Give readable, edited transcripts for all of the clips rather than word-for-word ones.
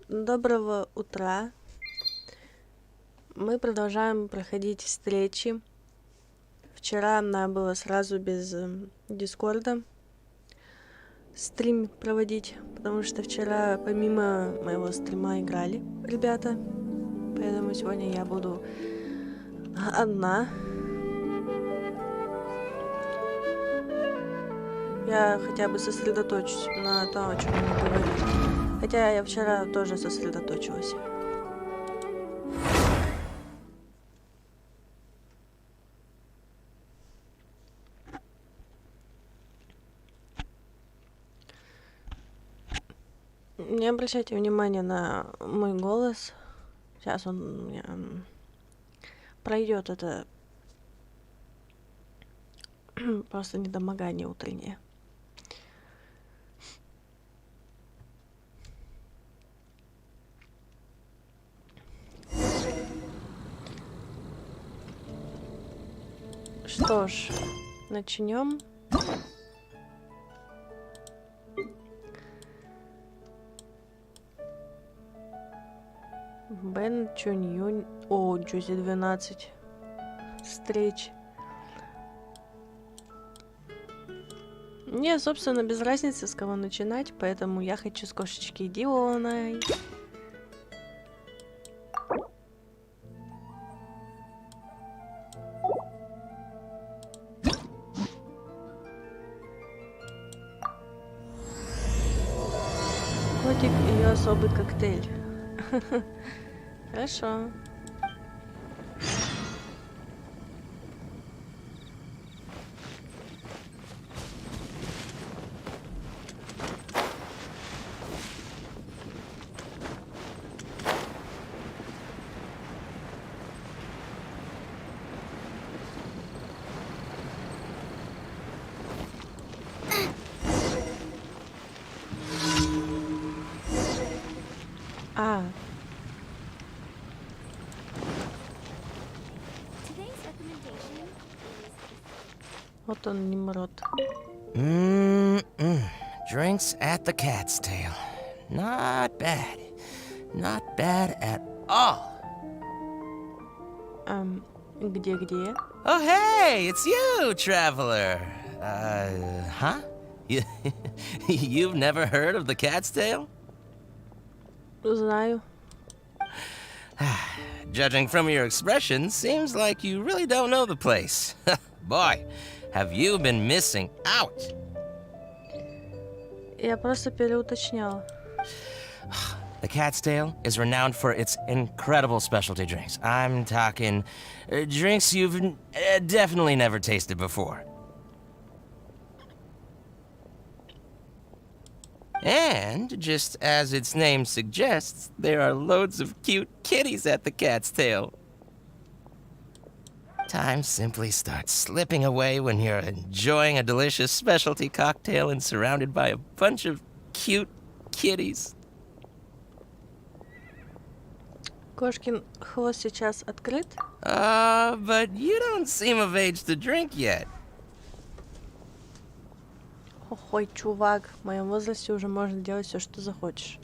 Доброго утра. Мы продолжаем проходить встречи. Вчера надо было сразу без Дискорда стрим проводить, потому что вчера помимо моего стрима играли ребята. Поэтому сегодня я буду одна. Я хотя бы сосредоточусь на том, о чем мы говорили. Хотя я вчера тоже сосредоточилась. Не обращайте внимания на мой голос. Сейчас он у меня пройдет, это просто недомогание утреннее. Что ж, начнем. Бен Чунь-Юнь. О, Джузи 12 встреч. Мне, собственно, без разницы, с кого начинать, поэтому я хочу с кошечки Дионой. Котик — ее особый коктейль. Хорошо. Вот он, Nimrod. Drinks at the Cat's Tail. Not bad. Not bad at all. Где? Oh, hey, it's you, traveler. Huh? You've never heard of the Cat's Tail? Знаю. Judging from your expression, seems like you really don't know the place. Boy, have you been missing out? Я просто переуточняла. The Cat's Tail is renowned for its incredible specialty drinks. I'm talking drinks you've definitely never tasted before. And, just as its name suggests, there are loads of cute kitties at the Cat's Tail. Time simply starts slipping away when you're enjoying a delicious specialty cocktail and surrounded by a bunch of cute kitties. Кошкин хвост сейчас открыт? But you don't seem of age to drink yet. Ой, чувак, в моем возрасте уже можно делать все, что захочешь.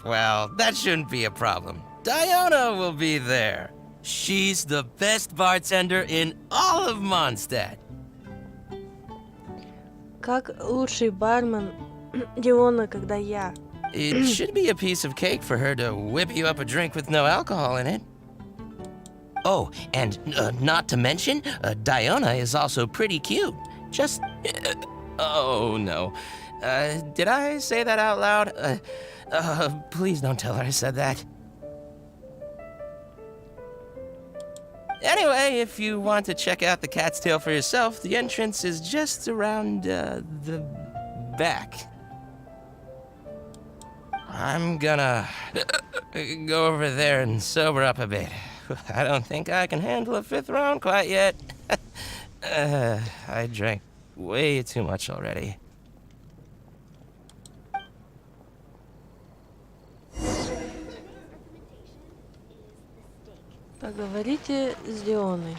Well, that shouldn't be a problem. Diana will be there. She's the best bartender in all of Mondstadt. Как лучший бармен Диона, когда я. It should be a piece of cake for her to whip you up a drink with no alcohol in it. Oh, and not to mention, Diana is also pretty cute. Just... oh, no. Did I say that out loud? Please don't tell her I said that. Anyway, if you want to check out the Cat's Tail for yourself, the entrance is just around, the back. I'm gonna go over there and sober up a bit. I don't think I can handle a fifth round quite yet. I drank way too much already. Поговорите с Дионой.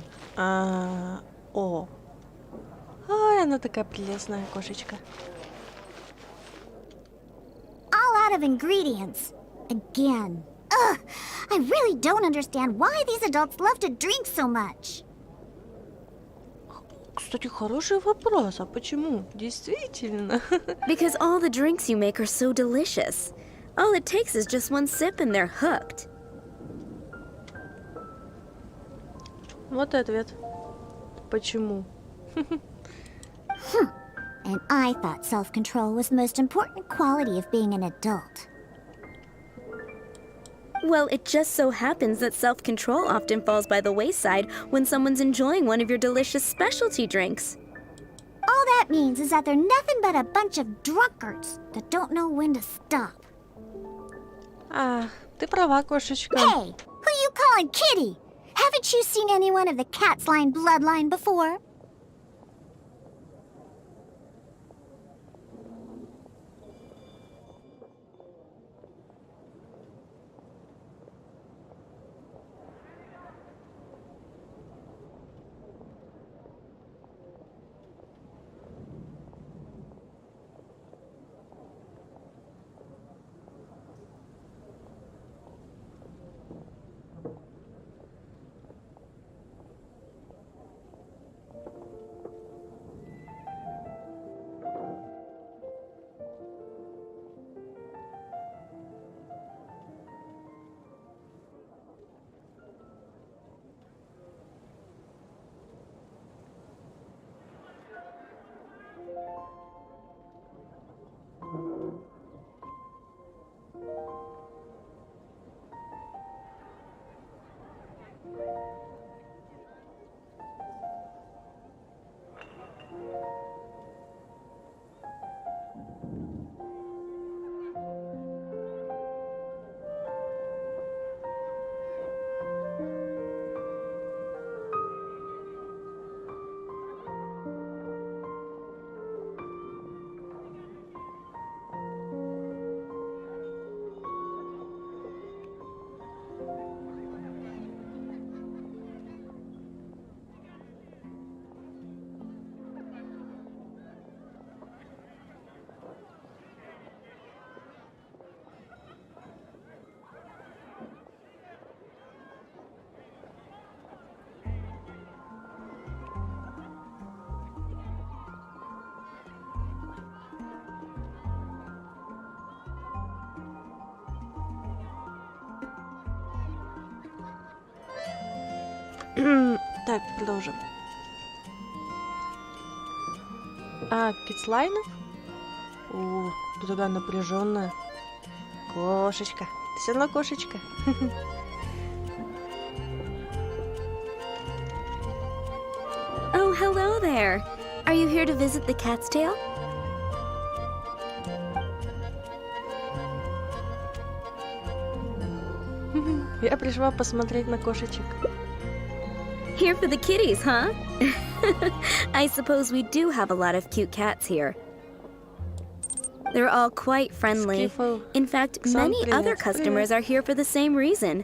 Ой, она такая прелестная кошечка. out of ingredients. Again. Ugh, I really don't understand why these adults love to drink so much. Кстати, хороший вопрос. А почему? Действительно. Because all the drinks you make are so delicious. All it takes is just one sip and they're hooked. Вот и ответ. Почему? And I thought self-control was the most important quality of being an adult. Well, it just so happens that self-control often falls by the wayside when someone's enjoying one of your delicious specialty drinks. All that means is that they're nothing but a bunch of drunkards that don't know when to stop. А, ты права, кошечка. Hey, who you calling kitty? Haven't you seen anyone of the cat's line bloodline before? Так, продолжим. А, пицлайнов? О, ты такая напряженная. Кошечка. Ты все равно кошечка. Oh, hello there. Are you here to visit the cat's tail? Я пришла посмотреть на кошечек. Here for the kitties, huh? I suppose we do have a lot of cute cats here. They're all quite friendly. Skiffle. In fact, Сам many привет, other customers привет. are here for the same reason.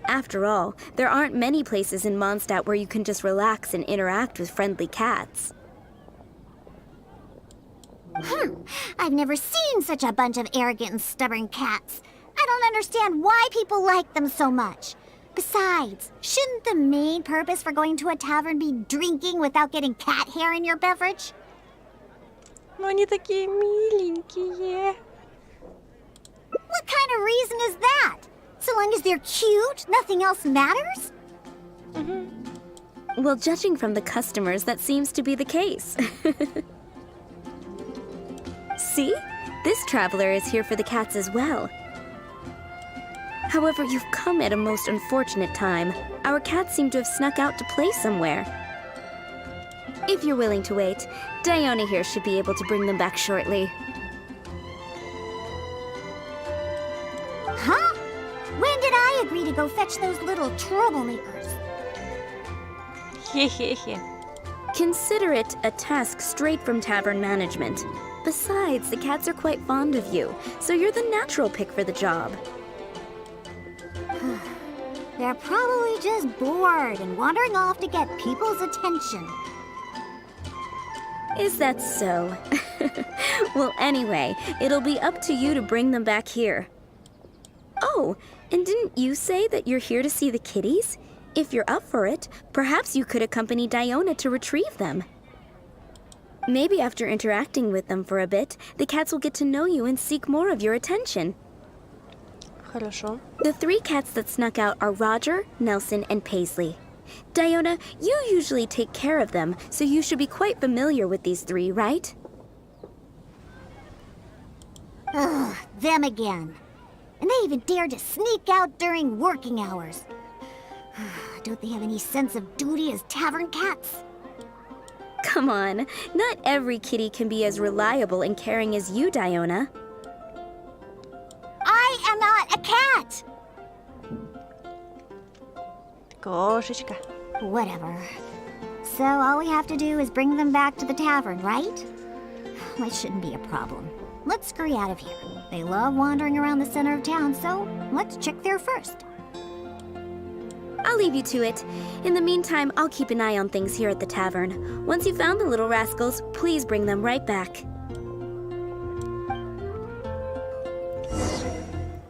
After all, there aren't many places in Mondstadt where you can just relax and interact with friendly cats. I've never seen such a bunch of arrogant and stubborn cats. I don't understand why people like them so much. Besides, shouldn't the main purpose for going to a tavern be drinking without getting cat hair in your beverage? Ну, они такие миленькие. What kind of reason is that? So long as they're cute, nothing else matters? Well, judging from the customers, that seems to be the case. See? This traveler is here for the cats as well. However, you've come at a most unfortunate time. Our cats seem to have snuck out to play somewhere. If you're willing to wait, Diona here should be able to bring them back shortly. Huh? When did I agree to go fetch those little troublemakers? Хе-хе-хе. Consider it a task straight from tavern management. Besides, the cats are quite fond of you, so you're the natural pick for the job. They're probably just bored and wandering off to get people's attention. Is that so? Well, anyway, it'll be up to you to bring them back here. Oh, and didn't you say that you're here to see the kitties? If you're up for it, perhaps you could accompany Diona to retrieve them. Maybe after interacting with them for a bit, the cats will get to know you and seek more of your attention. Хорошо. The 3 cats that snuck out are Roger, Nelson, and Paisley. Diona, you usually take care of them, so you should be quite familiar with these 3, right? Ugh, them again. And they even dared to sneak out during working hours. Don't they have any sense of duty as tavern cats? Come on, not every kitty can be as reliable and caring as you, Diona. I am not a cat! Кошечка. Whatever. So all we have to do is bring them back to the tavern, right? That shouldn't be a problem. Let's scurry out of here. They love wandering around the center of town, so let's check there first. I'll leave you to it. In the meantime, I'll keep an eye on things here at the tavern. Once you've found the little rascals, please bring them right back.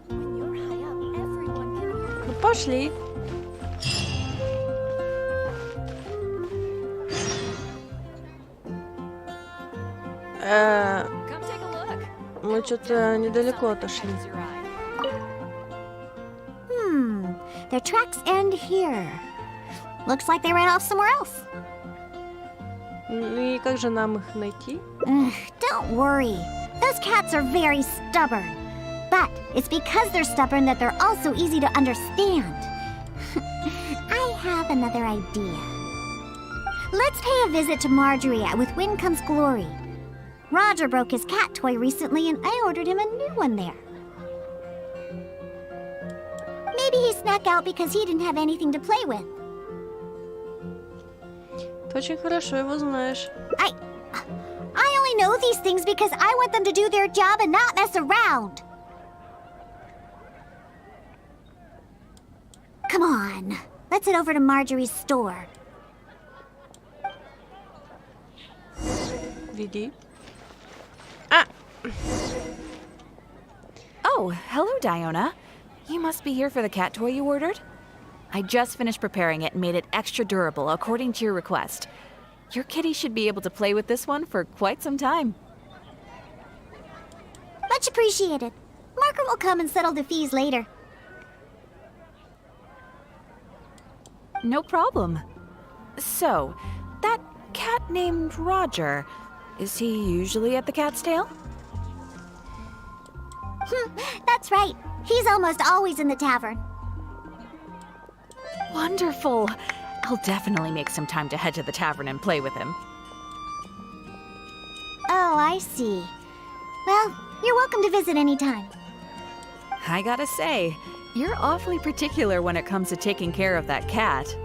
When you're high up, everyone can hear. Ну, пошли. Come take a look. Мы что-то недалеко отошли. Catches your eye. Their tracks end here. Looks like they ran off somewhere else. Ну и как же нам их найти? Don't worry. Those cats are very stubborn. But it's because they're stubborn that they're also easy to understand. I have another idea. Let's pay a visit to Marjorie with Wind Comes Glory. Roger broke his cat toy recently and I ordered him a new one there. Maybe he snuck out because he didn't have anything to play with. Ты очень хорошо его знаешь. I only know these things because I want them to do their job and not mess around. Come on, let's head over to Marjorie's store. Веди. Oh, hello, Diona. You must be here for the cat toy you ordered? I just finished preparing it and made it extra durable according to your request. Your kitty should be able to play with this one for quite some time. Much appreciated. Margaret will come and settle the fees later. No problem. So, that cat named Roger, is he usually at the cat's tail? That's right. He's almost always in the tavern. Wonderful. I'll definitely make some time to head to the tavern and play with him. Oh, I see. Well, you're welcome to visit anytime. I gotta say, you're awfully particular when it comes to taking care of that cat.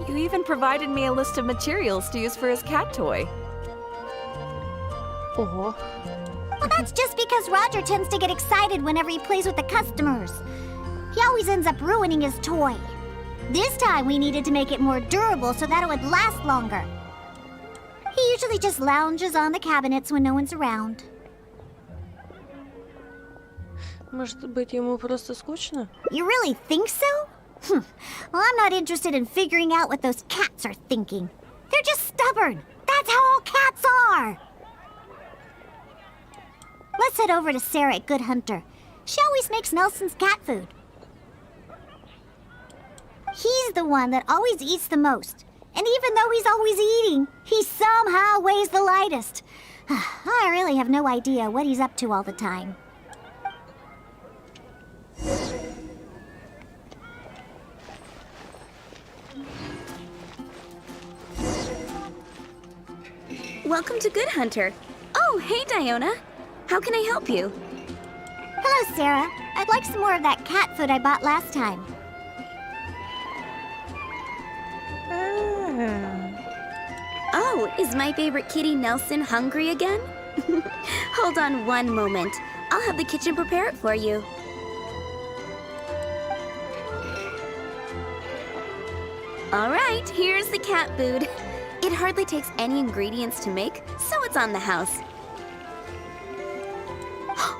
You even provided me a list of materials to use for his cat toy. Ого. Well, that's just because Roger tends to get excited whenever he plays with the customers. He always ends up ruining his toy. This time we needed to make it more durable so that it would last longer. He usually just lounges on the cabinets when no one's around. Может быть, ему просто скучно? You really think so? Well, I'm not interested in figuring out what those cats are thinking. They're just stubborn. That's how all cats are. Let's head over to Sarah at Good Hunter. She always makes Nelson's cat food. He's the one that always eats the most. And even though he's always eating, he somehow weighs the lightest. I really have no idea what he's up to all the time. Welcome to Good Hunter. Oh, hey, Diona. How can I help you? Hello, Sarah. I'd like some more of that cat food I bought last time. Oh, is my favorite kitty Nelson hungry again? Hold on one moment. I'll have the kitchen prepare it for you. All right, here's the cat food. It hardly takes any ingredients to make, so it's on the house.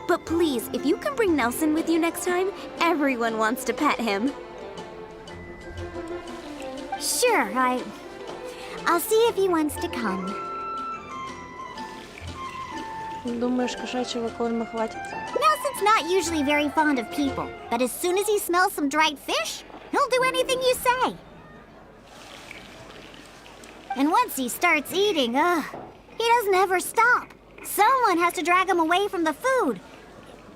But please, if you can bring Nelson with you next time, everyone wants to pet him. Sure, I'll see if he wants to come. Думаешь, кошачьего корма хватит? Nelson's not usually very fond of people, but as soon as he smells some dried fish, he'll do anything you say. And once he starts eating, he doesn't ever stop. Someone has to drag him away from the food.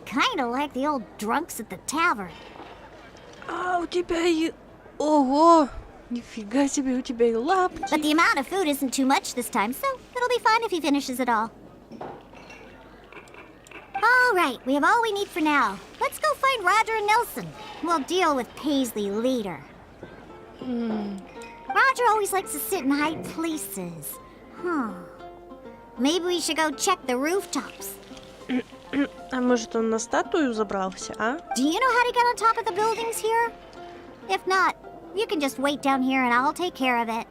Kinda like the old drunks at the tavern. А, у тебя и... Ого! Нифига себе, у тебя и лапки. But the amount of food isn't too much this time, so it'll be fine if he finishes it all. All right, we have all we need for now. Let's go find Roger and Nelson. We'll deal with Paisley later. Roger always likes to sit in high places. Maybe we should go check the rooftops. А может, он на статую забрался, а? Do you know how to get on top of the buildings here? If not, you can just wait down here and I'll take care of it.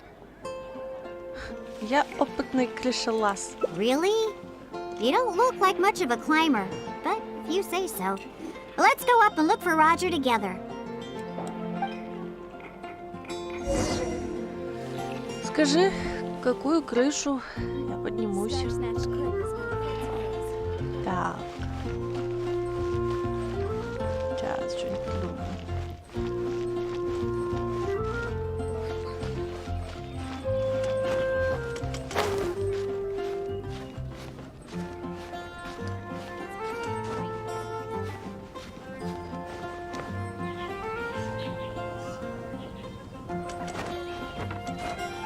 Я опытный крышелаз. Really? You don't look like much of a climber, but if you say so. Let's go up and look for Roger together. Скажи, какую крышу я поднимусь? Так. Сейчас что-нибудь придумаю.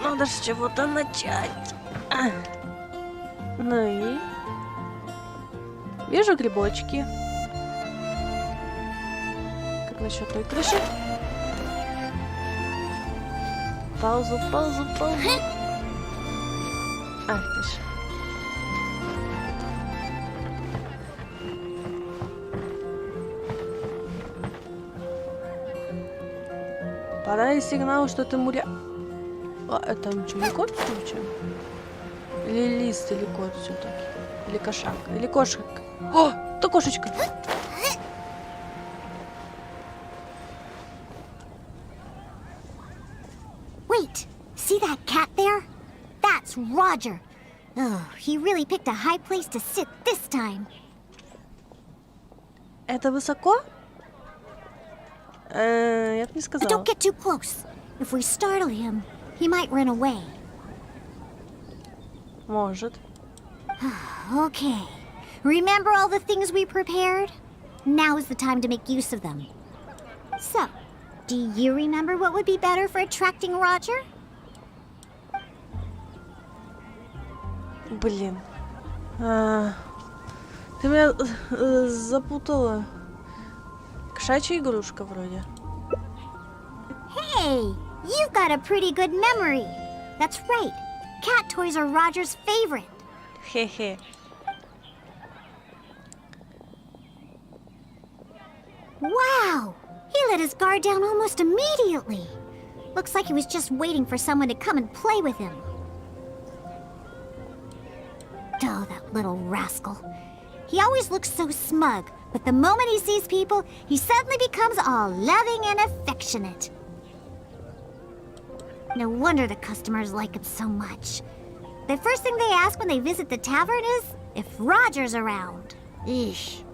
Надо с чего-то начать. Ну и... Вижу грибочки. Как насчет той крыши? Паузу. Ах ты ж. Подай сигнал, что ты муря... А это что, не кот случайно? Или лист, или кот все-таки? Или кошак? Или кошек? О, это кошечка! Wait, see that cat there? That's Roger. Oh, he really picked a high place to sit this time. Это высоко? Я бы не But сказала. don't get too close. If we startle him, he might run away. Может. Okay. Remember all the things we prepared? Now is the time to make use of them. So, do you remember what would be better for attracting Roger? Блин. Ты меня запутала. Кошачья игрушка вроде. Hey, you've got a pretty good memory. That's right. Cat toys are Roger's favorite. Хе-хе. Wow! He let his guard down almost immediately. Looks like he was just waiting for someone to come and play with him. Oh, that little rascal. He always looks so smug, but the moment he sees people, he suddenly becomes all loving and affectionate. No wonder the customers like him so much. The first thing they ask when they visit the tavern is if Roger's around. Eesh.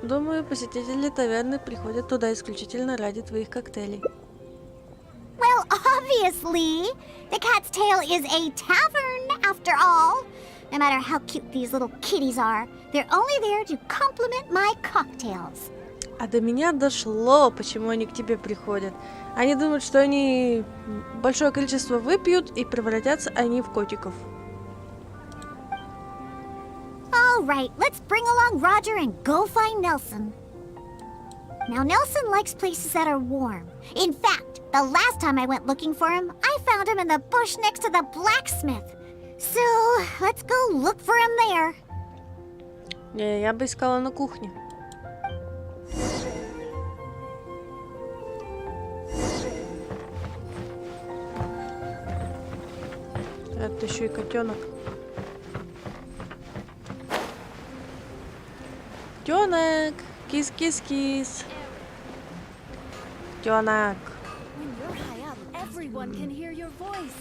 Думаю, посетители таверны приходят туда исключительно ради твоих коктейлей. Well, obviously. The Cat's Tail is a tavern, after all. No matter how cute these little kitties are, they're only there to compliment my cocktails. А до меня дошло, почему они к тебе приходят. Они думают, что они большое количество выпьют и превратятся они в котиков. All right, let's bring along Roger and go find Nelson. Now, Nelson likes places that are warm. In fact, the last time I went looking for him, I found him in the bush next to the blacksmith. So, let's go look for him there. Не, я бы искала на кухне. Это еще и котенок. Котенок! Кис-кис-кис! Котенок! When you're high up, everyone can hear your voice.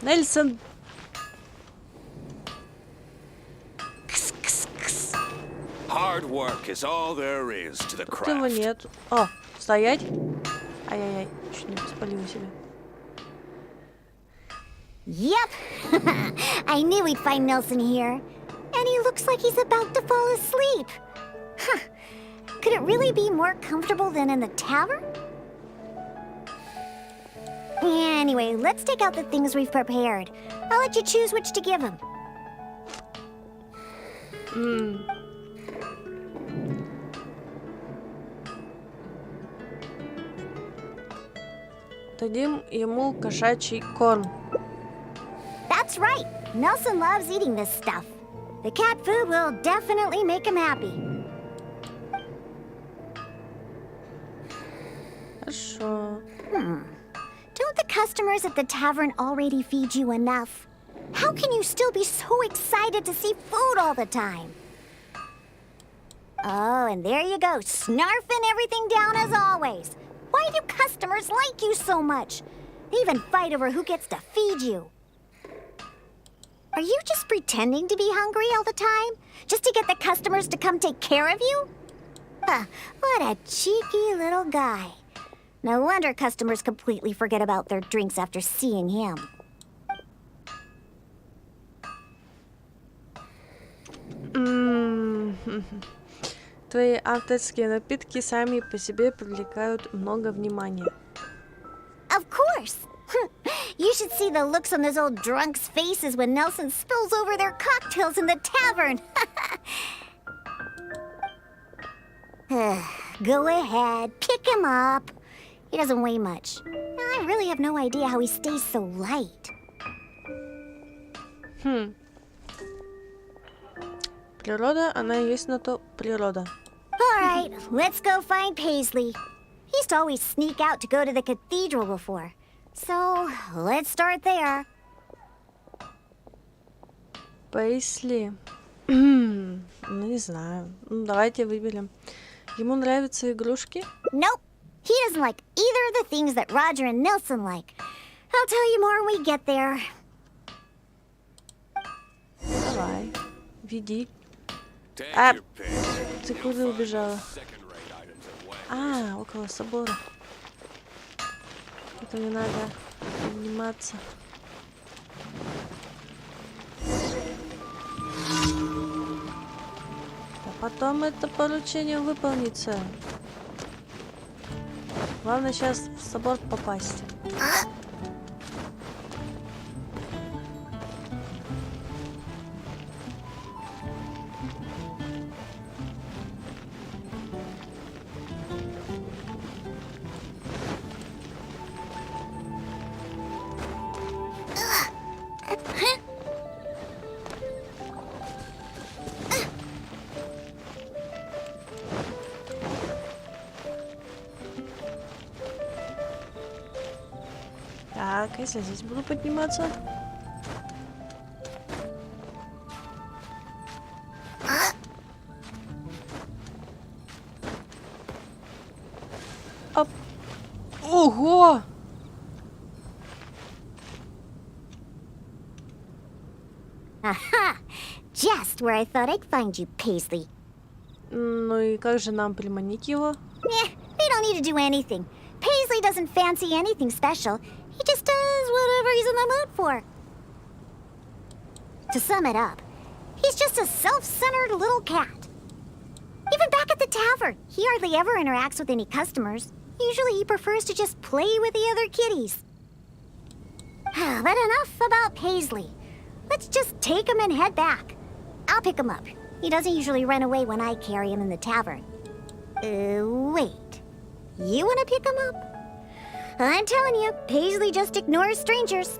Нельсон! Hard work is all there is to the Тут его craft. нет. О, стоять! Ай-яй-яй, чуть не поспалила себя. Yep. I knew we'd find Nelson here. And he looks like he's about to fall asleep. Huh. Could it really be more comfortable than in the tavern? Anyway, let's take out the things we've prepared. I'll let you choose which to give him. Дадим ему кошачий корм. That's right. Nelson loves eating this stuff. The cat food will definitely make him happy. Хорошо. Don't the customers at the tavern already feed you enough? How can you still be so excited to see food all the time? Oh, and there you go, snarfing everything down as always. Why do customers like you so much? They even fight over who gets to feed you. Are you just pretending to be hungry all the time? Just to get the customers to come take care of you? Huh, what a cheeky little guy. No wonder customers completely forget about their drinks after seeing him. Твои авторские напитки сами по себе привлекают много внимания. Of course. You should see the looks on those old drunks' faces when Nelson spills over their cocktails in the tavern. Go ahead, pick him up. He doesn't weigh much. I really have no idea how he stays so light. Природа, она и есть на то природа. All right, let's go find Paisley. He used to always sneak out to go to the cathedral before. So, let's start there. Пейсли. Ну, не знаю. Ну, давайте выберем. Ему нравятся игрушки? Nope. He doesn't like either of the things that Roger and Nelson like. I'll tell you more when we get there. Давай. Веди. Take А, your pick. ты куда убежала? Second-rate items away. А, около собора. Это не надо подниматься. А потом это поручение выполнится. Главное сейчас в собор попасть. Так, если я здесь буду подниматься. Оп. Ого! Aha! Just where I thought I'd find you, Paisley. Ну и как же нам приманить его? They don't need to do anything. Paisley doesn't fancy anything special. He just does whatever he's in the mood for. To sum it up, he's just a self-centered little cat. Even back at the tavern, he hardly ever interacts with any customers. Usually he prefers to just play with the other kitties. But enough about Paisley. Let's just take him and head back. I'll pick him up. He doesn't usually run away when I carry him in the tavern. Wait. You want to pick him up? I'm telling you, Paisley just ignores strangers.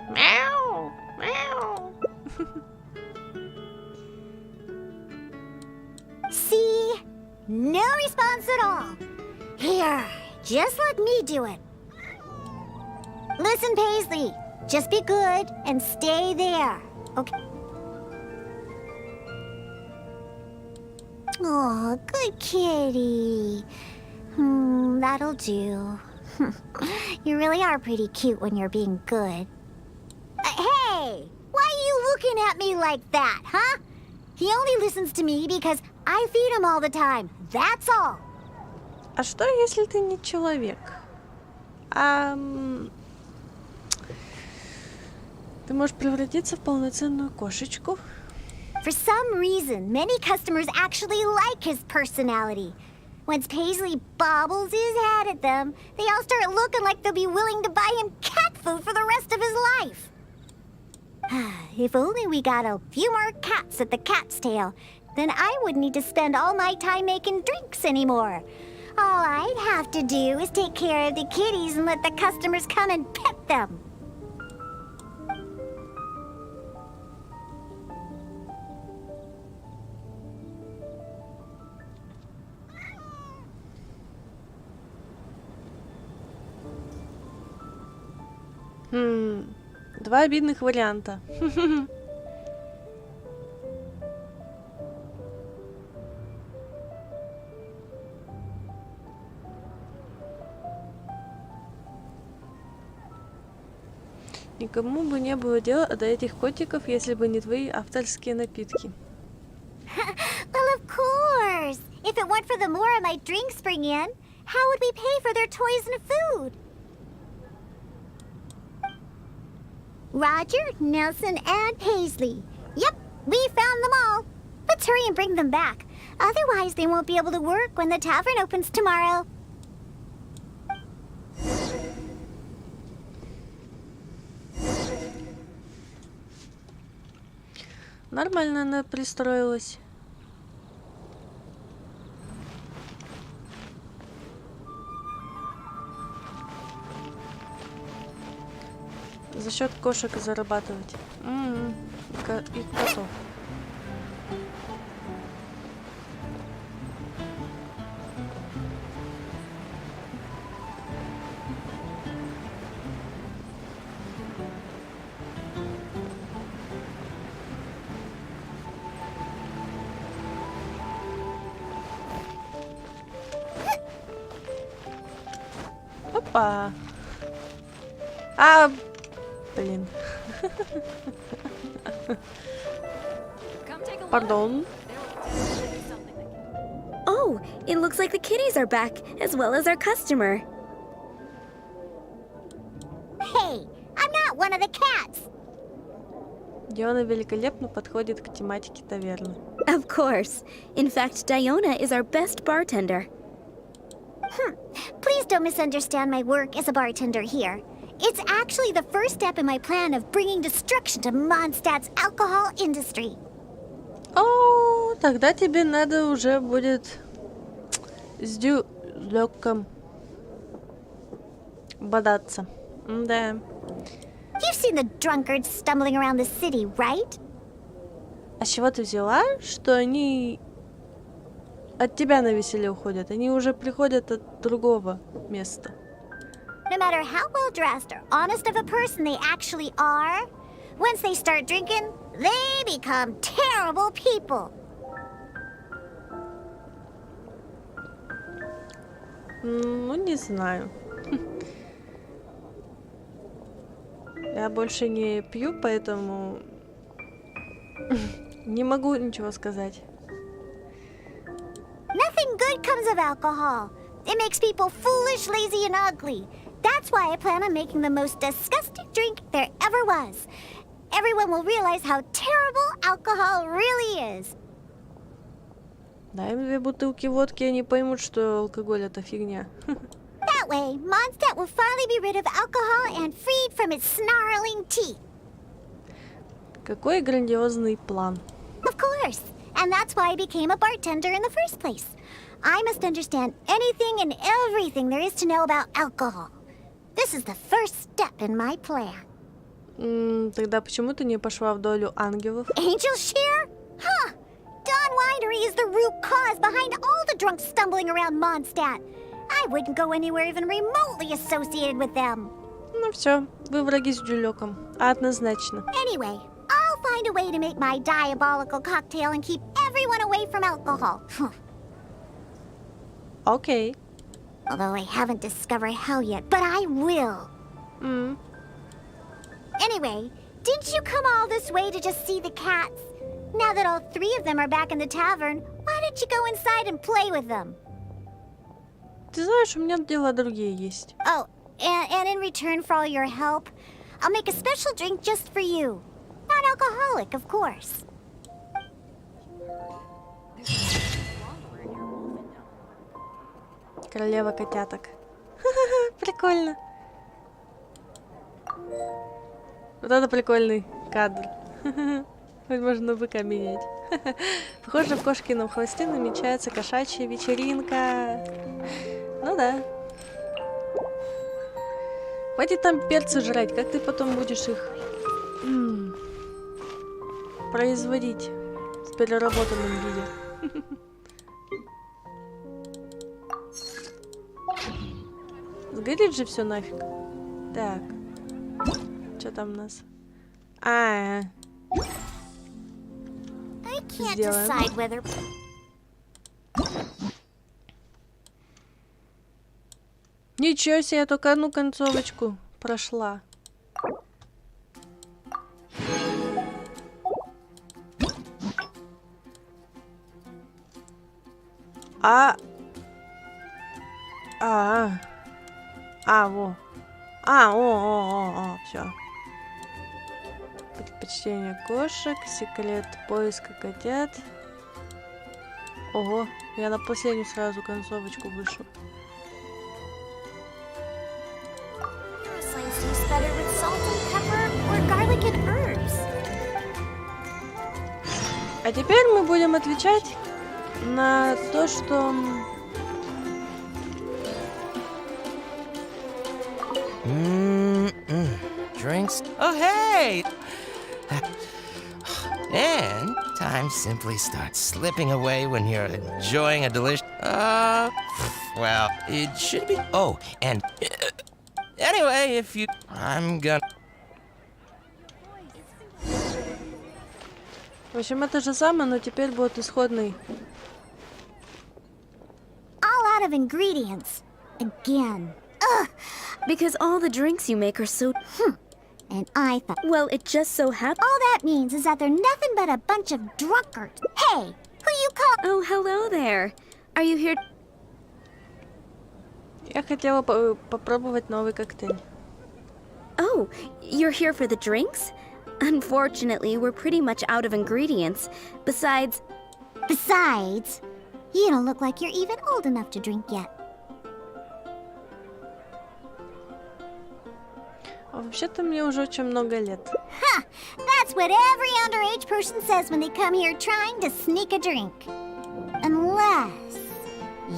Мяу! Мяу! See? No response at all. Here, just let me do it. Listen, Paisley. Just be good and stay there. Okay. Oh, good kitty. That'll do. You really are pretty cute when you're being good. Hey! Why are you looking at me like that, huh? He only listens to me because I feed him all the time. That's all. А что, если ты не человек? Ты можешь превратиться в полноценную кошечку. For some reason, many customers actually like his personality. Once Paisley bobbles his head at them, they all start looking like they'll be willing to buy him cat food for the rest of his life. If only we got a few more cats at the cat's tail, then I wouldn't need to spend all my time making drinks anymore. All I'd have to do is take care of the kitties and let the customers come and pet them. Два обидных варианта. Никому бы не было дела до этих котиков, если бы не твои авторские напитки. Well, of course. If it weren't for the more my drinks bring in, how would we pay for their toys and food? Roger, Nelson, and Paisley. Yep, we found them all. Let's hurry and bring them back. Otherwise, they won't be able to work when the tavern opens tomorrow. Нормально она пристроилась. За счет кошек зарабатывать. И котов. Опа. Блин. Пардон. Oh, it looks like the kitties are back, as well as our customer. Hey, I'm not one of the cats. Диона великолепно подходит к тематике таверны. Of course. In fact, Diona is our best bartender. Please don't misunderstand my work as a bartender here. It's actually the first step in my plan of bringing destruction to Mondstadt's alcohol industry. О, тогда тебе надо уже будет с Дюлёком бодаться. Да. You've seen the drunkards stumbling around the city, right? А с чего ты взяла, что они от тебя на веселье уходят? Они уже приходят от другого места. No matter how well dressed or honest of a person they actually are, once they start drinking, they become terrible people. Ну, не знаю. Я больше не пью, поэтому не могу ничего сказать. Nothing good comes of alcohol. It makes people foolish, lazy, and ugly. That's why I plan on making the most disgusting drink there ever was. Everyone will realize how terrible alcohol really is. Дай им 2 бутылки водки, они поймут, что алкоголь это фигня. That way, Mondstadt will finally be rid of alcohol and freed from its snarling teeth. Какой грандиозный план. Of course. And that's why I became a bartender in the first place. I must understand anything and everything there is to know about alcohol. This is the first step in my plan. Тогда почему ты не пошла в долю ангелов? Angel share? Huh. Don Winery is the root cause behind all the drunks stumbling around Mondstadt. I wouldn't go anywhere even remotely associated with them. Ну все, вы враги с Джулёком. Однозначно. Anyway, I'll find a way to make my diabolical cocktail and keep everyone away from alcohol. Окей. Although I haven't discovered how yet, but I will. Anyway, didn't you come all this way to just see the cats? Now that all three of them are back in the tavern, why don't you go inside and play with them? Ты знаешь, у меня дела другие есть. Oh, and in return for all your help, I'll make a special drink just for you. Non-alcoholic, of course. Королева котяток. Прикольно. Вот это прикольный кадр. Хоть можно быка менять. Похоже, в кошкином хвосте намечается кошачья вечеринка. Ну да. Хватит там перцы жрать, как ты потом будешь их производить в переработанном виде? Сгорит же все нафиг. Так. Что там у нас? I can't decide whether... Ничего себе, я только одну концовочку прошла. Все. Предпочтение кошек, секрет поиска котят. Ого, я на последнюю сразу концовочку вышел. А теперь мы будем отвечать на то, что... Drinks. Oh, hey! And time simply starts slipping away when you're enjoying a delicious... well, it should be... Oh, and... anyway, if you... I'm gonna... В общем, это же самое, но теперь будет исходный. All out of ingredients. Again. Ugh! Because all the drinks you make are so... And I thought... Well, it just so happens... All that means is that they're nothing but a bunch of drunkards. Hey, who you call... Oh, hello there. Are you here... Я хотела попробовать новый коктейль. Oh, you're here for the drinks? Unfortunately, we're pretty much out of ingredients. Besides, you don't look like you're even old enough to drink yet. Вообще-то мне уже очень много лет. Ha! That's what every underage person says when they come here trying to sneak a drink. Unless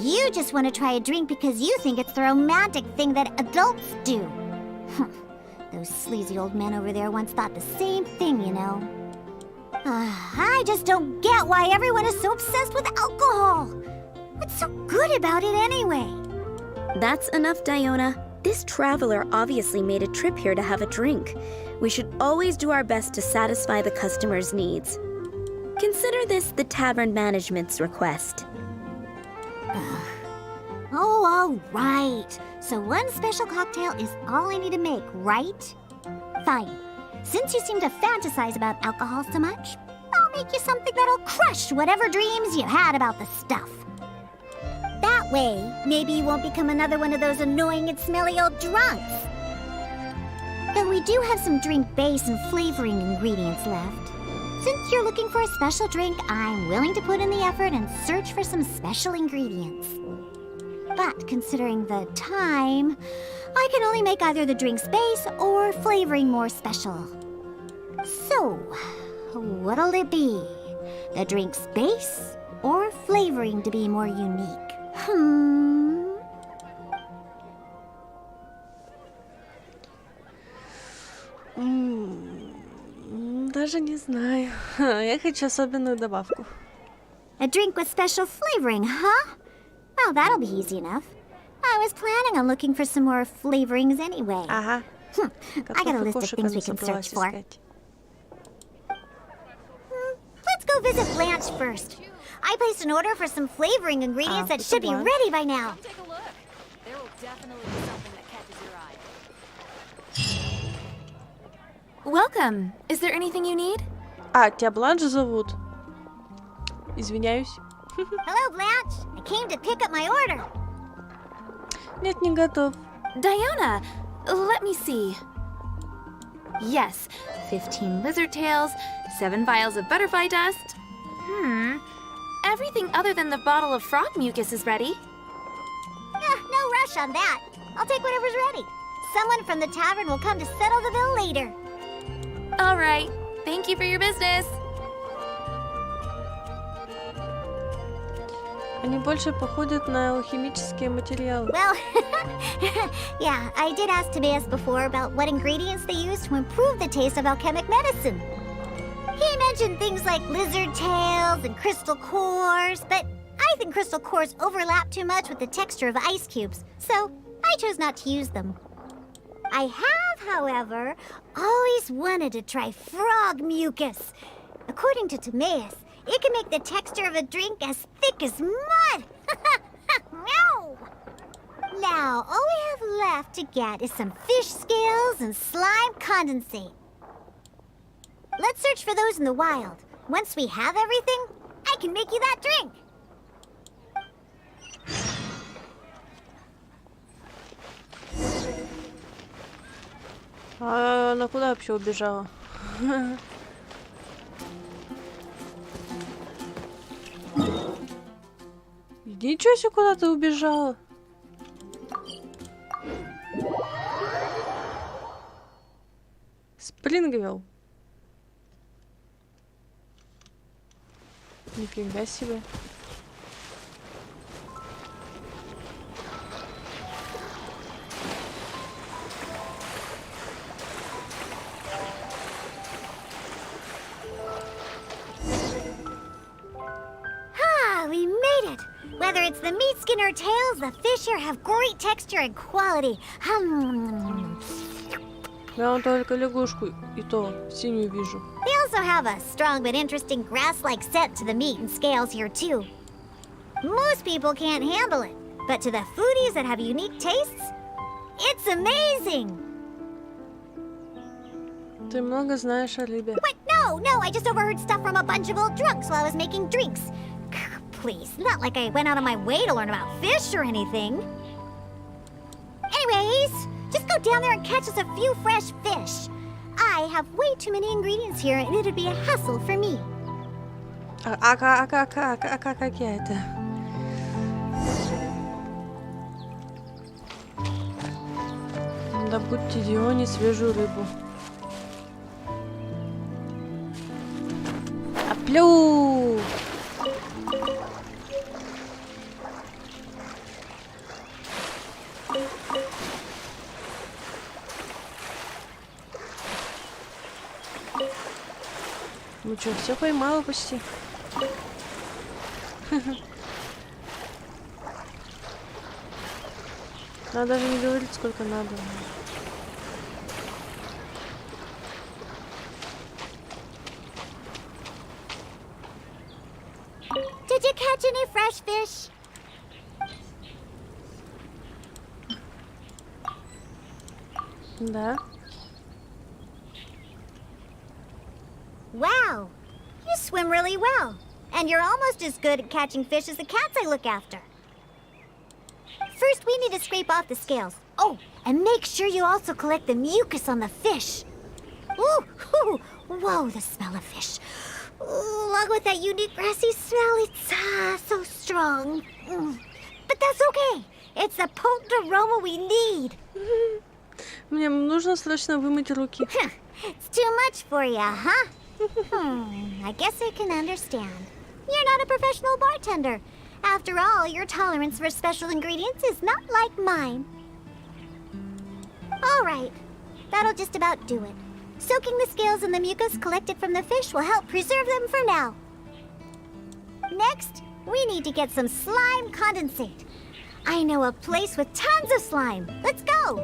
you just want to try a drink because you think it's the romantic thing that adults do. Those sleazy old men over there once thought the same thing, you know. I just don't get why everyone is so obsessed with alcohol. What's so good about it anyway? that's enough, Diona. This traveler obviously made a trip here to have a drink. We should always do our best to satisfy the customer's needs. Consider this the tavern management's request. Oh, all right. So one special cocktail is all I need to make, right? Fine. Since you seem to fantasize about alcohol so much, I'll make you something that'll crush whatever dreams you had about the stuff. That way, maybe you won't become another one of those annoying and smelly old drunks. Though we do have some drink base and flavoring ingredients left. Since you're looking for a special drink, I'm willing to put in the effort and search for some special ingredients. But considering the time, I can only make either the drink's base or flavoring more special. So, what'll it be? The drink's base or flavoring to be more unique? Даже не знаю. Я хочу особенную добавку. A drink with special flavoring, huh? Well, that'll be easy enough. I was planning on looking for some more flavorings anyway. Ага. I got a Котов и list of кошек things она we can собралась search for. искать. Let's go visit Blanche first. I placed an order for some flavoring ingredients that it's should be Blanche. ready by now. Take a look. There will definitely be something that catches your eye. Welcome. Is there anything you need? А, тебя Бланш зовут? Извиняюсь. Hello, Blanche. I came to pick up my order. Нет, не готов. Diana, let me see. Yes, 15 lizard tails, 7 vials of butterfly dust. Everything other than the bottle of frog mucus is ready. No rush on that. I'll take whatever's ready. Someone from the tavern will come to settle the bill later. All right. Thank you for your business. Они больше походят на алхимические материалы. Well, yeah, I did ask Timaeus before about what ingredients they use to improve the taste of alchemic medicine. He mentioned things like lizard tails and crystal cores, but I think crystal cores overlap too much with the texture of ice cubes, so I chose not to use them. I have, however, always wanted to try frog mucus. According to Timaeus, it can make the texture of a drink as thick as mud. No! Now, all we have left to get is some fish scales and slime condensate. Let's search for those in the wild. Once we have everything, I can make you that drink. А она куда вообще убежала? Ничего себе, куда ты убежала? Спрингвилл. Нифига себе. We made it! Whether it's the meat skin or tails, the fish here have great texture and quality. Я вон только лягушку и то синюю вижу. They also have a strong but interesting grass-like scent to the meat and scales here too. Most people can't handle it, but to the foodies that have unique tastes, it's amazing! Ты много знаешь о рыбе. What? No, I just overheard stuff from a bunch of old drunks while I was making drinks. Please, not like I went out of my way to learn about fish or anything. Anyways, just go down there and catch us a few fresh fish. I have way too many ingredients here, and it'd be a hassle for me. А как я это? Добудьте Дионе свежую рыбу. Аплю! Ну что, все поймала почти. Надо даже не говорить, сколько надо. Did you catch any fresh fish? Да. Wow, you swim really well. And you're almost as good at catching fish as the cats I look after. First, we need to scrape off the scales. Oh, and make sure you also collect the mucus on the fish. Ooh, whoa, the smell of fish. Ooh, along with that unique grassy smell, it's so strong. But that's okay. It's the potent aroma we need. Мне нужно срочно вымыть руки. It's too much for you, huh? I guess I can understand. You're not a professional bartender. After all, your tolerance for special ingredients is not like mine. All right, that'll just about do it. Soaking the scales in the mucus collected from the fish will help preserve them for now. Next, we need to get some slime condensate. I know a place with tons of slime. Let's go!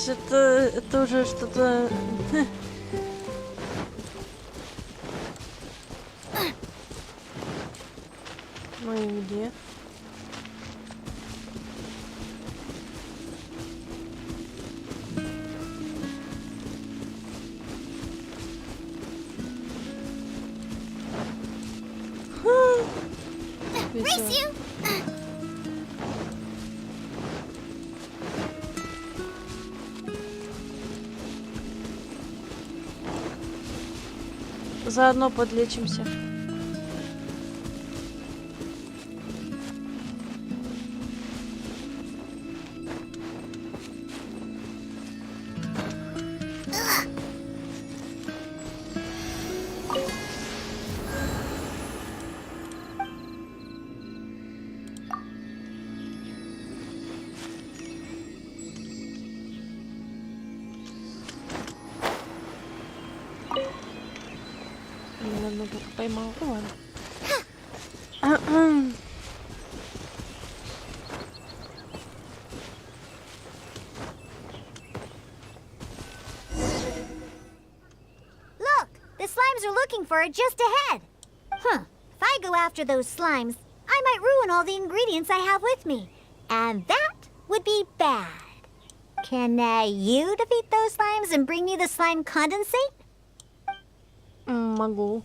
Что-то... Это уже что-то... Ну и где? Race you! Заодно подлечимся. Блин, одну только поймал. Ну ладно. Look! The slimes are looking for it just ahead. Huh. If I go after those slimes, I might ruin all the ingredients I have with me. And that would be bad. Can you defeat those slimes and bring me the slime condensate? Могу.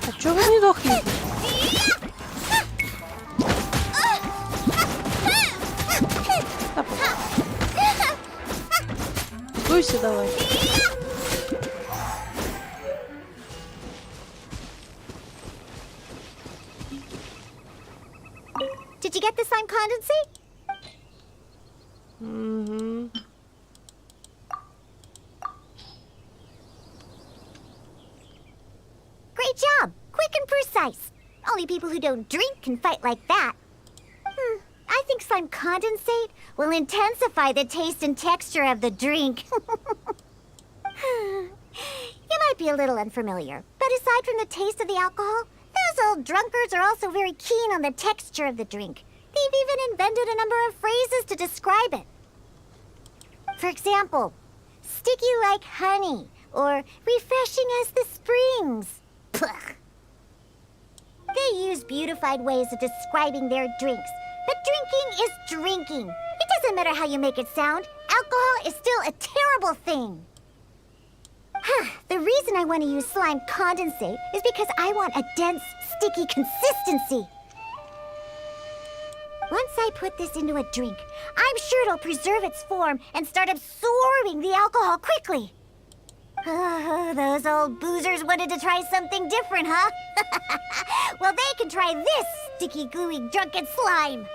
А чё вы не дохнете? Дуйся давай. Did you get the slime condensate? Угу. Great job! Quick and precise. Only people who don't drink can fight like that. I think slime condensate will intensify the taste and texture of the drink. You might be a little unfamiliar, but aside from the taste of the alcohol, those old drunkards are also very keen on the texture of the drink. They've even invented a number of phrases to describe it. For example, sticky like honey, or refreshing as the springs. Pugh. They use beautified ways of describing their drinks, but drinking is drinking. It doesn't matter how you make it sound. Alcohol is still a terrible thing. The reason I want to use slime condensate is because I want a dense, sticky consistency. Once I put this into a drink, I'm sure it'll preserve its form and start absorbing the alcohol quickly. Those old boozers wanted to try something different, huh? Well, they can try this sticky, gluey, drunken slime.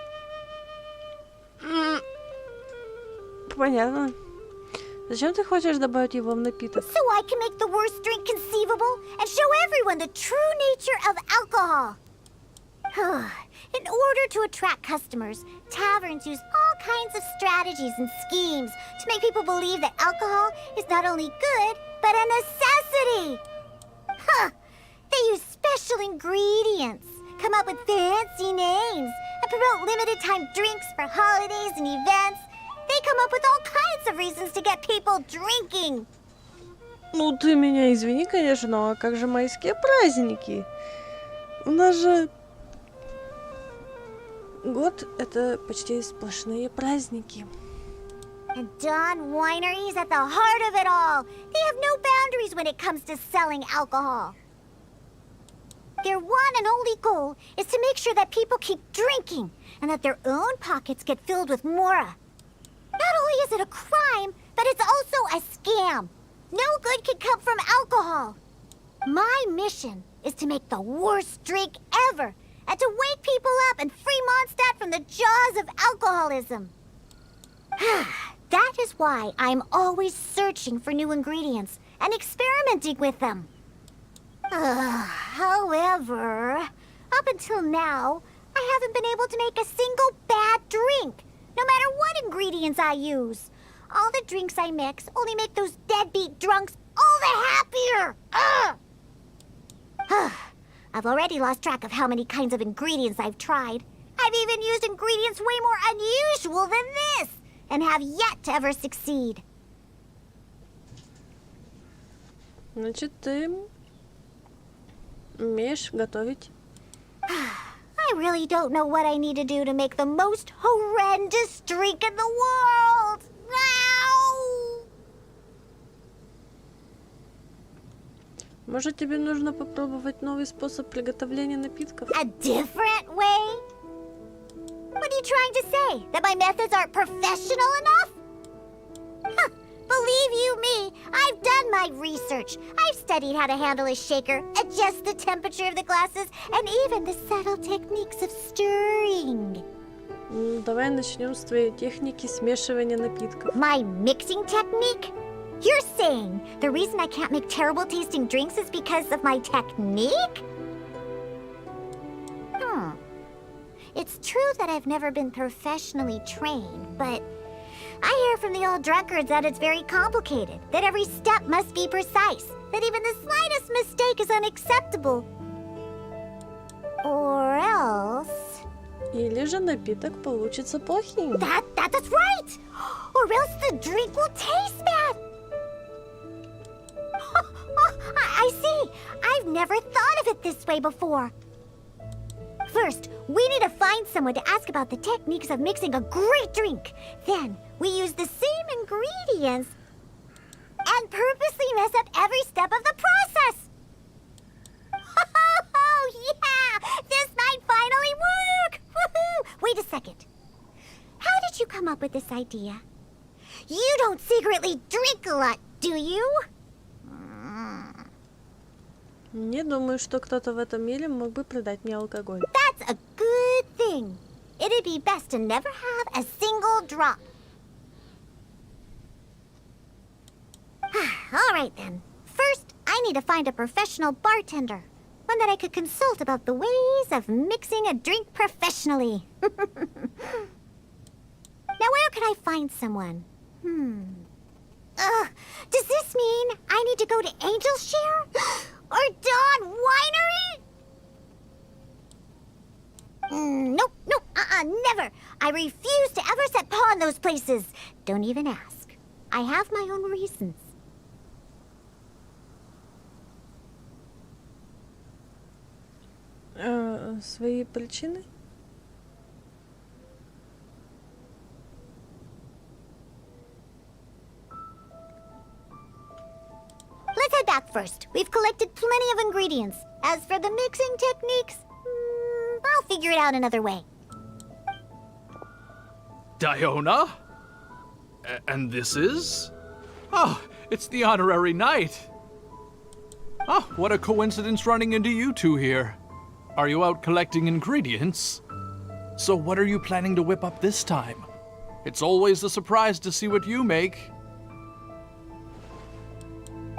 Понятно. Зачем ты хочешь добавить его в напиток? So I can make the worst drink conceivable and show everyone the true nature of alcohol. In order to attract customers, taverns use all kinds of strategies and schemes to make people believe that alcohol is not only good, but a necessity. They use special ingredients, come up with fancy names, and promote limited-time drinks for holidays and events. They come up with all kinds of reasons to get people drinking. Ну ты меня извини, конечно, но а как же майские праздники? У нас же год — это почти сплошные праздники. And Dawn Winery is at the heart of it all. They have no boundaries when it comes to selling alcohol. Their one and only goal is to make sure that people keep drinking and that their own pockets get filled with more. Not only is it a crime, but it's also a scam. No good can come from alcohol. My mission is to make the worst drink ever and to wake people up and free Mondstadt from the jaws of alcoholism. That is why I'm always searching for new ingredients and experimenting with them. However, up until now, I haven't been able to make a single bad drink, no matter what ingredients I use. All the drinks I mix only make those deadbeat drunks all the happier. I've already lost track of how many kinds of ingredients I've tried. I've even used ingredients way more unusual than this, and have yet to ever succeed. Значит, ты умеешь готовить. I really don't know what I need to do to make the most horrendous drink in the world. Ow! Может, тебе нужно попробовать новый способ приготовления напитков? A different way? What are you trying to say? That my methods aren't professional enough? Huh, believe you me, I've done my research. I've studied how to handle a shaker, adjust the temperature of the glasses, and even the subtle techniques of stirring. Давай начнем с твоей техники смешивания напитков. My mixing technique? You're saying the reason I can't make terrible tasting drinks is because of my technique? It's true that I've never been professionally trained, but I hear from the old drunkards that it's very complicated, that every step must be precise, that even the slightest mistake is unacceptable. Or else... Или же напиток получится плохим. That's right! Or else the drink will taste bad! I see! I've never thought of it this way before. First, we need to find someone to ask about the techniques of mixing a great drink. Then, we use the same ingredients and purposely mess up every step of the process. Oh, yeah! This might finally work! Woohoo! Wait a second. How did you come up with this idea? You don't secretly drink a lot, do you? Не думаю, что кто-то в этом мире мог бы продать мне алкоголь. That's a good thing. It'd be best to never have a single drop. All right, then. First, I need to find a professional bartender. One that I could consult about the ways of mixing a drink professionally. Now, where can I find someone? Does this mean I need to go to Angel's Share? Or Dawn Winery? Nope, never. I refuse to ever set paw in those places. Don't even ask. I have my own reasons. Свои причины? Let's head back first. We've collected plenty of ingredients. As for the mixing techniques, I'll figure it out another way. Diona? And this is? Oh, it's the honorary knight. Oh, what a coincidence running into you two here. Are you out collecting ingredients? So what are you planning to whip up this time? It's always a surprise to see what you make.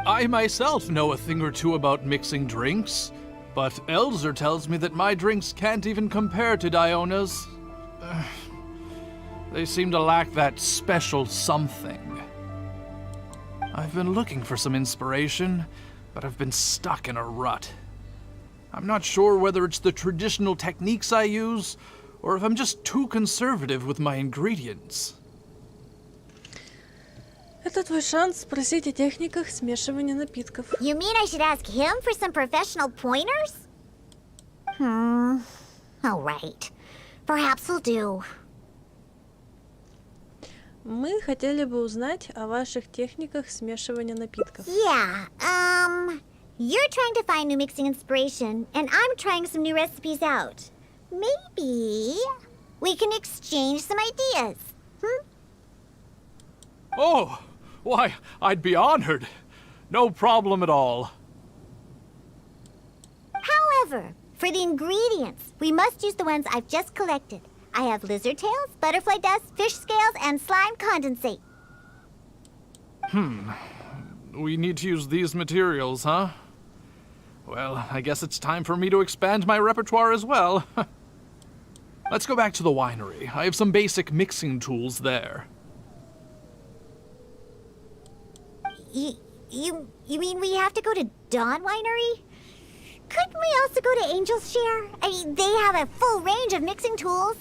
I myself know a thing or two about mixing drinks, but Elzer tells me that my drinks can't even compare to Diona's. They seem to lack that special something. I've been looking for some inspiration, but I've been stuck in a rut. I'm not sure whether it's the traditional techniques I use, or if I'm just too conservative with my ingredients. Это твой шанс спросить о техниках смешивания напитков. You mean I should ask him for some professional pointers? All right. Perhaps will do. Мы хотели бы узнать о ваших техниках смешивания напитков. Yeah, you're trying to find new mixing inspiration, and I'm trying some new recipes out. Maybe we can exchange some ideas. Oh, why, I'd be honored. No problem at all. However, for the ingredients, we must use the ones I've just collected. I have lizard tails, butterfly dust, fish scales, and slime condensate. We need to use these materials, huh? Well, I guess it's time for me to expand my repertoire as well. Let's go back to the winery. I have some basic mixing tools there. You mean we have to go to Dawn Winery? Couldn't we also go to Angel's Share? I mean, they have a full range of mixing tools.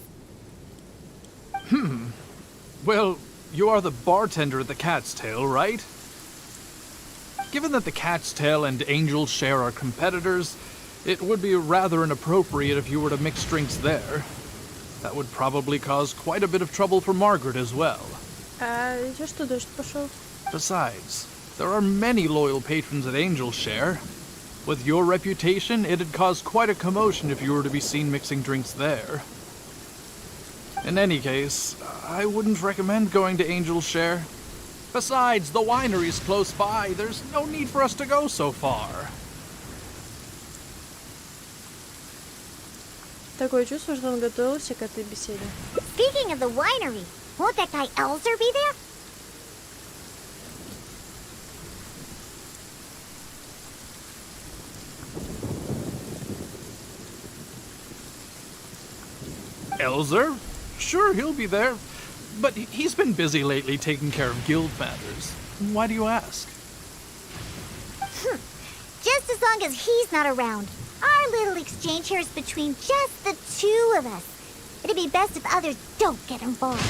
Well, you are the bartender at the Cat's Tail, right? Given that the Cat's Tail and Angel's Share are competitors, it would be rather inappropriate if you were to mix drinks there. That would probably cause quite a bit of trouble for Margaret as well. Видишь, что дождь пошел? Besides, there are many loyal patrons at Angel's Share. With your reputation, it'd cause quite a commotion if you were to be seen mixing drinks there. In any case, I wouldn't recommend going to Angel's Share. Besides, the winery's close by. There's no need for us to go so far. Такое чувство, что он готовился к этой беседе. Speaking of the winery, won't that guy Elzer be there? Elzer? Sure, he'll be there. But he's been busy lately taking care of guild matters. Why do you ask? Just as long as he's not around. Our little exchange here is between just the two of us. It'd be best if others don't get involved.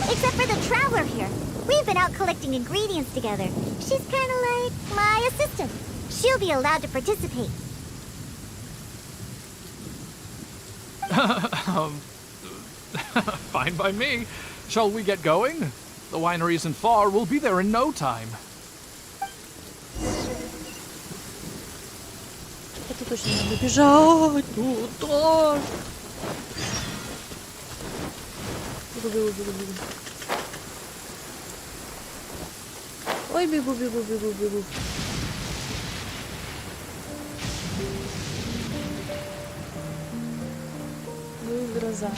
Except for the traveler here. We've been out collecting ingredients together. She's kind of like my assistant. She'll be allowed to participate. Fine by me. Shall we get going? The winery isn't far. We'll be there in no time. Это точно надо бежать. Туда. Бегу. Ой, бегу. Ну и гроза.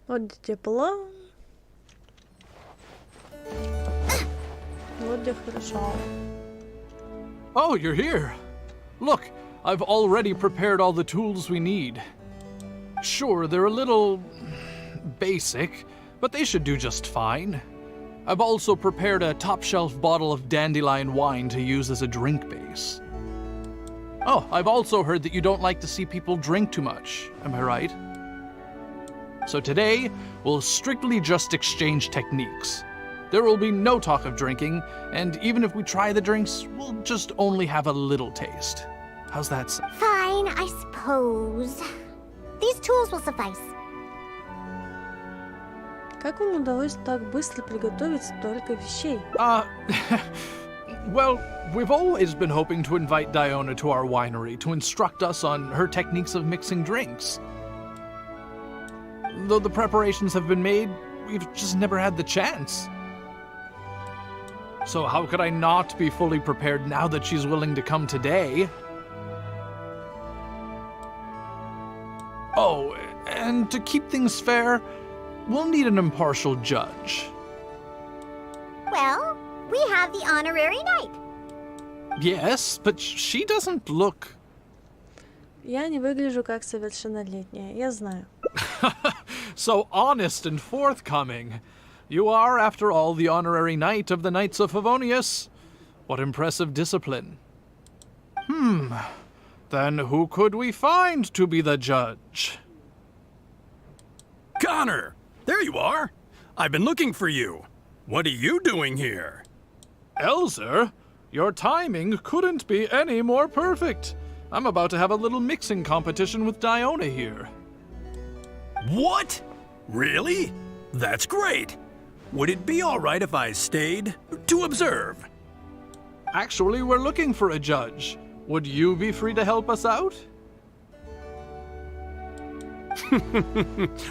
Вот тепло. Вот где хорошо. Oh, you're here. Look, I've already prepared all the tools we need. Sure, they're a little basic, but they should do just fine. I've also prepared a top-shelf bottle of dandelion wine to use as a drink base. Oh, I've also heard that you don't like to see people drink too much. Am I right? So today, we'll strictly just exchange techniques. There will be no talk of drinking, and even if we try the drinks, we'll just only have a little taste. How's that sound? Fine, I suppose. These tools will suffice. Как вам удалось так быстро приготовить столько вещей? Well, we've always been hoping to invite Diona to our winery to instruct us on her techniques of mixing drinks. Though the preparations have been made, we've just never had the chance. So how could I not be fully prepared now that she's willing to come today? Oh, and to keep things fair, we'll need an impartial judge. Well, we have the honorary knight. Yes, but she doesn't look... Я не выгляжу как совершеннолетняя, я знаю. So honest and forthcoming. You are, after all, the honorary knight of the Knights of Favonius. What impressive discipline. Then who could we find to be the judge? Connor! There you are! I've been looking for you. What are you doing here? Elzer, your timing couldn't be any more perfect. I'm about to have a little mixing competition with Diona here. What? Really? That's great. Would it be all right if I stayed to observe? Actually, we're looking for a judge. Would you be free to help us out?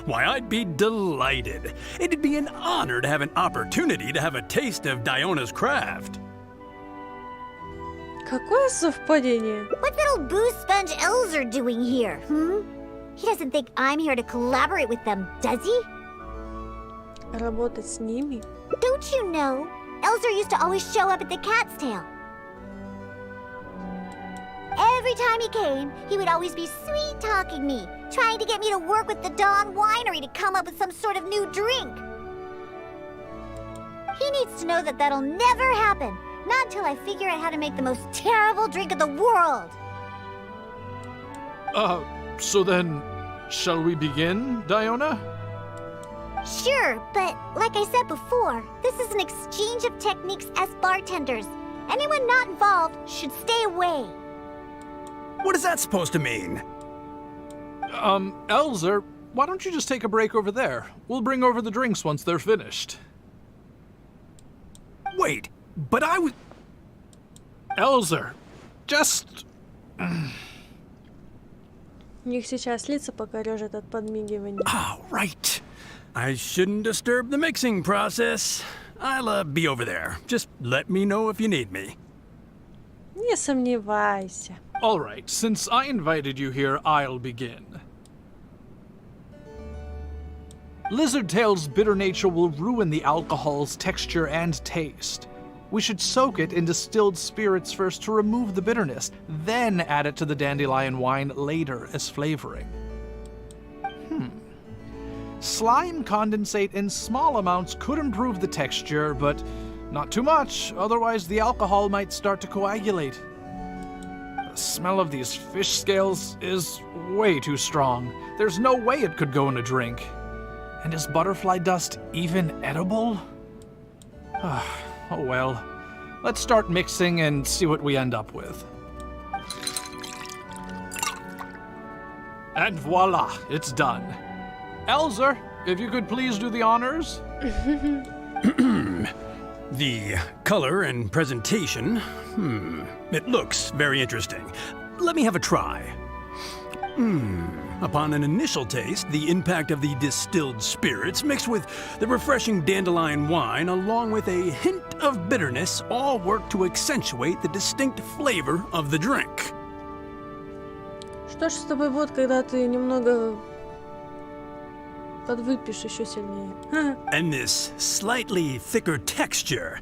Why, I'd be delighted. It'd be an honor to have an opportunity to have a taste of Diona's craft. Какое совпадение? What's little boo sponge Elzer doing here, He doesn't think I'm here to collaborate with them, does he? Работать с ними? Don't you know? Elzer used to always show up at the cat's tail. Every time he came, he would always be sweet-talking me, trying to get me to work with the Dawn Winery to come up with some sort of new drink. He needs to know that that'll never happen, not until I figure out how to make the most terrible drink of the world. So then, shall we begin, Diona? Sure, but like I said before, this is an exchange of techniques as bartenders. Anyone not involved should stay away. What is that supposed to mean? Elzer, why don't you just take a break over there? We'll bring over the drinks once they're finished. Wait, but I was... Elzer, just... У них сейчас лица пока режет от подмигивания. Oh, right. I shouldn't disturb the mixing process. I'll be over there. Just let me know if you need me. Не сомневайся. All right, since I invited you here, I'll begin. Lizardtail's bitter nature will ruin the alcohol's texture and taste. We should soak it in distilled spirits first to remove the bitterness, then add it to the dandelion wine later as flavoring. Slime condensate in small amounts could improve the texture, but not too much, otherwise the alcohol might start to coagulate. The smell of these fish scales is way too strong. There's no way it could go in a drink. And is butterfly dust even edible? Oh well. Let's start mixing and see what we end up with. And voila, it's done. Elzer, if you could please do the honors. The color and presentation, it looks very interesting. Let me have a try. Upon an initial taste, the impact of the distilled spirits mixed with the refreshing dandelion wine along with a hint of bitterness all work to accentuate the distinct flavor of the drink. Что ж с тобой будет, когда ты немного подвыпьешь еще сильнее? And this slightly thicker texture.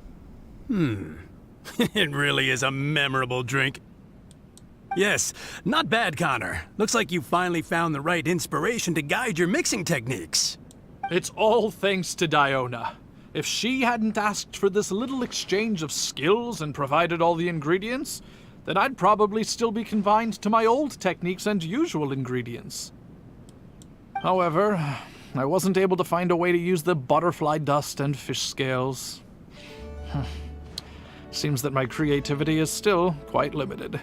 It really is a memorable drink. Yes, not bad, Connor. Looks like you finally found the right inspiration to guide your mixing techniques. It's all thanks to Diona. If she hadn't asked for this little exchange of skills and provided all the ingredients, then I'd probably still be confined to my old techniques and usual ingredients. However, I wasn't able to find a way to use the butterfly dust and fish scales. Seems that my creativity is still quite limited.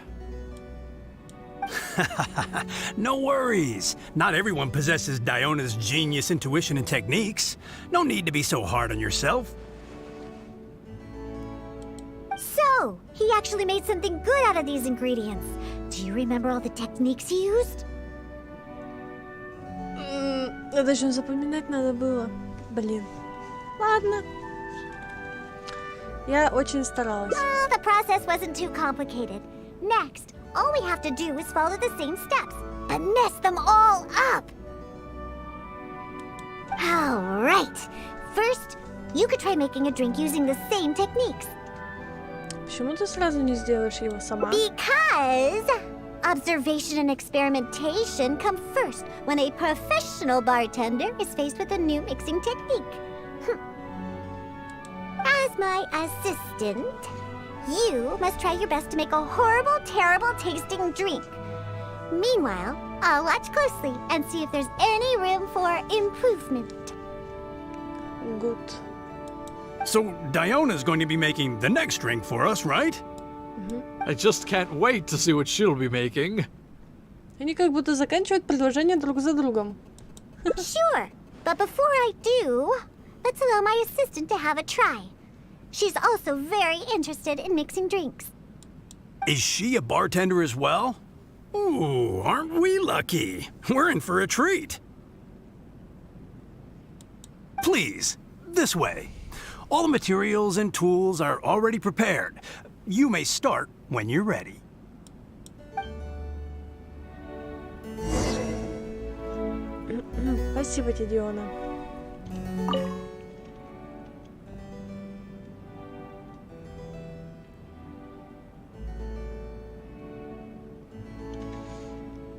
No worries. Not everyone possesses Diona's genius intuition and techniques. No need to be so hard on yourself. So, he actually made something good out of these ingredients. Do you remember all the techniques he used? Это еще запоминать надо было. Блин. Ладно. Я очень старалась. Well, the process wasn't too complicated. Next, all we have to do is follow the same steps, but mess them all up. All right. First, you could try making a drink using the same techniques. Почему ты сразу не сделаешь его сама? Because observation and experimentation come first when a professional bartender is faced with a new mixing technique. As my assistant, you must try your best to make a horrible, terrible tasting drink. Meanwhile, I'll watch closely and see if there's any room for improvement. Good. So Diona's going to be making the next drink for us, right? I just can't wait to see what she'll be making. Они как будто заканчивают предложения друг за другом. Sure, but before I do, let's allow my assistant to have a try. She's also very interested in mixing drinks. Is she a bartender as well? Ooh, aren't we lucky? We're in for a treat. Please, this way. All the materials and tools are already prepared. You may start when you're ready. Спасибо тебе, Диона.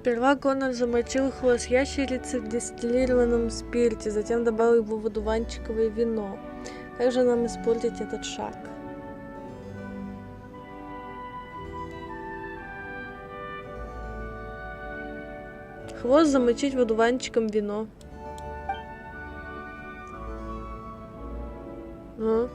Сперва Конор замочил хвост ящерицы в дистиллированном спирте, затем добавил его в одуванчиковое вино. Как же нам испортить этот шаг? Хвост замочить в одуванчиком вино. Ну.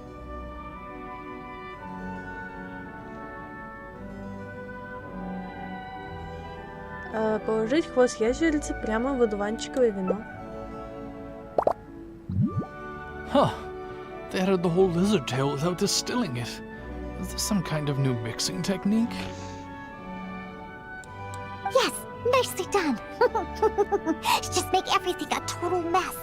Положить хвост ящерицы прямо в одуванчиковое вино. Huh. They added the whole lizard tail without distilling it. Is this some kind of new mixing technique? Yes, nicely done. Just make everything a total mess.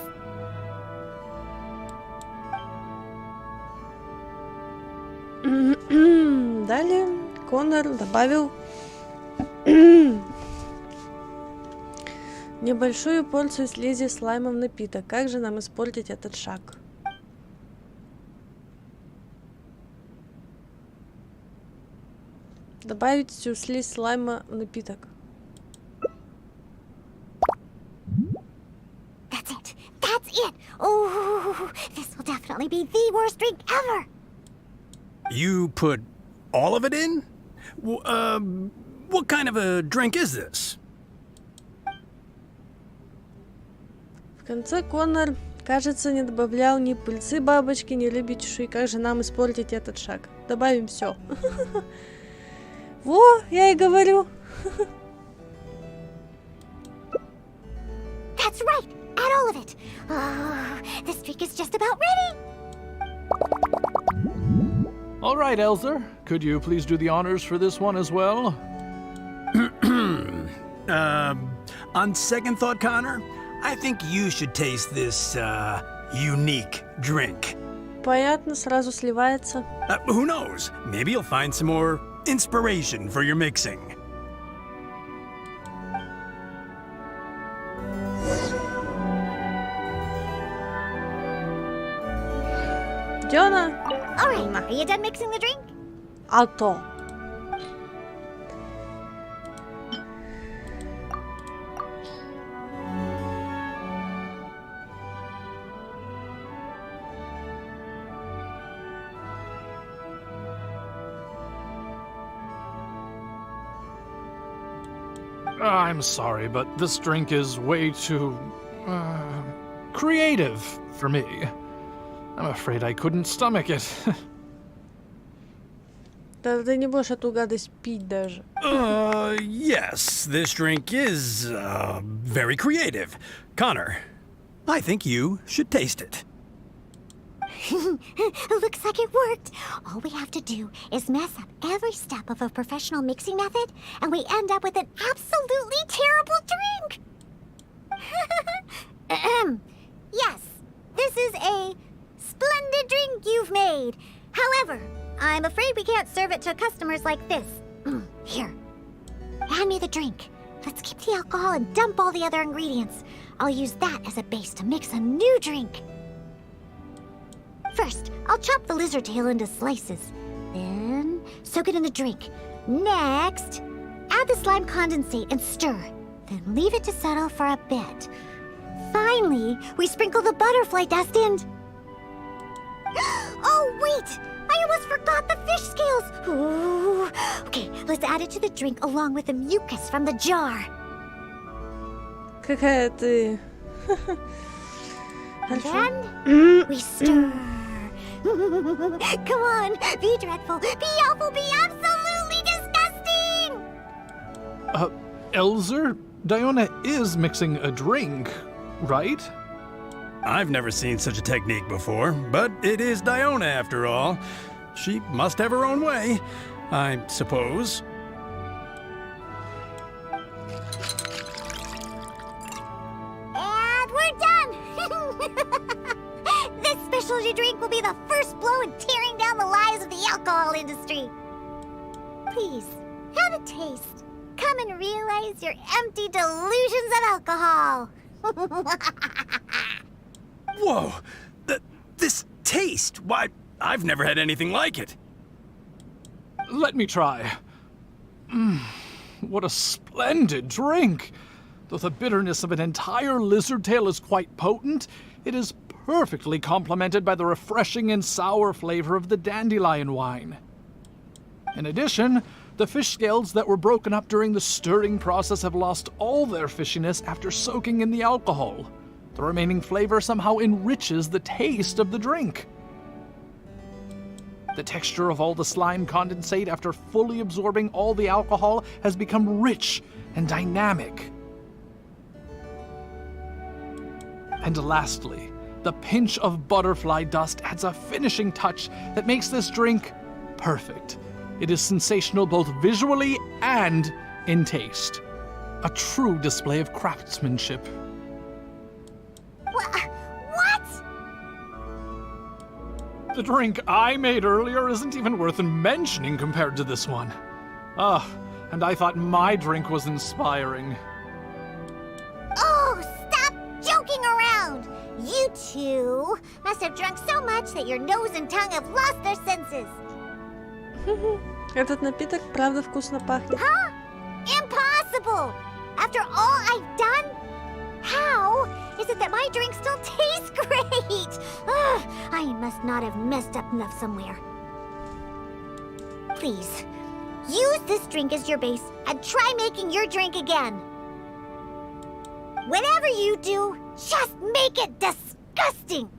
Далее Конор добавил небольшую порцию слизи слайма в напиток. Как же нам испортить этот шаг? Добавить всю слизь слайма в напиток. That's it. That's it. Oh, this will definitely be the worst drink ever. You put all of it in? What kind of a drink is this? В конце Конор, кажется, не добавлял ни пыльцы бабочки, ни рыбьей чешуи. Как же нам испортить этот шаг? Добавим все. Во, я и говорю. That's right. Add all of it. Oh, this drink is just about ready. All right, Elzer. Could you please do the honors for this one as well? On second thought, Connor, I think you should taste this, unique drink. Понятно, сразу сливается. Who knows? Maybe you'll find some more inspiration for your mixing. Дёна. All right. Are you done mixing the drink? А то. I'm sorry, but this drink is way too, creative for me. I'm afraid I couldn't stomach it. Да ты не будешь эту гадость пить даже. Yes, this drink is, very creative. Connor, I think you should taste it. Looks like it worked. All we have to do is mess up every step of a professional mixing method, and we end up with an absolutely terrible drink. Yes, this is a splendid drink you've made. However, I'm afraid we can't serve it to customers like this. Here, hand me the drink. Let's keep the alcohol and dump all the other ingredients. I'll use that as a base to mix a new drink. First, I'll chop the lizard tail into slices. Then, soak it in the drink. Next, add the slime condensate and stir. Then leave it to settle for a bit. Finally, we sprinkle the butterfly dust in. Oh, wait! I almost forgot the fish scales! Ooh. Okay, let's add it to the drink along with the mucus from the jar. Какая ты... And then, we stir. Come on, be dreadful, be awful, be absolutely disgusting! Elzer, Diona is mixing a drink, right? I've never seen such a technique before, but it is Diona after all. She must have her own way, I suppose. And we're done! This specialty drink will be the first blow in tearing down the lives of the alcohol industry. Please, have a taste. Come and realize your empty delusions of alcohol. Whoa! This taste! Why, I've never had anything like it. Let me try. what a splendid drink! Though the bitterness of an entire lizard tail is quite potent, it is perfectly complemented by the refreshing and sour flavor of the dandelion wine. In addition, the fish scales that were broken up during the stirring process have lost all their fishiness after soaking in the alcohol. The remaining flavor somehow enriches the taste of the drink. The texture of all the slime condensate after fully absorbing all the alcohol has become rich and dynamic. And lastly, the pinch of butterfly dust adds a finishing touch that makes this drink perfect. It is sensational both visually and in taste. A true display of craftsmanship. What? The drink I made earlier isn't even worth mentioning compared to this one. And I thought my drink was inspiring. Oh, stop joking around! You two must have drunk so much that your nose and tongue have lost their senses. Этот напиток правда вкусно пахнет. Huh? Impossible! After all I've done? How is it that my drink still tastes great? Ugh, I must not have messed up enough somewhere. Please, use this drink as your base and try making your drink again. Whatever you do, just make it disgusting!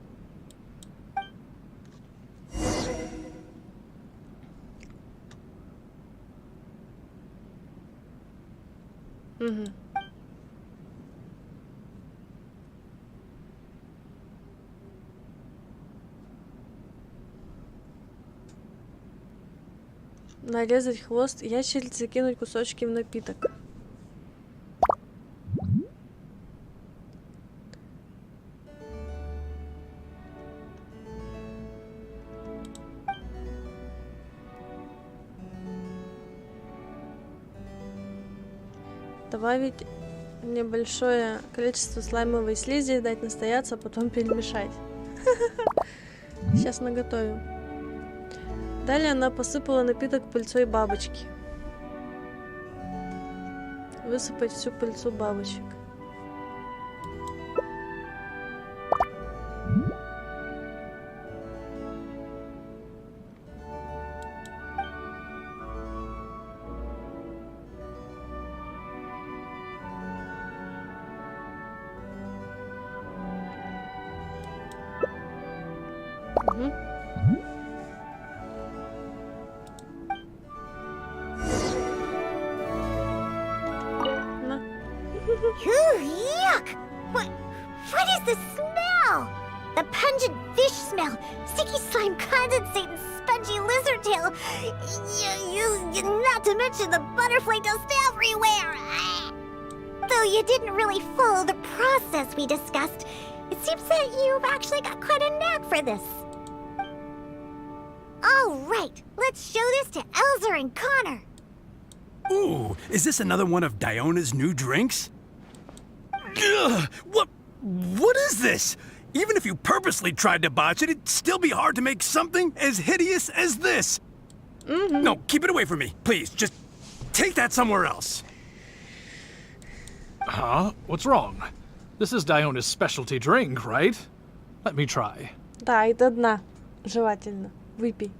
Нарезать хвост ящерицы, кинуть кусочки в напиток. Добавить небольшое количество слаймовой слизи, дать настояться, а потом перемешать. Сейчас наготовим. Далее она посыпала напиток пыльцой бабочки. Высыпать всю пыльцу бабочек. Yuck! What is the smell? The pungent fish smell, sticky slime condensate, and spongy lizard tail. Not to mention the butterfly dust everywhere. Though you didn't really follow the process we discussed, it seems that you've actually got quite a knack for this. All right, let's show this to Elzer and Connor. Ooh, is this another one of Diona's new drinks? Ugh, what is this? Even if you purposely tried to botch it, it'd still be hard to make something as hideous as this. No, keep it away from me, please. Just take that somewhere else. Huh? What's wrong? This is Diona's specialty drink, right? Let me try. Да, и до дна. Желательно. Выпей.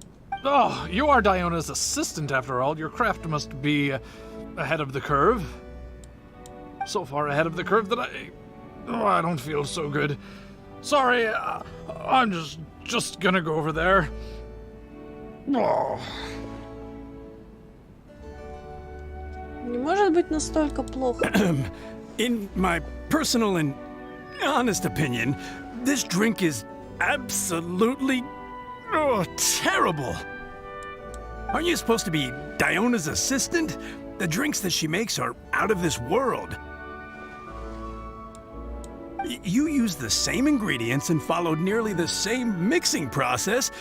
Oh, you are Diona's assistant after all. Your craft must be ahead of the curve. So far ahead of the curve that I don't feel so good. Sorry, I'm just gonna go over there. Oh. Не может быть настолько плохо. In my personal and honest opinion, this drink is absolutely terrible. Aren't you supposed to be Diona's assistant? The drinks that she makes are out of this world. You used the same ingredients and followed nearly the same mixing process.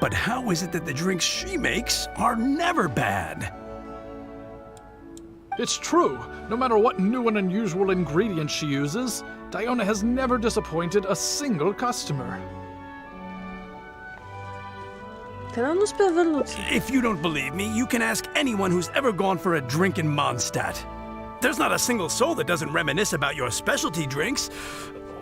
But how is it that the drinks she makes are never bad? It's true. No matter what new and unusual ingredients she uses, Diona has never disappointed a single customer. Когда он успел вернуться? If you don't believe me, you can ask anyone who's ever gone for a drink in Mondstadt. There's not a single soul that doesn't reminisce about your specialty drinks.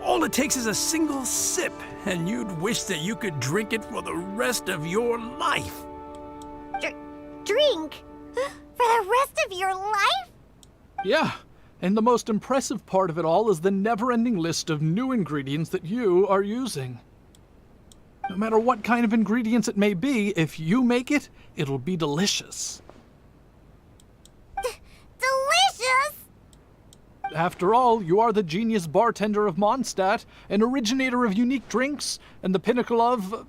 All it takes is a single sip, and you'd wish that you could drink it for the rest of your life. Drink? For the rest of your life? Yeah, and the most impressive part of it all is the never-ending list of new ingredients that you are using. No matter what kind of ingredients it may be, if you make it, it'll be delicious. Delicious? After all, you are the genius bartender of Mondstadt, an originator of unique drinks, and the pinnacle of...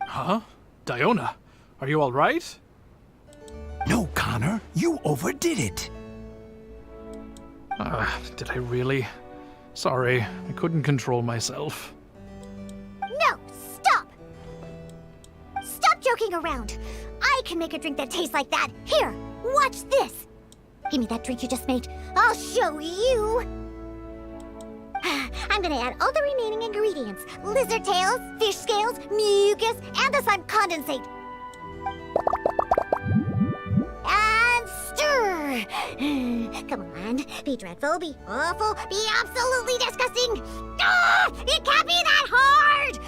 Huh? Diona, are you all right? No, Connor, you overdid it. Did I really? Sorry, I couldn't control myself. No, stop! Stop joking around. I can make a drink that tastes like that. Here, watch this. Give me that drink you just made. I'll show you. I'm gonna add all the remaining ingredients. Lizard tails, fish scales, mucus, and the slime condensate. And stir. Come on, be dreadful, be awful, be absolutely disgusting. Ah, it can't be that hard.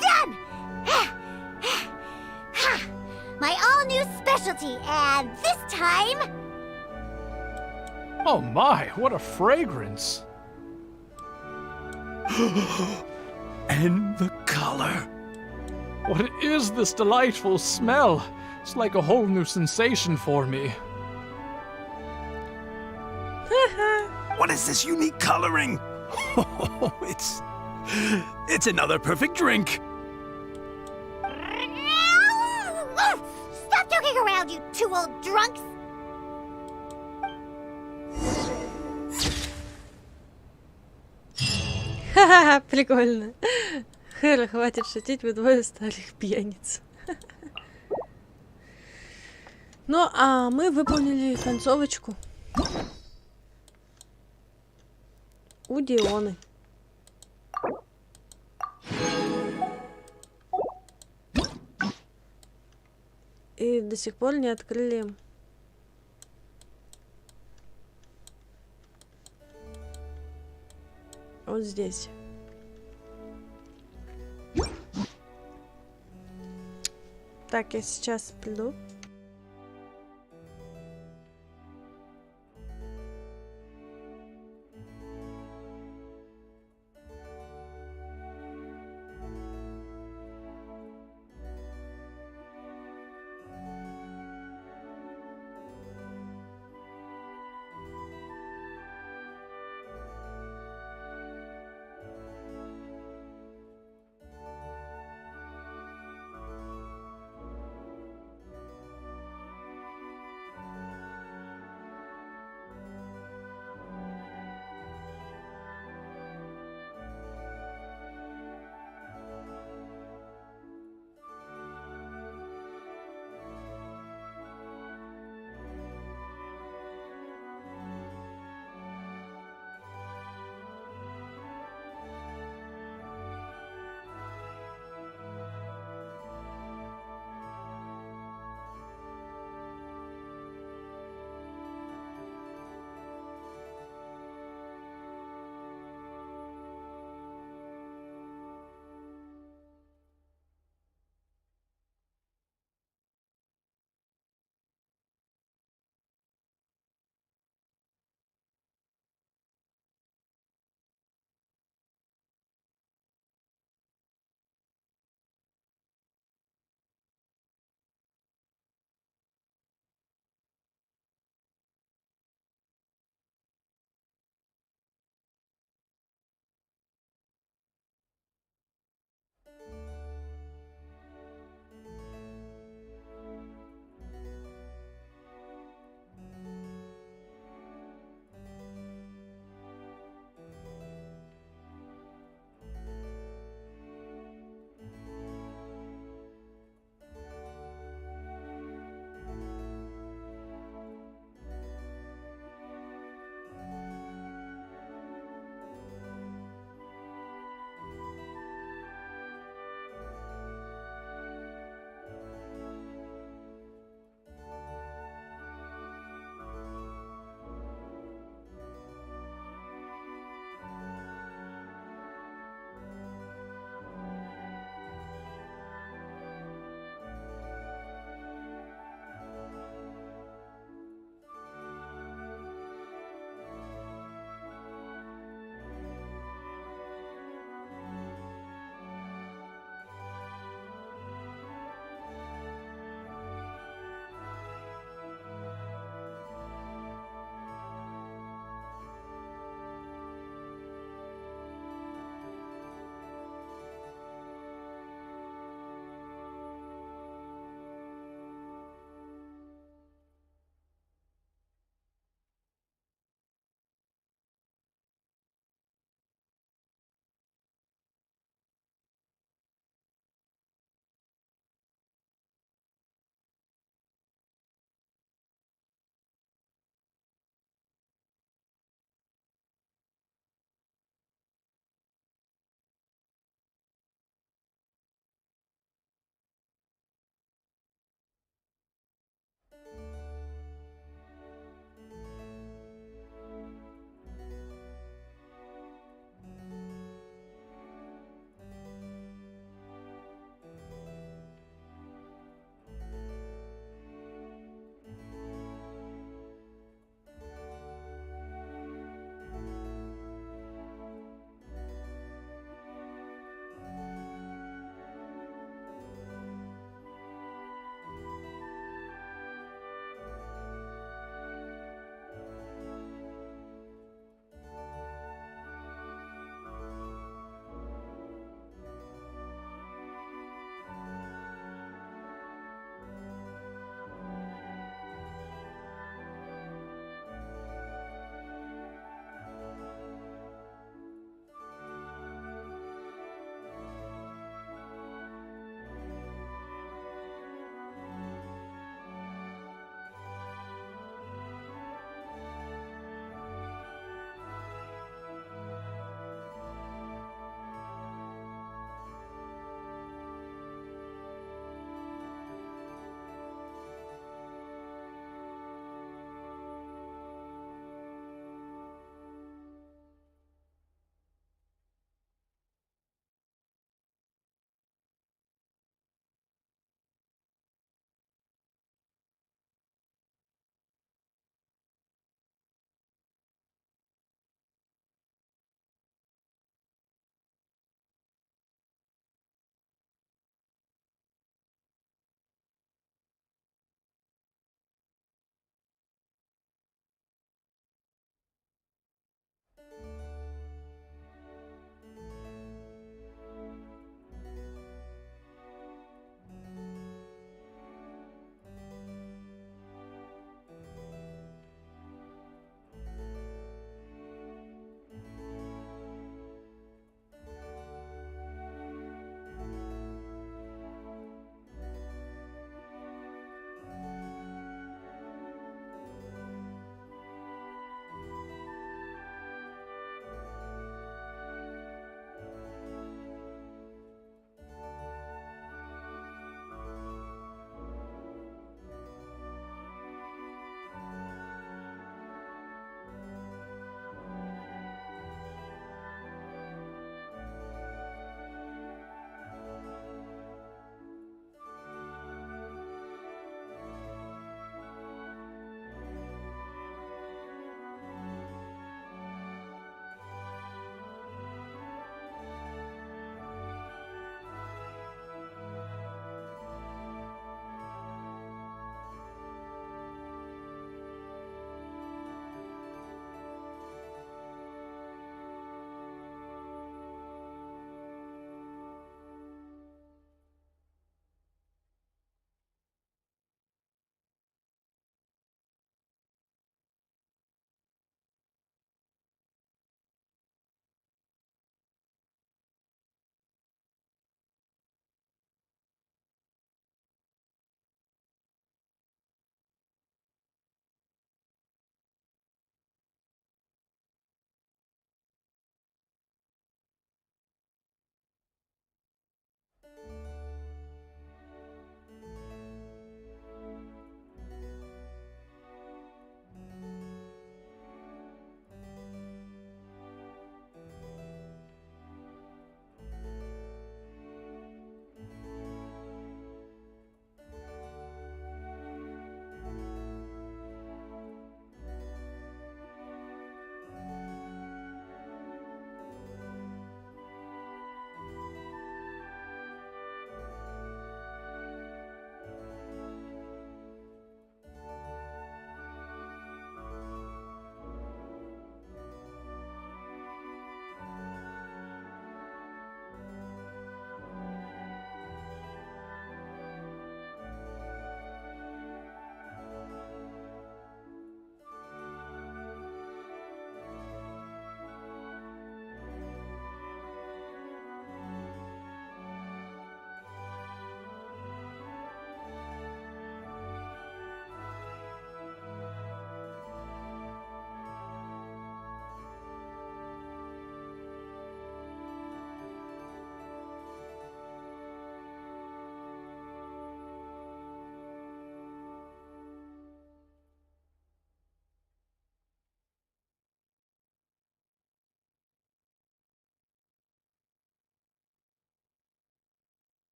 Done. My all-new specialty, and this time... Oh my, what a fragrance! And the color. What is this delightful smell? It's like a whole new sensation for me. What is this unique coloring? Oh, it's another perfect drink. Stop joking around, you two old drunks! Ха-ха, прикольно. Хэра, хватит шутить, вы двое старых пьяниц. Ну, а мы выполнили концовочку у Дионы. И до сих пор не открыли вот здесь. Так, я сейчас приду.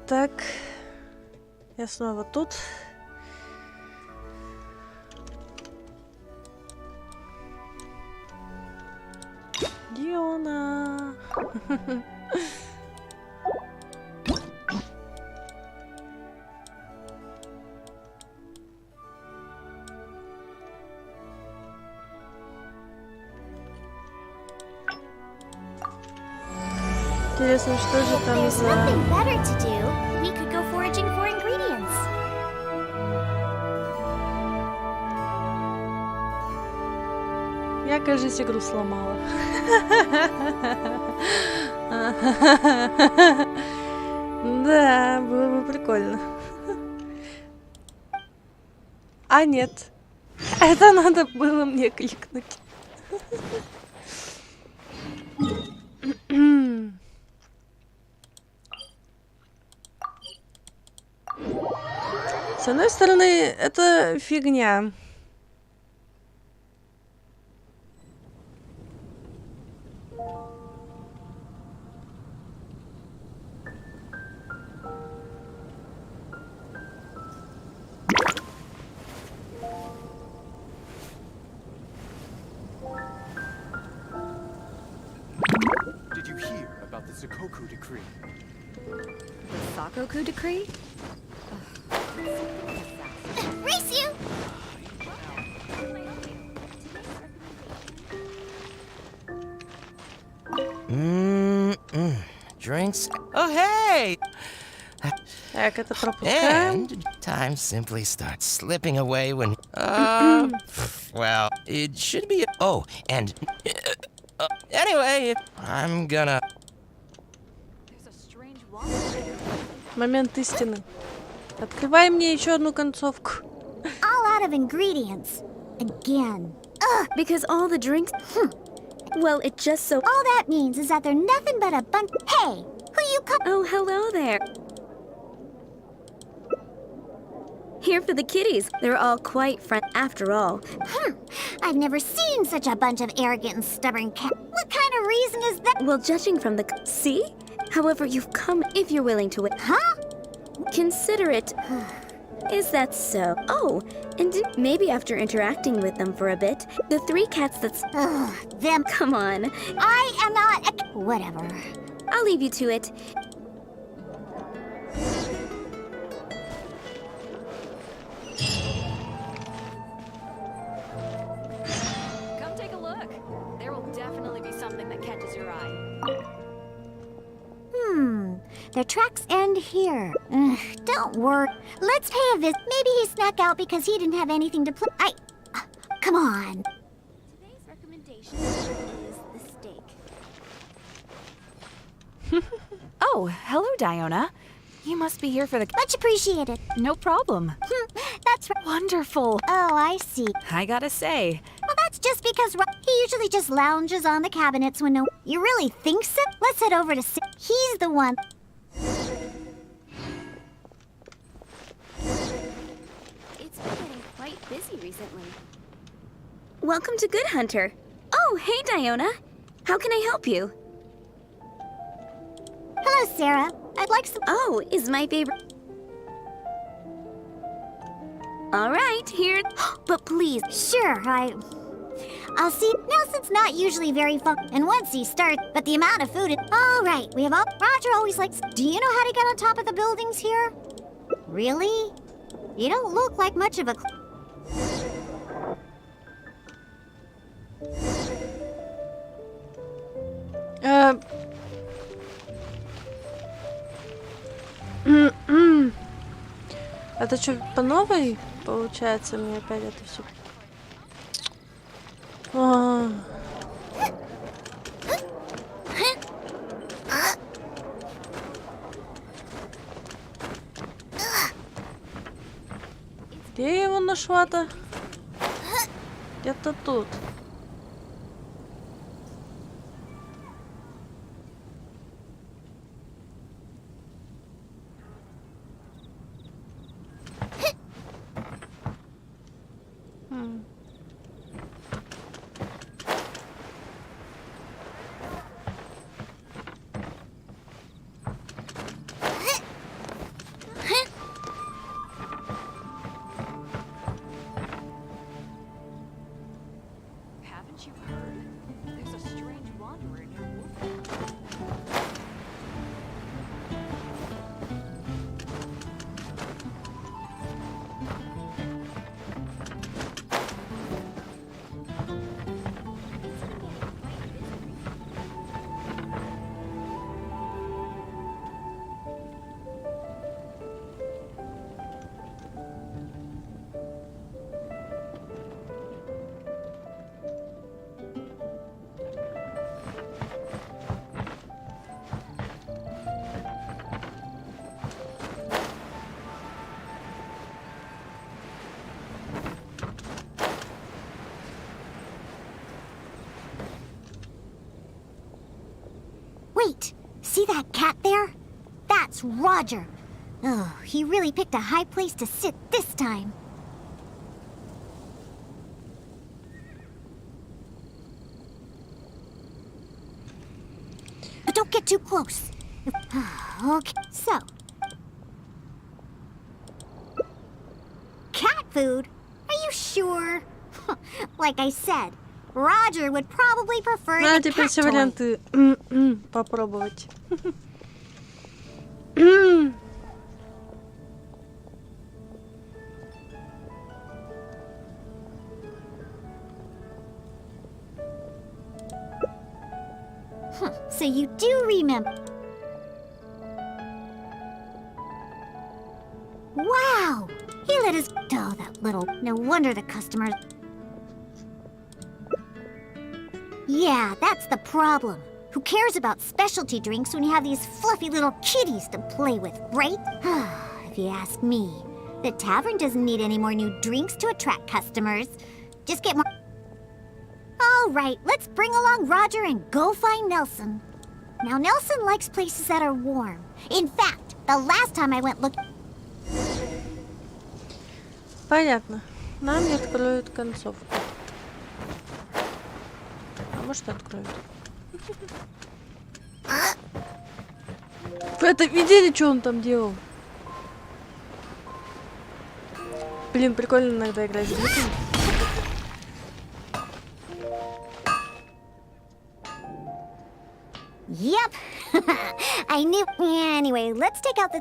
Так. Я снова тут. Диона. Интересно, что же там There's за... nothing better to do. We could go foraging for ingredients. Я, кажется, игру сломала. Да, было бы прикольно. А нет. Это надо было мне кликнуть. С одной стороны, это фигня. Did you hear about the Zakoku decree? The Sakoku decree? Race you! Drinks. Oh, hey! Так, это пропускаем. And time simply starts slipping away when. Well, it should be. Oh, and. Anyway, I'm gonna. There's a strange water. Момент истины. Открывай мне еще одну концовку. All out of ingredients. Again. Ugh. Because all the drinks. Well, it just so. All that means is that they're nothing but a bunch. Hey, who you call? Oh, hello there. Here for the kitties. They're all quite after all. I've never seen such a bunch of arrogant and stubborn cats. What kind of reason is that? Well, judging from the. See? However, you've come if you're willing to wait. Huh? Consider it. Is that so? Oh, and maybe after interacting with them for a bit, the three cats that's. Ugh, them. Come on. I am not a. Whatever. I'll leave you to it. Come take a look. There will definitely be something that catches your eye. Their tracks end here. Ugh, don't worry. Let's pay a visit. Maybe he snuck out because he didn't have anything to play. Come on. Today's recommendation is the steak. Oh, hello, Diona. You must be here for the. Much appreciated. No problem. That's right. Wonderful. Oh, I see. I gotta say. Well, that's just because he usually just lounges on the cabinets when no. You really think so? Let's head over to. He's the one. It's been getting quite busy recently. Welcome to Good Hunter. Oh, hey, Diona. How can I help you? Hello, Sarah. I'd like some. Oh, is my favorite. All right, here. But please. Sure, I'll see. Nelson's not usually very fun, and once he starts, but the amount of food is. All right, we have all. Roger always likes. Do you know how to get on top of the buildings here? Really? You don't look like much of a. Это что, по новой получается мне опять это все? Где я его нашла-то? Где-то тут. There's a strange wanderer near Wolf. Wait, see that cat there? That's Roger. Oh, he really picked a high place to sit this time. But don't get too close. Okay, so. Cat food? Are you sure? Like I said, Roger would probably prefer А, the теперь cat все toy. варианты попробовать. So you do remember. Wow! He let us. Oh, that little. No wonder the customers. Yeah, that's the problem. Who cares about specialty drinks when you have these fluffy little kitties to play with, right? If you ask me, the tavern doesn't need any more new drinks to attract customers. Just get more. All right, let's bring along Roger and go find Nelson. Now, Nelson likes places that are warm. In fact, the last time I went looking... Понятно. Нам не откроют концовку. А может, откроют. Вы это видели, что он там делал? Блин, прикольно иногда играть с звуками. Yep. I knew... Anyway, let's take out the...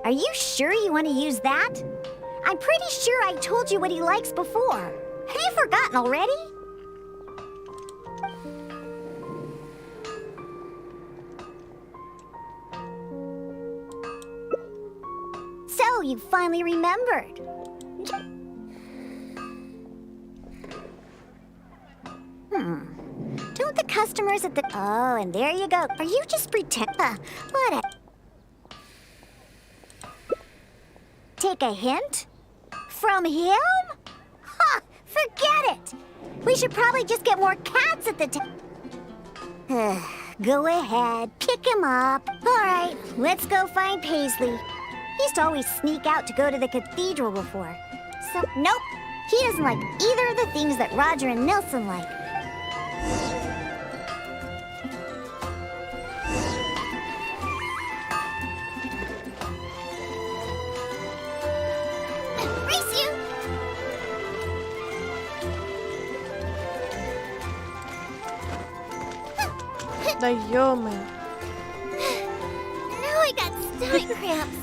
Are you sure you want to use that? I'm pretty sure I told you what he likes before. Have you forgotten already? So, you finally remembered. Don't the customers at the... Oh, and there you go. Are you just pretend... what a... Take a hint? From him? Ha! Forget it! We should probably just get more cats at the Go ahead, pick him up. All right, let's go find Paisley. He used to always sneak out to go to the cathedral before. So, nope. He doesn't like either of the things that Roger and Nelson like. Race you! Да ё-моё. Now I got stomach cramps.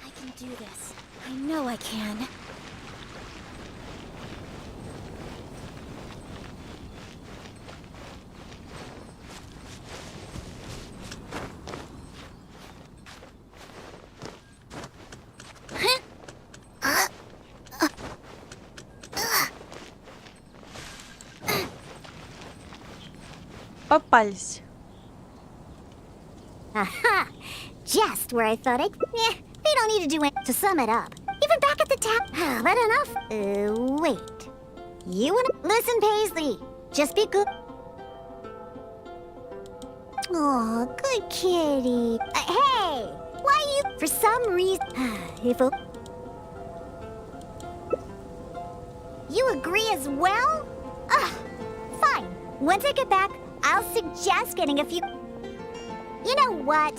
I can do this. I know I can. Попались. Aha! Just where I thought they don't need to do it. To sum it up, even back at the tap. That enough? Wait. You wanna listen, Paisley? Just be good. Oh, good kitty. Hey, why you? For some reason, if a... You agree as well? Ugh, fine. Once I get back, I'll suggest getting a few... You know what?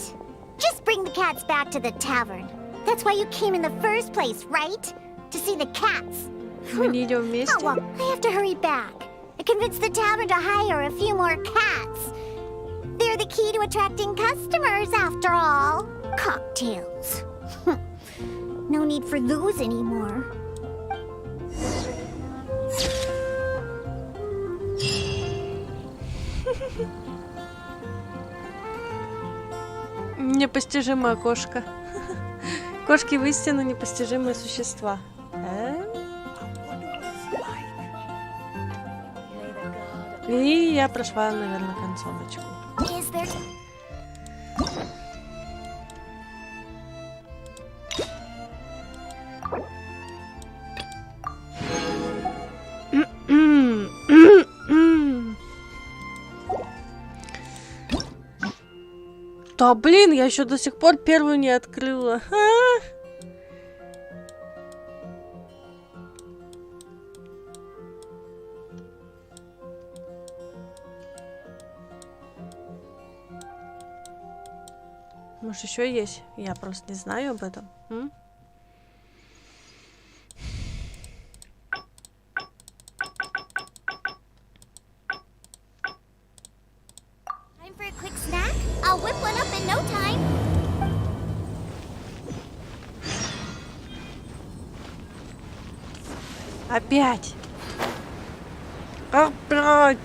Just bring the cats back to the tavern. That's why you came in the first place, right? To see the cats. Мы не идем Oh, вместе. well, I have to hurry back. I convinced the tavern to hire a few more cats. They're the key to attracting customers, after all. Cocktails. No need for those anymore. Непостижимая кошка. Кошки воистину непостижимые существа. И я прошла, наверное, концовочку. Is there... Да блин, я еще до сих пор первую не открыла. Может, еще есть? Я просто не знаю об этом. Time for a quick snack? I'll whip one up in no time. Опять! Опять!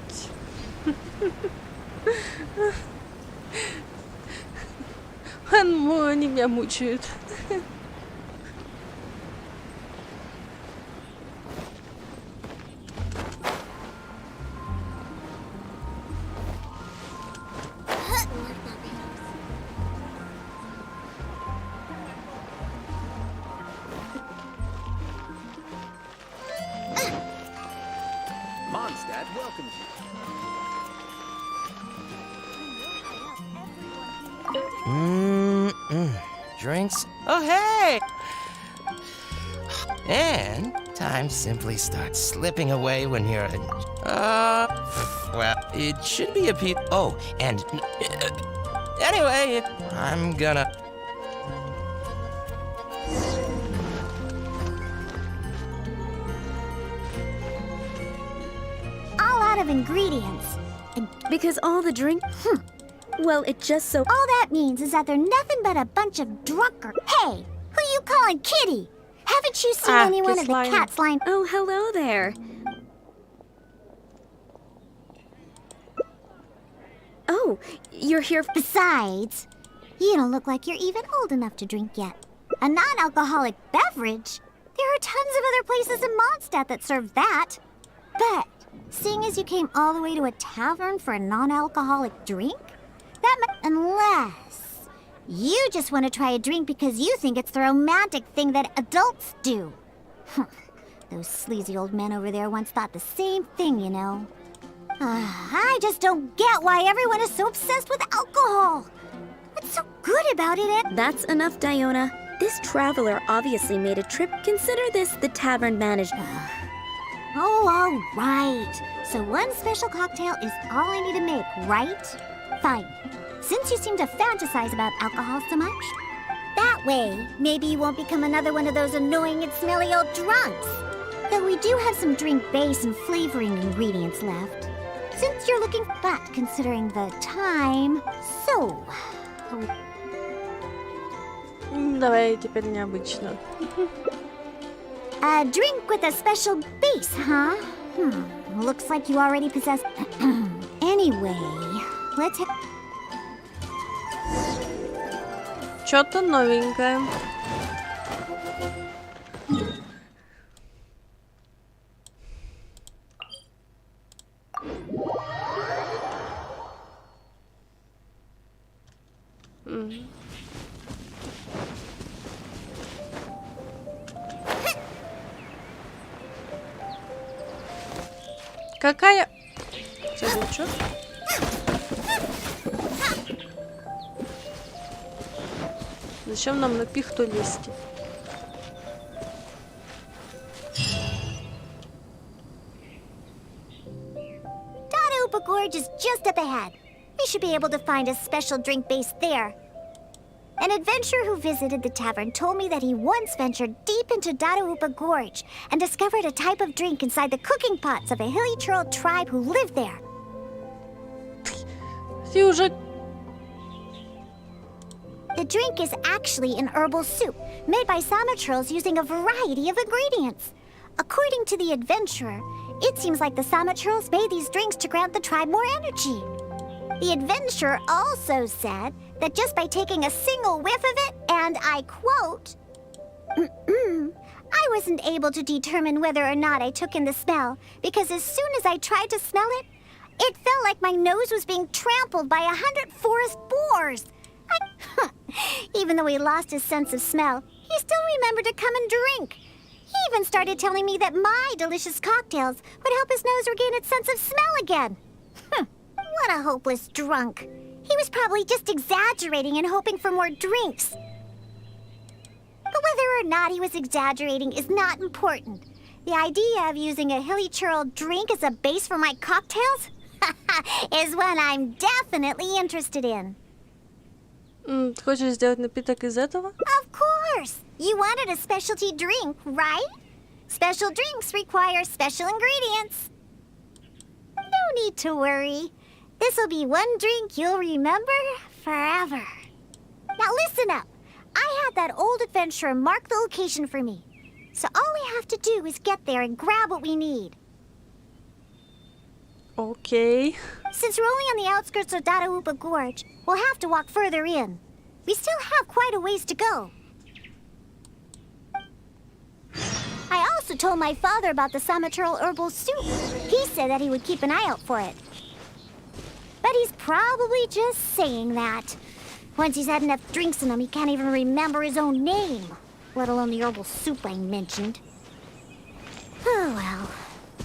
Они меня мучают. Mondstadt welcomes you. Drinks? Oh, hey! And time simply starts slipping away when you're... well, it should be a peep... Oh, and... anyway, I'm gonna... All out of ingredients. Because all the drink... Well, it just so... All that means is that they're nothing but a bunch of drunkards. Hey, who you calling kitty? Haven't you seen anyone of the Kiss cat's line? Oh, hello there. Oh, you're here... Besides, you don't look like you're even old enough to drink yet. A non-alcoholic beverage? There are tons of other places in Mondstadt that serve that. But, seeing as you came all the way to a tavern for a non-alcoholic drink? Unless you just want to try a drink because you think it's the romantic thing that adults do. Those sleazy old men over there once thought the same thing, you know. I just don't get why everyone is so obsessed with alcohol. What's so good about it? That's enough, Diona. This traveler obviously made a trip. Consider this the tavern management. Oh, all right. So one special cocktail is all I need to make, right? Fine. Since you seem to fantasize about alcohol so much, that way, maybe you won't become another one of those annoying and smelly old drunks. Though we do have some drink base and flavoring ingredients left. Since you're looking fat considering the time, so... Давай теперь необычно. A drink with a special base, huh? Looks like you already possess... Anyway, let's... Что-то новенькое. Какая... Что? Зачем нам на пихту лезть? Upa Gorge is just up ahead. We should be able to find a special drink base there. An adventurer who visited the tavern told me that he once ventured deep into Upa Gorge and discovered a type of drink inside the cooking pots of a hilly troll tribe who lived there. Ты уже... The drink is actually an herbal soup made by Sama trolls using a variety of ingredients. According to the adventurer, it seems like the Sama trolls made these drinks to grant the tribe more energy. The adventurer also said that just by taking a single whiff of it, and I quote, I wasn't able to determine whether or not I took in the smell, because as soon as I tried to smell it, it felt like my nose was being trampled by 100 forest boars. Even though he lost his sense of smell, he still remembered to come and drink. He even started telling me that my delicious cocktails would help his nose regain its sense of smell again. What a hopeless drunk. He was probably just exaggerating and hoping for more drinks. But whether or not he was exaggerating is not important. The idea of using a hilly churl drink as a base for my cocktails is one I'm definitely interested in. Ты хочешь сделать напиток из этого? Of course! You wanted a specialty drink, right? Special drinks require special ingredients. No need to worry. This'll be one drink you'll remember forever. Now listen up. I had that old adventurer mark the location for me. So all we have to do is get there and grab what we need. Окей. Since we're only on the outskirts of Upa Gorge, we'll have to walk further in. We still have quite a ways to go. I also told my father about the Samachurl herbal soup. He said that he would keep an eye out for it. But he's probably just saying that. Once he's had enough drinks in him, he can't even remember his own name, let alone the herbal soup I mentioned. Oh well,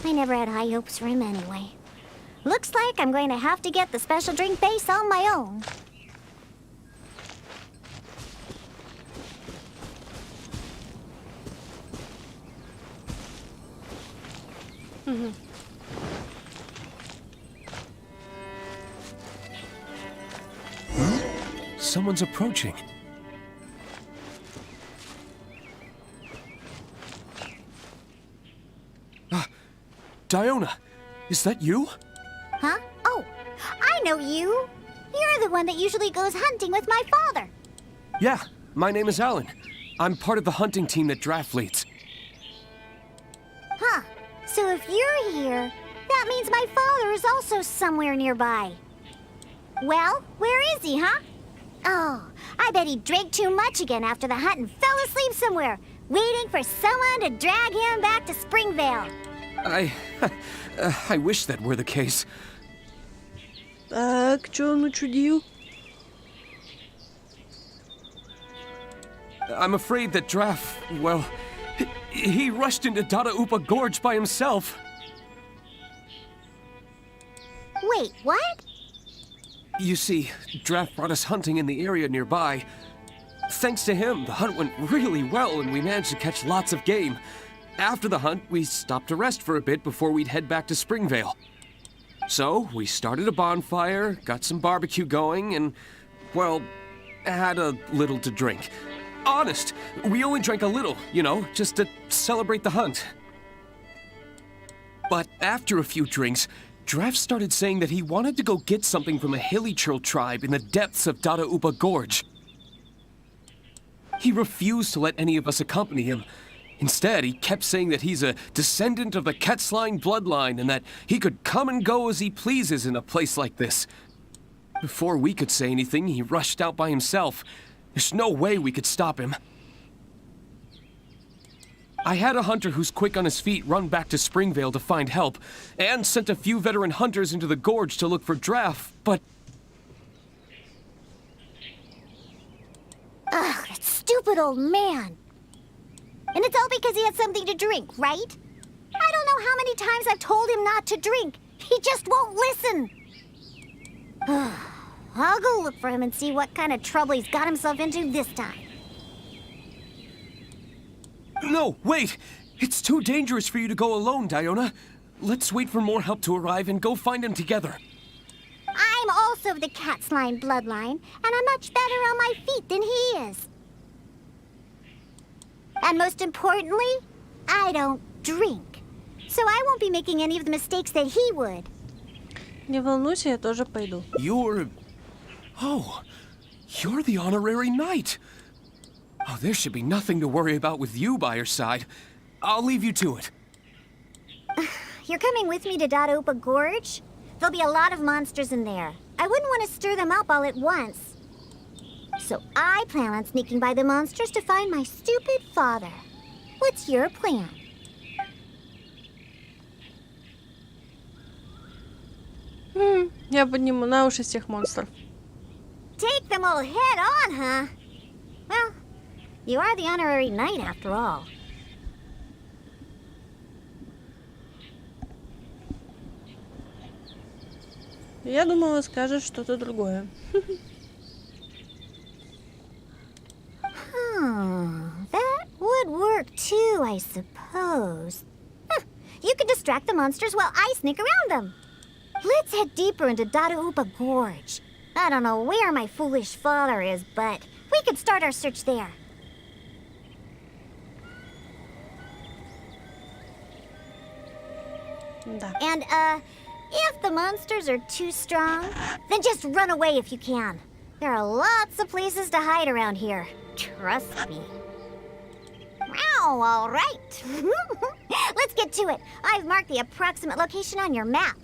I never had high hopes for him anyway. Looks like I'm going to have to get the special drink base on my own. Someone's approaching. Diona, is that you? Huh? Oh, I know you. You're the one that usually goes hunting with my father. Yeah, my name is Alan. I'm part of the hunting team that Draft leads. Huh. So if you're here, that means my father is also somewhere nearby. Well, where is he, huh? Oh, I bet he drank too much again after the hunt and fell asleep somewhere, waiting for someone to drag him back to Springvale. I wish that were the case. Так, что он учудил? I'm afraid that Draft, well, he rushed into Upa Gorge by himself. Wait, what? You see, Draft brought us hunting in the area nearby. Thanks to him, the hunt went really well and we managed to catch lots of game. After the hunt, we stopped to rest for a bit before we'd head back to Springvale. So, we started a bonfire, got some barbecue going, and, well, had a little to drink. Honest, we only drank a little, you know, just to celebrate the hunt. But after a few drinks, Draft started saying that he wanted to go get something from a hilly churl tribe in the depths of Upa Gorge. He refused to let any of us accompany him. Instead, he kept saying that he's a descendant of the Ketzline bloodline and that he could come and go as he pleases in a place like this. Before we could say anything, he rushed out by himself. There's no way we could stop him. I had a hunter who's quick on his feet run back to Springvale to find help, and sent a few veteran hunters into the gorge to look for Draft, but... Ugh, that stupid old man. And it's all because he had something to drink, right? I don't know how many times I've told him not to drink. He just won't listen. I'll go look for him and see what kind of trouble he's got himself into this time. No, wait! It's too dangerous for you to go alone, Diona. Let's wait for more help to arrive and go find him together. I'm also of the cat's line bloodline, and I'm much better on my feet than he is. And most importantly, I don't drink. So I won't be making any of the mistakes that he would. Не волнуйся, я тоже пойду. You're the honorary knight. Oh, there should be nothing to worry about with you by your side. I'll leave you to it. You're coming with me to Dadaupa Gorge? There'll be a lot of monsters in there. I wouldn't want to stir them up all at once. So I plan on sneaking by the monsters to find my stupid father. What's your plan? Я подниму на уши всех монстров. Take them all head on, huh? Well, you are the honorary knight after all. Я думала, скажешь что-то другое. That would work too, I suppose. You could distract the monsters while I sneak around them. Let's head deeper into Dadaupa Gorge. I don't know where my foolish father is, but we could start our search there. Да. And, if the monsters are too strong, then just run away if you can. There are lots of places to hide around here. Trust me. Wow, all right. Let's get to it. I've marked the approximate location on your map.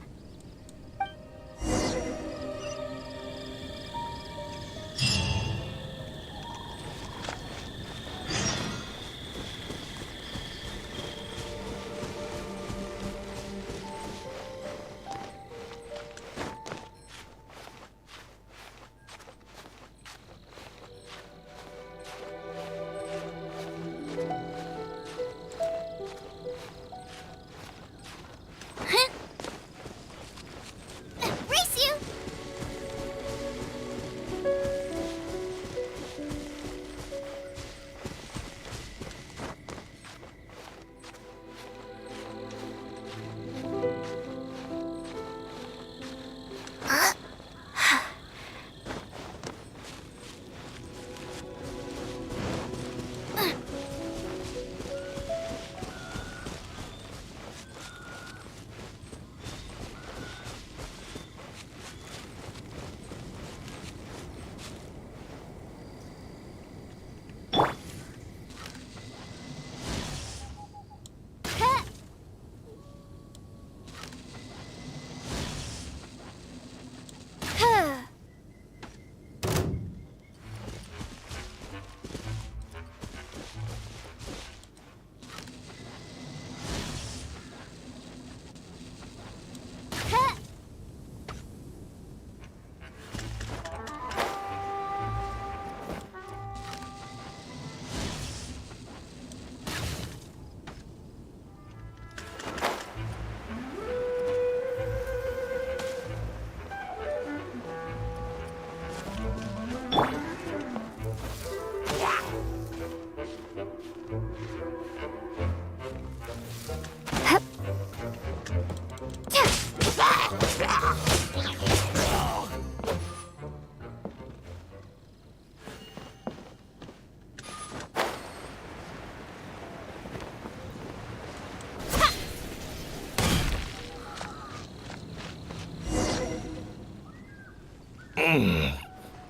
Race you!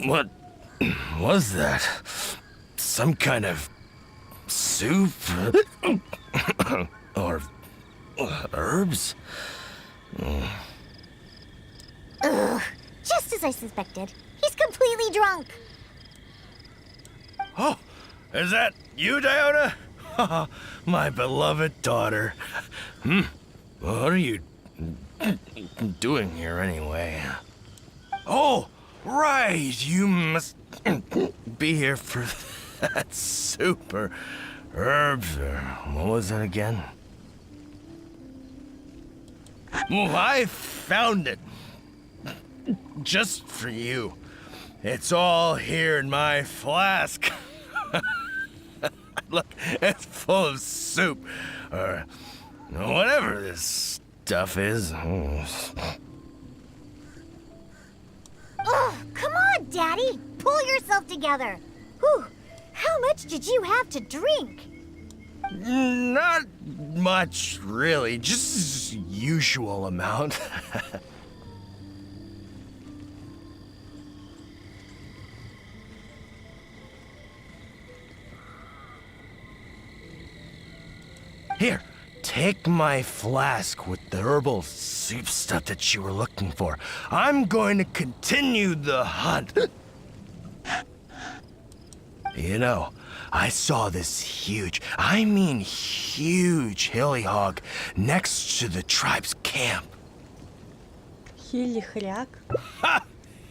What was that? Some kind of soup? Or herbs? Ugh, just as I suspected. He's completely drunk. Oh, is that you, Diona? My beloved daughter. What are you doing here anyway? Oh, right, you must be here for that soup or herbs or what was it again? Well, I found it. Just for you. It's all here in my flask. Look, it's full of soup, or whatever this stuff is. Oh, come on, Daddy! Pull yourself together! Whew! How much did you have to drink? Not much, really. Just usual amount. Here, take my flask with the herbal soup stuff that you were looking for. I'm going to continue the hunt. You know, I saw this huge, I mean huge hilly hog next to the tribe's camp. Хилли хряк. Ha!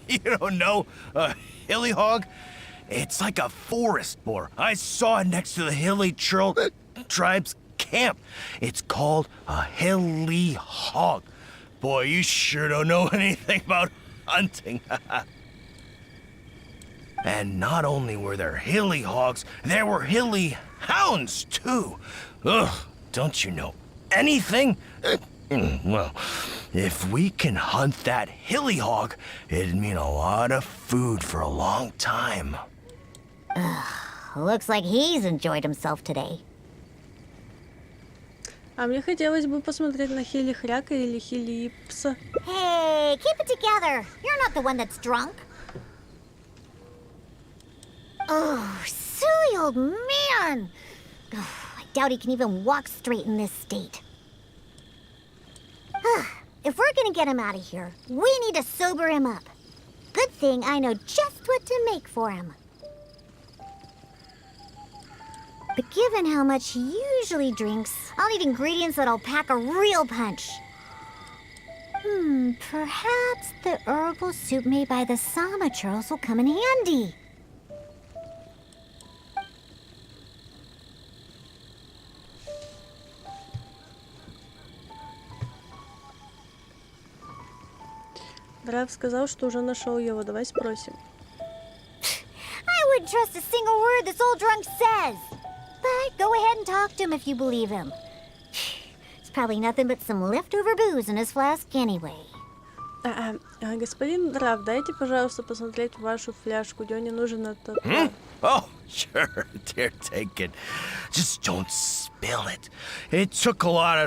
You don't know a hilly hog? It's like a forest boar. I saw it next to the hilly tribe's camp. It's called a hilly hog. Boy, you sure don't know anything about hunting. And not only were there hilly hogs, there were hilly hounds too. Ugh, don't you know anything? Well, if we can hunt that hilly hog, it'd mean a lot of food for a long time. Looks like he's enjoyed himself today. А мне хотелось бы посмотреть на Хилли хряка или Хилли ипса. Hey, keep it together. You're not the one that's drunk. Oh, silly old man. Oh, I doubt he can even walk straight in this state. If we're gonna get him out of here, we need to sober him up. Good thing I know just what to make for him. But given how much he usually drinks, I'll need ingredients that'll pack a real punch. Perhaps the herbal soup made by the Sama churls will come in handy. Драв сказал, что уже нашел его. Давай спросим. I wouldn't trust a single word this old drunk says. But go ahead and talk to him if you believe him. It's probably nothing but some leftover booze in his flask anyway. Господин Драв, дайте, пожалуйста, посмотреть вашу фляжку. Дёне нужен этот... Oh, sure, dear, take it. Just don't spill it. It took a lot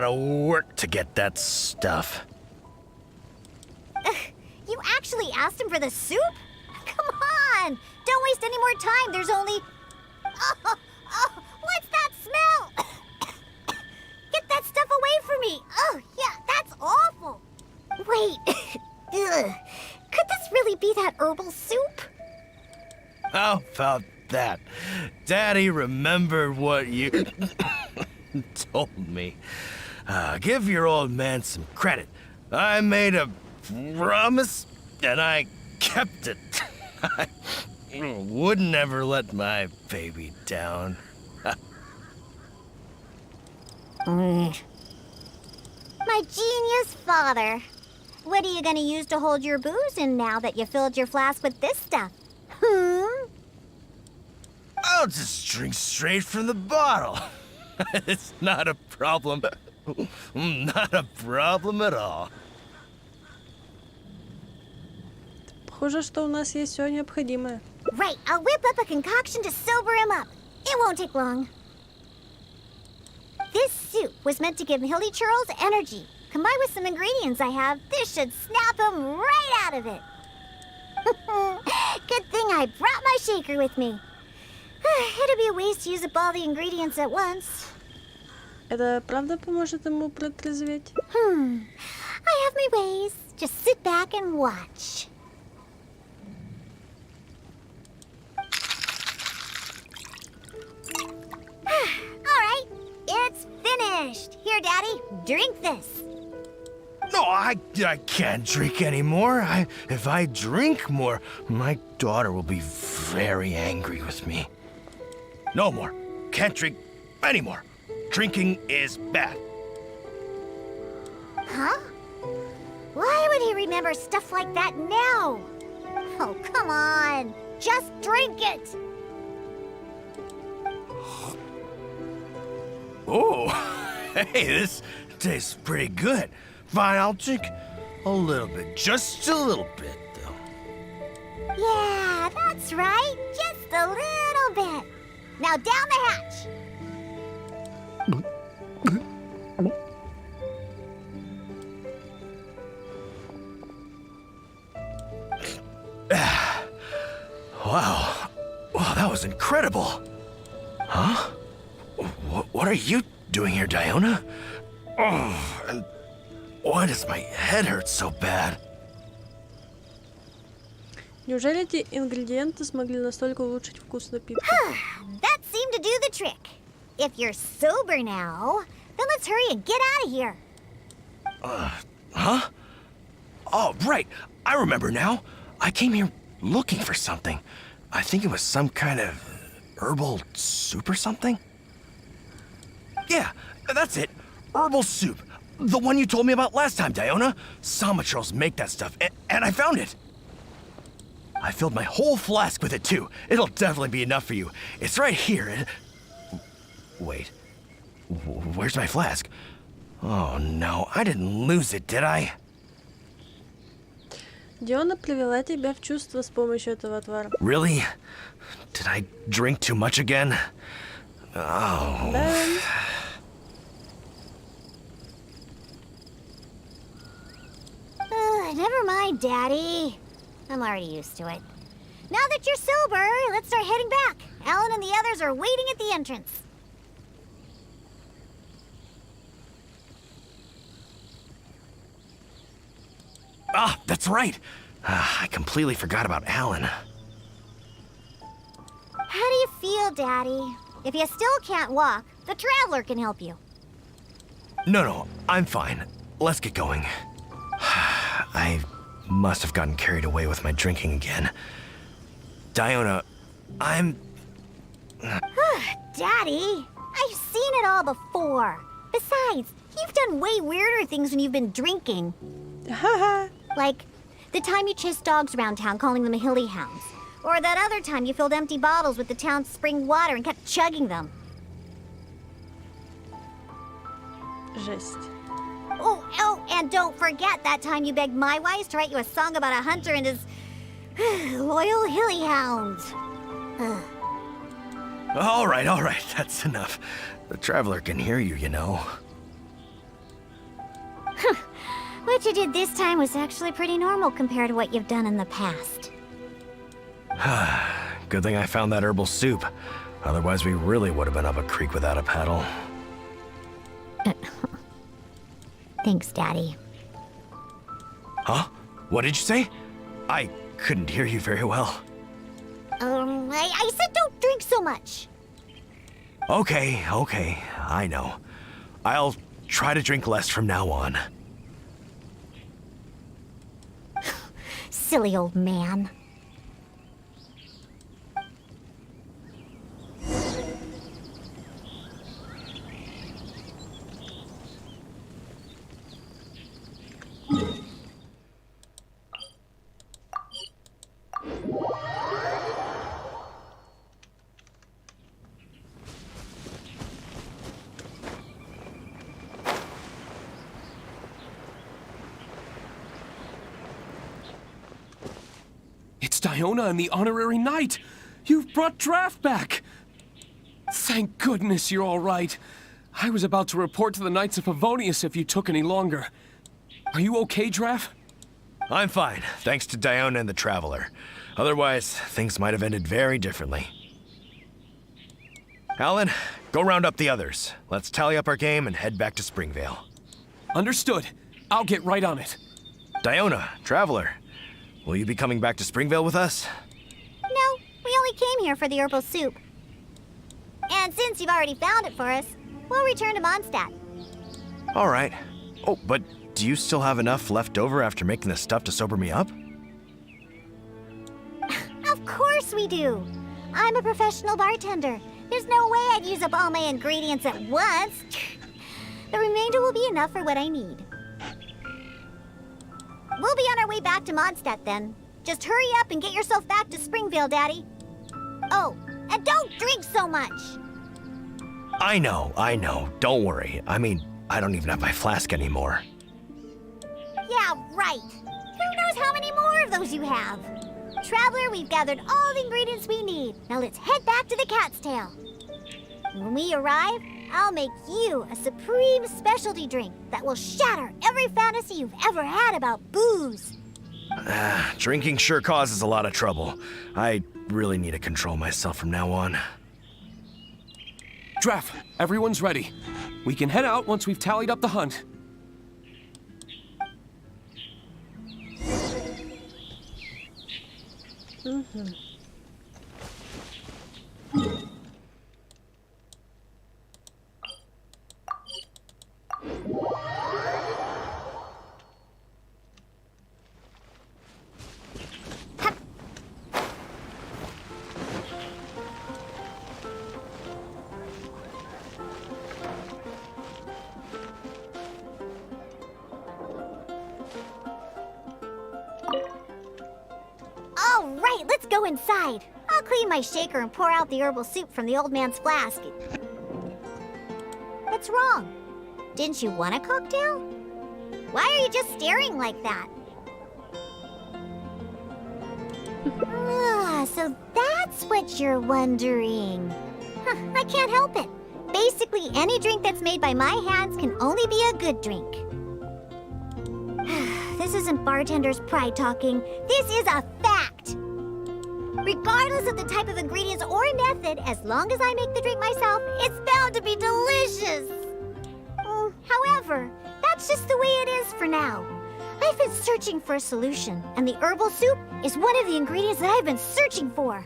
of work to get that stuff. You actually asked him for the soup? Come on! Don't waste any more time. There's only... Oh, what's that smell? Get that stuff away from me. Oh, yeah, that's awful. Wait. Ugh. Could this really be that herbal soup? How about that? Daddy remembered what you told me. Give your old man some credit. I made a promise, and I kept it. I would never let my baby down. My genius father. What are you gonna use to hold your booze in now that you filled your flask with this stuff? I'll just drink straight from the bottle. It's not a problem. Not a problem at all. Похоже, что у нас есть все необходимое. Right, I'll whip up a concoction to sober him up. It won't take long. This soup was meant to give hilly churls energy. Combined with some ingredients I have, this should snap him right out of it. Good thing I brought my shaker with me. It'd be a waste to use up all the ingredients at once. Это правда поможет ему протрезветь? I have my ways. Just sit back and watch. All right, it's finished. Here, Daddy, drink this. No, I can't drink anymore. If I drink more, my daughter will be very angry with me. No more. Can't drink anymore. Drinking is bad. Huh? Why would he remember stuff like that now? Oh, come on. Just drink it. Oh, hey, tastes pretty good. Fine, I'll drink a little bit. Just a little bit, though. Yeah, that's right. Just a little bit. Now down the hatch. Wow. Wow, that was incredible. Huh? What are you doing here, Diona? Oh, and why does my head hurt so bad? Неужели эти ингредиенты смогли настолько улучшить вкус напитка? That seemed to do the trick. If you're sober now, then let's hurry and get out of here. Huh? Oh, right. I remember now. I came here looking for something. I think it was some kind of herbal soup or something. Yeah, that's it. Herbal soup. The one you told me about last time, Diona. Samatrals make that stuff, and I found it. I filled my whole flask with it, too. It'll definitely be enough for you. It's right here. Wait. Where's my flask? Oh, no. I didn't lose it, did I? Диона привела тебя в чувство с помощью этого отвара. Really? Did I drink too much again? Oh. Да. Never mind, Daddy. I'm already used to it. Now that you're sober, let's start heading back. Alan and the others are waiting at the entrance. Ah, that's right. I completely forgot about Alan. How do you feel, Daddy? If you still can't walk, the Traveler can help you. No, I'm fine. Let's get going. I must have gotten carried away with my drinking again. Diona, I'm... Daddy, I've seen it all before. Besides, you've done way weirder things when you've been drinking. Haha. Like the time you chased dogs around town calling them hilly hounds. Or that other time you filled empty bottles with the town's spring water and kept chugging them. Жесть. Oh, and don't forget that time you begged my wise to write you a song about a hunter and his loyal hilly hounds. All right, that's enough. The Traveler can hear you, you know. What you did this time was actually pretty normal compared to what you've done in the past. Good thing I found that herbal soup. Otherwise, we really would have been up a creek without a paddle. Thanks, Daddy. Huh? What did you say? I couldn't hear you very well. I said don't drink so much. Okay, I know. I'll try to drink less from now on. Silly old man. It's Diona and the honorary knight. You've brought Draft back. Thank goodness you're all right. I was about to report to the Knights of Favonius if you took any longer. Are you okay, Draft? I'm fine, thanks to Diona and the Traveler. Otherwise, things might have ended very differently. Alan, go round up the others. Let's tally up our game and head back to Springvale. Understood. I'll get right on it. Diona, Traveler, will you be coming back to Springvale with us? No, we only came here for the herbal soup. And since you've already found it for us, we'll return to Mondstadt. All right. Oh, but do you still have enough left over after making the stuff to sober me up? Of course we do. I'm a professional bartender. There's no way I'd use up all my ingredients at once. The remainder will be enough for what I need. We'll be on our way back to Mondstadt then. Just hurry up and get yourself back to Springvale, Daddy. Oh, and don't drink so much. I know. Don't worry. I mean, I don't even have my flask anymore. Yeah, right. Who knows how many more of those you have? Traveler, we've gathered all the ingredients we need. Now let's head back to the Cat's Tail. When we arrive, I'll make you a supreme specialty drink that will shatter every fantasy you've ever had about booze. Drinking sure causes a lot of trouble. I really need to control myself from now on. Draff, everyone's ready. We can head out once we've tallied up the hunt. All right, let's go inside. I'll clean my shaker and pour out the herbal soup from the old man's flask. What's wrong? Didn't you want a cocktail? Why are you just staring like that? So that's what you're wondering. Huh, I can't help it. Basically, any drink that's made by my hands can only be a good drink. This isn't bartender's pride talking. This is a fact. Regardless of the type of ingredients or method, as long as I make the drink myself, it's bound to be delicious. However, that's just the way it is for now. I've been searching for a solution, and the herbal soup is one of the ingredients that I've been searching for.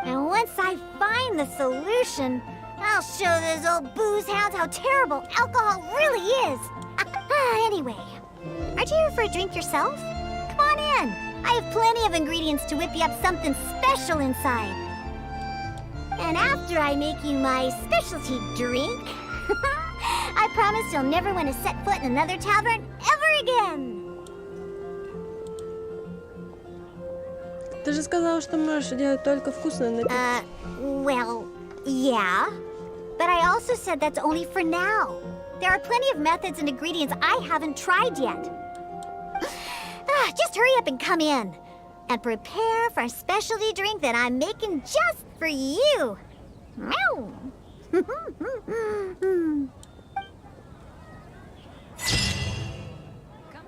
And once I find the solution, I'll show those old booze hounds how terrible alcohol really is. Anyway, aren't you here for a drink yourself? Come on in. I have plenty of ingredients to whip you up something special inside. And after I make you my specialty drink, I promise you'll never want to set foot in another tavern ever again. Ты же сказала, что можешь делать только вкусные напитки. Well, yeah. But I also said that's only for now. There are plenty of methods and ingredients I haven't tried yet. Just hurry up and come in. And prepare for a specialty drink that I'm making just for you. Meow. Come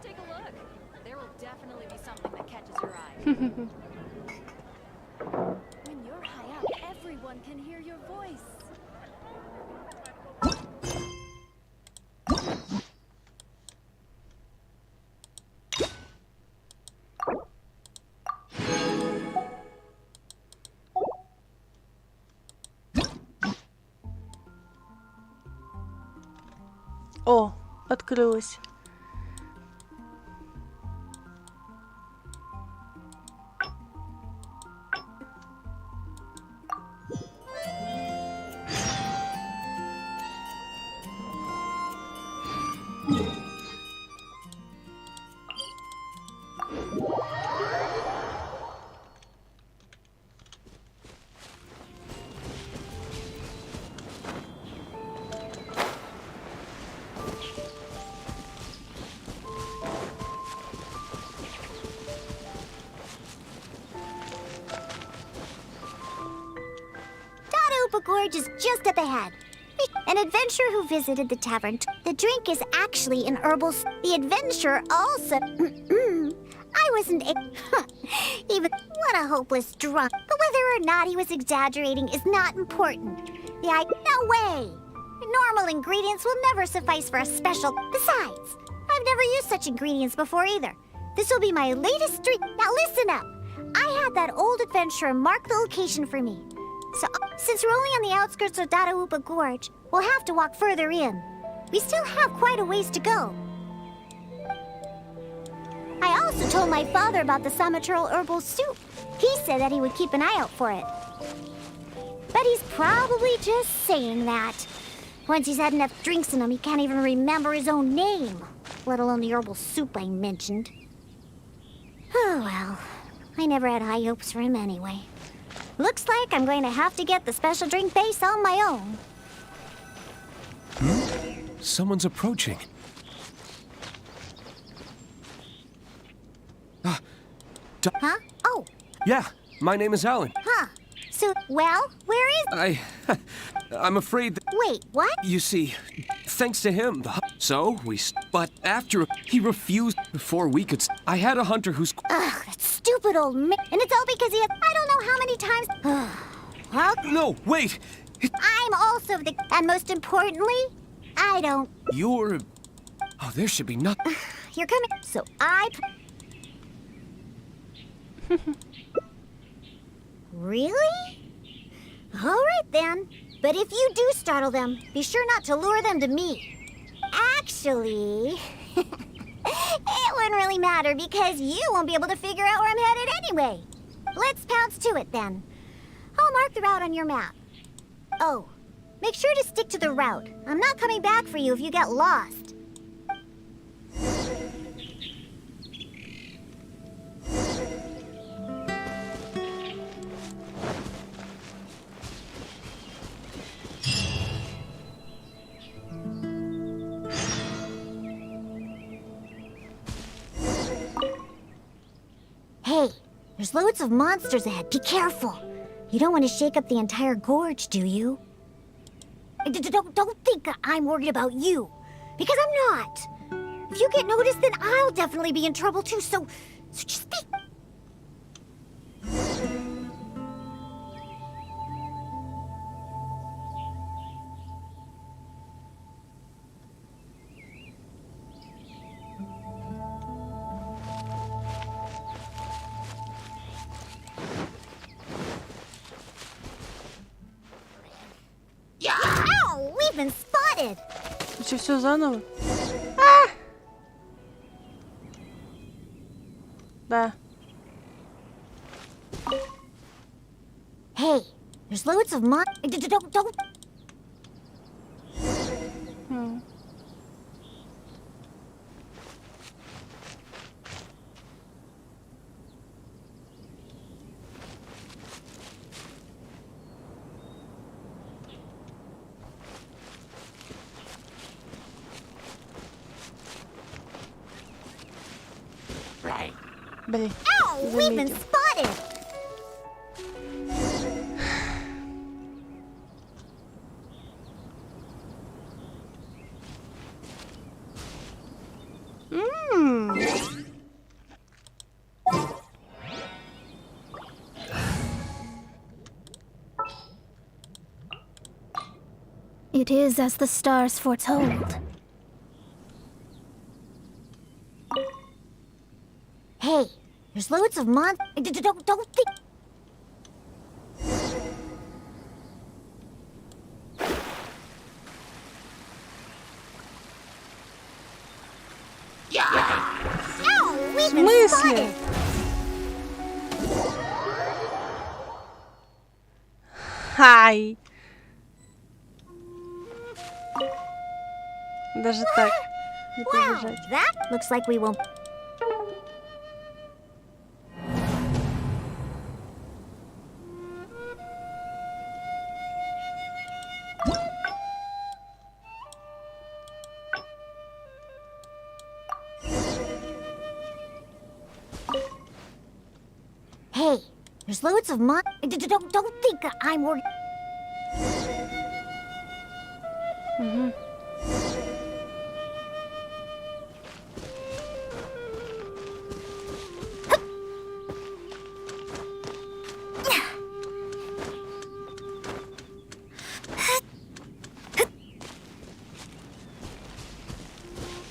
take a look. There will definitely be something that catches your eye. When you're high up, everyone can hear your voice. О, открылась. Gorge is just up ahead. An adventurer who visited the tavern. The drink is actually an herbal. The adventurer also. I wasn't even. What a hopeless drunk. But whether or not he was exaggerating is not important. No way. Normal ingredients will never suffice for a special. Besides, I've never used such ingredients before either. This will be my latest drink. Now listen up. I had that old adventurer mark the location for me. So, since we're only on the outskirts of Dadaupa Gorge, we'll have to walk further in. We still have quite a ways to go. I also told my father about the Samaturl herbal soup. He said that he would keep an eye out for it. But he's probably just saying that. Once he's had enough drinks in him, he can't even remember his own name, let alone the herbal soup I mentioned. Oh well, I never had high hopes for him anyway. Looks like I'm going to have to get the special drink base on my own. Someone's approaching. Huh? Oh, Yeah, my name is Alan. huh. So, well, where is... I'm afraid that, Wait, what? you see, thanks to him, but after he refused before we could, I had a hunter who's, Ugh, that stupid old man. And it's all because he has... I don't know how many times... Well, no, wait, I'm also the... And most importantly, I don't... you're, oh, there should be nothing. You're coming... So I... Really? All right, then. But if you do startle them, be sure not to lure them to me. Actually... it wouldn't really matter because you won't be able to figure out where I'm headed anyway. Let's pounce to it, then. I'll mark the route on your map. Oh, make sure to stick to the route. I'm not coming back for you if you get lost. Hey, there's loads of monsters ahead. Be careful. You don't want to shake up the entire gorge, do you? Don't think I'm worried about you. Because I'm not. If you get noticed, then I'll definitely be in trouble too, so just be... Ow! We've been spotted! Все заново? Да. Hey, there's loads of don't... Блин. Ow! We've been Заметил. spotted! It is as the stars foretold. Hey, there's loads of don't think... Ow! We've been смысле? spotted! Хай. Даже так. Не Wow, побежать. that looks like we won't... Hey, there's loads of don't think I'm worried...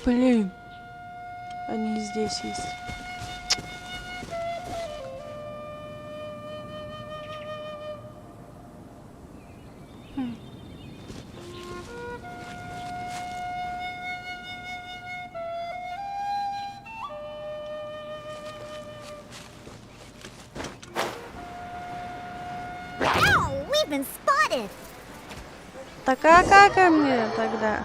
Блин. Они не здесь есть. Ow! We've been spotted! Так а как мне тогда?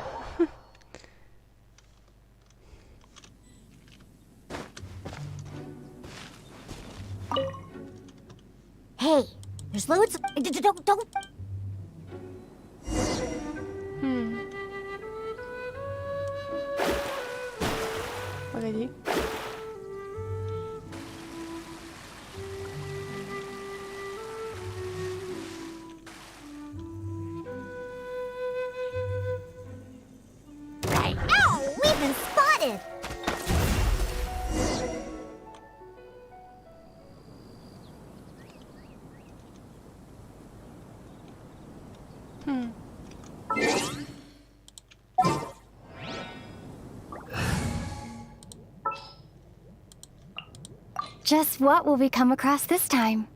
Hey, there's loads of don't... Погоди. Oh, we've been spotted! Just what will we come across this time?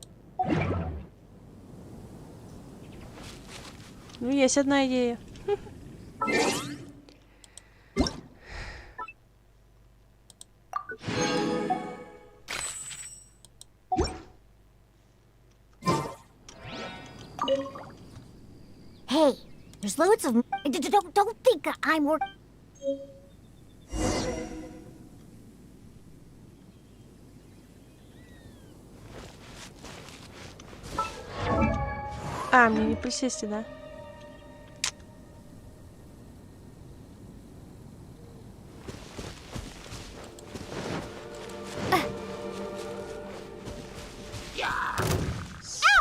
Ну, есть одна идея. Hey, there's loads of... Don't think I'm work... А, мне не присесть, да?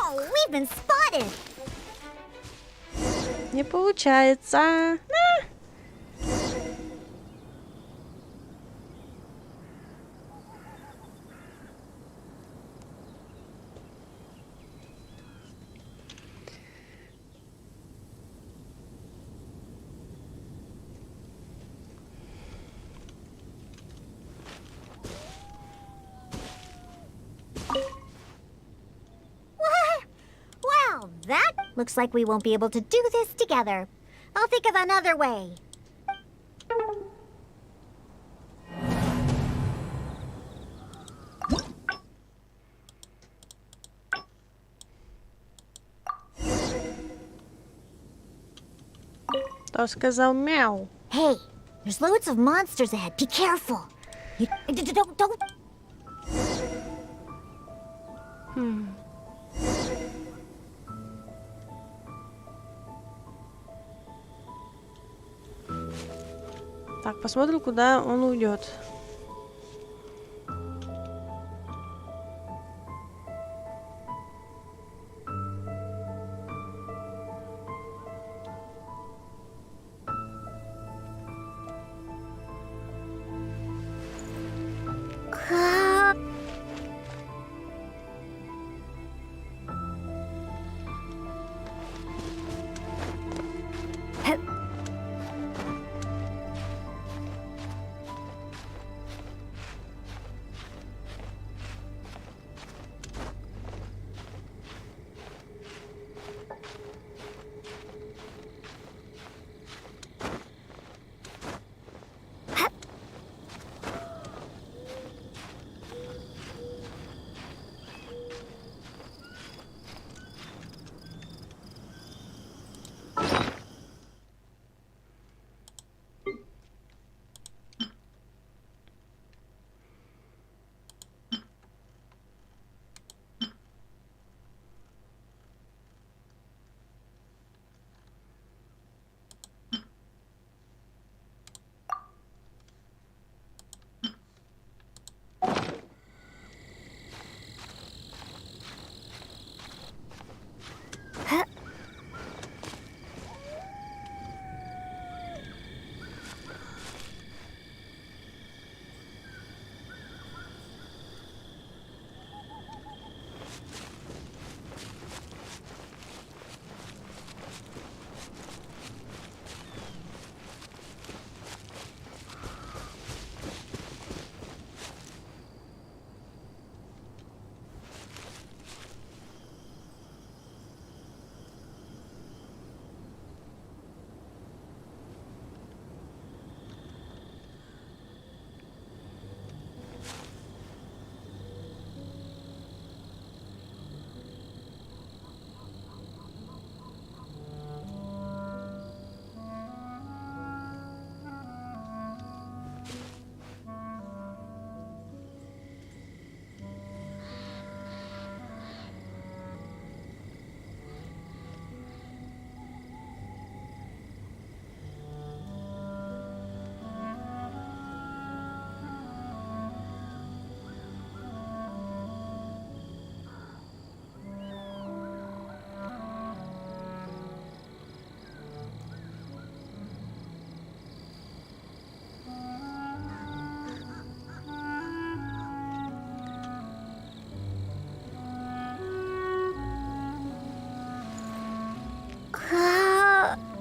Ow, we've been spotted! Не получается. Well, that looks like we won't be able to do this together. I'll think of another way. Кто сказал мяу? Hey, there's loads of monsters ahead. Be careful. You don't. Так, посмотрим, куда он уйдет.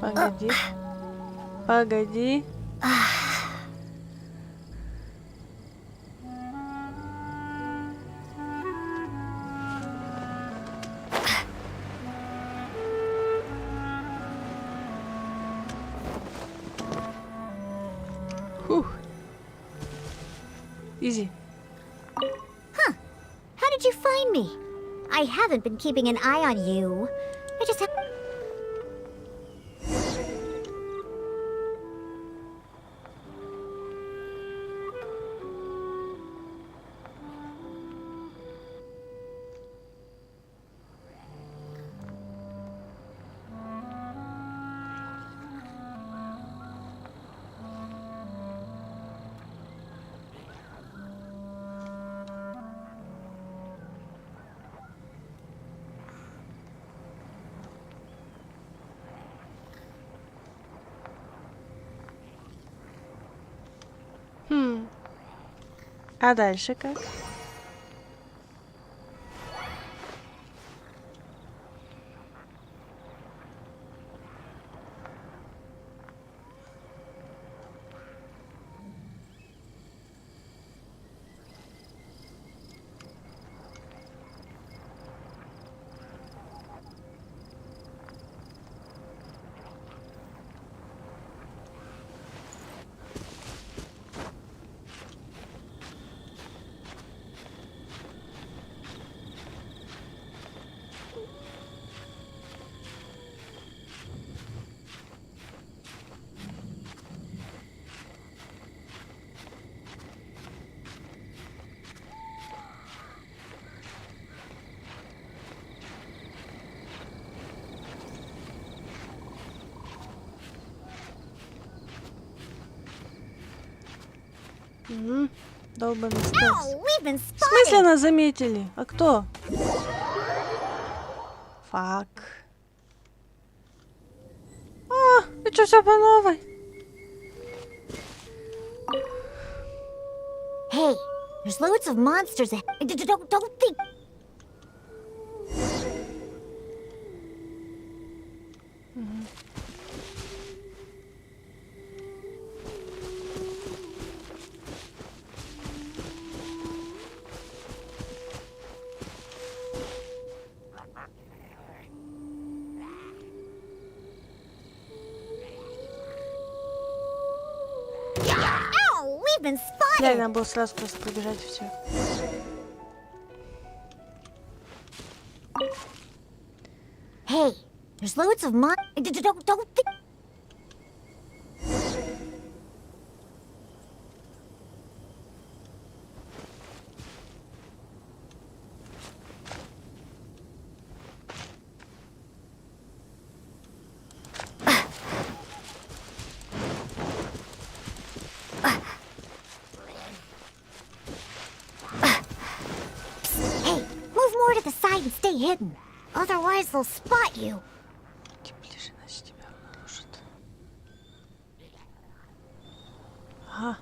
Погоди. Погоди. Фух. Изи. Huh. How did you find me? I haven't been keeping an eye on you. I just have... А дальше как? Долбаный стелс. Ow, we've been В смысле spotted! нас заметили? А кто? Фак. А, и что, все по новой? Hey, there's loads of monsters ahead. Don't think... Ow, we've been spotted! Реально было сразу просто пробежать и все. Hey, there's loads of don't think... Hey, move more to the side and stay hidden. Otherwise, they'll spot you. Тем ближе, иначе тебя обнаружат. Ага.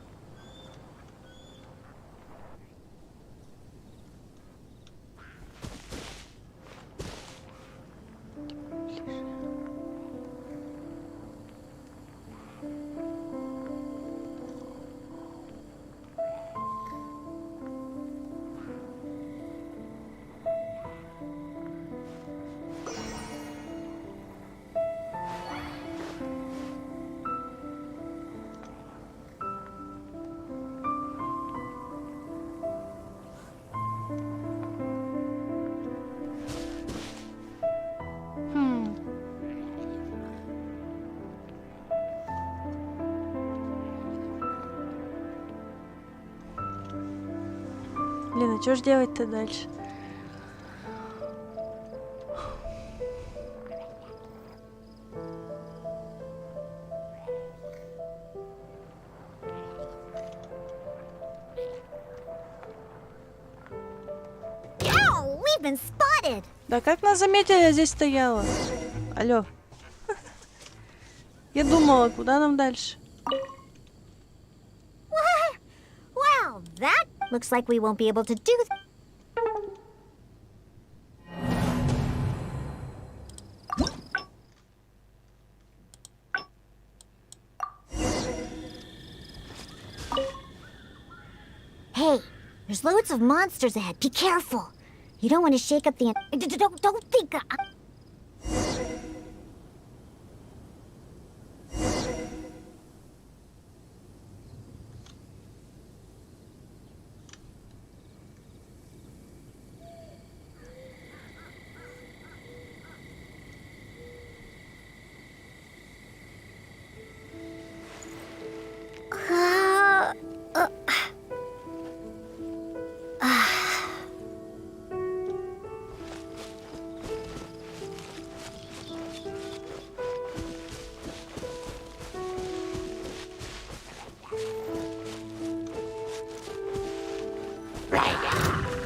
Блин, а что ж делать-то дальше? Ow, we've been spotted! Да как нас заметили, я здесь стояла. Алло. Я думала, куда нам дальше? Well, that looks like we won't be able to do that. there's loads of monsters ahead. Be careful. You don't want to shake up the... Don't think...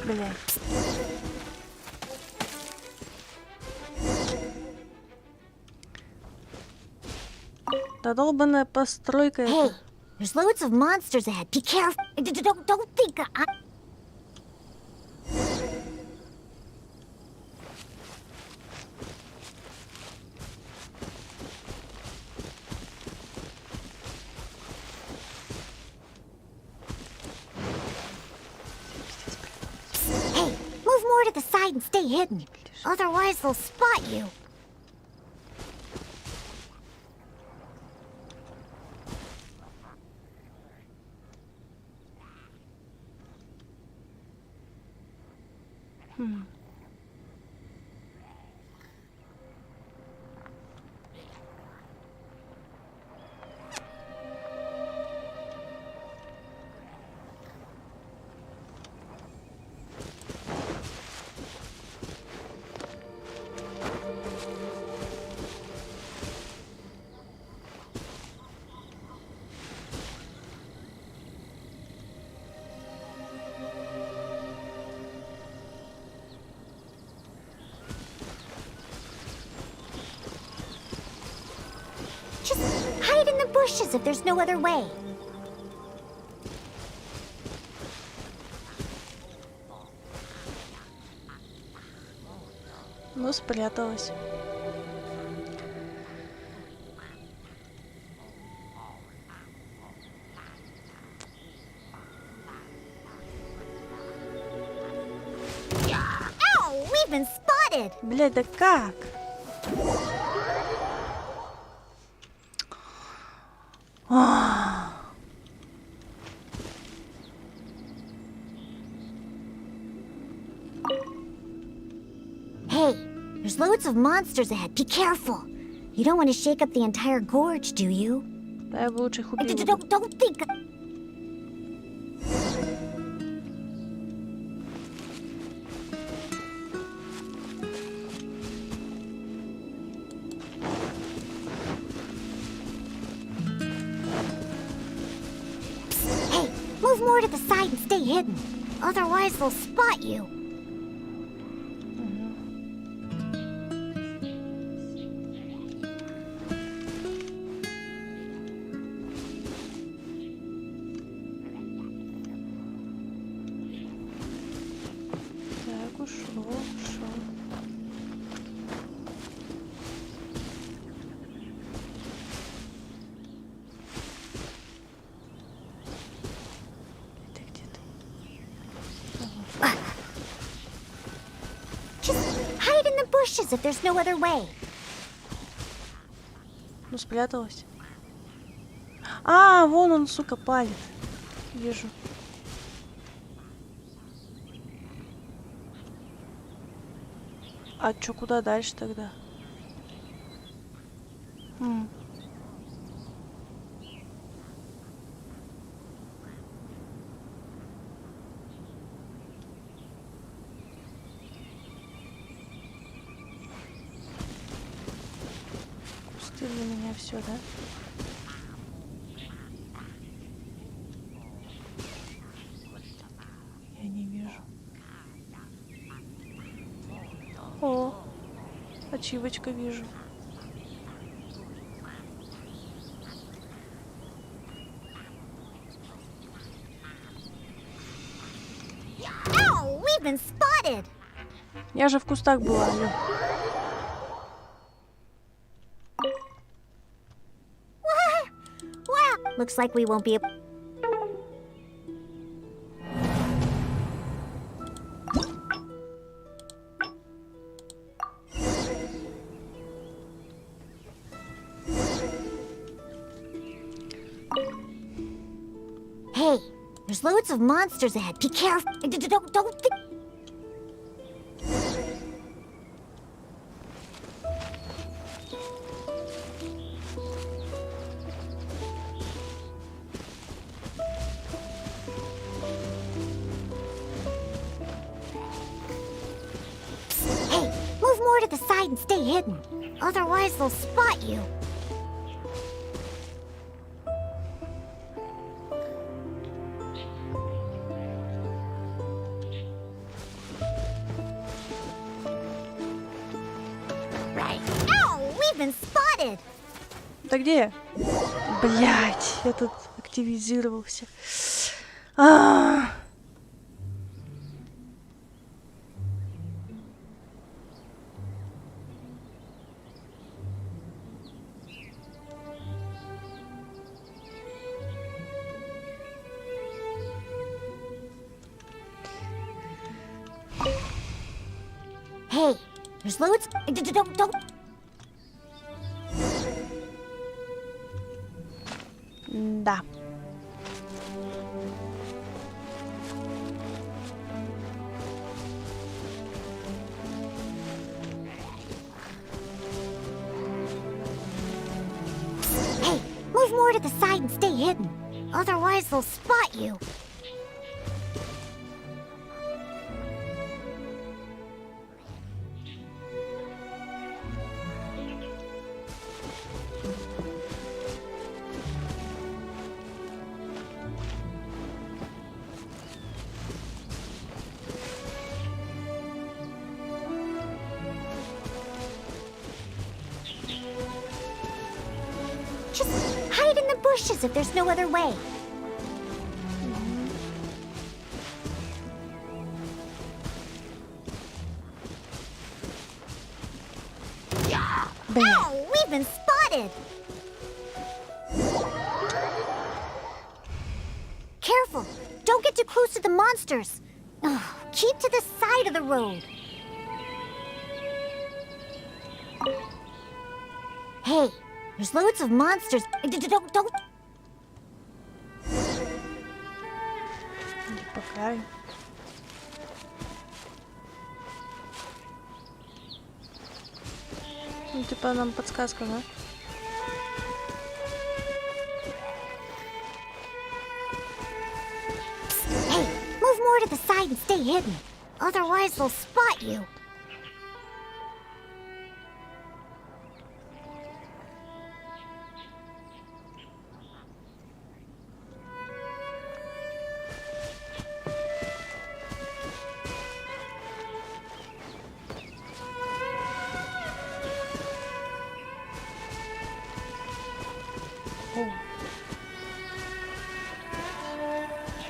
Блядь. Да долбаная постройка Hey, это. there's loads of monsters ahead. Be careful. Don't think... Hey, move more to the side and stay hidden. Otherwise, they'll spot you. Just hide in the bushes if there's no other way. Ну, спряталась. Ow! We've been spotted! Блядь, да как? Hey, there's loads of monsters ahead. Be careful. You don't want to shake up the entire gorge, do you? Да я бы лучше их убила. Don't think... Hey, move more to the side and stay hidden. Otherwise, they'll spot you. Так, ушел. Ты где-то. Just hide in the bushes if there's no other way. Ну, спряталась. А, вон он, сука, палит. Вижу. А чё, куда дальше тогда? Кусты для меня все, да? Я не вижу. О, ачивочка вижу. Ow! We've been spotted! Я же в кустах была, алло. Wow! Looks like we won't be able... Hey, there's loads of monsters ahead. Be careful. Don't think. Hey, move more to the side and stay hidden. Otherwise, they'll spot you. Right. Ow! We've been spotted! Да где? Блять, я тут активизировался. А. Hey, there's loads. Don't. Да. Hey, move more to the side and stay hidden. Otherwise, they'll spot you. Just hide in the bushes if there's no other way. Ow! We've been spotted! Careful! Don't get too close to the monsters! Ugh, keep to the side of the road. Hey, there's loads of monsters. Don't. По краю. Ну, типа нам подсказка, да? Hey, move more to the side and stay hidden. Otherwise, they'll spot you.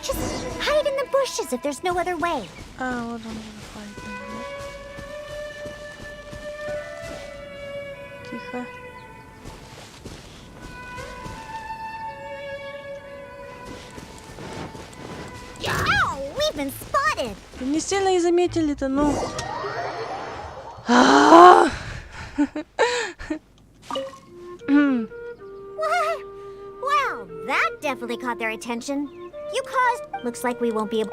Just hide in the bushes if there's no other way. А, вот он заходит. Тихо. Ow! We've been spotted! Не сильно и заметили-то, ну. А! Well, that definitely caught their attention. You caused. Looks like we won't be able.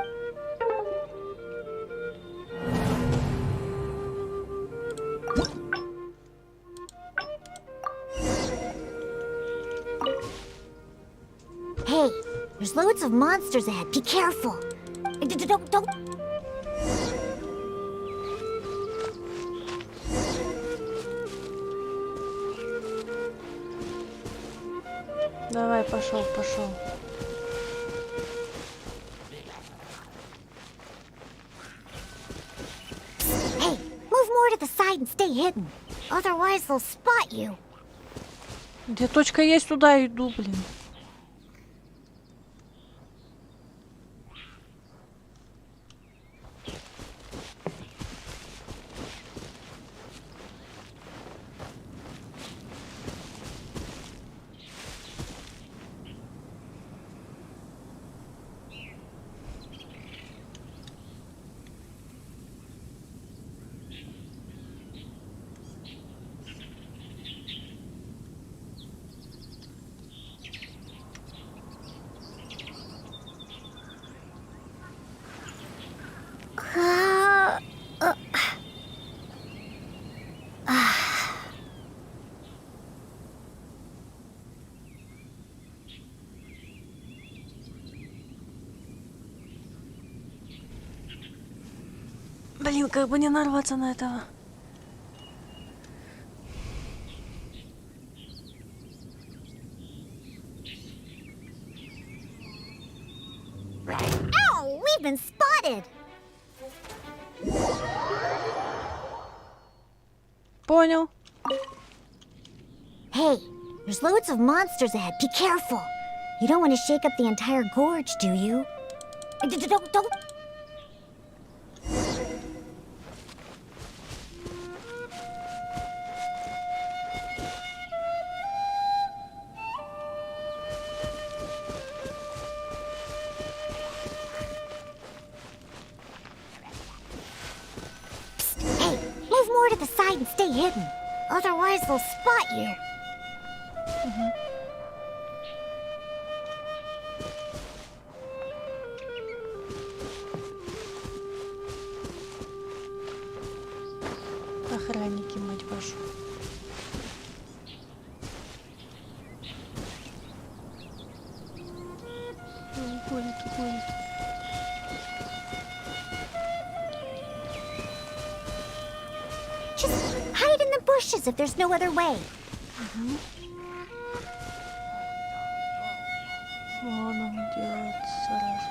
Hey, there's loads of monsters ahead. Be careful. Don't. Давай, пошел. Hey, move more to the side and stay hidden. Otherwise, they'll spot you. Где точка есть, туда иду, блин. Блин, как бы не нарваться на этого. Ow! We've been spotted! Понял. Hey, there's loads of monsters ahead. Be careful. You don't want to shake up the entire gorge, do you? Don't. Psst, hey, move more to the side and stay hidden. Otherwise, they'll spot you. Охранники, мать вашу. Гулики. Just hide in the bushes if there's no other way. Вон он идет сразу.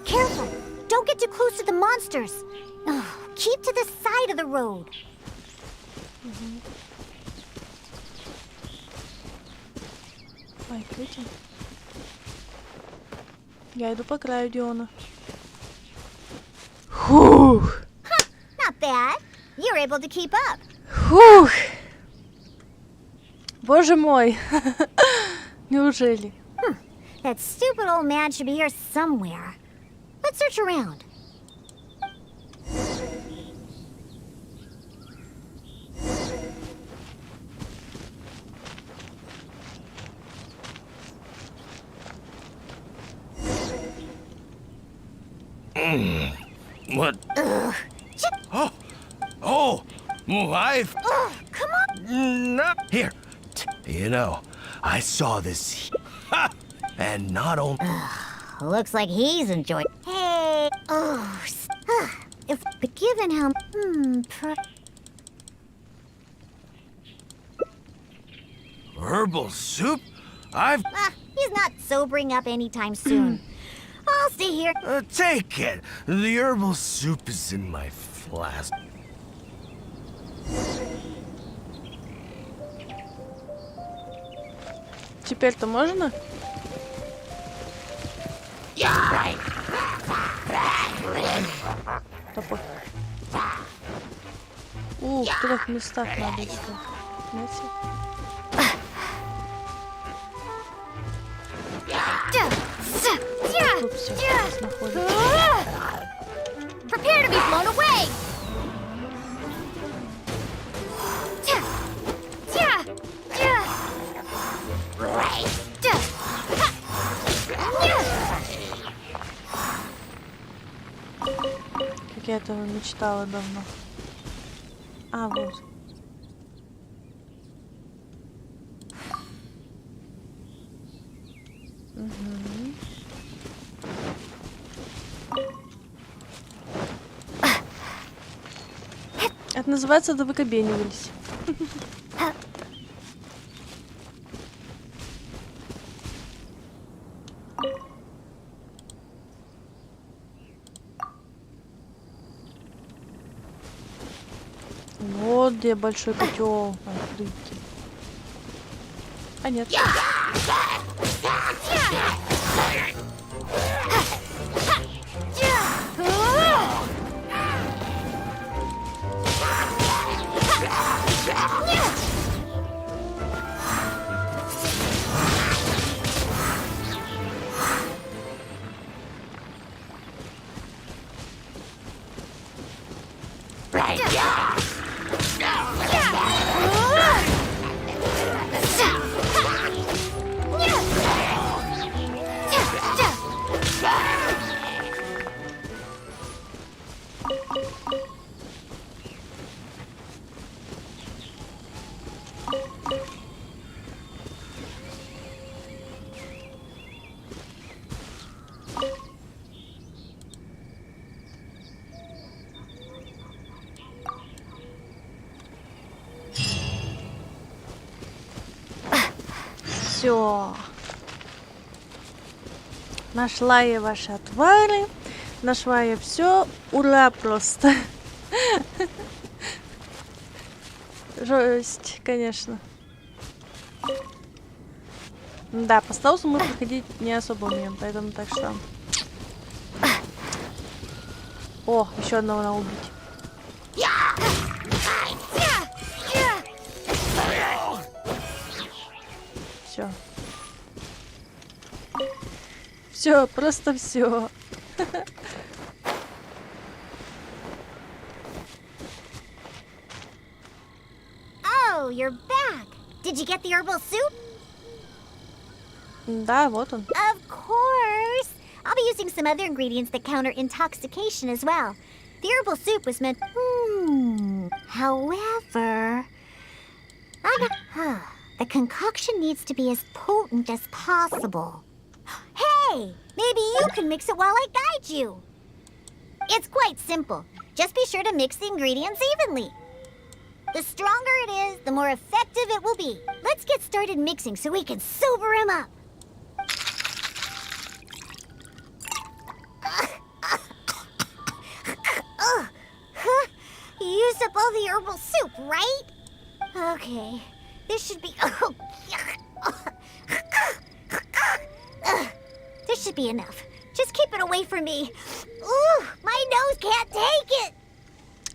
Careful! Don't get too close to the monsters. Oh, keep to the side of the road. Ай, Кэти. Я иду по краю Диона. Фух! Not bad. You're able to keep up. Фух! Боже мой! Неужели? That stupid old man should be here somewhere. Let's search around. What? Oh, I've... Come on. No. Here. You know, I saw this. And not only... Looks like he's enjoying. Hey. If but given how herbal soup? he's not sobering up anytime soon. I'll stay here. Take it. The herbal soup is in my flask. Теперь-то можно? Топор. В 3 местах надо искать. Знаете? Тут все находится. Prepare to be blown away. Как я этого мечтала давно. А, вот. Это называется довыкобенивались. Вот где большой котел открытый. А нет. Все. Нашла я ваши отвары. Нашла я все. Ура просто. Жесть, конечно. Да, по стелсу мы проходить не особо умеем, поэтому так что... О, еще одного надо убить. Все. Все, просто все. Oh, you're back. Did you get the herbal soup? Да, вот он. Of course. I'll be using some other ingredients that counter intoxication as well. The herbal soup was meant... However... the concoction needs to be as potent as possible. Hey! Maybe you can mix it while I guide you. It's quite simple. Just be sure to mix the ingredients evenly. The stronger it is, the more effective it will be. Let's get started mixing so we can sober him up. You used up all the herbal soup, right? Okay, this should be... This should be enough. Just keep it away from me. Ooh, my nose can't take it.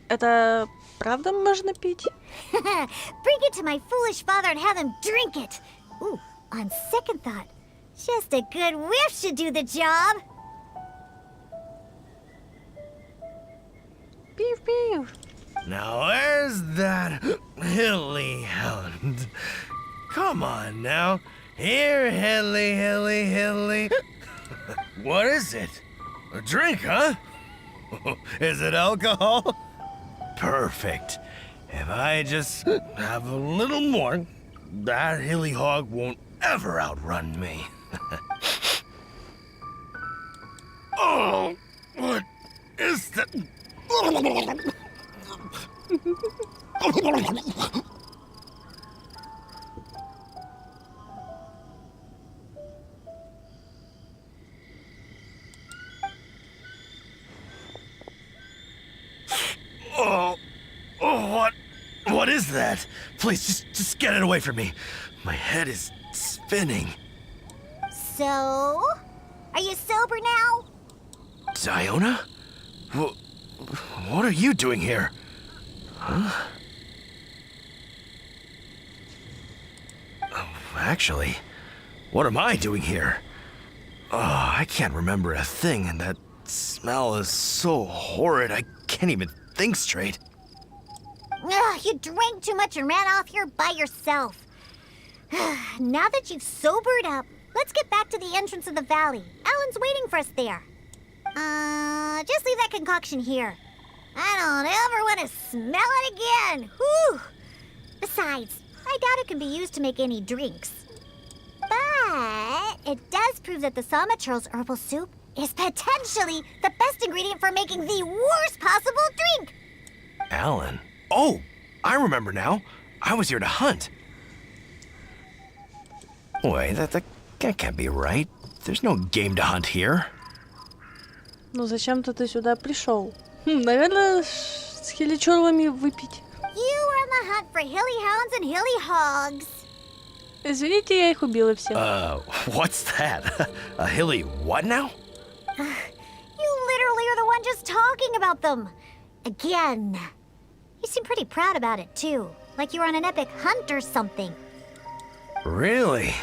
Это правда можно пить? Bring it to my foolish father and have him drink it. Ooh, on second thought, just a good whiff should do the job. Пив, пив. Now where's that hilly hound? Come on now. Here, hilly, hilly, hilly. What is it? A drink, huh? Is it alcohol? Perfect. If I just have a little more, that hilly hog won't ever outrun me. Oh, what is that? What is that? Please, just get it away from me. My head is spinning. So, are you sober now? Diona? What are you doing here? Huh? Oh, actually, what am I doing here? Oh, I can't remember a thing, and that smell is so horrid I can't even think straight. Ugh, you drank too much and ran off here by yourself. Now that you've sobered up, let's get back to the entrance of the valley. Alan's waiting for us there. Just leave that concoction here. I don't ever want to smell it again. Whew. Besides, I doubt it can be used to make any drinks. But it does prove that the Sama Churl's herbal soup is potentially the best ingredient for making the worst possible drink. Alan? Oh, I remember now. I was here to hunt. Wait, that can't be right. There's no game to hunt here. Ну зачем-то ты сюда пришел? Наверное, с хиличорлами выпить. You are on the hunt for hilly hounds and hilly hogs. Извините, я их убила всех. What's that? A hilly what now? You literally are the one just talking about them. Again. You seem pretty proud about it, too. Like you were on an epic hunt or something. Really?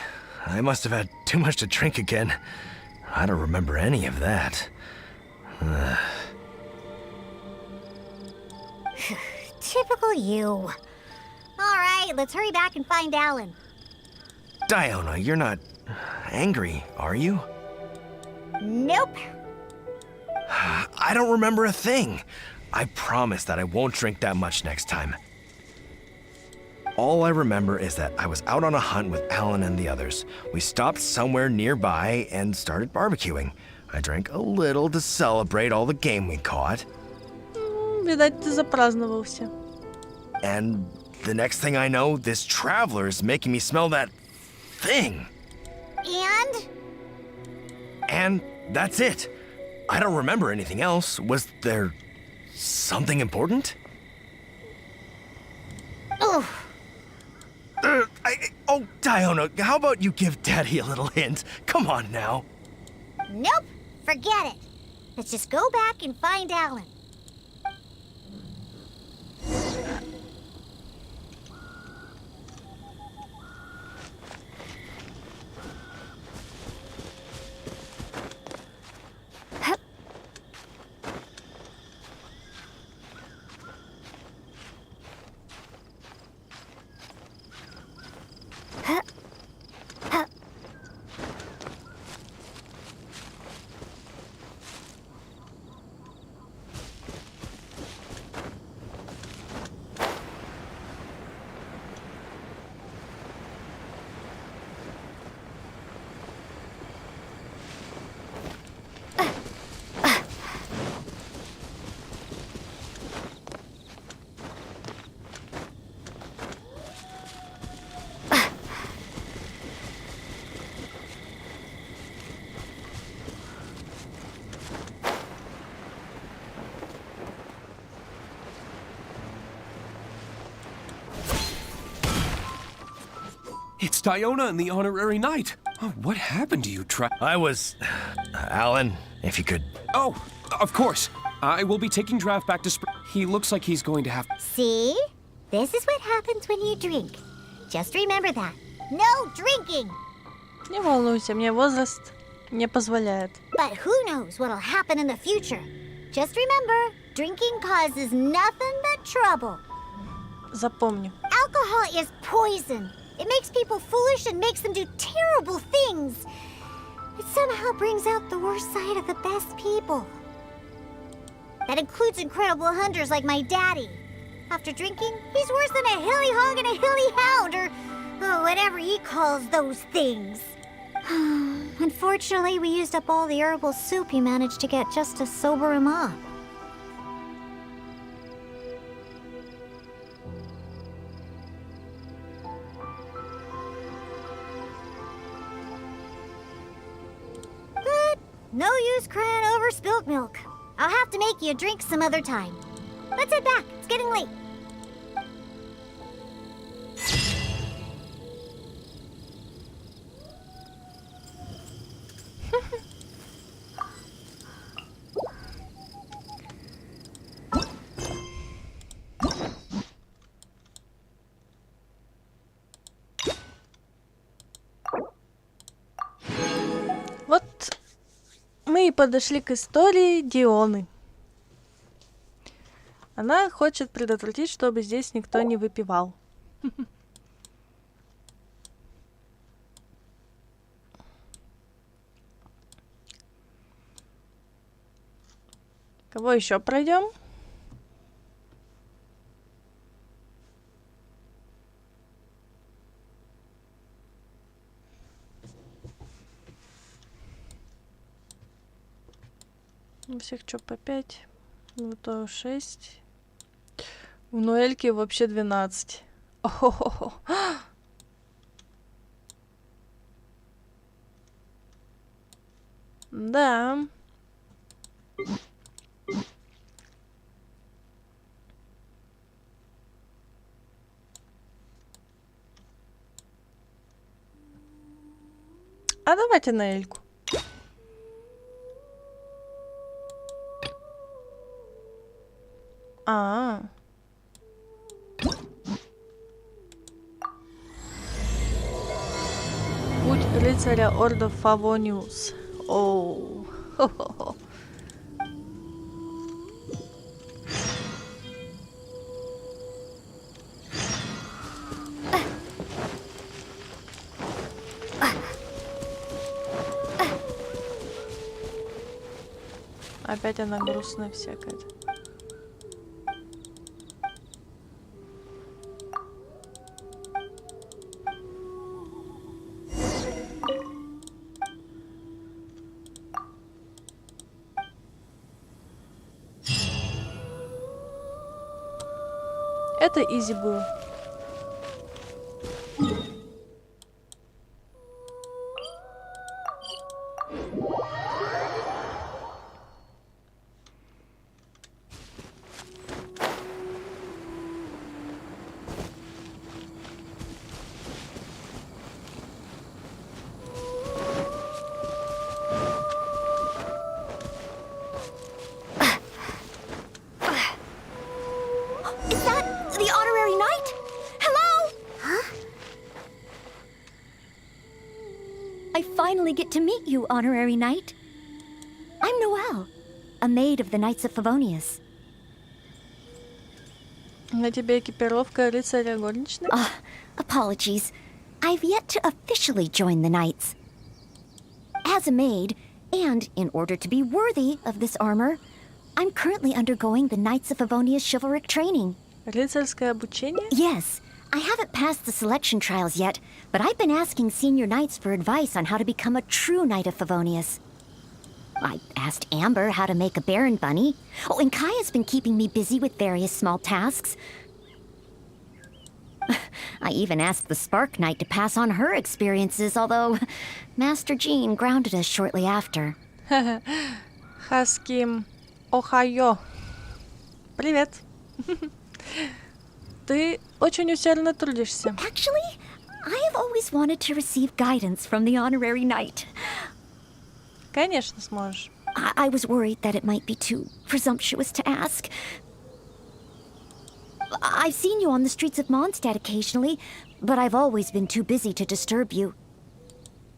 I must have had too much to drink again. I don't remember any of that. Typical you. All right, let's hurry back and find Alan. Diona, you're not angry, are you? Nope. I don't remember a thing. I promise that I won't drink that much next time. All I remember is that I was out on a hunt with Alan and the others. We stopped somewhere nearby and started barbecuing. I drank a little to celebrate all the game we caught. Видать, ты запраздновался. And the next thing I know, this traveler is making me smell that thing. And? And that's it. I don't remember anything else. Was there something important? Ugh. Oh, Diona, how about you give Daddy a little hint? Come on now. Nope. Forget it. Let's just go back and find Alan. It's Diona and the honorary knight. Oh, what happened to you, I was... Alan, if you could... Oh, of course. I will be taking Draft back to He looks like he's going to have... See? This is what happens when you drink. Just remember that. No drinking! Не волнуйся, мне возраст не позволяет. But who knows what'll happen in the future. Just remember, drinking causes nothing but trouble. Запомни. Alcohol is poison. It makes people foolish and makes them do terrible things. It somehow brings out the worst side of the best people. That includes incredible hunters like my daddy. After drinking, he's worse than a hilly hog and a hilly hound, or whatever he calls those things. Unfortunately, we used up all the herbal soup he managed to get just to sober him up. But no use crying over spilt milk. I'll have to make you a drink some other time. Let's head back. It's getting late. Вот мы и подошли к истории Дионы. Она хочет предотвратить, чтобы здесь никто не выпивал. Кого еще пройдем? У всех что по 5, у того 6. У Ноэльки вообще 12. О-хо-хо-хо. Да. А давайте Ноэльку. А. Путь рыцаря Орда Фавониус. Оу. Хо-хо-хо. Опять она грустная всякая. Это изи было. finally get to meet you, honorary knight. I'm Noelle, a maid of the Knights of Favonius. На тебе экипировка рыцаря горничной? Apologies. I've yet to officially join the Knights. As a maid, and in order to be worthy of this armor, I'm currently undergoing the Knights of Favonius chivalric training. Рыцарское обучение? Yes. I haven't passed the selection trials yet, but I've been asking senior knights for advice on how to become a true Knight of Favonius. I asked Amber how to make a Baron bunny. Oh, and Kaya's been keeping me busy with various small tasks. I even asked the Spark Knight to pass on her experiences, although Master Jean grounded us shortly after. Хаски, Охайо. Привет. Ты очень усердно трудишься. Actually, I have always wanted to receive guidance from the honorary knight. Конечно, сможешь. I was worried that it might be too presumptuous to ask. I've seen you on the streets of Mondstadt occasionally, but I've always been too busy to disturb you.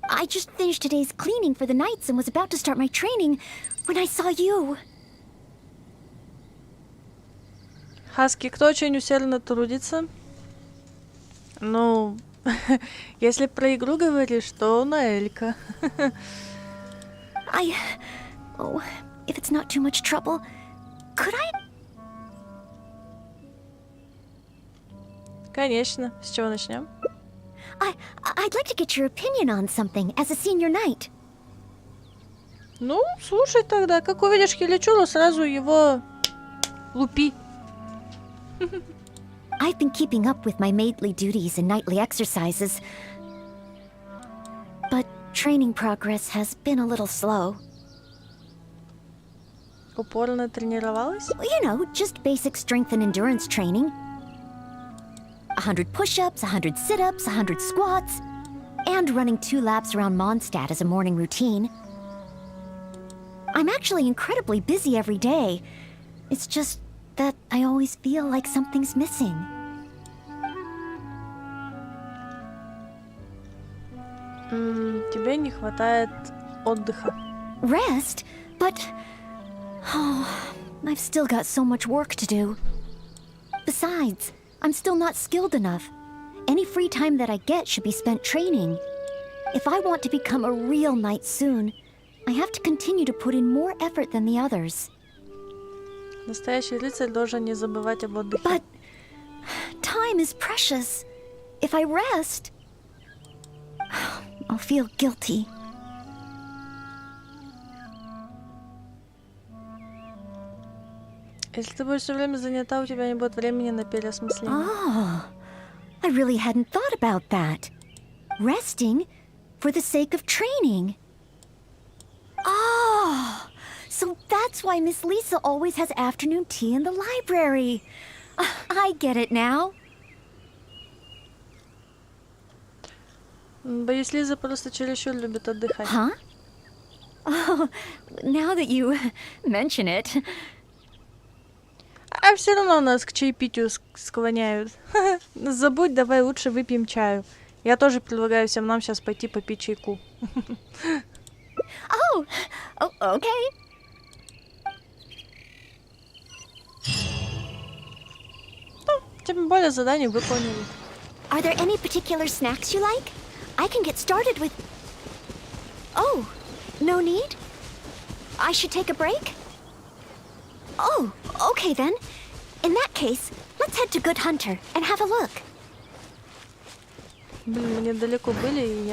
I just finished today's cleaning for the knights and was about to start my training when I saw you. Хаски, кто очень усердно трудится? Ну, если про игру говоришь, то Наэлька. Oh, if it's not too much trouble, could I... Конечно. С чего начнем? I'd like to get your opinion on something as a senior knight. Ну, слушай тогда. Как увидишь Хиличуру, сразу его лупи. I've been keeping up with my maidly duties and nightly exercises, but training progress has been a little slow. Упорно тренировалась? You know, just basic strength and endurance training. 100 push-ups, 100 sit-ups, 100 squats, and running 2 laps around Mondstadt as a morning routine. I'm actually incredibly busy every day. It's just that I always feel like something's missing. Тебе не хватает отдыха. Rest? But... Oh, I've still got so much work to do. Besides, I'm still not skilled enough. Any free time that I get should be spent training. If I want to become a real knight soon, I have to continue to put in more effort than the others. Настоящий рыцарь должен не забывать об отдыхе. But time is precious. If I rest, I'll feel guilty. Если ты будешь все время занята, у тебя не будет времени на переосмысление. Oh, I really hadn't thought about that. Resting for the sake of training. Oh, so that's why Miss Lisa always has afternoon tea in the library. I get it now. Боюсь, Лиза просто чересчур любит отдыхать. Huh? Oh, now that you mention it. А все равно нас к чаепитию склоняют. Забудь, давай лучше выпьем чаю. Я тоже предлагаю всем нам сейчас пойти попить чайку. Oh, okay. Тем более задание выполнили. Are there any particular snacks you like? I can get started with... Oh, no need? I should take a break? Oh, okay then. In that case, let's head to Good Hunter and have a look. Блин, мы недалеко были, и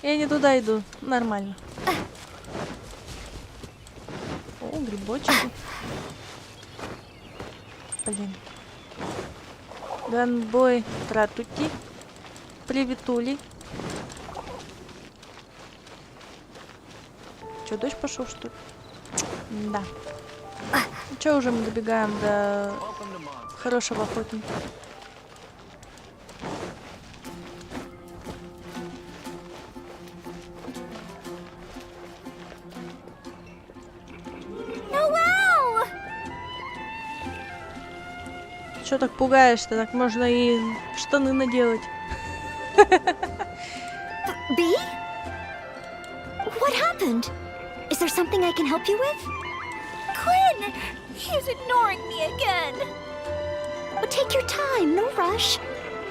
я не туда иду. Нормально. О, грибочки. Блин. Ганбой, тратути. Приветули. Че, дождь пошел, что ли? Да. Че, уже мы добегаем до хорошего охотника. Че так пугаешься? Так можно и штаны наделать. B? happened? Is there something I can help you with? Quinn! He's ignoring me again. Well, take your time, no rush.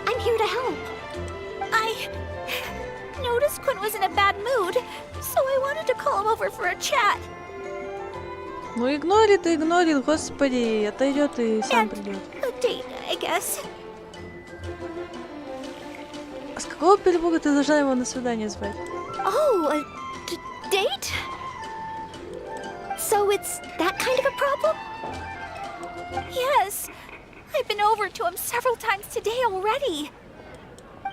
I'm here to help. I noticed Quinn was in a bad mood, so I wanted to call him over for a chat. Ну игнорит и игнорит, господи, отойдет и сам придет. A date, I guess. А с какого перепуга ты должна его на свидание звать? Oh, a date? So it's that kind of a problem? Yes. I've been over to him several times today already.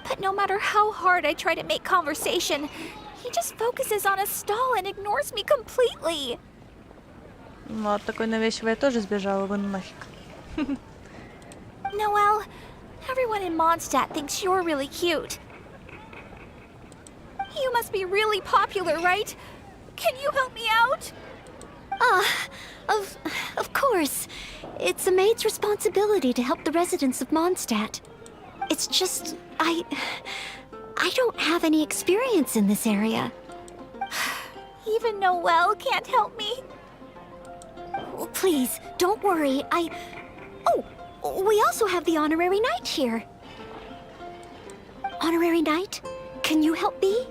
But no matter how hard I try to make conversation, he just focuses on a stall and ignores me completely. Ну, от такой навязчивой я тоже сбежала бы нафиг. Noelle, everyone in Mondstadt thinks you're really cute. You must be really popular, right? Can you help me out? Of course. It's a maid's responsibility to help the residents of Mondstadt. It's just, I don't have any experience in this area. Even Noelle can't help me. Oh, please, don't worry. Oh, we also have the honorary knight here. Honorary knight, can you help me?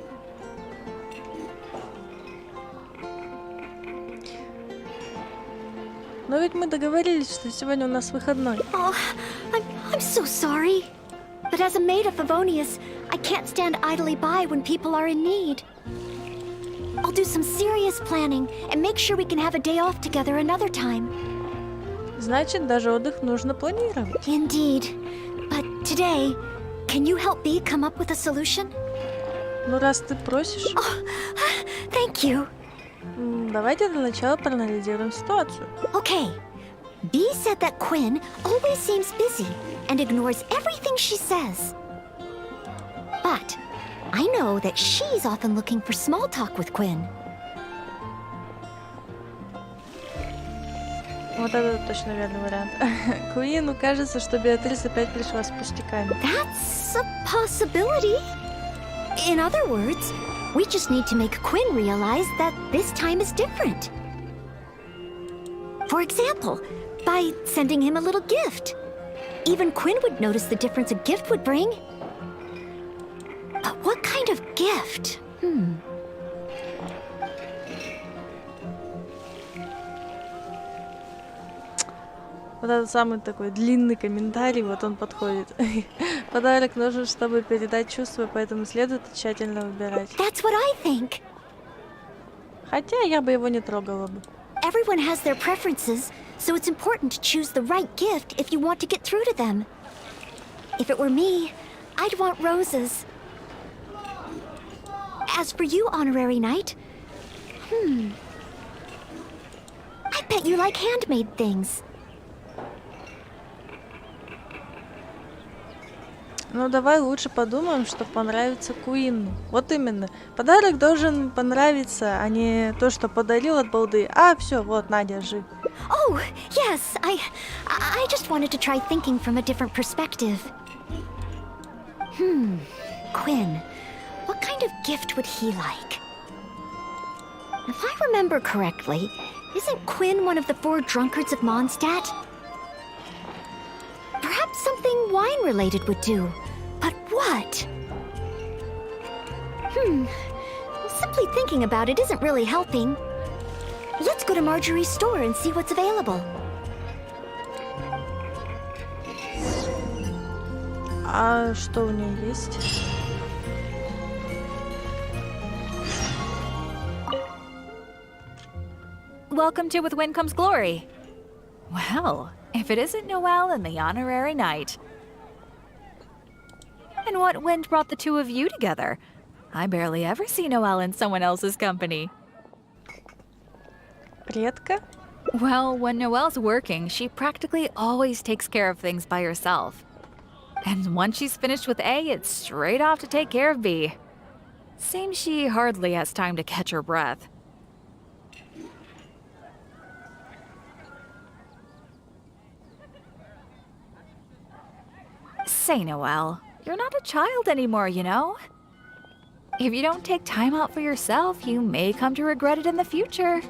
Но ведь мы договорились, что сегодня у нас выходной. Oh, I'm so sorry. But as a maid of Favonius, I can't stand idly by when people are in need. I'll do some serious planning and make sure we can have a day off together another time. Значит, даже отдых нужно планировать. Indeed. But today, can you help me come up with a solution? Ну, раз ты просишь, Thank you. давайте для начала проанализируем ситуацию. Okay. B said that Quinn always seems busy and ignores everything she says. But I know that she's often looking for small talk with Quinn. Вот это точно верный вариант. Куину кажется, что Беатрис опять пришла с пустяками. That's a possibility. In other words, we just need to make Quinn realize that this time is different. For example, by sending him a little gift. Even Quinn would notice the difference a gift would bring. But what kind of gift? Вот этот самый такой длинный комментарий, вот он подходит. Подарок нужен, чтобы передать чувства, поэтому следует тщательно выбирать. That's what I think. Хотя я бы его не трогала бы. Everyone has their preferences, so it's important to choose the right gift if you want to get through to them. If it were me, I'd want roses. As for you, Honorary Knight, I bet you like handmade things. Ну давай лучше подумаем, что понравится Куину. Вот именно. Подарок должен понравиться, а не то, что подарил от балды. А, все, вот, на, держи. Oh, yes, I just wanted to try thinking from a different perspective. Quinn, what kind of gift would he like? If I remember correctly, isn't Quinn one of the 4 drunkards of Mondstadt? Perhaps something wine-related would do. But what? Simply thinking about it isn't really helping. Let's go to Marjorie's store and see what's available. А что у нее есть? Welcome to With Wind Comes Glory. Well, if it isn't Noelle and the honorary knight. And what wind brought the two of you together? I barely ever see Noelle in someone else's company. Предка? Well, when Noelle's working, she practically always takes care of things by herself. And once she's finished with A, it's straight off to take care of B. Seems she hardly has time to catch her breath. Say, Noelle, you're not a child anymore, you know? If you don't take time out for yourself, you may come to regret it in the future.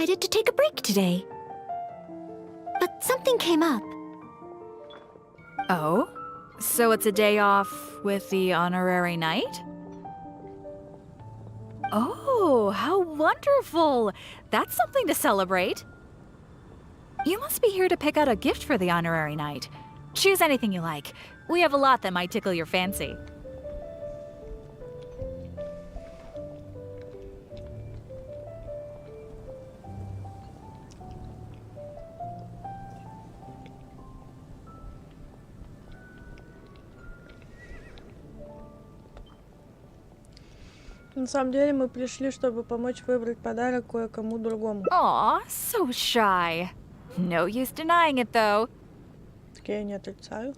decided to take a break today. But something came up. Oh? So it's a day off with the honorary knight? Oh, how wonderful! That's something to celebrate. You must be here to pick out a gift for the honorary knight. Choose anything you like. We have a lot that might tickle your fancy. На самом деле мы пришли, чтобы помочь выбрать подарок кое-кому другому. Aw, so shy. No use denying it, though. Так я не отрицаю.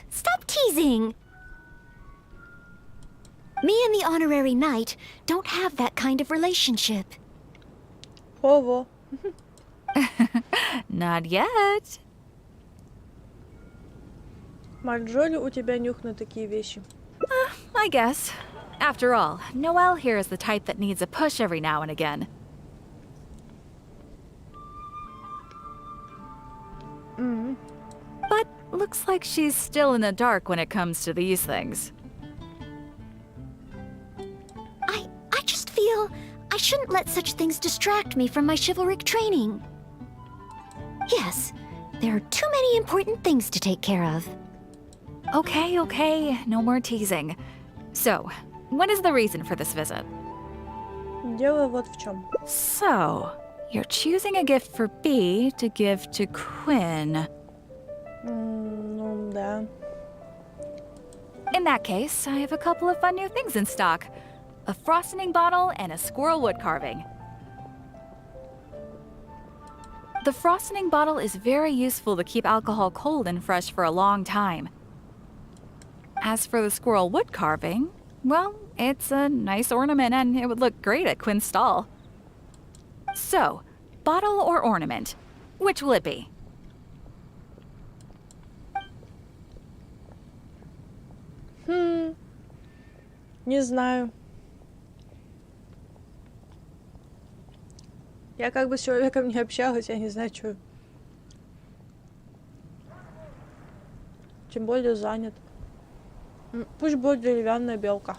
Stop teasing! Me and the honorary knight don't have that kind of relationship. Во-во. Not yet. Марджори, у тебя нюх на такие вещи. I guess. After all, Noelle here is the type that needs a push every now and again. But looks like she's still in the dark when it comes to these things. I just feel I shouldn't let such things distract me from my chivalric training. Yes, there are too many important things to take care of. Okay, no more teasing. So, what is the reason for this visit? Дело вот в чем. So, you're choosing a gift for B to give to Quinn. Ну да. In that case, I have a couple of fun new things in stock. A frosting bottle and a squirrel wood carving. The frosting bottle is very useful to keep alcohol cold and fresh for a long time. As for the squirrel wood carving, well, it's a nice ornament and it would look great at Quinn's stall. So, bottle or ornament, which will it be? Не знаю. Я как бы с человеком не общалась, я не знаю, что. Тем более занят. Пусть будет деревянная белка.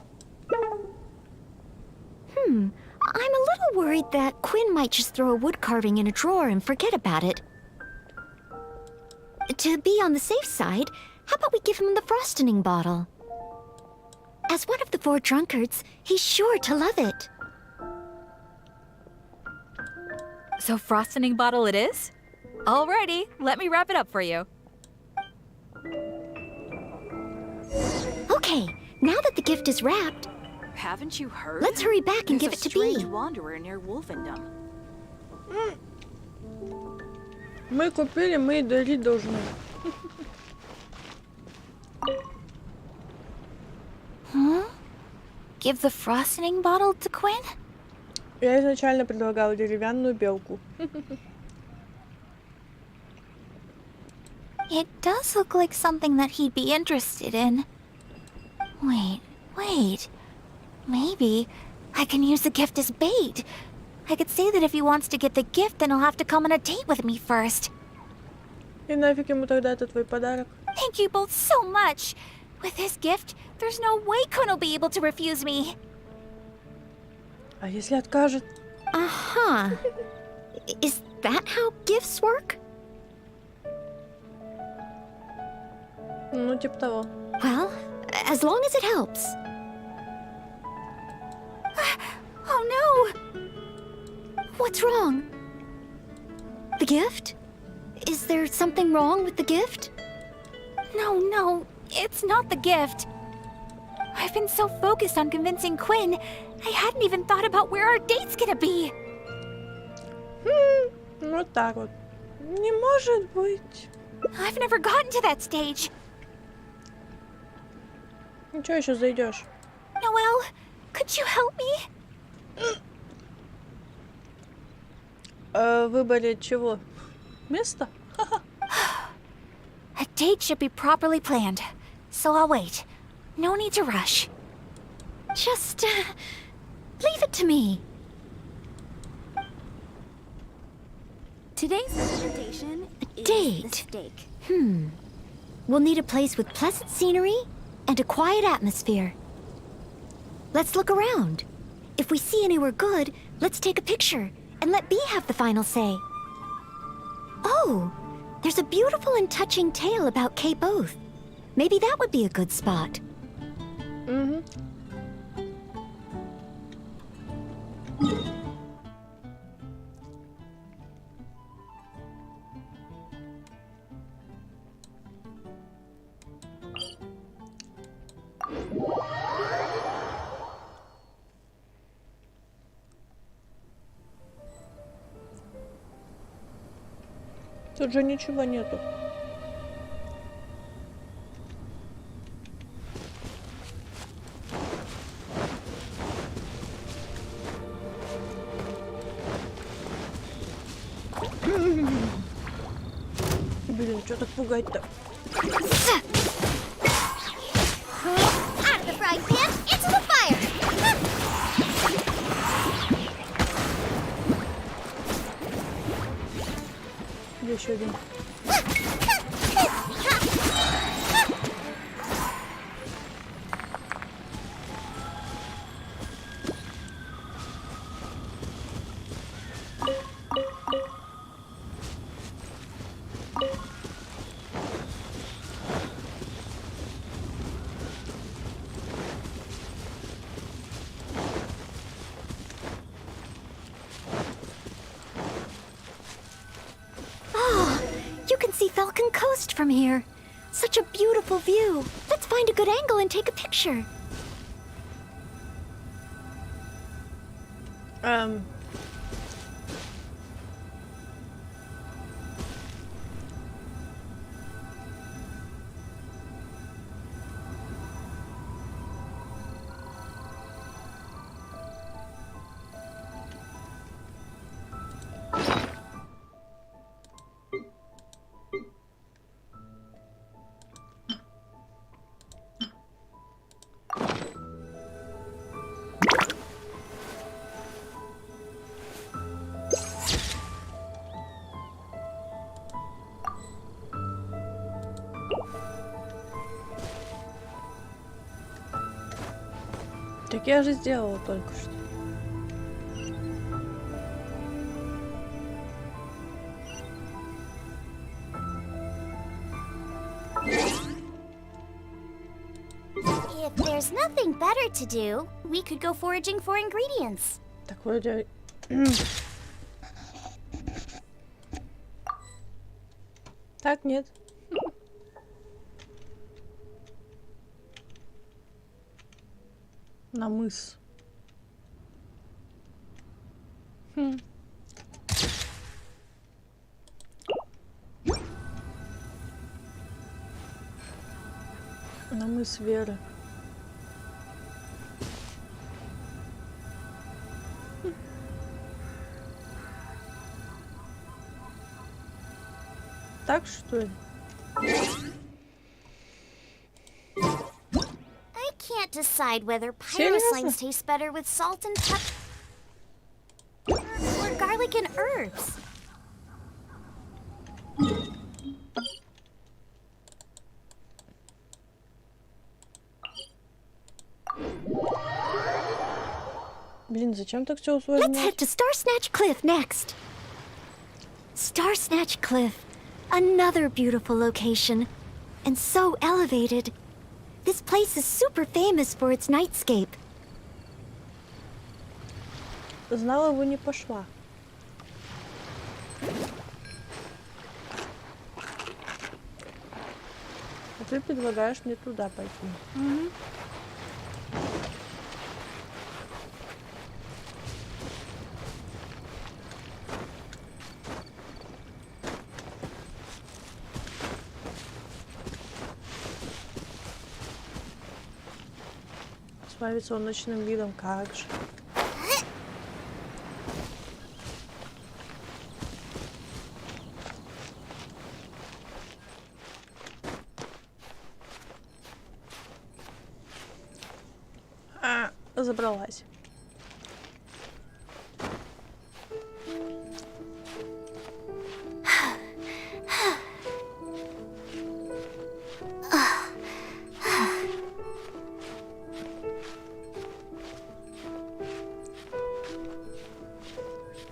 I'm a little worried that Quinn might just throw a wood carving in a drawer and forget about it. To be on the safe side, how about we give him the frosting bottle? As one of the 4 drunkards, he's sure to love it. So frosting bottle it is? Alrighty, let me wrap it up for you. Okay, now that the gift is wrapped, Haven't you heard? let's hurry back and There's give it a to B. strange wanderer near Wolfendom. Мы купили, мы и дарить должны. Give the frosting bottle to Quinn? Я изначально предлагала деревянную белку. It does look like something that he'd be interested in. Wait. Maybe I can use the gift as bait. I could say that if he wants to get the gift, then he'll have to come on a date with me first. И нафиг ему тогда это твой подарок? Thank you both so much. With this gift, there's no way Quinn will be able to refuse me. А если откажет? Uh-huh. Is that how gifts work? Ну, типа того. Well, as long as it helps. Oh no! What's wrong? The gift? Is there something wrong with the gift? No, it's not the gift. I've been so focused on convincing Quinn, I hadn't even thought about where our date's gonna be. Вот так вот. Не может быть. I've never gotten to that stage. Ничего, еще зайдешь. Noelle, could you help me? В выборе чего? Место? A date should be properly planned, so I'll wait. No need to rush. Just, leave it to me. Today's recommendation is date. the steak. We'll need a place with pleasant scenery and a quiet atmosphere. Let's look around. If we see anywhere good, let's take a picture and let Bee have the final say. Oh, there's a beautiful and touching tale about Cape Oath. Maybe that would be a good spot. Mhm. Тут же ничего нету. Блин, что так пугать-то? Out of the frying pan, into the fire! Где еще один? You can see Falcon Coast from here. Such a beautiful view. Let's find a good angle and take a picture. Так я же сделала только что. If there's nothing better to do, we could go foraging for ingredients. Так вроде... Так, нет. На мыс. На мыс Веры. Так, что ли? I can't decide whether Seriously? pyroslimes taste better with salt and pepper or garlic and herbs. Блин, зачем так все Let's усложнять? head to Star Snatch Cliff next. Star Snatch Cliff, another beautiful location, and so elevated. This place is super famous for its nightscape. Знала бы, не пошла. А ты предлагаешь мне туда пойти. Славится он ночным видом, как же. Забралась.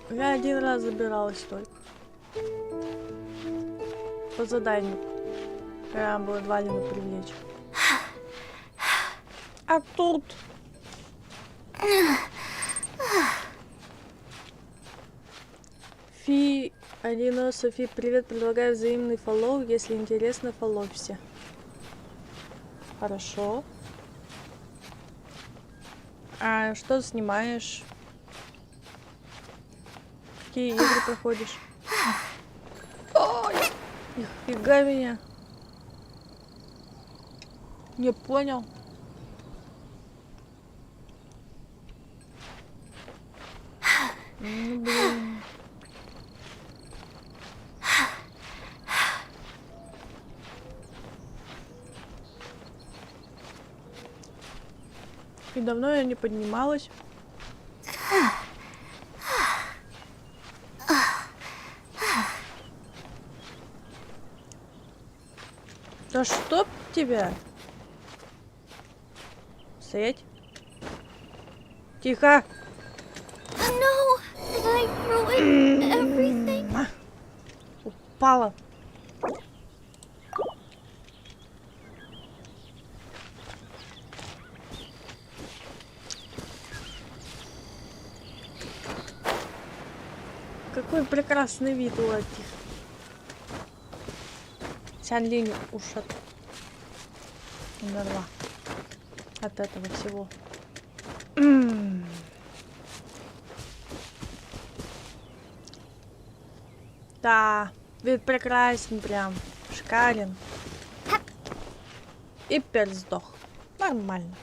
Я один раз забиралась только. По заданию. Когда было Валину привлечь. А тут... Фи... Алина, Софи, привет. Предлагаю взаимный фоллоу. Если интересно, фолловься. Хорошо. А что снимаешь? Какие игры проходишь? Ой, нифига меня. Не понял. Ну, блин. И давно я не поднималась. Да чтоб тебя! Стоять! Тихо! No! Did I ruin everything? Упала! Какой прекрасный вид у этих. Сянлинь ушат. Умерла. От этого всего. Да, вид прекрасен прям. Шикарен. И перс сдох. Нормально.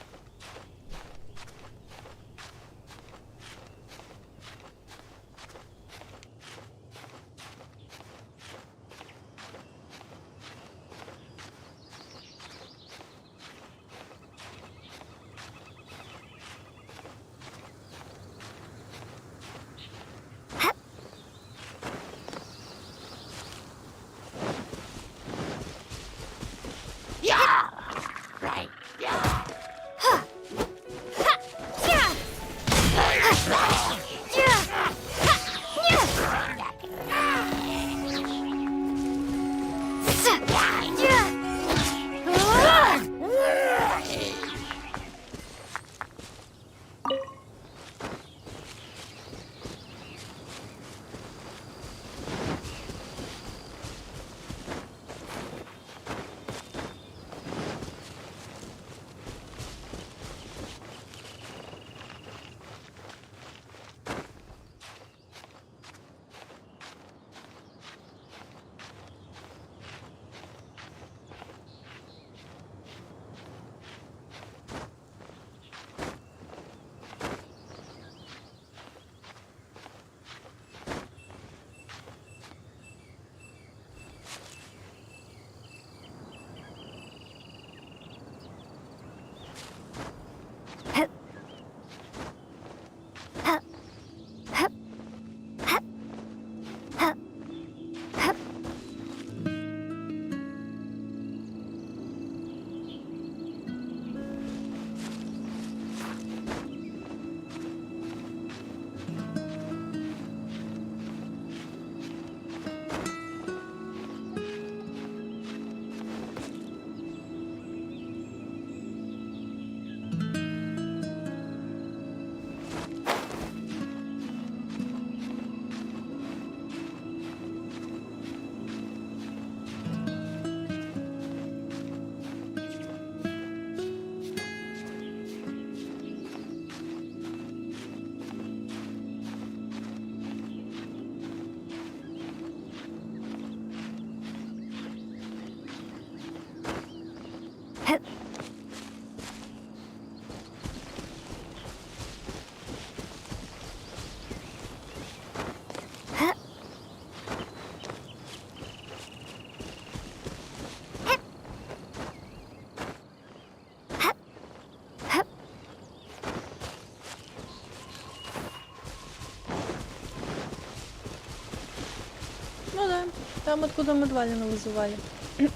Ну да, там откуда мы Двалина вызывали. Чтоб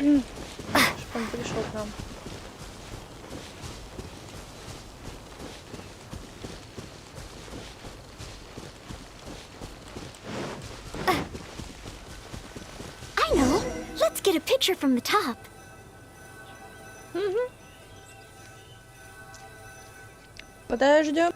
он пришел к нам. get a picture from the top. Подождем.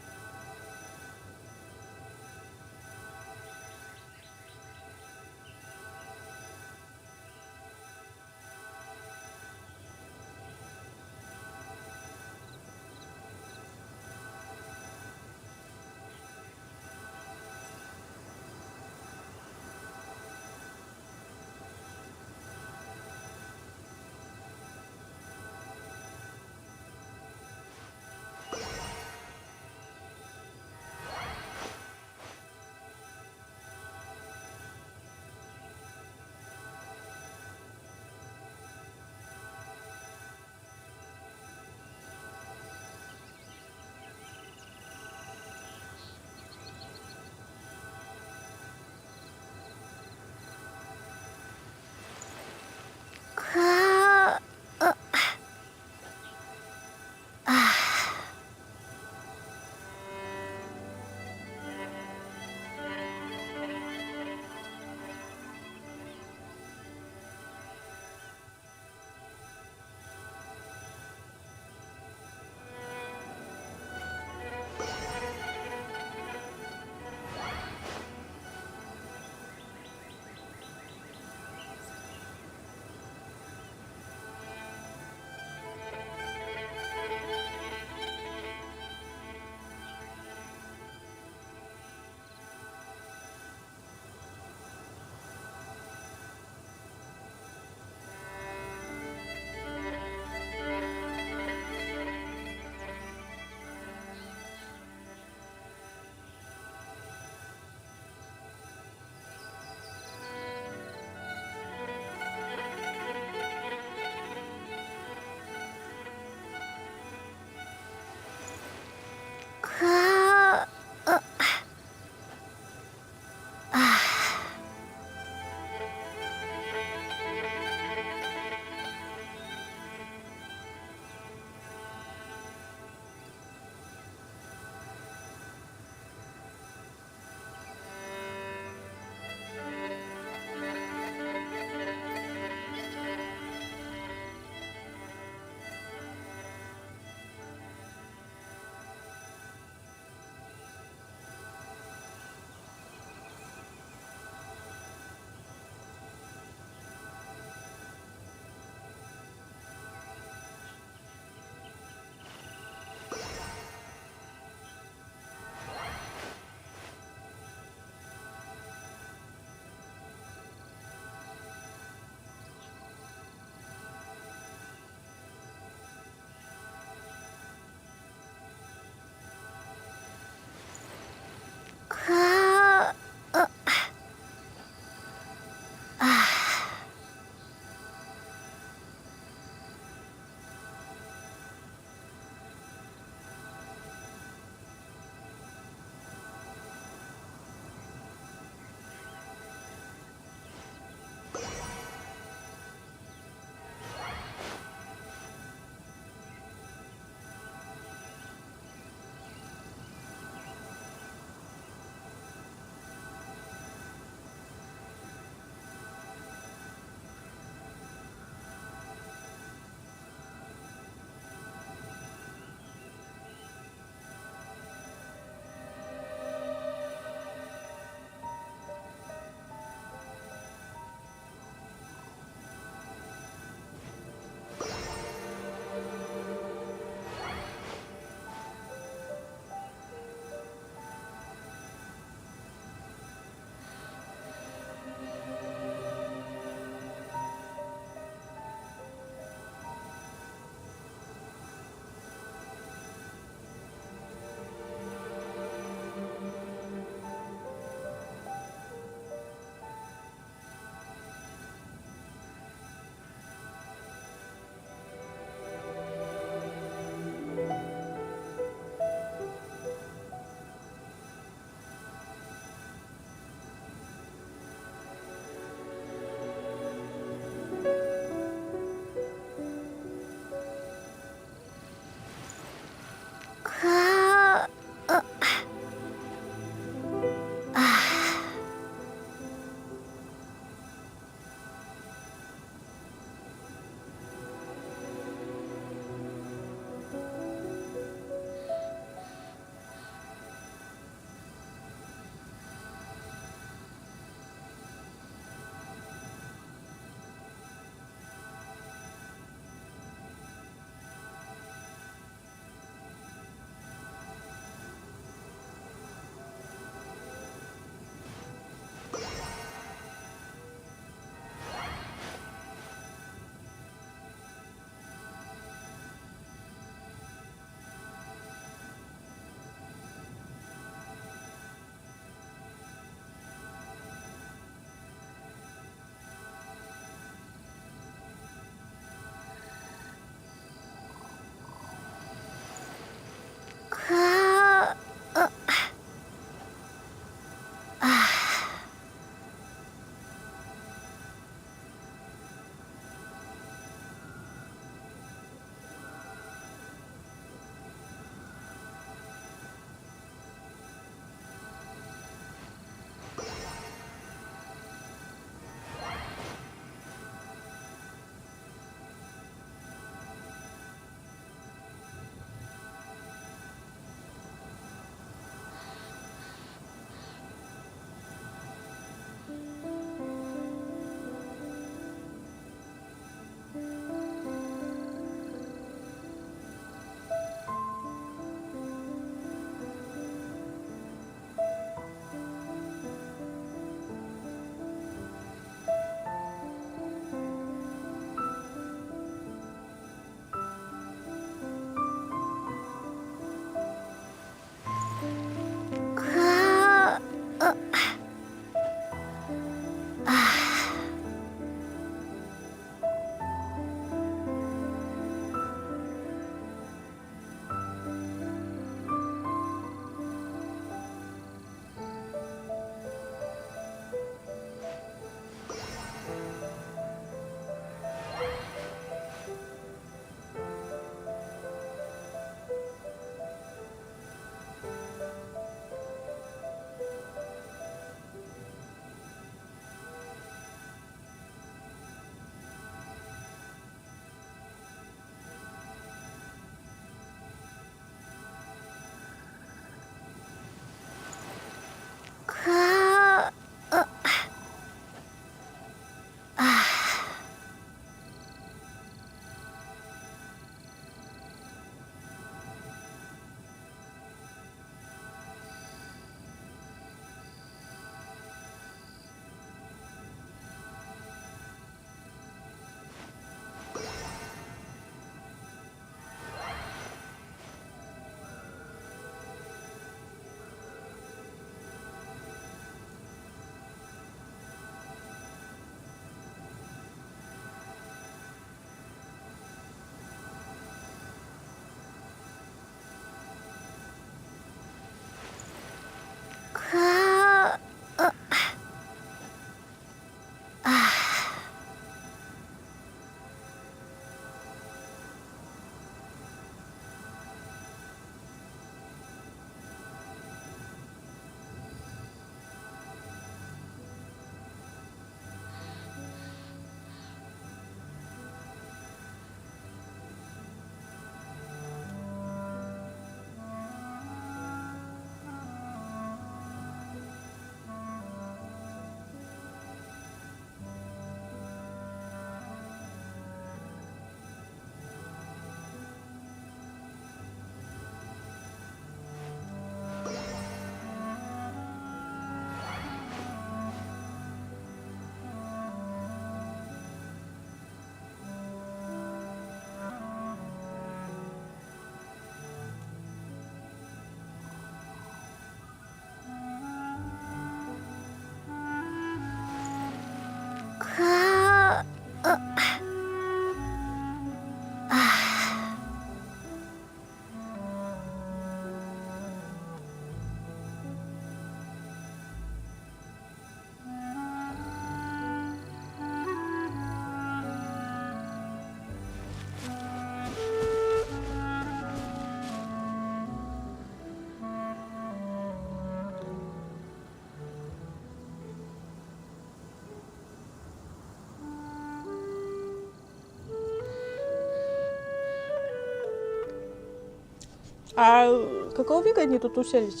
А какого фига они тут уселись,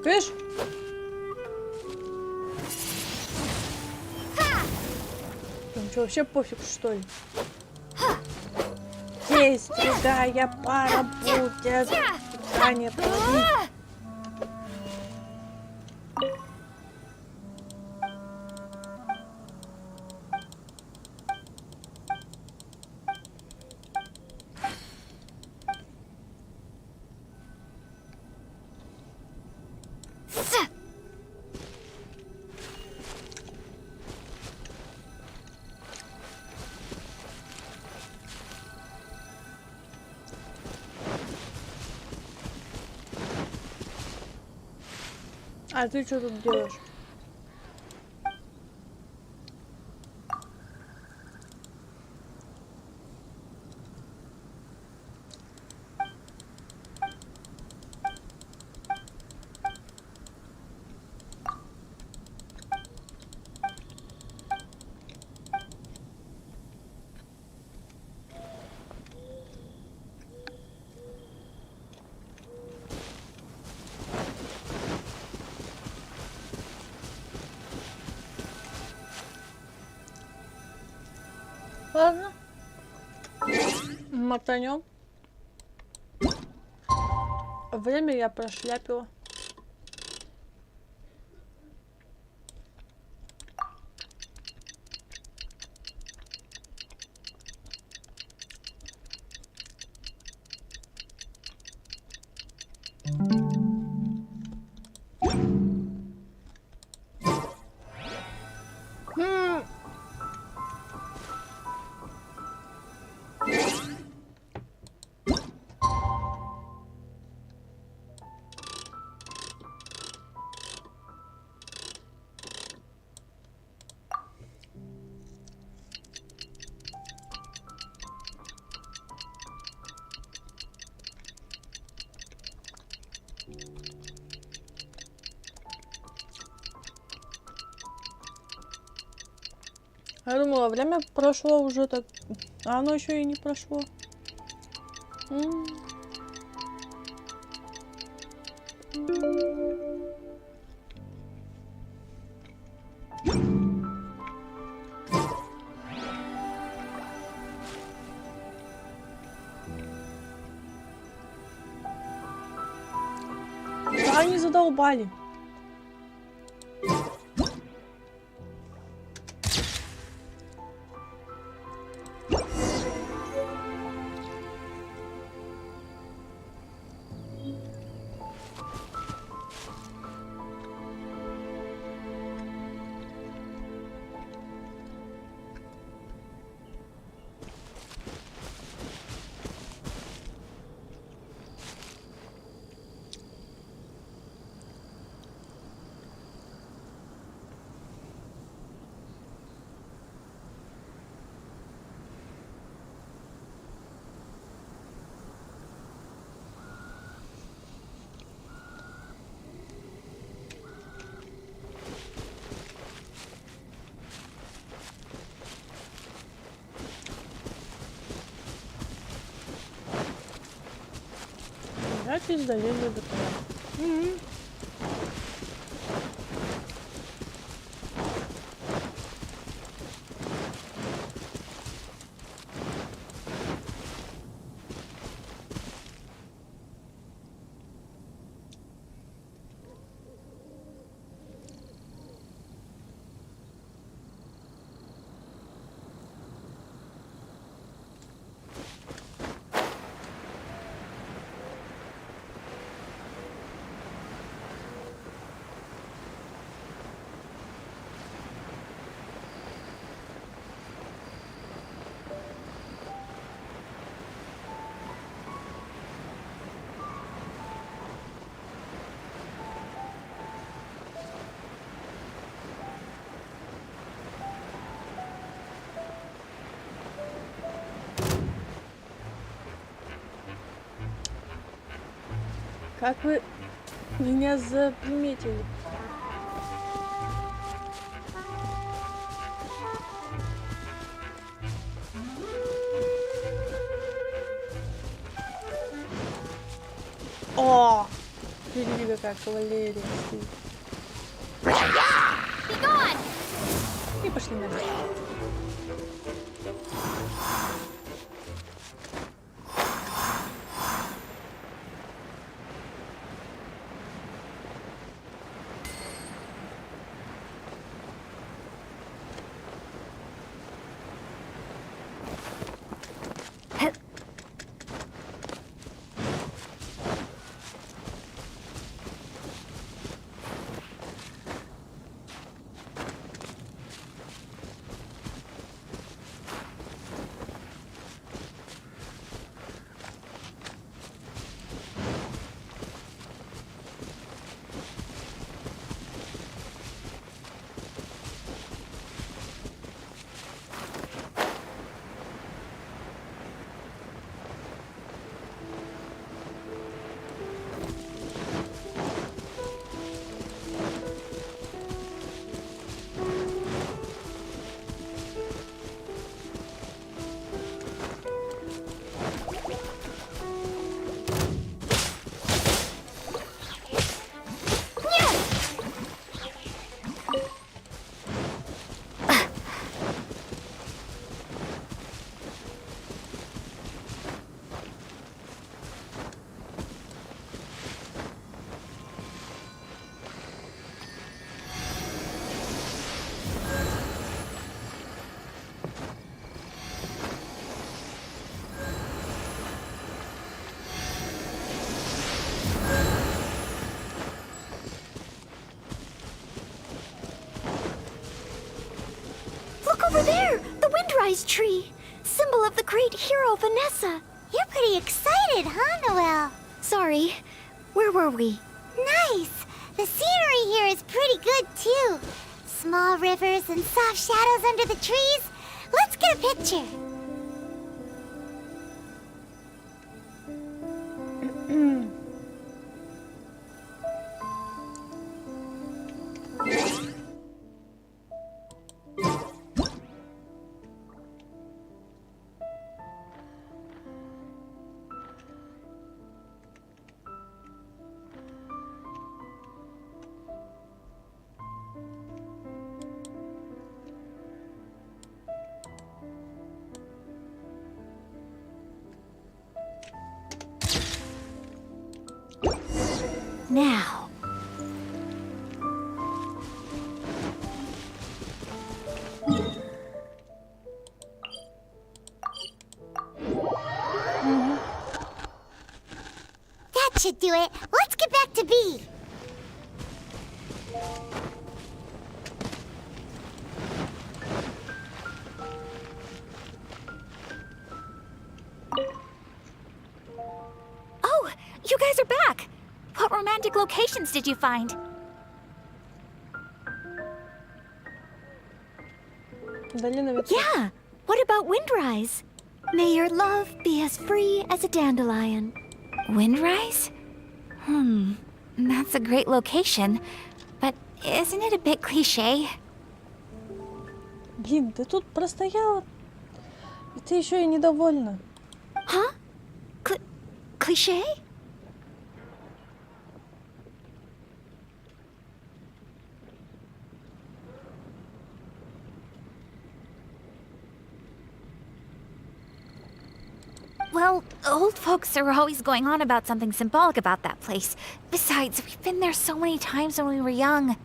Видишь? Им что, вообще пофиг, что ли? Здесь другая пара будет. Ранее проводить. А ты что тут делаешь? Ладно. Мотанем. Время я прошляпила. Я думала, время прошло уже так, а оно еще и не прошло. они задолбали. Из долины до края. Как вы меня заприметили? О! Видели, какая кавалерия стоит. И пошли наверх. Over there, the Windrise tree, symbol of the great hero Vanessa. You're pretty excited, huh, Noelle? Sorry, where were we? Nice. The scenery here is pretty good, too. Small rivers and soft shadows under the trees. Let's get a picture. Now, should do it. Let's get back to B. Oh, you guys are back! What romantic locations did you find? Долина ветров. Yeah, what about Windrise? May your love be as free as a dandelion. Windrise? That's a great location. But isn't it a bit cliche? Блин, ты тут простояла, и ты еще и недовольна. Huh? Cliche? Well, old folks are always going on about something symbolic about that place. Besides, we've been there so many times when we were young.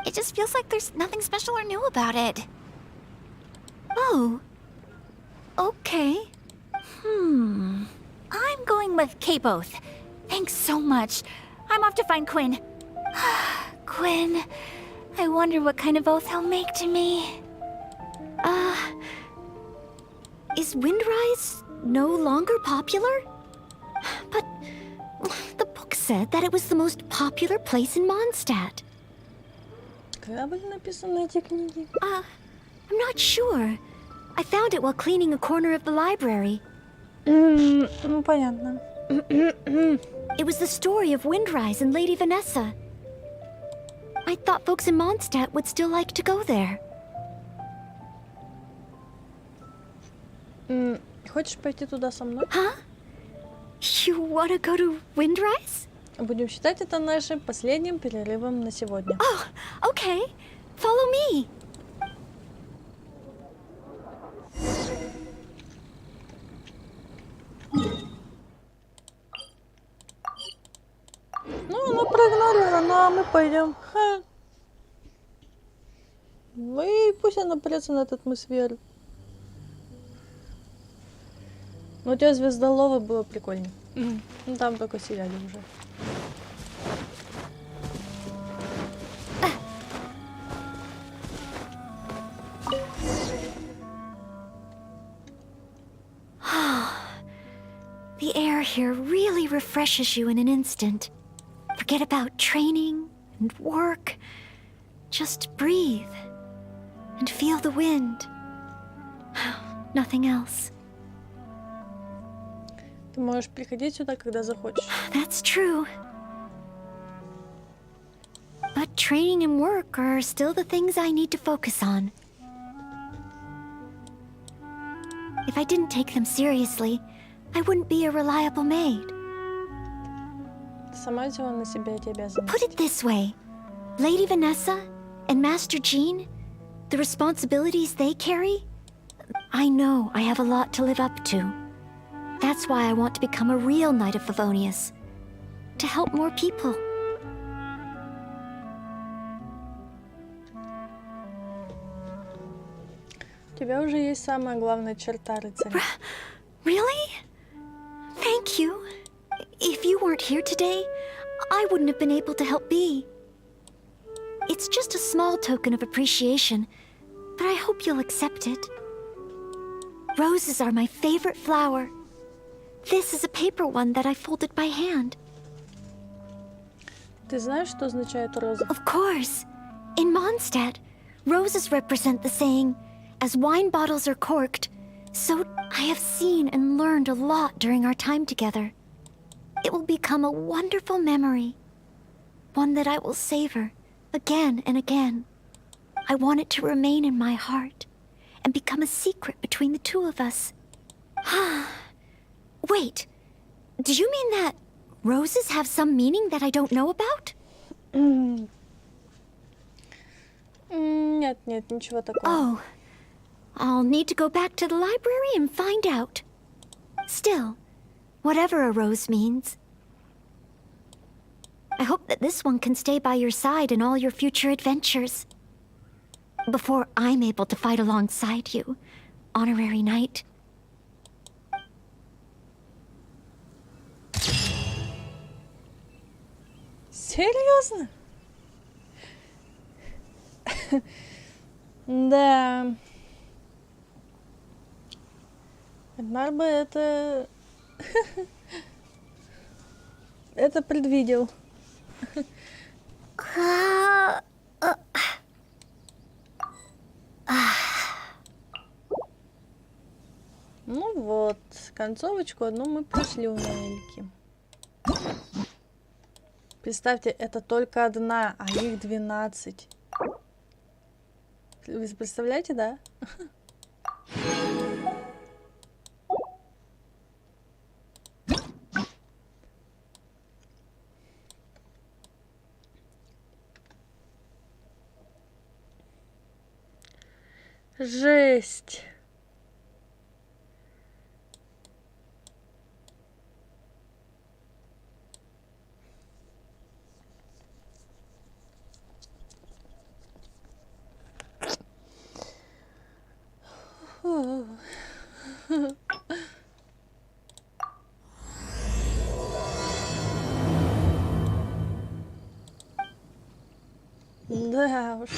It just feels like there's nothing special or new about it. Oh. Okay. I'm going with K both. Thanks so much. I'm off to find Quinn. Quinn, I wonder what kind of oath he'll make to me. Is Windrise no longer popular? But the book said that it was the most popular place in Mondstadt. Когда были написаны эти книги? I'm not sure. I found it while cleaning a corner of the library. Ну, понятно. It was the story of Windrise and Lady Vanessa. I thought folks in Mondstadt would still like to go there. Хочешь пойти туда со мной? Huh? You wanna go to Windrise? Будем считать это нашим последним перерывом на сегодня. Oh, okay. Follow me. Ну, она проигнорила, ну а мы пойдем. Ха. Ну и пусть она прется на этот мыс Веры. Ну, у тебя звездолова было прикольно. Ну, там только сияли уже. The air here really refreshes you in an instant. Forget about training and work. Just breathe and feel the wind. Nothing else. Ты можешь приходить сюда, когда захочешь. That's true. But training and work are still the things I need to focus on. If I didn't take them seriously, I wouldn't be a reliable maid. Ты сама взяла на себя эти обязанности. Put it this way. Lady Vanessa and Master Jean, the responsibilities they carry, I know I have a lot to live up to. That's why I want to become a real Knight of Favonius. To help more people. У тебя уже есть самая главная черта рыцаря. Really? Thank you. If you weren't here today, I wouldn't have been able to help Bee. It's just a small token of appreciation, but I hope you'll accept it. Roses are my favorite flower. This is a paper one that I folded by hand. Ты знаешь, что означает роза? Of course. In Mondstadt, roses represent the saying, as wine bottles are corked, so I have seen and learned a lot during our time together. It will become a wonderful memory, one that I will savor again and again. I want it to remain in my heart and become a secret between the two of us. Wait, do you mean that roses have some meaning that I don't know about? Нет, нет, ничего такого. Oh, I'll need to go back to the library and find out. Still, whatever a rose means, I hope that this one can stay by your side in all your future adventures. Before I'm able to fight alongside you, honorary knight. Серьезно? Да. Эдмар бы это... это предвидел. Ну вот, концовочку одну мы прошли у Нельки. Представьте, это только одна, а их 12. Вы представляете, да? Жесть. Да уж.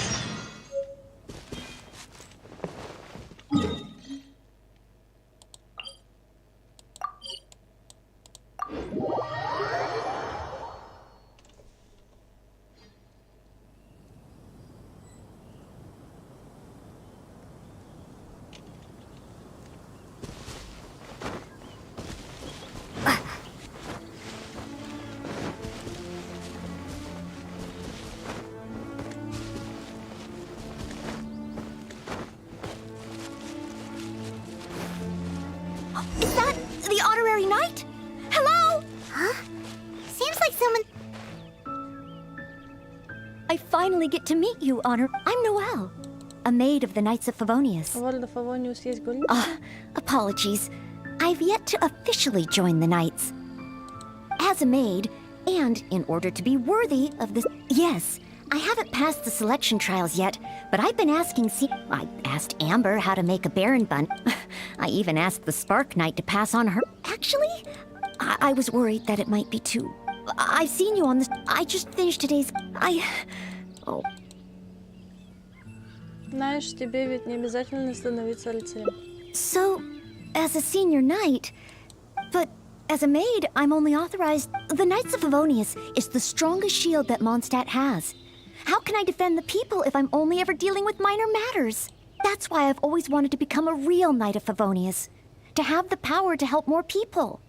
Is that the honorary knight? Hello? Huh? Seems like someone... I finally get to meet you, Honor. I'm Noelle, a maid of the Knights of Favonius. World of Favonius есть гуль? Apologies. I've yet to officially join the Knights. As a maid, and in order to be worthy of this... Yes, I haven't passed the selection trials yet, but I've been asking... I asked Amber how to make a Baron bun. I even asked the Spark Knight to pass on her... Actually, I was worried that it might be too... I've seen you on this... I just finished today's... Oh. Знаешь, тебе ведь не обязательно становиться рыцарем. So, as a senior knight... But as a maid, I'm only authorized... The Knights of Favonius is the strongest shield that Mondstadt has. How can I defend the people if I'm only ever dealing with minor matters? That's why I've always wanted to become a real Knight of Favonius. To have the power to help more people.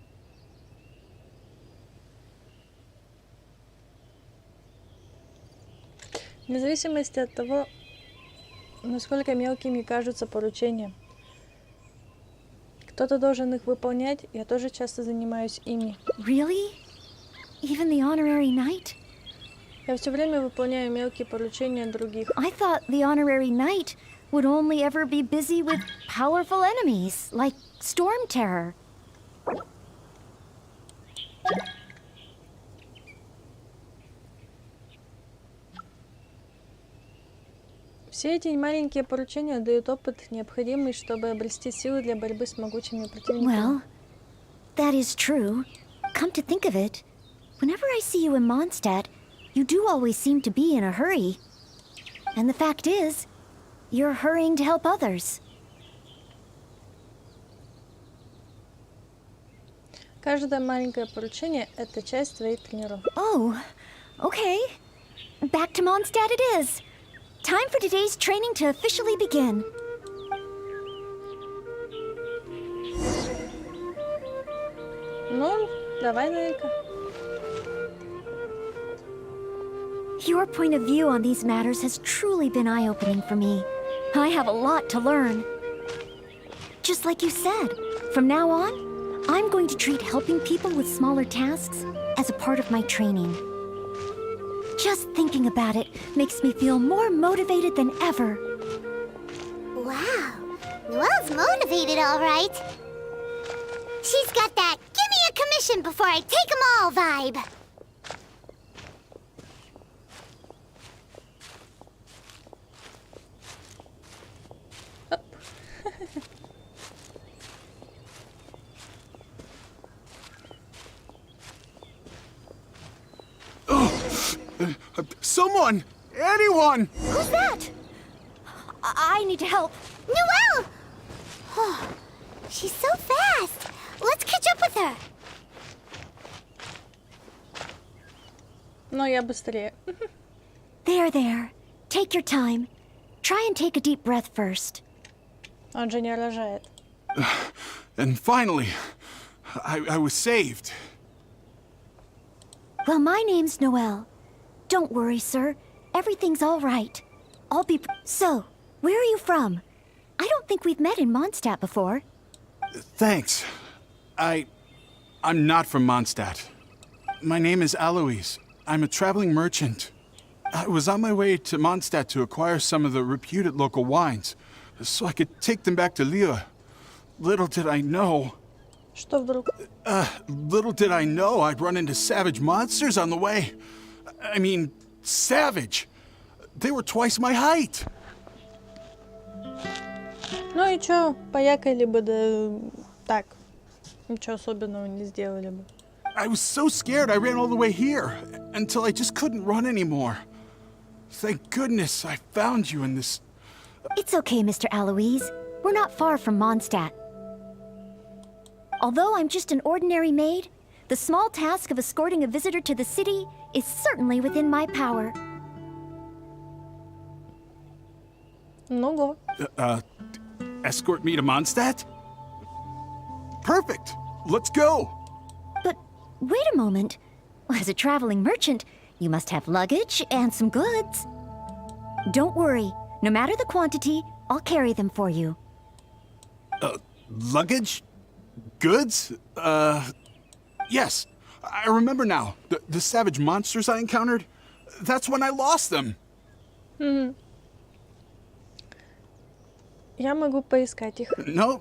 Вне зависимости от того, насколько мелкими кажутся поручения. Кто-то должен их выполнять, я тоже часто занимаюсь ими. Really? Even the honorary knight? Я все время выполняю мелкие поручения других. I thought the honorary knight would only ever be busy with powerful enemies, like Storm Terror. Все эти маленькие поручения дают опыт, необходимый, чтобы обрести силы для борьбы с могучими противниками. Well, that is true. Come to think of it, whenever I see you in Mondstadt, you do always seem to be in a hurry. And the fact is, you're hurrying to help others. Каждое маленькое поручение — это часть твоей тренировки. Oh, okay. Back to Mondstadt it is. Time for today's training to officially begin. Ну, давай, Нелька. Your point of view on these matters has truly been eye-opening for me. I have a lot to learn. Just like you said, from now on, I'm going to treat helping people with smaller tasks as a part of my training. Just thinking about it makes me feel more motivated than ever. Wow. Noelle's motivated, all right. She's got that "give me a commission before I take 'em all" vibe. Someone! Anyone! Who's that? I need to help. Noelle! Oh, she's so fast. Let's catch up with her. Но я быстрее. There. Take your time. Try and take a deep breath first. Он же не рожает. And finally, I was saved. Well, my name's Noelle. Don't worry, sir. Everything's all right. I'll be... So, where are you from? I don't think we've met in Mondstadt before. Thanks. I'm not from Mondstadt. My name is Alois. I'm a traveling merchant. I was on my way to Mondstadt to acquire some of the reputed local wines, so I could take them back to Lille. Little did I know... Что вдруг? Little did I know I'd run into savage monsters on the way. I mean, savage. They were twice my height. Ну и чё, поякали бы, да так. Ничего особенного не сделали бы. I was so scared I ran all the way here, until I just couldn't run anymore. Thank goodness I found you in this... It's okay, Mr. Alois. We're not far from Mondstadt. Although I'm just an ordinary maid, the small task of escorting a visitor to the city is certainly within my power. Ну го. Escort me to Mondstadt? Perfect. Let's go. But wait a moment. As a traveling merchant, you must have luggage and some goods. Don't worry. No matter the quantity, I'll carry them for you. Luggage? Goods? Yes. I remember now. The savage monsters I encountered? That's when I lost them. Я могу поискать их. No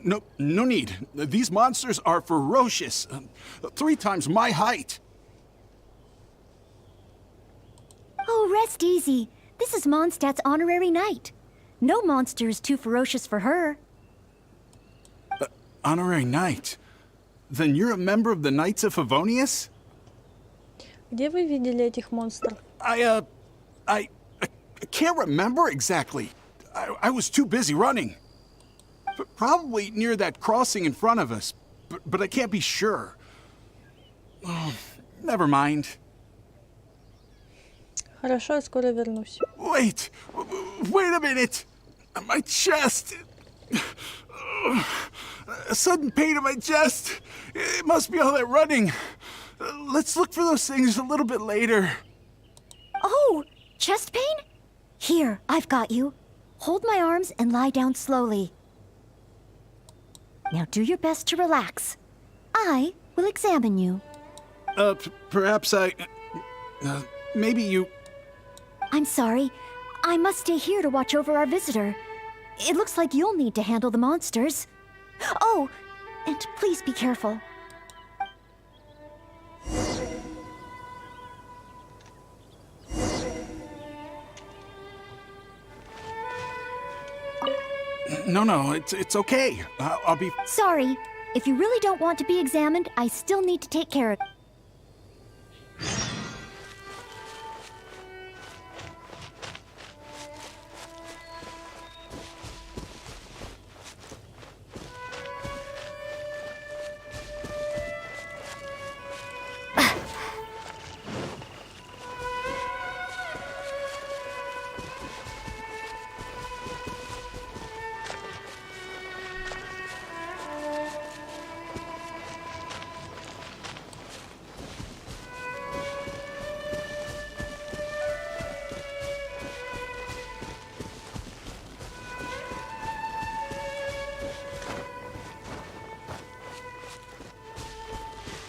need. These monsters are ferocious. 3 times my height. Oh, rest easy. This is Mondstadt's honorary knight. No monster is too ferocious for her. Honorary knight? Then you're a member of the Knights of Favonius? Где вы видели этих монстров? I can't remember exactly. I was too busy running. Probably near that crossing in front of us, but I can't be sure. Oh, never mind. Хорошо, я скоро вернусь. Wait a minute. My chest. A sudden pain in my chest. It must be all that running. Let's look for those things a little bit later. Oh, chest pain? Here, I've got you. Hold my arms and lie down slowly. Now do your best to relax. I will examine you. Perhaps maybe you... I'm sorry. I must stay here to watch over our visitor. It looks like you'll need to handle the monsters. Oh, and please be careful. No, it's okay. I'll be... Sorry. If you really don't want to be examined, I still need to take care of...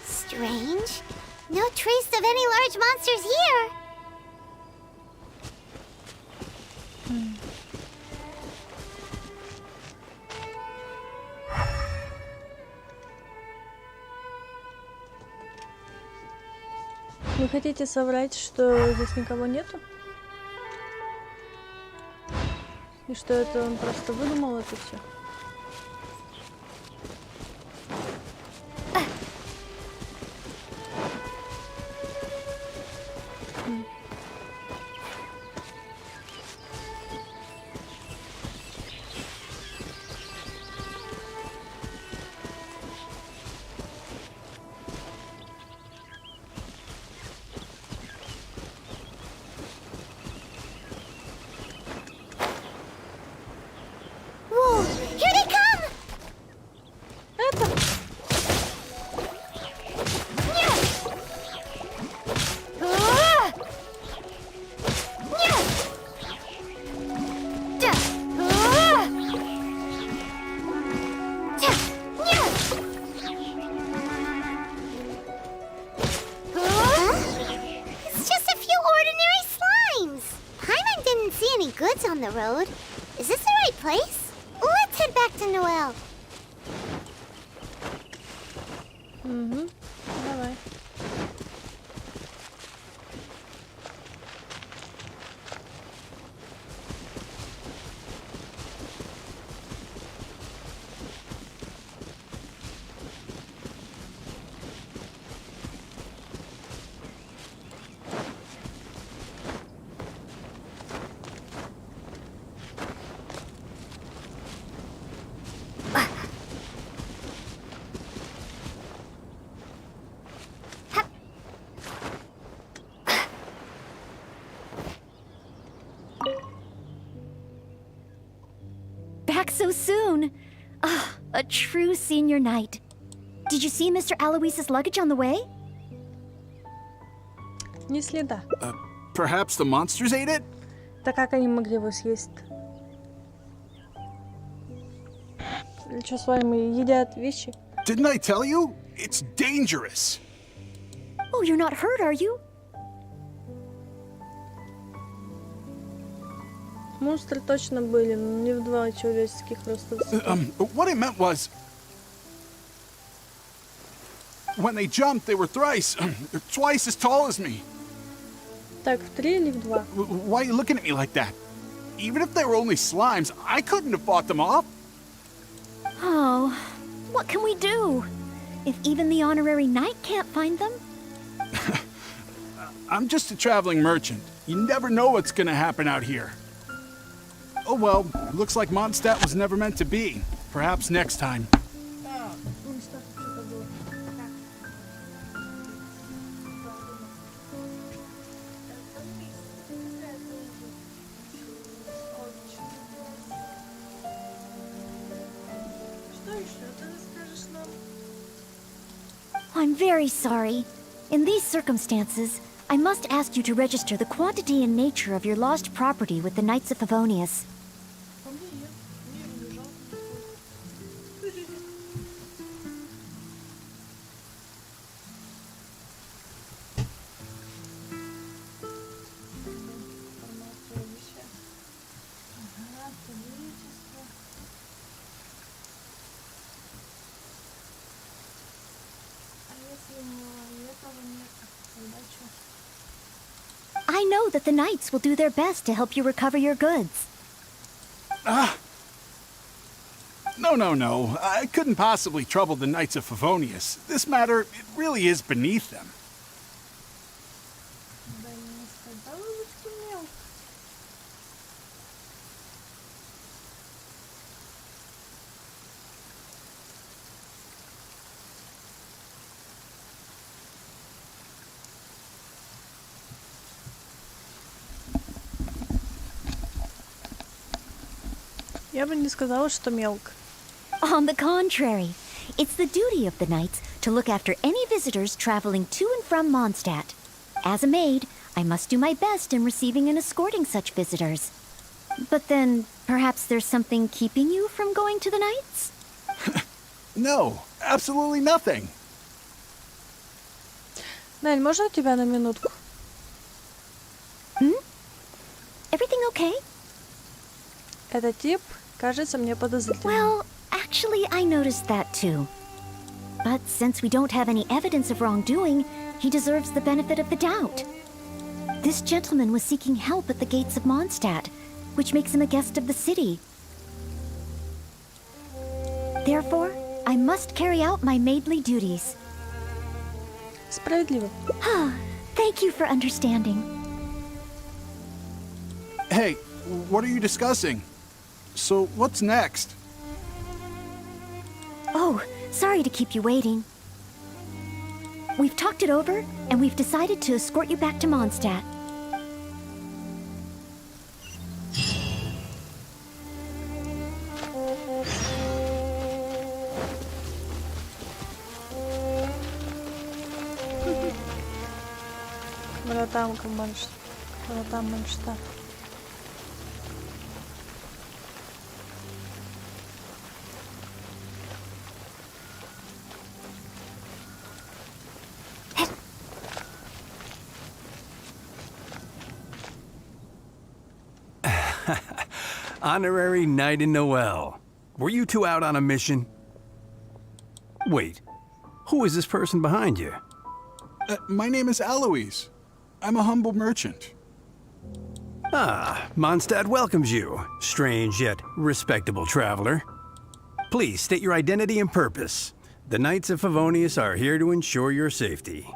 Strange. No trace of any large monsters here. Вы хотите соврать, что здесь никого нету? И что это он просто выдумал это все? many goods on the road. Is this the right place? Let's head back to Noel. Давай. Back so soon. Ah, a true senior night. Did you see Mr. Aloysius' luggage on the way? Ни следа. Perhaps the monsters ate it? Да как они могли его съесть? Или что с вами едят вещи? Didn't I tell you? It's dangerous. Oh, you're not hurt, are you? Монстры точно были, но не в 2 человеческих роста. What I meant was, when they jumped, they were twice as tall as me. Так, в 3 или в 2? Why are you looking at me like that? Even if they were only slimes, I couldn't have fought them off. Oh, what can we do? If even the honorary knight can't find them? I'm just a traveling merchant. You never know what's gonna happen out here. Oh well, looks like Mondstadt was never meant to be. Perhaps next time. I'm very sorry. In these circumstances, I must ask you to register the quantity and nature of your lost property with the Knights of Favonius. I know that the Knights will do their best to help you recover your goods. No. I couldn't possibly trouble the Knights of Favonius. This matter, it really is beneath them. Я бы не сказала, что мелко. On the contrary, it's the duty of the Knights to look after any visitors traveling to and from Mondstadt. As a maid, I must do my best in receiving and escorting such visitors. But then, perhaps there's something keeping you from going to the Knights? No, absolutely nothing. Нель, можно тебя на минутку? Everything okay? Этот тип кажется мне подозрительным. Well, actually, I noticed that too. But since we don't have any evidence of wrongdoing, he deserves the benefit of the doubt. This gentleman was seeking help at the gates of Mondstadt, which makes him a guest of the city. Therefore, I must carry out my maidly duties. Справедливо. Thank you for understanding. Hey, what are you discussing? So, what's next? Oh, sorry to keep you waiting. We've talked it over, and we've decided to escort you back to Mondstadt. Вратам Манштадт. Honorary Knight in Noel. Were you two out on a mission? Wait, who is this person behind you? My name is Alois. I'm a humble merchant. Ah, Mondstadt welcomes you, strange yet respectable traveler. Please state your identity and purpose. The Knights of Favonius are here to ensure your safety.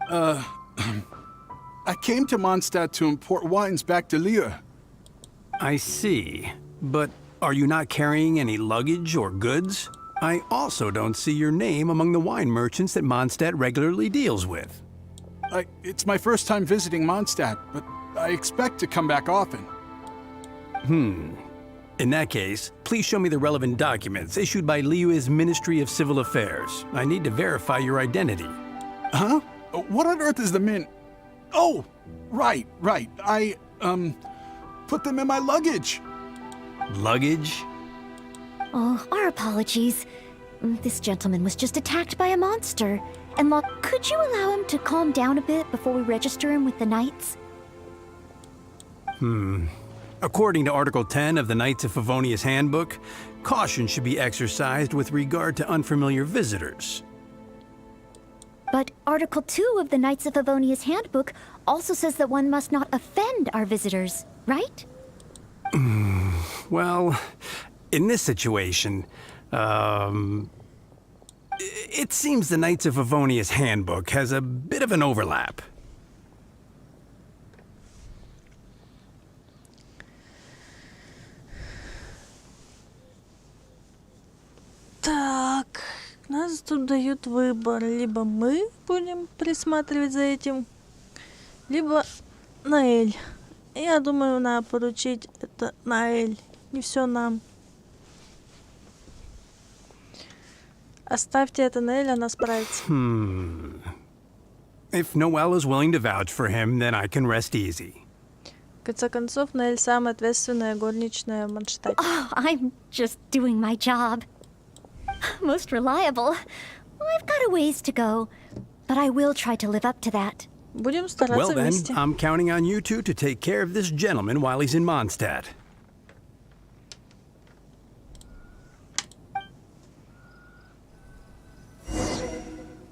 I came to Mondstadt to import wines back to Lille. I see. But are you not carrying any luggage or goods? I also don't see your name among the wine merchants that Mondstadt regularly deals with. It's my first time visiting Mondstadt, but I expect to come back often. In that case, please show me the relevant documents issued by Liyue's Ministry of Civil Affairs. I need to verify your identity. Huh? What on earth is the min... Oh, right. I, put them in my luggage. Luggage? Oh, our apologies. This gentleman was just attacked by a monster. And could you allow him to calm down a bit before we register him with the Knights? According to Article 10 of the Knights of Favonius Handbook, caution should be exercised with regard to unfamiliar visitors. But Article 2 of the Knights of Favonius Handbook also says that one must not offend our visitors, right? Well, in this situation, it seems the Knights of Favonius Handbook has a bit of an overlap. Так, нас тут дают выбор. Либо мы будем присматривать за этим, либо Наэль. Я думаю, надо поручить это Наэль. Не все нам. Оставьте это Наэль, она справится. If Noel is willing to vouch for him, then I can rest easy. В конце концов, Наэль самая ответственная горничная в Mondstadt. Oh, I'm just doing my job. Most reliable. I've got a ways to go, but I will try to live up to that. Будем стараться Well then, вместе. I'm counting on you two to take care of this gentleman while he's in Mondstadt.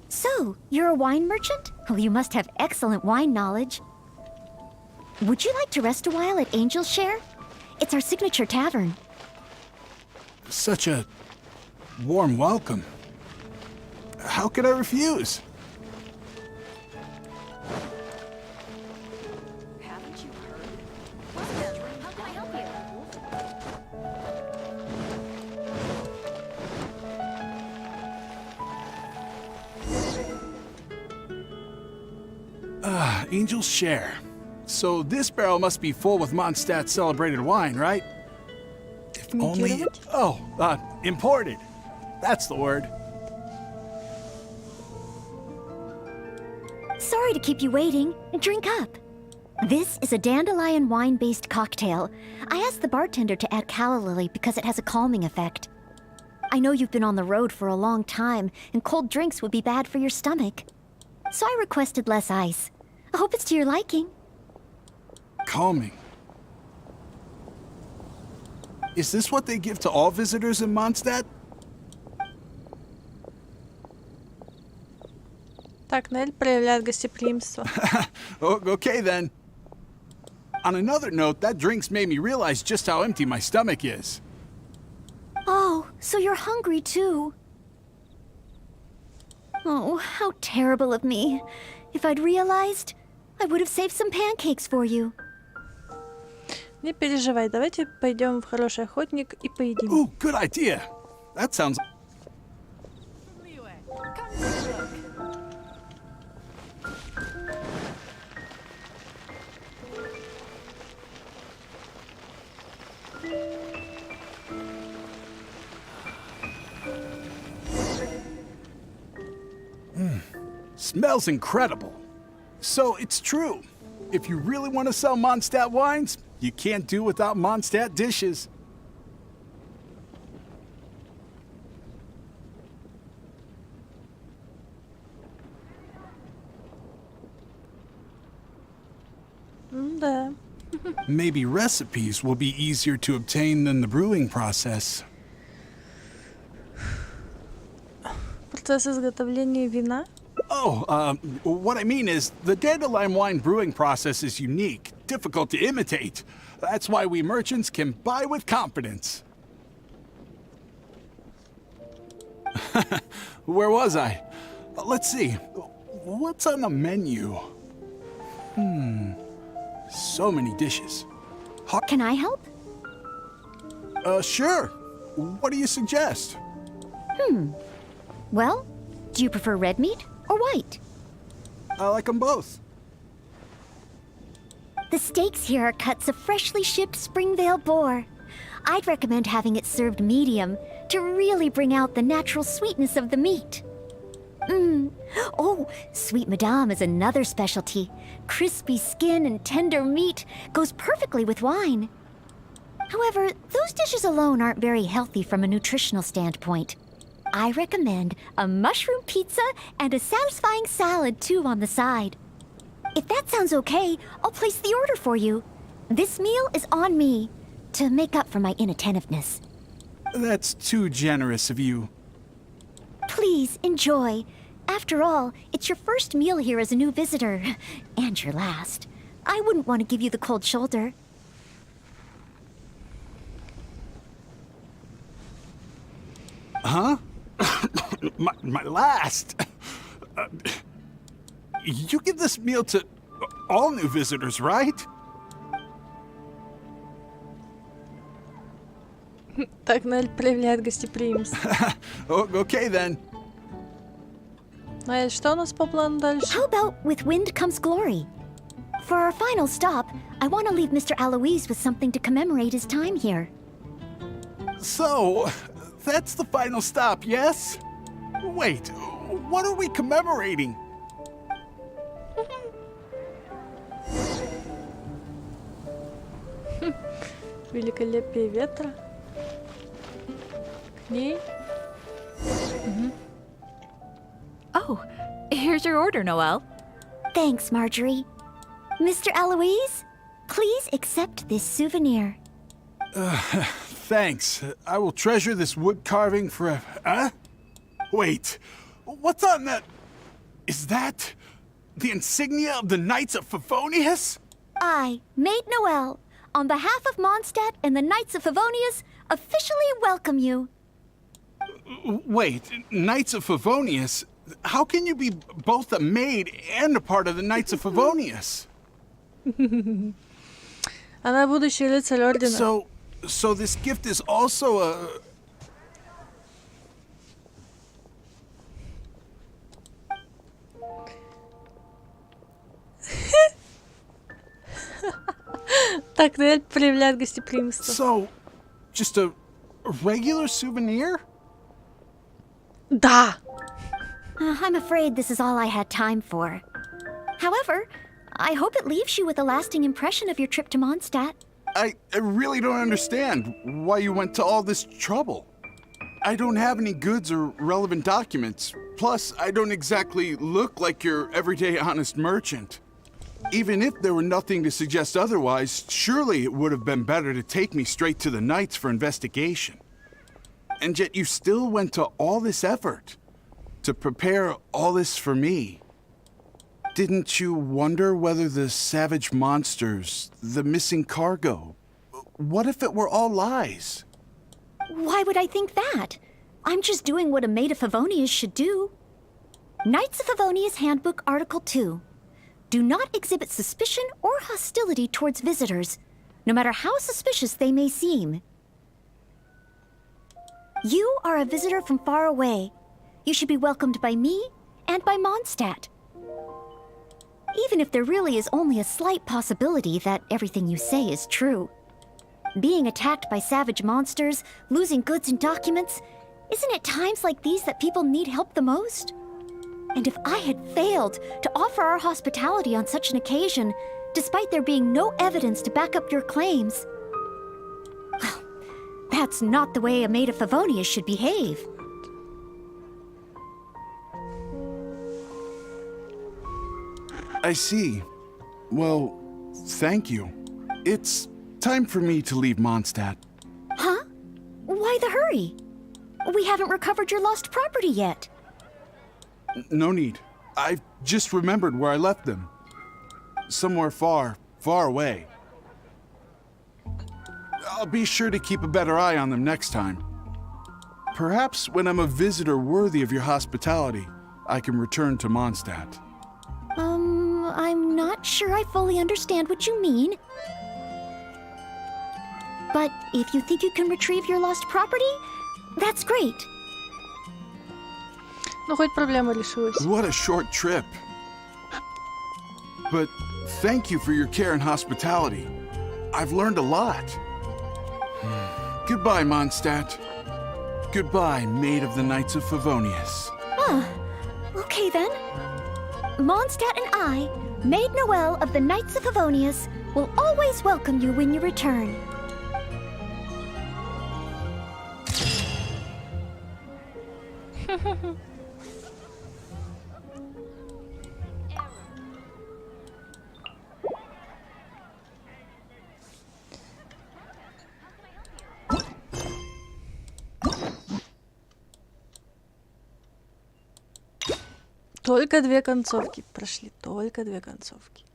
So, you're a wine merchant? Well, you must have excellent wine knowledge. Would you like to rest a while at Angel's Share? It's our signature tavern. Such a warm welcome. How could I refuse? Haven't you heard? How can I help you? Angel's Share. So this barrel must be full with Mondstadt's celebrated wine, right? If only... Oh, imported. That's the word. Sorry to keep you waiting. Drink up. This is a dandelion wine-based cocktail. I asked the bartender to add calla lily because it has a calming effect. I know you've been on the road for a long time, and cold drinks would be bad for your stomach. So I requested less ice. I hope it's to your liking. Calming. Is this what they give to all visitors in Mondstadt? Так, Наэль проявляет гостеприимство. Okay then. On another note, that drink's made me realize just how empty my stomach is. Oh, so you're hungry too. Oh, how terrible of me. If I'd realized, I would have saved some pancakes for you. Не переживай, давайте пойдем в хороший охотник и поедим. Ooh, good idea. That sounds... Smells incredible. So it's true. If you really want to sell Mondstadt wines, you can't do without Mondstadt dishes. Да. maybe recipes will be easier to obtain than the brewing process. Процесс изготовления вина? Oh, what I mean is, the dandelion wine brewing process is unique, difficult to imitate. That's why we merchants can buy with confidence. Where was I? Let's see. What's on the menu? So many dishes. Can I help? Sure. What do you suggest? Well, do you prefer red meat or white? I like them both. The steaks here are cuts of freshly shipped Springvale boar. I'd recommend having it served medium to really bring out the natural sweetness of the meat. Oh, sweet madame is another specialty. Crispy skin and tender meat goes perfectly with wine. However, those dishes alone aren't very healthy from a nutritional standpoint. I recommend a mushroom pizza and a satisfying salad too on the side. If that sounds okay, I'll place the order for you. This meal is on me to make up for my inattentiveness. That's too generous of you. Please enjoy. After all, it's your first meal here as a new visitor, and your last. I wouldn't want to give you the cold shoulder. Huh? my last? You give this meal to all new visitors, right? Так Нель проявляет гостеприимство. Okay then. Нель, что у нас по плану дальше? How about with wind comes glory? For our final stop, I want to leave Mr. Aloise with something to commemorate his time here. So, that's the final stop, yes? Wait, what are we commemorating? Великолепие ветра. К ней. Oh, here's your order, Noelle. Thanks, Marjorie. Mr. Aloise, please accept this souvenir. Thanks. I will treasure this wood carving forever. Huh? Wait, what's on that? Is that the insignia of the Knights of Favonius? I, Maid Noelle, on behalf of Mondstadt and the Knights of Favonius, officially welcome you. Wait, Knights of Favonius? How can you be both a maid and a part of the Knights of Favonius? Она будущий рыцарь ордена. So this gift is also a... Так Нель проявляет гостеприимство. So, just a regular souvenir? Да. I'm afraid this is all I had time for. However, I hope it leaves you with a lasting impression of your trip to Mondstadt. I really don't understand why you went to all this trouble. I don't have any goods or relevant documents. Plus, I don't exactly look like your everyday honest merchant. Even if there were nothing to suggest otherwise, surely it would have been better to take me straight to the Knights for investigation. And yet you still went to all this effort to prepare all this for me. Didn't you wonder whether the savage monsters, the missing cargo, what if it were all lies? Why would I think that? I'm just doing what a maid of Favonius should do. Knights of Favonius Handbook Article 2. Do not exhibit suspicion or hostility towards visitors, no matter how suspicious they may seem. You are a visitor from far away. You should be welcomed by me and by Mondstadt. Even if there really is only a slight possibility that everything you say is true. Being attacked by savage monsters, losing goods and documents, isn't it times like these that people need help the most? And if I had failed to offer our hospitality on such an occasion, despite there being no evidence to back up your claims, well, that's not the way a maid of Favonius should behave. I see. Well, thank you. It's time for me to leave Mondstadt. Huh? Why the hurry? We haven't recovered your lost property yet. No need. I've just remembered where I left them. Somewhere far, far away. I'll be sure to keep a better eye on them next time. Perhaps when I'm a visitor worthy of your hospitality, I can return to Mondstadt. I'm not sure I fully understand what you mean. But if you think you can retrieve your lost property, that's great. Ну, хоть проблема решилась. What a short trip. But thank you for your care and hospitality. I've learned a lot. Goodbye, Mondstadt. Goodbye, Maid of the Knights of Favonius. Ah, okay then. Mondstadt and I, Maid Noelle of the Knights of Favonius, will always welcome you when you return. Только 2 концовки прошли, только 2 концовки.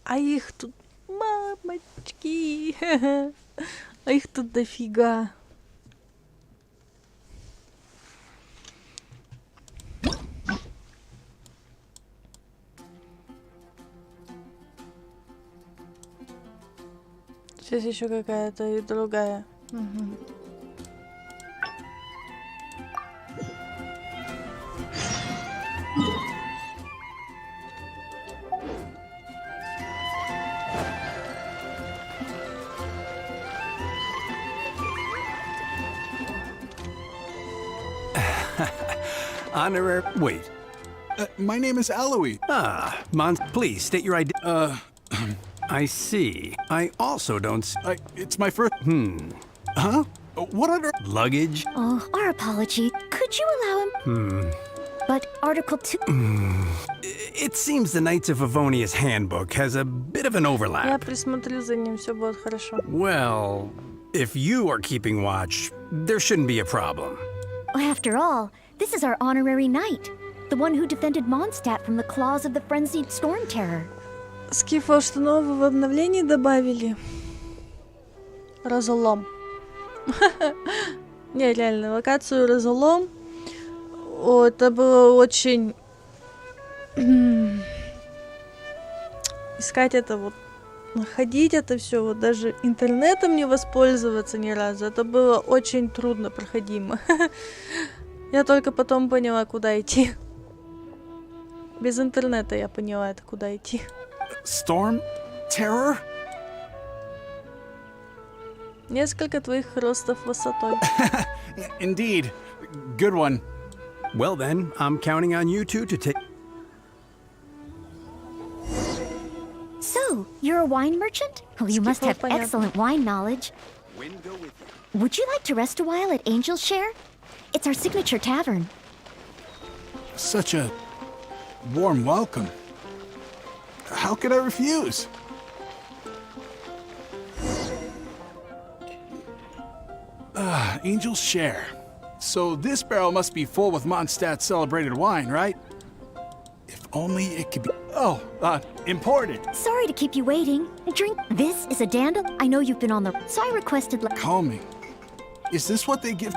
А их тут, мамочки, а их тут дофига. Сейчас еще какая-то и другая. Угу. Honorary. Wait. My name is Aloy. Ah, please state your ID. I see. I also don't. It's my first. Huh? What other Luggage? Oh, our apology. Could you allow him? But Article 2... It seems the Knights of Favonius handbook has a bit of an Я overlap. присмотрю за ним, все будет хорошо. Well, if you are keeping watch, there shouldn't be a problem. After all, this is our honorary knight, the one who defended Mondstadt from the claws of the frenzied storm terror. Скифа, что нового в обновлении добавили? Разлом. Не, реально, локацию разлом. О, это было очень... Искать это вот, находить это все, вот даже интернетом не воспользоваться ни разу. Это было очень трудно проходимо. Я только потом поняла, куда идти. Без интернета я поняла, это куда идти. storm terror? Несколько твоих ростов высотой. Indeed. Good one. Well then, I'm counting on you two to take... So, you're a wine merchant? Well, you must have excellent wine knowledge. Would you like to rest a while at Angel's Share? It's our signature tavern. Such a warm welcome. How could I refuse? Angel's Share. So this barrel must be full with Mondstadt's celebrated wine, right? If only it could be... Oh, imported. Sorry to keep you waiting. Drink. This is a dandel. I know you've been on the... So I requested... Calming. Is this what they give...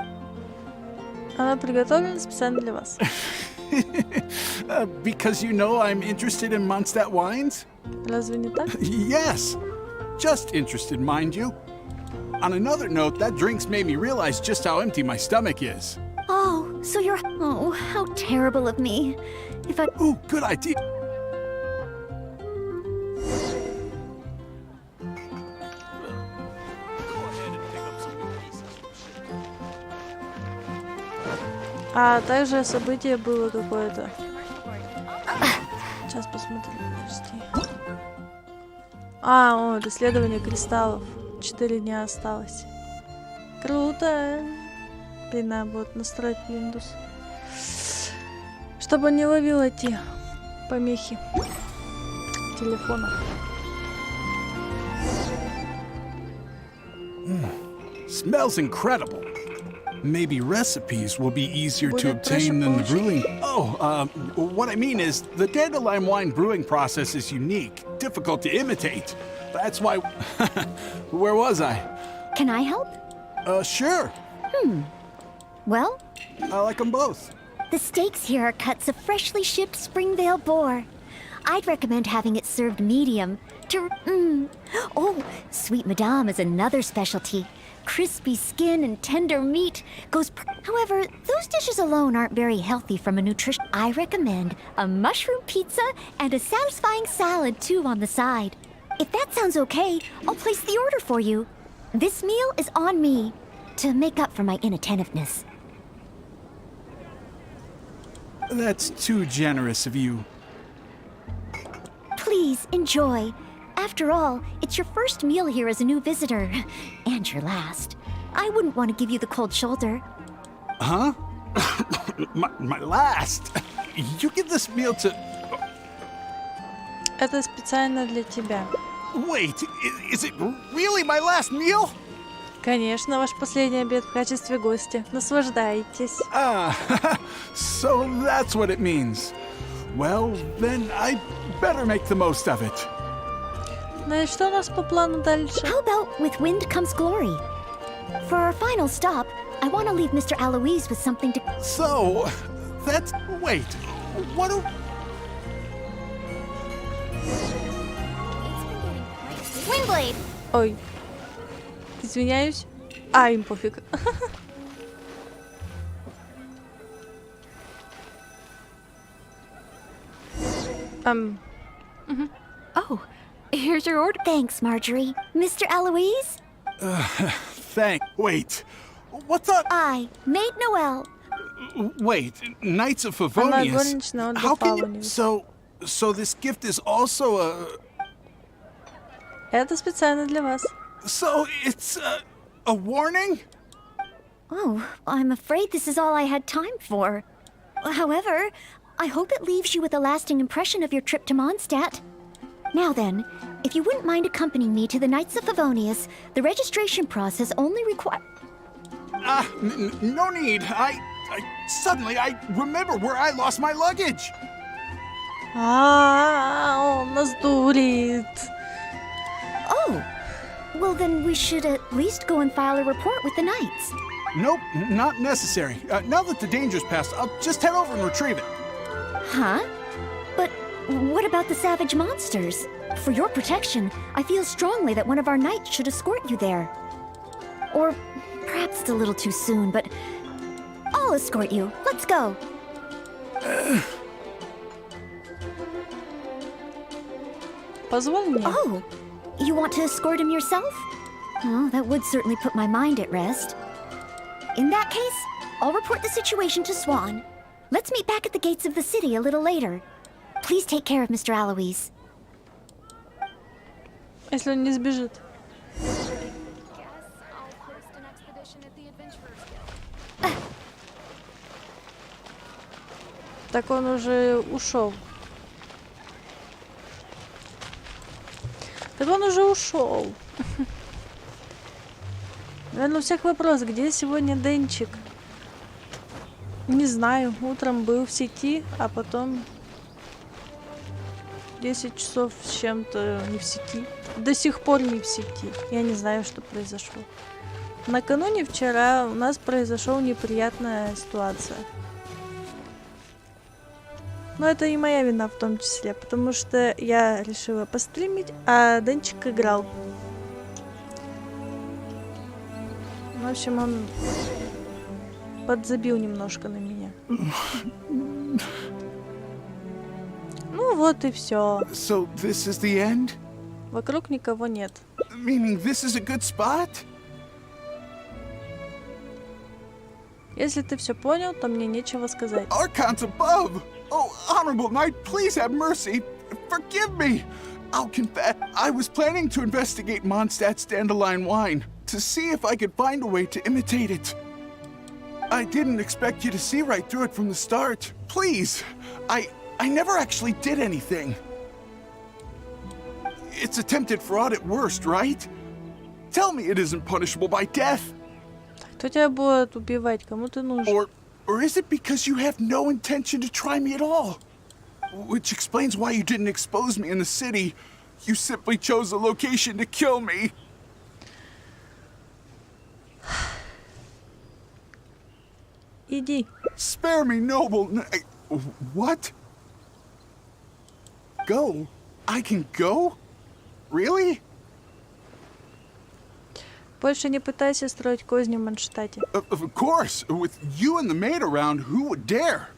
Она приготовлена специально для вас. Because you know I'm interested in Mondstadt wines? Разве не так? Yes. Just interested, mind you. On another note, that drink's made me realize just how empty my stomach is. Oh, so you're... Oh, how terrible of me. If I... Ooh, good idea. А также событие было какое-то. Сейчас посмотрим, подожди. А, исследование кристаллов. 4 дня осталось. Круто. Блин, надо будет настроить Windows. Что чтобы не ловил эти помехи телефона. Smells incredible. Maybe recipes will be easier to Будет проще obtain than the получить. brewing. Oh, what I mean is the dandelion wine brewing process is unique, difficult to imitate. That's why. Where was I? Can I help? Sure. Well, I like them both. the steaks here are cuts of freshly shipped Springvale boar. I'd recommend having it served medium. Oh, sweet madame is another specialty. Crispy skin and tender meat goes. However, those dishes alone aren't very healthy from a nutrition. I recommend a mushroom pizza and a satisfying salad too on the side. If that sounds okay, I'll place the order for you. This meal is on me to make up for my inattentiveness. That's too generous of you. Please enjoy. After all, it's your first meal here as a new visitor. And your last. I wouldn't want to give you the cold shoulder. Huh? my last. You give this meal to. Это специально для тебя. Wait, is it really my last meal? Конечно, ваш последний обед в качестве гостя. Наслаждайтесь. So that's what it means. Well, then I better make the most of it. Ну и что у нас по плану дальше? How about with wind comes glory? For our final stop, I want to leave Mr. Aloise with something to. So, that's. Wait. What do. Windblade! Ой. Извиняюсь. Им пофиг. Oh, here's your order. Thanks, Marjorie. Mr. Aloise? Wait. What the. I, Maid Noel. Wait. Knights of Она Favonius. горничная, он How can you. Павлович. So this gift is also a. Это специально для вас. So it's a warning? Oh, I'm afraid this is all I had time for. However, I hope it leaves you with a lasting impression of your trip to Mondstadt. Now then, if you wouldn't mind accompanying me to the Knights of Favonius, the registration process only requires... No need. Suddenly I remember where I lost my luggage. Он нас дурит. Oh, well then we should at least go and file a report with the Knights. Nope, not necessary. Now that the danger's passed, I'll just head over and retrieve it. Huh? But what about the savage monsters? For your protection, I feel strongly that one of our knights should escort you there. Or perhaps it's a little too soon, but I'll escort you. Let's go. Позволь мне. Oh, you want to escort him yourself? Oh, that would certainly put my mind at rest. In that case, I'll report the situation to Swan. Let's meet back at the gates of the city a little later. Please take care of Mr. Aloise. Если он не сбежит. Так он уже ушел. Так он уже ушел. Наверное, у всех вопрос, где сегодня Денчик? Не знаю. Утром был в сети, а потом 10 часов с чем-то не в сети. До сих пор не в сети. Я не знаю, что произошло. Накануне вчера у нас произошла неприятная ситуация. Но это и моя вина в том числе, потому что я решила постримить, а Денчик играл. В общем, он подзабил немножко на меня. Ну вот и все. So this is the end? Вокруг никого нет. Meaning this is a good spot? Если ты все понял, то мне нечего сказать. Archons above! Oh, honorable knight, please have mercy. Forgive me. I'll confess, I was planning to investigate Mondstadt's dandelion wine to see if I could find a way to imitate it. I didn't expect you to see right through it from the start. Please, I never actually did anything. It's attempted fraud at worst, right? Tell me it isn't punishable by death. Кто тебя будет убивать? Кому ты нужен? Or is it because you have no intention to try me at all? Which explains why you didn't expose me in the city. You simply chose a location to kill me. Иди. Spare me, noble. What? Go? I can go? Really? Больше не пытайся строить козни в Манштате. Of course. With you and the maid around, who would dare?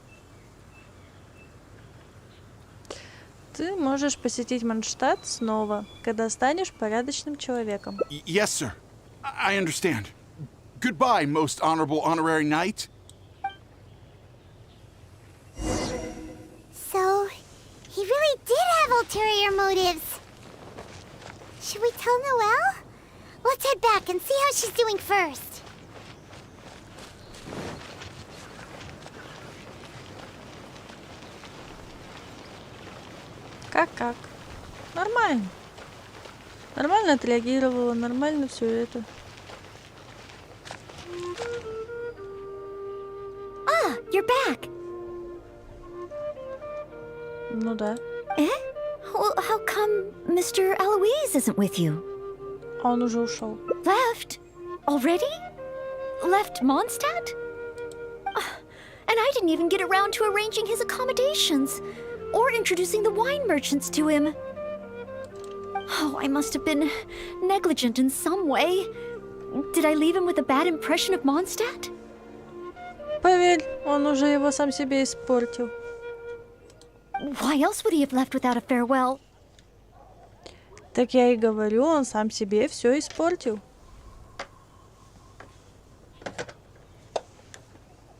Ты можешь посетить Манштат снова, когда станешь порядочным человеком. Yes, sir. I understand. Goodbye, most honorable honorary knight. So, he really did have ulterior motives. Should we tell Noelle? Let's head back and see how she's doing first. Как? Нормально. Нормально отреагировала, нормально все это. Ah, you're back. Ну да. Eh? Well, how come Mr. Eloise isn't with you? Он уже ушел. Left? Already? Left Mondstadt? And I didn't even get around to arranging his accommodations or introducing the wine merchants to him. Oh, I must have been negligent in some way. Did I leave him with a bad impression of Mondstadt? Поверь, он уже его сам себе испортил. Why else would he have left without a farewell? Так я и говорю, он сам себе все испортил.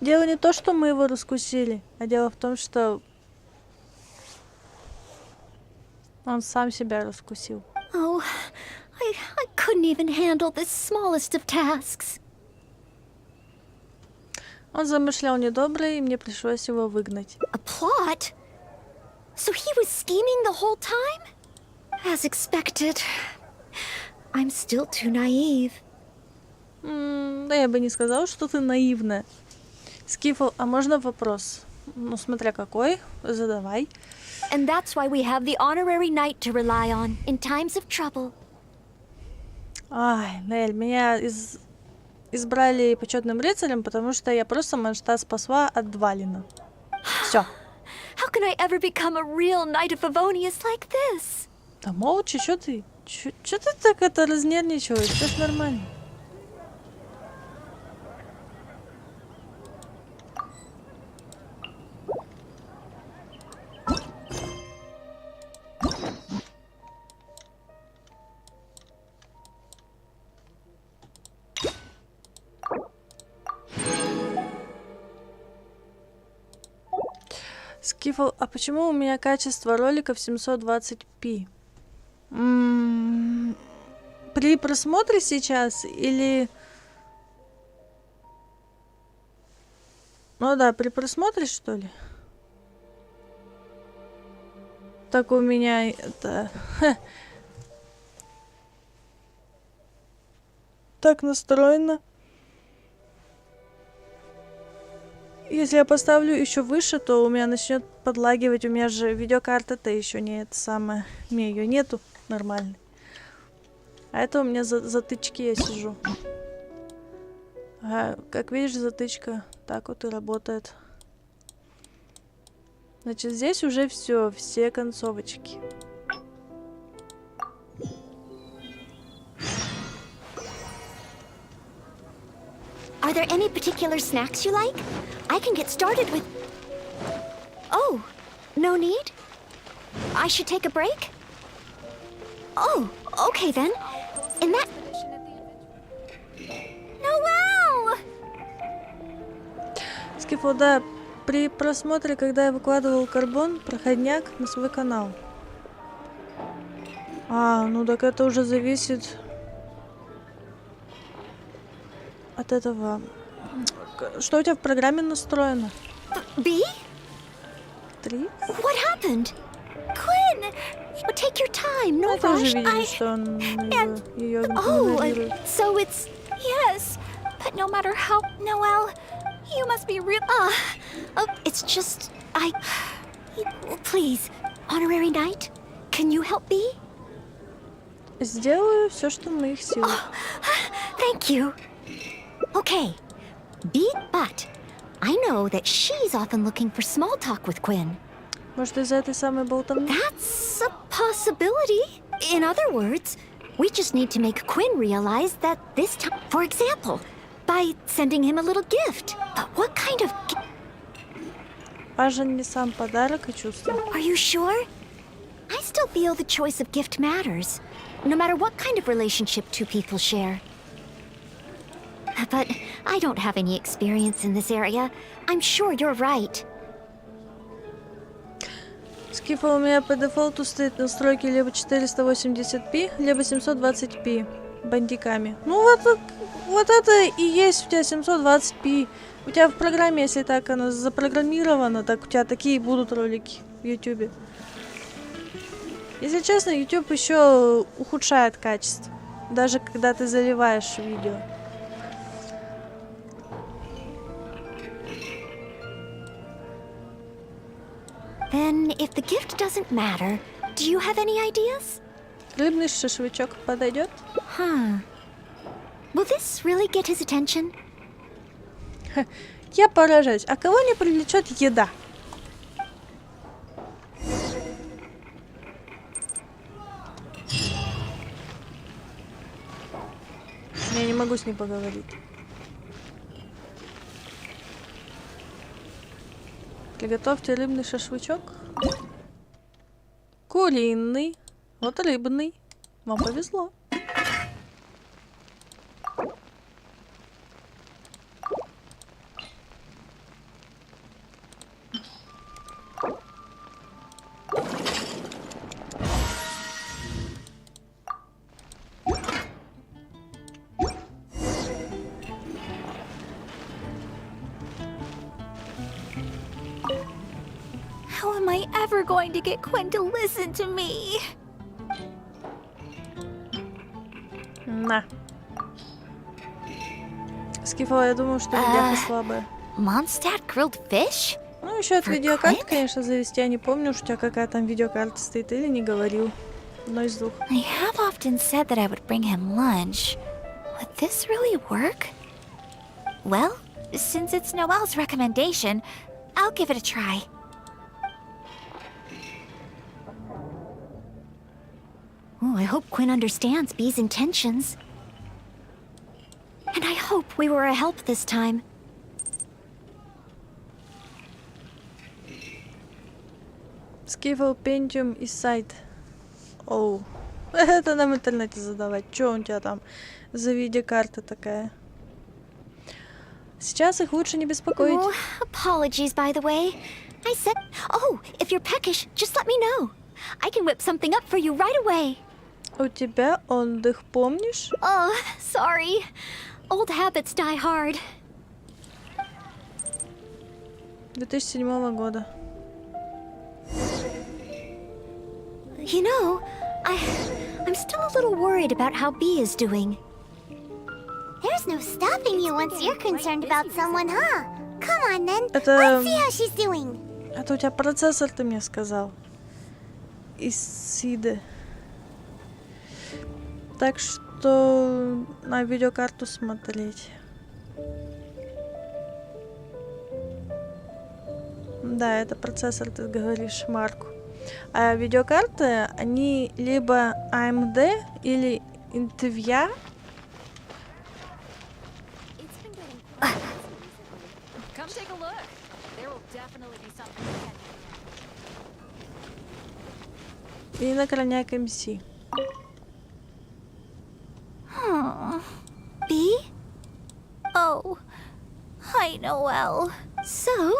Дело не то, что мы его раскусили, а дело в том, что он сам себя раскусил. Oh, I couldn't even handle this smallest of tasks. Он замышлял недоброе, и мне пришлось его выгнать. A plot? So he was scheming the whole time? As expected. I'm still too naive. Да я бы не сказала, что ты наивная. Скифл, а можно вопрос? Ну, смотря какой, задавай. And that's why we have the honorary knight to rely on in times of trouble. Ай, Нель, меня избрали почетным рыцарем, потому что я просто Манштат спасла от Двалина. Все. How can I ever become a real knight of Favonius like this? Да молча, что ты? Что ты так это разнервничалась? Все ж нормально. Скифл, а почему у меня качество ролика в 720p? При просмотре сейчас или... Ну да, при просмотре, что ли? Так у меня это... Так настроено. Если я поставлю еще выше, то у меня начнет подлагивать. У меня же видеокарта-то еще не это самое. У меня ее нету нормальной. А это у меня затычки я сижу. Как видишь, затычка так вот и работает. Значит, здесь уже все концовочки. Are there any particular snacks you like? I can get started with... Oh, no need? I should take a break? Oh, okay then. In that... Noelle! Скифл, да, при просмотре, когда я выкладывал карбон, проходняк на свой канал. Ну так это уже зависит от этого. Что у тебя в программе настроено? B? 3? What happened? Quinn! Well, take your time, no Это уже rush. видели, что он ее Oh, игнорирует. so it's... Yes, but no matter how, Noelle, you must be real. it's just... Please, honorary knight, can you help B? Сделаю все, что в моих силах. Thank you. Okay, B, but I know that she's often looking for small talk with Quinn. Может, из-за этой самой болтовни? That's a possibility. In other words, we just need to make Quinn realize that this time, for example, by sending him a little gift. But what kind of gift? Важен не сам подарок и чувство. Are you sure? I still feel the choice of gift matters, no matter what kind of relationship two people share. But I don't have any experience in this area. I'm sure you're right. Скифа у меня по дефолту стоит настройки либо 480p, либо 720p бандиками. Ну вот это и есть у тебя 720p. У тебя в программе, если так она запрограммирована, так у тебя такие будут ролики в YouTube. Если честно, YouTube еще ухудшает качество, даже когда ты заливаешь видео. Then, if the gift doesn't matter, do you have any ideas? Рыбный шашлычок подойдет? Huh. Will this really get his attention? Я поражаюсь. А кого не привлечет еда? Я не могу с ней поговорить. Приготовьте рыбный шашлычок. Куриный. Вот рыбный. Вам повезло. How am I ever going to get Quinn to listen to me? На. Скифа, я думаю, что видеока слабая. Mondstadt grilled fish? Ну, еще от видеокарты, конечно, завести. Я не помню, что у тебя какая там видеокарта стоит или не говорил. Одно из двух. I have often said that I would bring him lunch. Would this really work? Well, since it's Noelle's recommendation, I'll give it a try. Oh, I hope Quinn understands B's intentions. And I hope we were a help this time. Скифа, Pentium и сайт. Оу. Это нам в интернете задавать. Че у тебя там за видеокарта такая? Сейчас их лучше не беспокоить. Oh, apologies, by the way. I said... Oh, if you're peckish, just let me know. I can whip something up for you right away. У тебя отдых, помнишь? Oh, sorry. Old habits die hard. 2007 года. You know, I'm still a little worried about how B is doing. There's no stopping you once you're concerned about someone, huh? Come on, then. Это... Let's see how she's doing. Это у тебя процессор, ты мне сказал. Из СИДы. Так что на видеокарту смотреть. Да, это процессор, ты говоришь, марку. А видеокарты, они либо AMD или Nvidia. Come take a look. There will definitely be something. И на крайняк MC. B? Oh, hi, Noelle. So,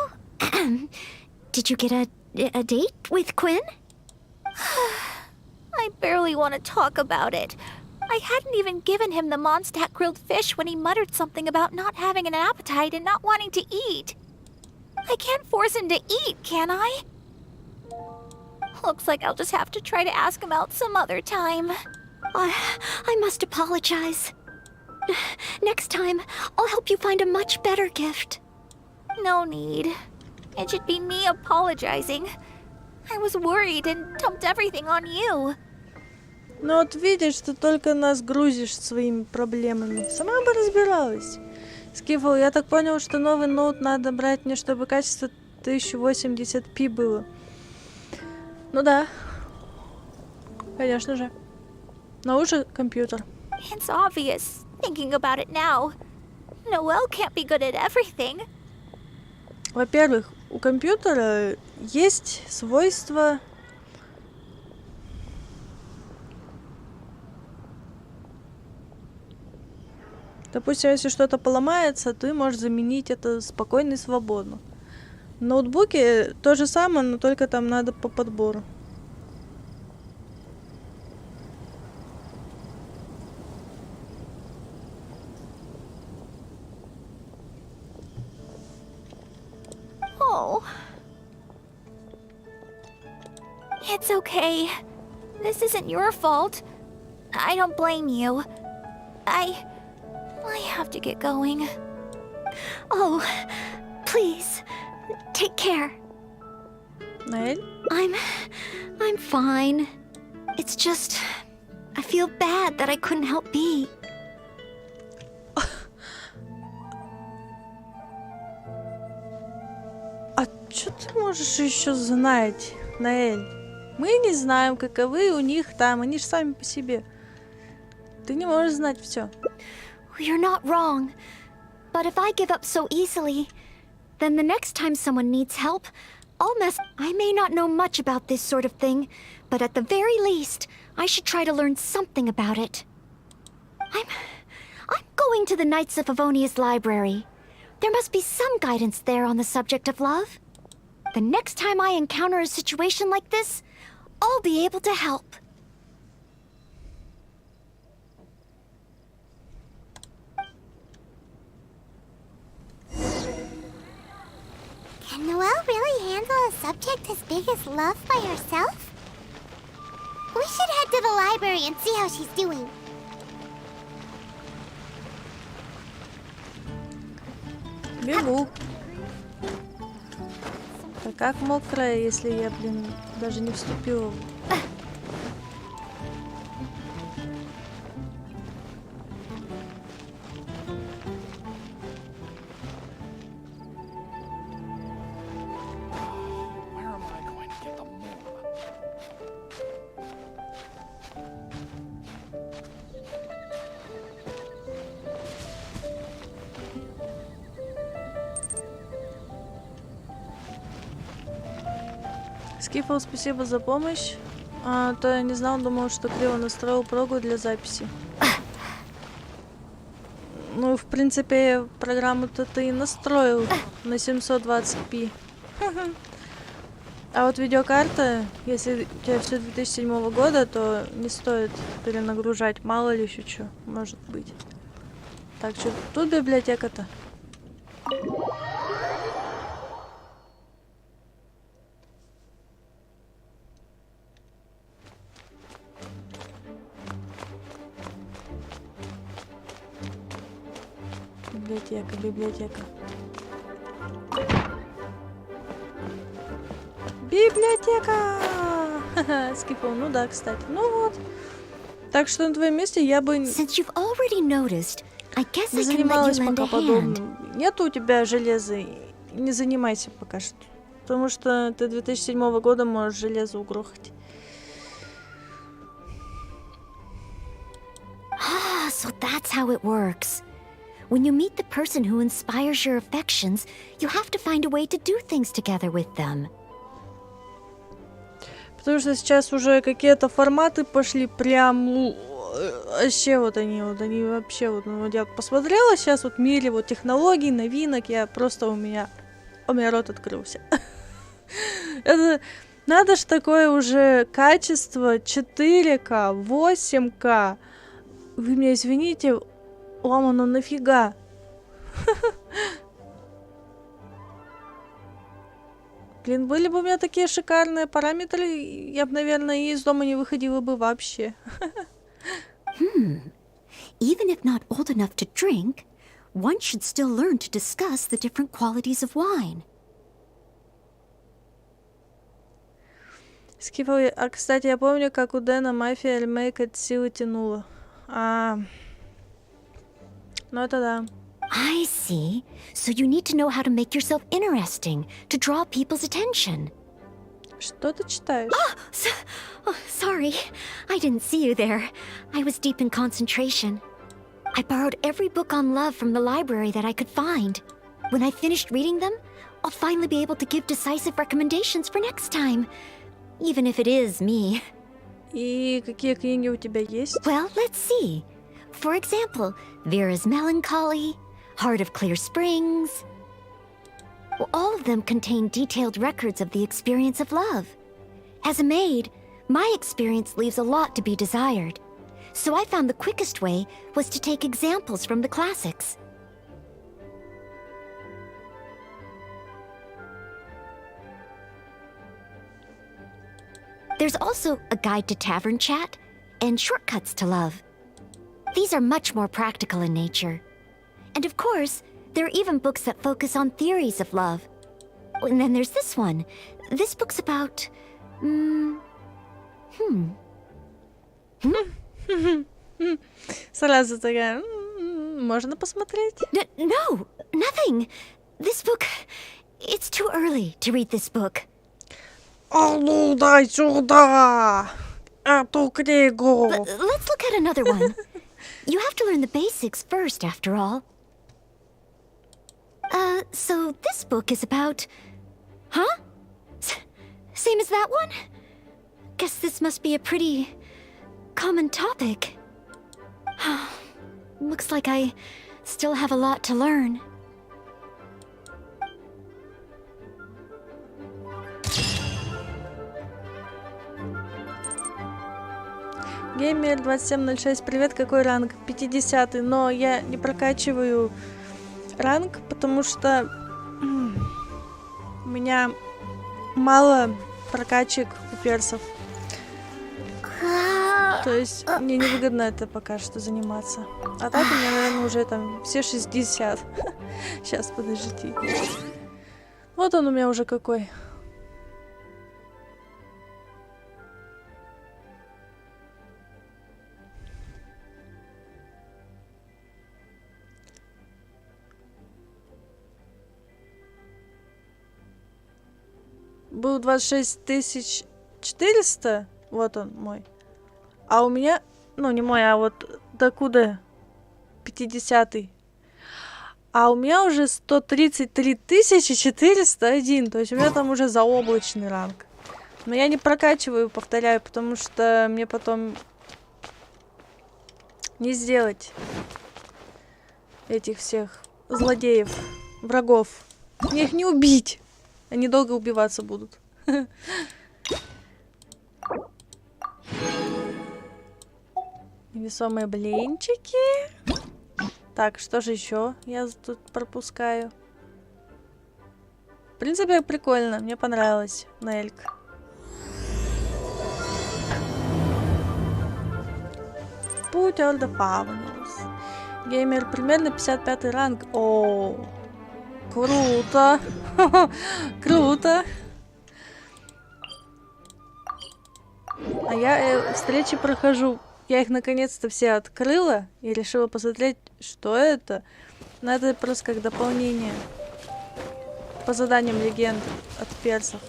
did you get a date with Quinn? I barely want to talk about it. I hadn't even given him the Mondstadt grilled fish when he muttered something about not having an appetite and not wanting to eat. I can't force him to eat, can I? Looks like I'll just have to try to ask him out some other time. I must apologize. Next time, I'll help you find a much better gift. No need. It should be me apologizing. I was worried and dumped everything on you. Ну вот видишь, ты только нас грузишь своими проблемами. Сама бы разбиралась. Скифл, я так понял, что новый ноут надо брать мне, чтобы качество 1080p было. Ну да. Конечно же. Но уже компьютер. It's obvious, thinking about it now. Noelle can't be good at everything. Во-первых, у компьютера есть свойство... Допустим, если что-то поломается, ты можешь заменить это спокойно и свободно. В ноутбуке то же самое, но только там надо по подбору. Oh. It's okay. This isn't your fault. I don't blame you. I have to get going. Oh, please, take care. Наэль? I'm fine. It's just, I feel bad that I couldn't help be. А что ты можешь еще знать, Наэль? Мы не знаем, каковы у них там, они же сами по себе. Ты не можешь знать все. You're not wrong. But if I give up so easily, then the next time someone needs help, I'll mess. I may not know much about this sort of thing, but at the very least, I should try to learn something about it. I'm going to the Knights of Favonia's library. There must be some guidance there on the subject of love. The next time I encounter a situation like this, I'll be able to help. Can Noelle really handle a subject as big as love by herself? We should head to the library and see how she's doing. Бегу. Да как мокрая, если я, блин, даже не вступила. Скифл, спасибо за помощь. То я не знал, думал, что криво настроил прогу для записи. Ну, в принципе, программу-то ты и настроил на 720p. А вот видеокарта, если у тебя все 2007 года, то не стоит перенагружать. Мало ли еще что, может быть. Так, что тут библиотека-то? Библиотека, библиотека. Библиотека! Скипал, ну да, кстати. Ну вот. Так что на твоем месте я бы не занималась пока подобным. Нет у тебя железа, не занимайся пока что. Потому что ты 2007 года можешь железо угрохать. Ah, so that's how it works. When you meet the person who inspires your affections, you have to find a way to do things together with them. Потому что сейчас уже какие-то форматы пошли прям, ну, вообще вот они вообще вот, ну, я посмотрела сейчас вот в мире вот технологий, новинок, я просто у меня рот открылся. Это надо ж такое уже качество 4К, 8К, Вы меня извините, лама, но нафига? Блин, были бы у меня такие шикарные параметры, я бы, наверное, из дома не выходила бы вообще. Even if not old enough to drink, one should still learn to discuss the different qualities of wine. Скифовый. А, кстати, я помню, как у Дэна мафия ремейк от силы тянула. Ну это да. I see. So you need to know how to make yourself interesting, to draw people's attention. Что ты читаешь? Sorry. I didn't see you there. I was deep in concentration. I borrowed every book on love from the library that I could find. When I finished reading them, I'll finally be able to give decisive recommendations for next time. Even if it is me. И какие книги у тебя есть? Well, let's see. For example, Vera's Melancholy, Heart of Clear Springs. Well, all of them contain detailed records of the experience of love. As a maid, my experience leaves a lot to be desired. So I found the quickest way was to take examples from the classics. There's also a guide to tavern chat and shortcuts to love. These are much more practical in nature. And of course, there are even books that focus on theories of love. And then there's this one. This book's about... Сразу такая, можно посмотреть? No, nothing. This book... It's too early to read this book. А ну дай сюда эту книгу. Let's look at another one. You have to learn the basics first, after all. So this book is about... Huh? Same as that one? Guess this must be a pretty common topic. Looks like I still have a lot to learn. Геймер 2706, привет, какой ранг? 50-й, но я не прокачиваю ранг, потому что у меня мало прокачек у персов. То есть мне невыгодно это пока что заниматься. А так у меня, наверное, уже там все 60. Сейчас, подождите. Вот он у меня уже какой. Был 26 400, вот он мой. А у меня, ну не мой, а вот докуда 50-й. А у меня уже 133 401, то есть у меня там уже заоблачный ранг. Но я не прокачиваю, повторяю, потому что мне потом не сделать этих всех злодеев, врагов. Мне их не убить. Они долго убиваться будут. Невесомые блинчики. Так, что же еще я тут пропускаю? В принципе, прикольно. Мне понравилось. Нелька. Путь Орда Фаунус. Геймер примерно 55 ранг. О, круто. Круто. А я встречи прохожу. Я их наконец-то все открыла и решила посмотреть, что это. Но это просто как дополнение по заданиям легенд от персов.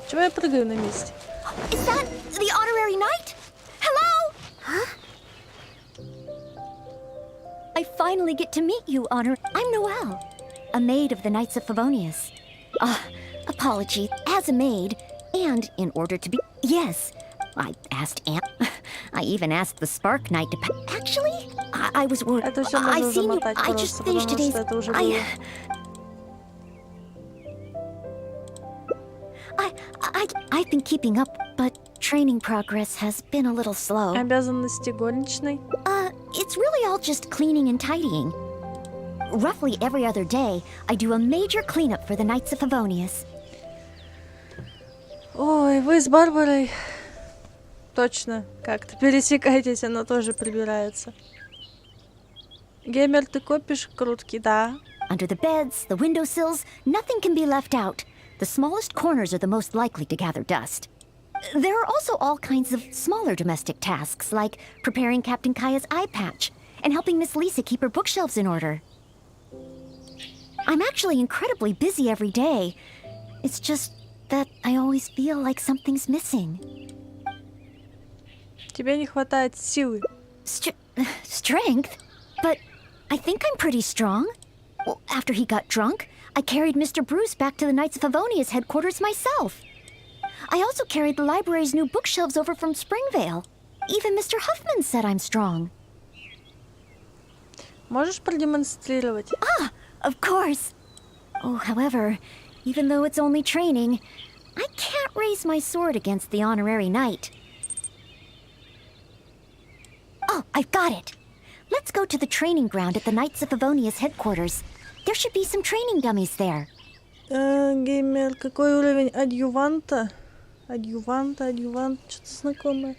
Чего я прыгаю на месте? Is that the honorary knight? Hello? Huh? I finally get to meet you, Honor. I'm Noelle, a maid of the Knights of Favonius. Apology. As a maid, and in order to be... Yes, I asked I even asked the Spark Knight to... Actually, I was worried. I've seen you... I just finished today's... I've been keeping up, but training progress has been a little slow. Обязанности горничной. It's really all just cleaning and tidying. Roughly every other day, I do a major cleanup for the Knights of Favonius. Ой, вы с Барбарой точно как-то пересекаетесь, она тоже прибирается. Геймер, ты копишь крутки, да? Under the beds, the windowsills, nothing can be left out. The smallest corners are the most likely to gather dust. There are also all kinds of smaller domestic tasks, like preparing Captain Kaya's eye patch and helping Miss Lisa keep her bookshelves in order. I'm actually incredibly busy every day. It's just that I always feel like something's missing. Тебе не хватает силы. Strength? But I think I'm pretty strong. Well, after he got drunk, I carried Mr. Bruce back to the Knights of Favonius headquarters myself. I also carried the library's new bookshelves over from Springvale. Even Mr. Huffman said I'm strong. Можешь продемонстрировать? Ah, of course. Oh, however, even though it's only training, I can't raise my sword against the honorary knight. Oh, I've got it. Let's go to the training ground at the Knights of Favonius headquarters. There should be some training dummies there. Геймер, какой уровень адъюванта? Адъювант, что-то знакомое.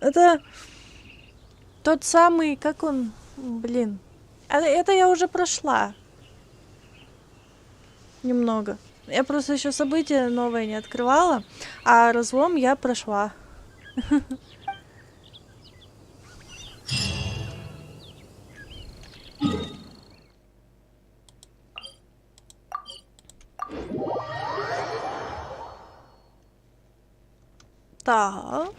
Это тот самый, как он, блин. Это я уже прошла. Немного. Я просто еще события новые не открывала, а разлом я прошла. Так.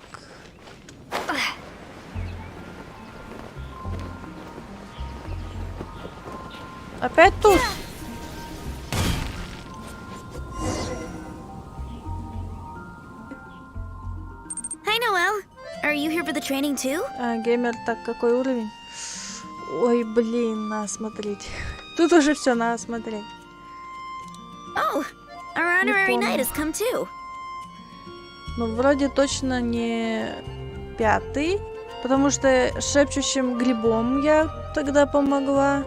Опять тут? Hi, Noelle. Are you here for the training too? Геймер, так, какой уровень? Ой, блин, надо смотреть. Тут уже все надо смотреть. Oh, our honorary knight has come too. Ну, вроде точно не 5-й, потому что шепчущим грибом я тогда помогла.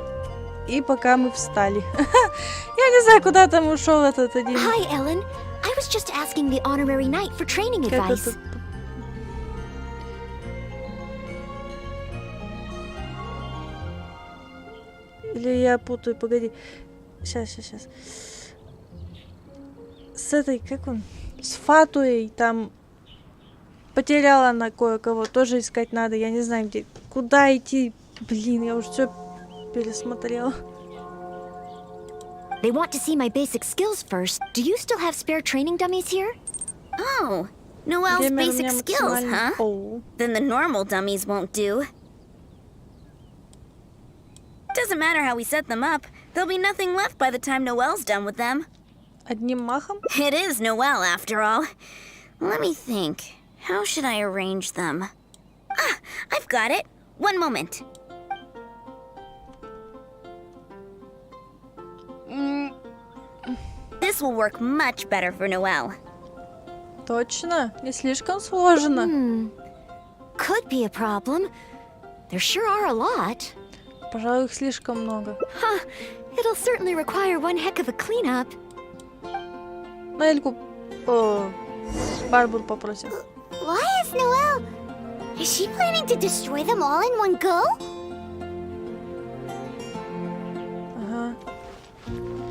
И пока мы встали. Я не знаю, куда там ушел этот один. Hi, Ellen. I was just asking the honorary knight for training advice. Или я путаю, погоди. Сейчас. С этой, как он? С Фатуей там потеряла она кое-кого. Тоже искать надо. Я не знаю, где. Куда идти? Блин, я уже все пересмотрела. They want to see my basic skills first. Do you still have spare training dummies here? Oh, Noelle's basic skills, huh? Then the normal dummies won't do. Doesn't matter how we set them up. There'll be nothing left by the time Noelle's done with them. Одним махом? It is Noelle, after all. Let me think. How should I arrange them? Ah, I've got it. One moment. This will work much better for Noelle. Точно? Не слишком сложно? Could be a problem. There sure are a lot. Пожалуй, их слишком много. Huh. It'll certainly require one heck of a cleanup. На Эльку... Барбару попросим. Why is Noelle? Is she planning to destroy them all in one go? Ага.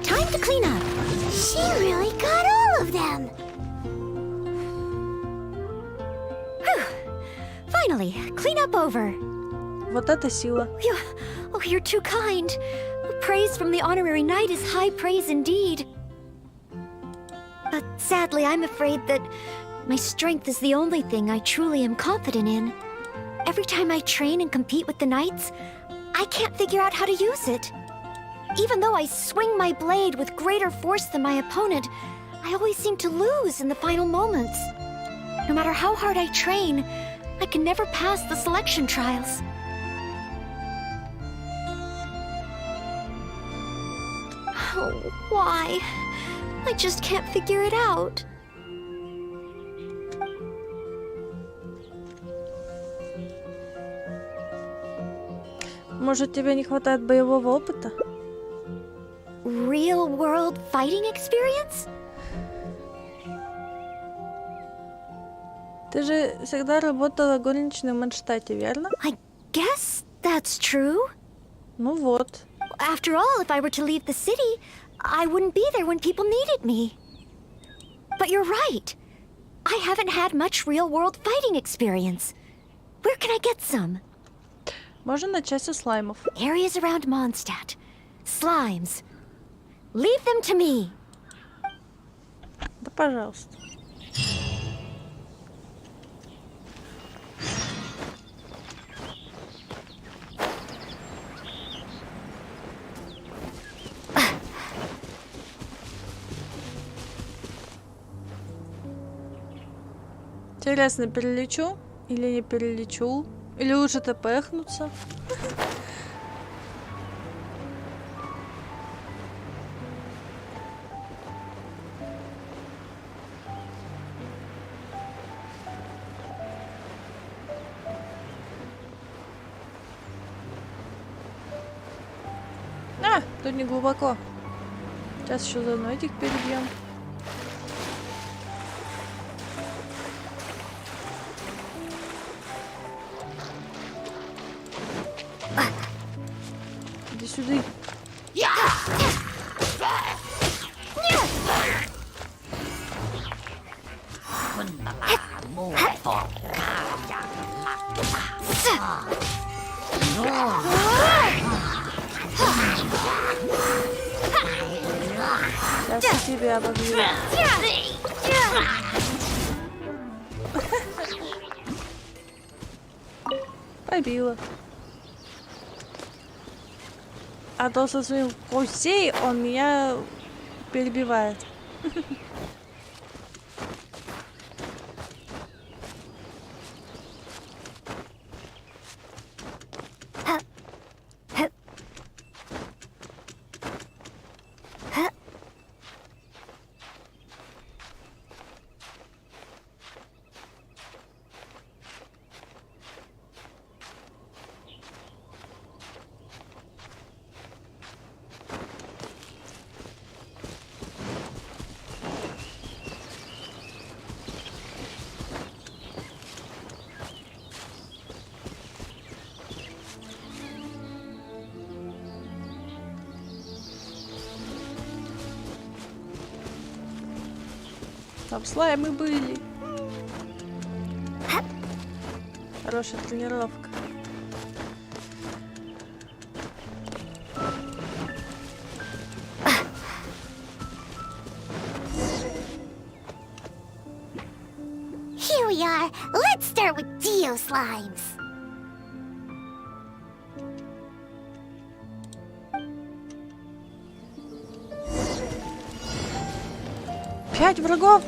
Time to clean up. She really got all of them. Whew. Finally, cleanup over. Вот это сила. You're too kind. Praise from the honorary knight is high praise indeed. But sadly, I'm afraid that my strength is the only thing I truly am confident in. Every time I train and compete with the knights, I can't figure out how to use it. Even though I swing my blade with greater force than my opponent, I always seem to lose in the final moments. No matter how hard I train, I can never pass the selection trials. Oh, why? I just can't figure it out. Может, тебе не хватает боевого опыта? Real world fighting experience? Ты же всегда работала горничной в Манштате, верно? I guess that's true. Ну вот. After all, if I were to leave the city, I wouldn't be there when people needed me. But you're right. I haven't had much real world fighting experience. Where can I get some? Можно начать со слаймов. Areas around Mondstadt. Slimes. Leave them to me. Да, пожалуйста. Интересно, перелечу или не перелечу? Или лучше тпхнуться? А, тут не глубоко. Сейчас еще заодно этих перебьем. Иди сюда. Сейчас я тебя обобью. Побила. А то со своим кусей он меня перебивает. Там слаймы были. Хорошая тренировка. Here we are. Let's start with Geo Slimes. Пять врагов.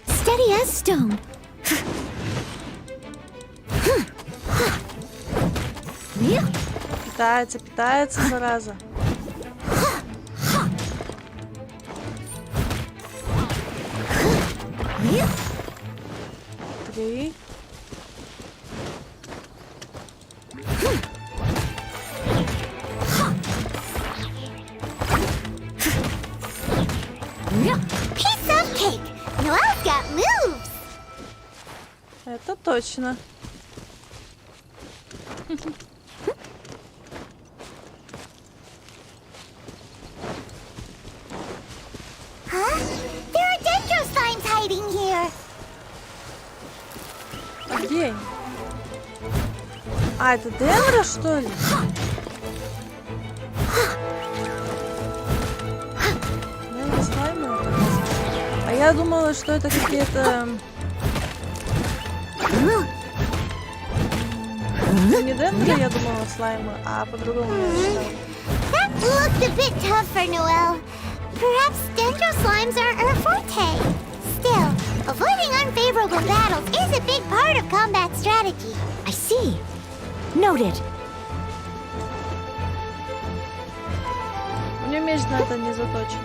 Steady as stone. Питается, зараза. Три. Piece of cake. Noelle's got moves. Это точно. Huh? There are Dendro Slimes hiding here. А где они? А, это Дендро, что ли? Дендро слаймы? А я думала, что это какие-то... Ну, не Дендро, я думала, слаймы, а по-другому я считала. That looked a bit tough for Noelle. Perhaps Dendro Slimes are her forte. Still, Avoiding unfavorable battles is a big part of combat strategy. I see. Noted. У нее меч на это не заточен.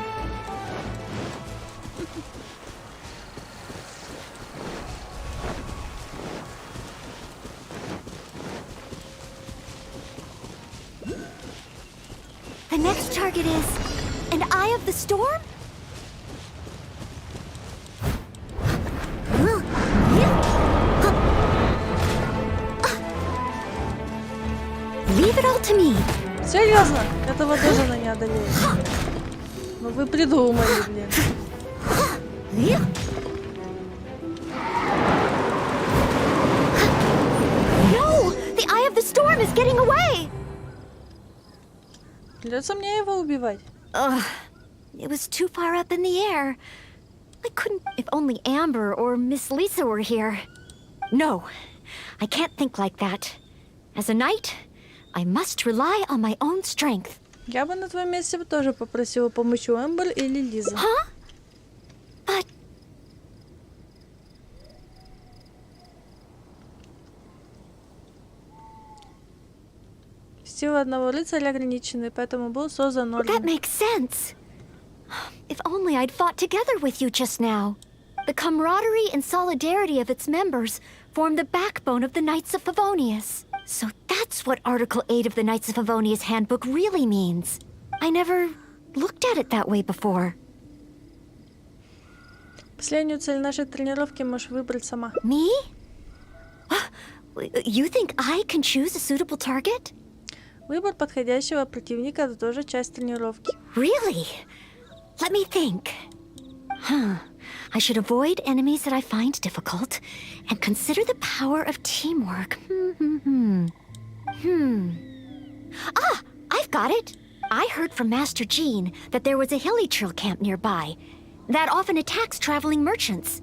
The next target is an eye of the storm? Leave it all to me. Серьезно? Этого тоже она не одолеет. Ну вы придумали, блин. No! The eye of the storm is getting away! Придется мне его убивать. Ugh. It was too far up in the air. I couldn't... If only Amber or Miss Lisa were here. No. I can't think like that. As a knight, I must rely on my own strength. Я бы на твоем месте тоже попросила помощь у Эмбер или Лизы. Huh? But... Сила одного рыцаря ограничены, поэтому был создан That орден. makes sense. If only I'd fought together with you just now. The camaraderie and solidarity of its members form the backbone of the Knights of Favonius. So that's what Article 8 of the Knights of Favonius Handbook really means. I never looked at it that way before. Последнюю цель нашей тренировки можешь выбрать сама. Me? You think I can choose a suitable target? Выбор подходящего противника — это тоже часть тренировки. Really? Let me think. I should avoid enemies that I find difficult and consider the power of teamwork. Ah, I've got it. I heard from Master Jean that there was a hilly trail camp nearby that often attacks traveling merchants.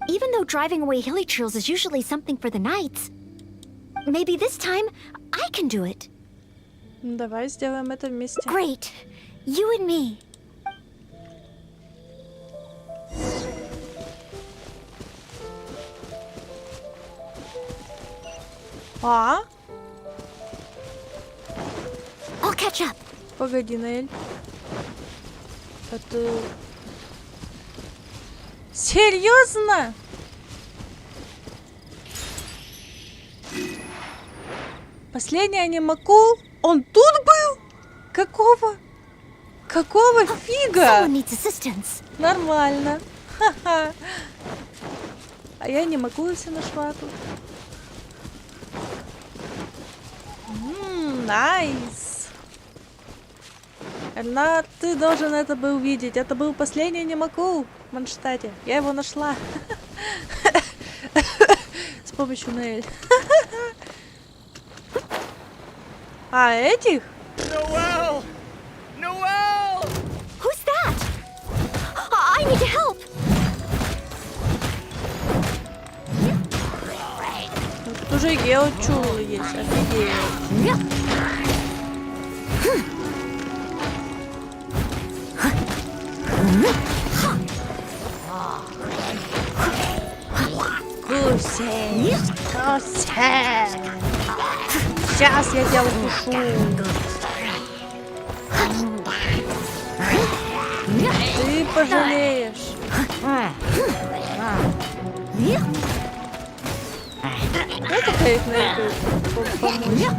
Even though driving away hilly trails is usually something for the knights, maybe this time I can do it. Давай сделаем это вместе. Great. You and me. А? I'll catch up. Погоди, Наэль. Это... Серьезно? Последний анимакул? Он тут был? Какого? Какого фига? Someone needs assistance. Нормально. Ха-ха. А я анимакулся нашла тут. Найс. Эрна, ты должен это был увидеть. Это был последний анимакул в Манштате. Я его нашла. С помощью Неэль. А этих? Noel! Noel! Who's that? I need to help. Тут уже геочулы есть. Офигеть. Гусей. Гусей. Сейчас я тебя укушу. Ты пожалеешь. Это как на помочь.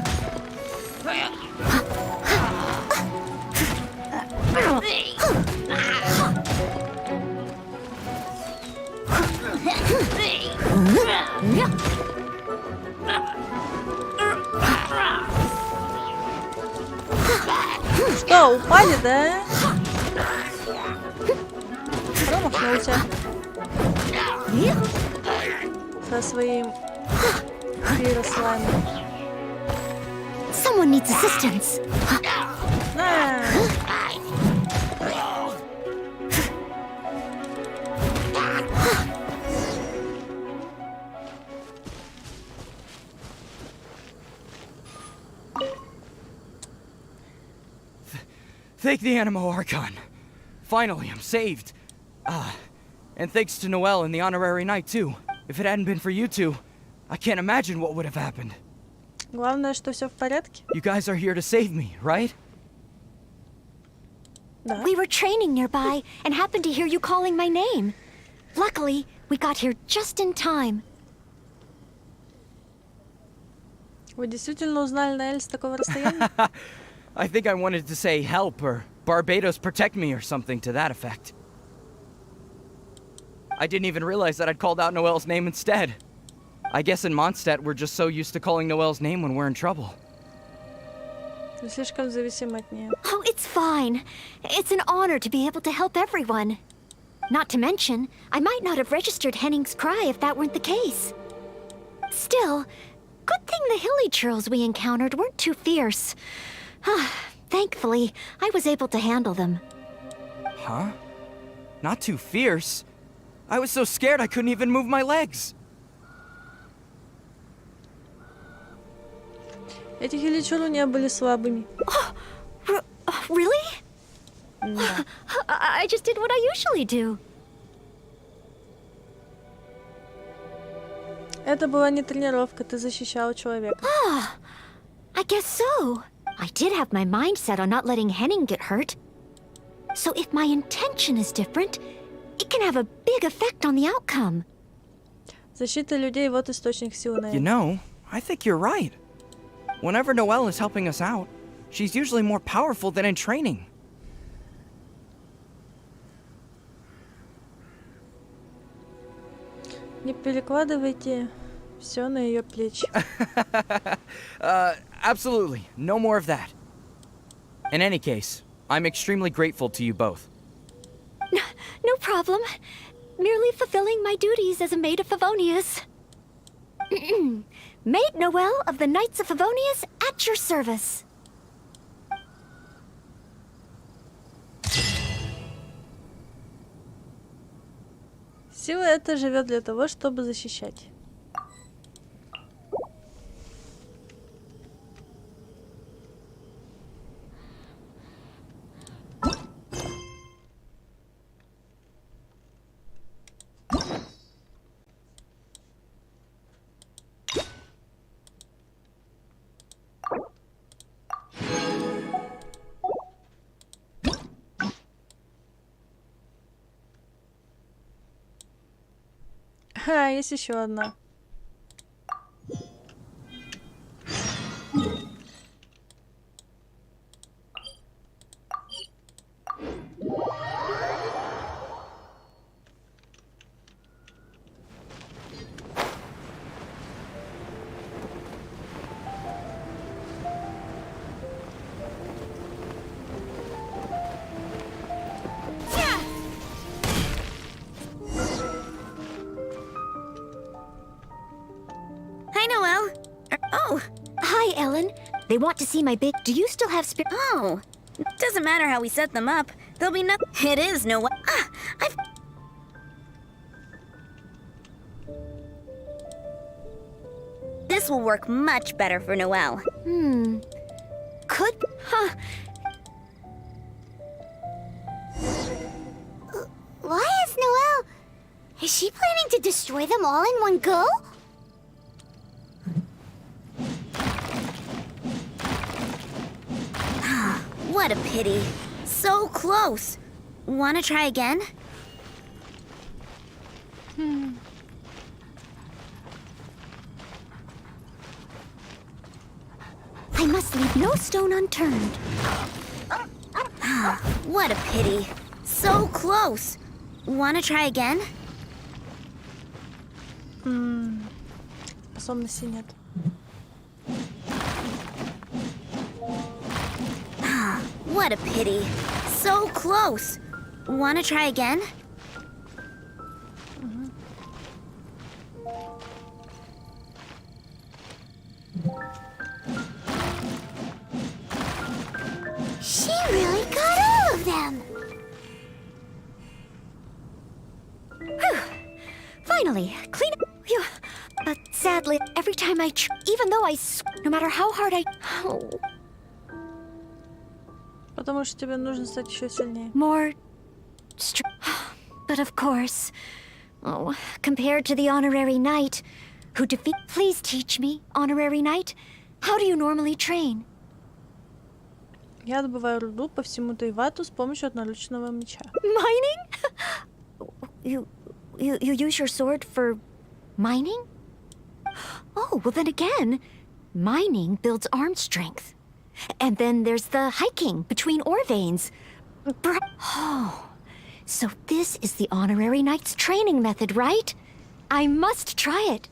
Что, упали, да? Промахнулся. Со своим пирослаймом. Someone needs assistance. На. Thank the Animo Archon. Finally, I'm saved. And thanks to Noelle and the honorary knight, too. If it hadn't been for you two, I can't imagine what would have happened. Главное, что все в порядке. You guys are here to save me, right? Да. We were training nearby and happened to hear you calling my name. Luckily, we got here just in time. Вы действительно узнали Ноэль с такого расстояния? I think I wanted to say help or Barbados protect me or something to that effect. I didn't even realize that I'd called out Noelle's name instead. I guess in Mondstadt we're just so used to calling Noelle's name when we're in trouble. Вы слишком зависимы от нее. Oh, it's fine. It's an honor to be able to help everyone. Not to mention, I might not have registered Henning's cry if that weren't the case. Still, good thing the hilly churls we encountered weren't too fierce. Thankfully, I was able to handle them. Huh? Not too fierce? I was so scared I couldn't even move my legs. Эти хиличуру не были слабыми. Really? Да. I just did what I usually do. Это была не тренировка, ты защищала человека. I guess so. I did have my mind set on not letting Henning get hurt. So if my intention is different, it can have a big effect on the outcome. Защита людей — вот источник силы, You Ноэль. know, I think you're right. Whenever Noelle is helping us out, she's usually more powerful than in training. Не перекладывайте все на ее плечи. Absolutely. No more of that. In any case, I'm extremely grateful to you both. No problem. Merely fulfilling my duties as a maid of Favonius. Maid Noelle of the Knights of Favonius at your service. Сила эта живет для того, чтобы защищать. Есть еще одна. Hi, Noelle. Oh, Hi, Ellen. They want to see my big... Do you still have spirit? oh. Doesn't matter how we set them up. There'll be nothing. It is Noelle. I've... This will work much better for Noelle. Could... Huh. Why is Noelle... Is she planning to destroy them all in one go? What a pity. So close. Wanna try again? I must leave no stone unturned. What a pity. So close. Wanna try again? Способностей нет. What a pity. So close. Wanna try again? She really got all of them. Finally, clean up. Phew. But sadly, every time I even though no matter how hard I... Oh, Потому что тебе нужно стать еще сильнее. more... But of course... Oh, compared to the honorary knight who defeat... Please teach me, honorary knight. How do you normally train? Я добываю руду по всему Тайвату с помощью одноручного меча. Mining? You use your sword for mining? Oh, well then again, mining builds arm strength. And then there's the hiking between ore veins. Oh, so this is the honorary knight's training method, right? I must try it.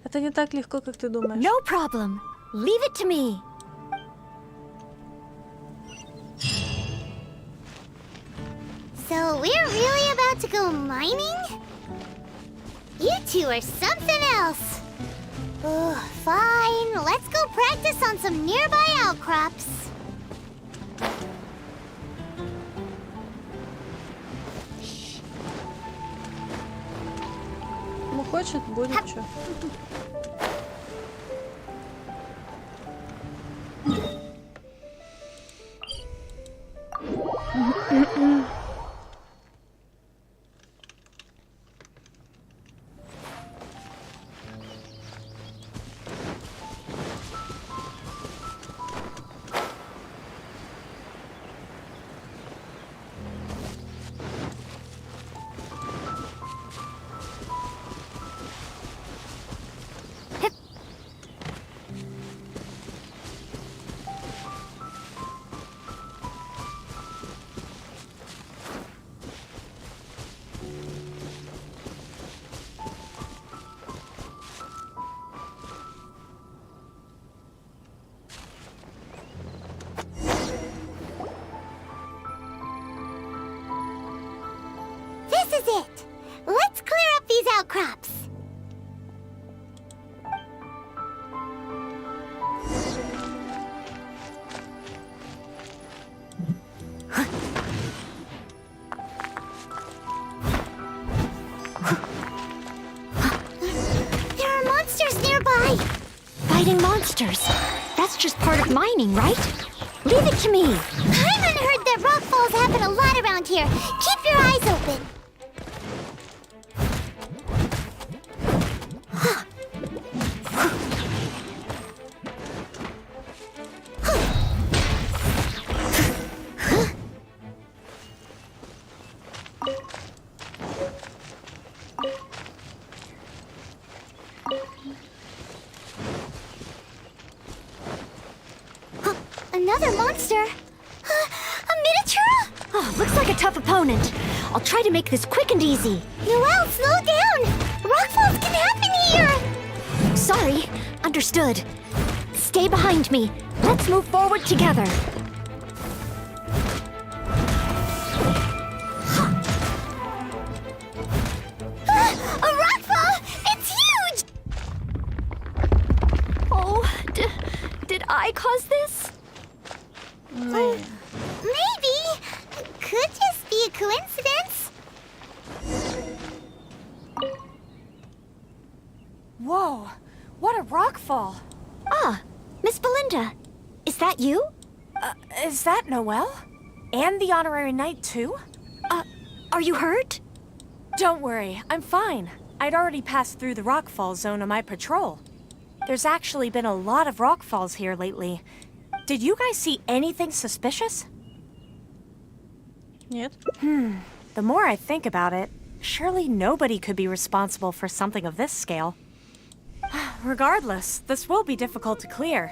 Это не так легко, как ты думаешь. No problem. Leave it to me. So we're really about to go mining? You two are something else. Ugh, fine, let's go practice on some nearby outcrops. Ну, хочет, будет что. This is it. Let's clear up these outcrops. There are monsters nearby. Fighting monsters. That's just part of mining, right? Leave it to me. I haven't heard that rock falls happen a lot around here. Keep your eyes open. Another monster? A miniature? Oh, looks like a tough opponent. I'll try to make this quick and easy. Noelle, slow down! Rockfalls can happen here! Sorry. Understood. Stay behind me. Let's move forward together. A rockfall! It's huge! Oh, did I cause this? Man. Maybe. Could just be a coincidence. Whoa, what a rockfall. Ah, Miss Belinda. Is that you? Is that Noelle? And the honorary knight, too? Are you hurt? Don't worry, I'm fine. I'd already passed through the rockfall zone on my patrol. There's actually been a lot of rockfalls here lately. Did you guys see anything suspicious? Нет. The more I think about it, surely nobody could be responsible for something of this scale. Regardless, this will be difficult to clear.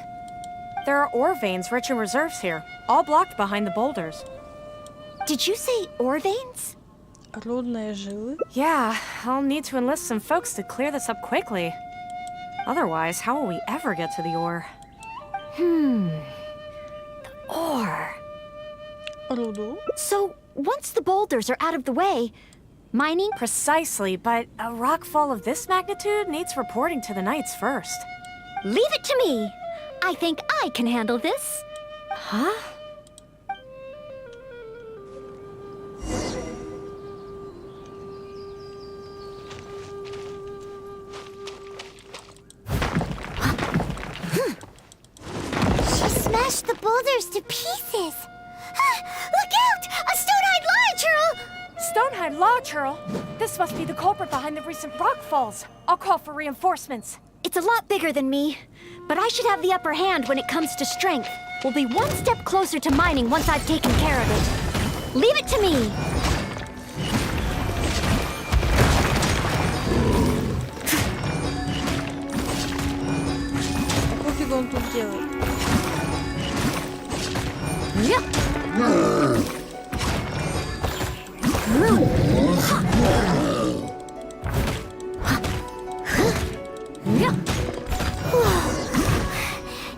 There are ore veins rich in reserves here, all blocked behind the boulders. Did you say ore veins? Рудные жилы. Yeah, I'll need to enlist some folks to clear this up quickly. Otherwise, how will we ever get to the ore? Ore. Руду. So, once the boulders are out of the way, mining... Precisely, but a rockfall of this magnitude needs reporting to the Knights first. Leave it to me. I think I can handle this. Huh? She smashed the boulders to pieces. Look out! A stone-eyed launcher! Stonehead Law, Churl. This must be the culprit behind the recent rock falls. I'll call for reinforcements. It's a lot bigger than me, but I should have the upper hand when it comes to strength. We'll be one step closer to mining once I've taken care of it. Leave it to me! Пофигу он тут делает.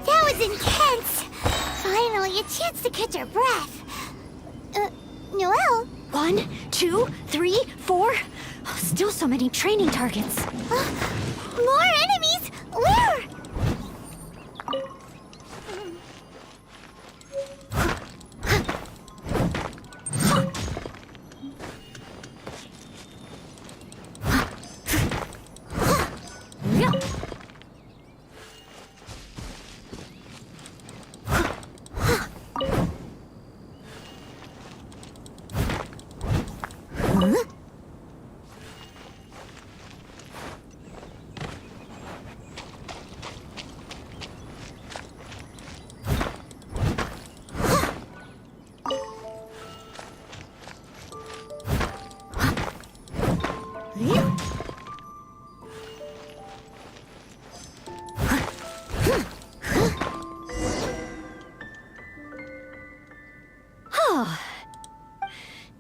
That was intense. Finally, a chance to catch our breath. Noelle? 1, 2, 3, 4. Oh, still so many training targets. More enemies? Where?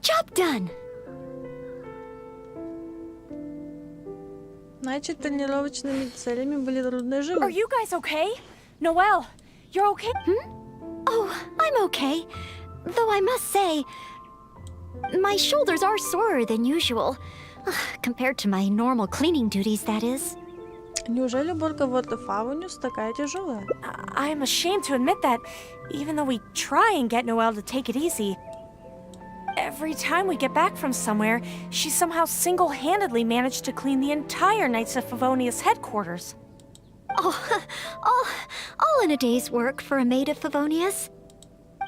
Job done. Значит, тренировочными целями были трудные Are живы. you guys okay? Noelle, you're okay? Oh, I'm okay. Though I must say, my shoulders are sorer than usual. Compared to my normal cleaning duties, that is. Неужели уборка в Фаунюс такая тяжелая? I'm ashamed to admit that, even though we try and get Noelle to take it easy. Every time we get back from somewhere, she somehow single-handedly managed to clean the entire Knights of Favonius headquarters. Oh, all in a day's work for a maid of Favonius.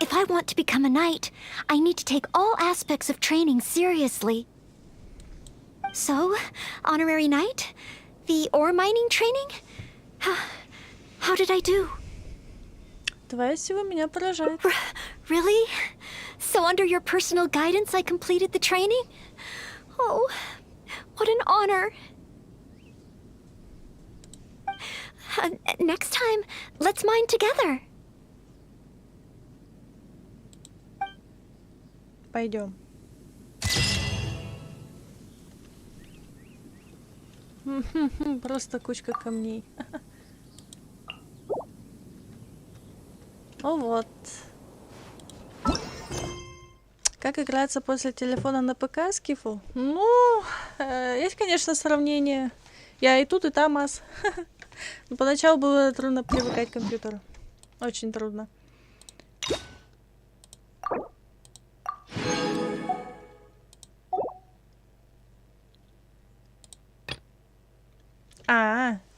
If I want to become a knight, I need to take all aspects of training seriously. So, honorary knight? The ore mining training? How did I do? Твоя сила меня поражает. Really? So under your personal guidance I completed the training? Oh, what an honor. Next time, let's mine together. Пойдем. Просто кучка камней. Ну вот. Как играется после телефона на ПК, Скифл? Ну, есть, конечно, сравнение. Я и тут, и там ас. Но поначалу было трудно привыкать к компьютеру. Очень трудно.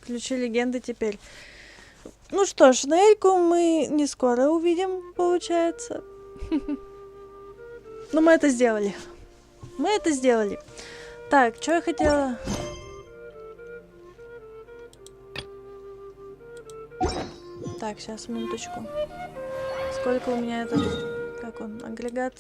Ключи легенды теперь. Ну что ж, Наэльку мы не скоро увидим, получается. Но мы это сделали. Мы это сделали. Так, что я хотела? Так, сейчас, минуточку. Сколько у меня этот... Как он? Агрегат?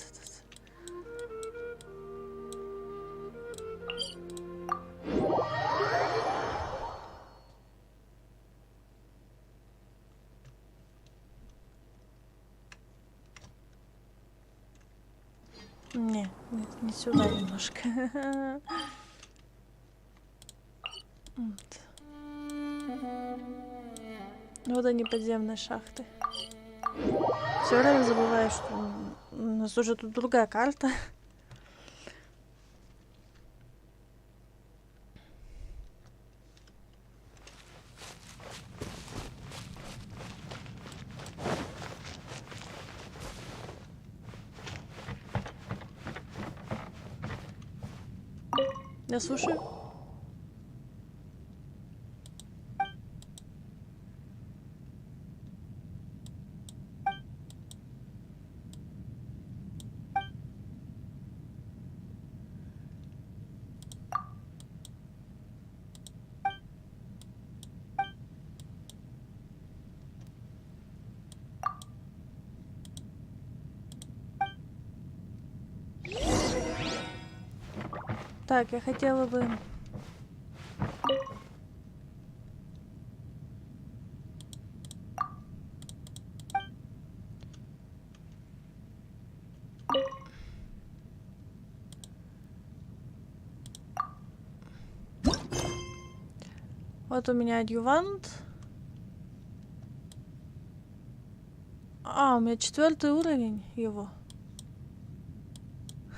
Не сюда немножко. Вот они, подземные шахты. Все время забываю, что у нас уже тут другая карта. Я слушаю. Так, я хотела бы... Вот у меня адъювант. А, у меня 4-й уровень его.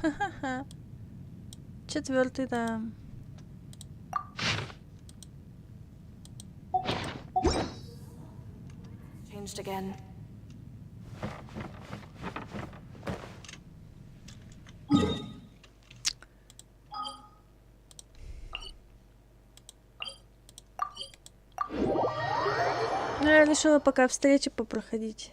Ха-ха-ха. 4-й, да. Changed again. Ну, я решила пока встречи попроходить.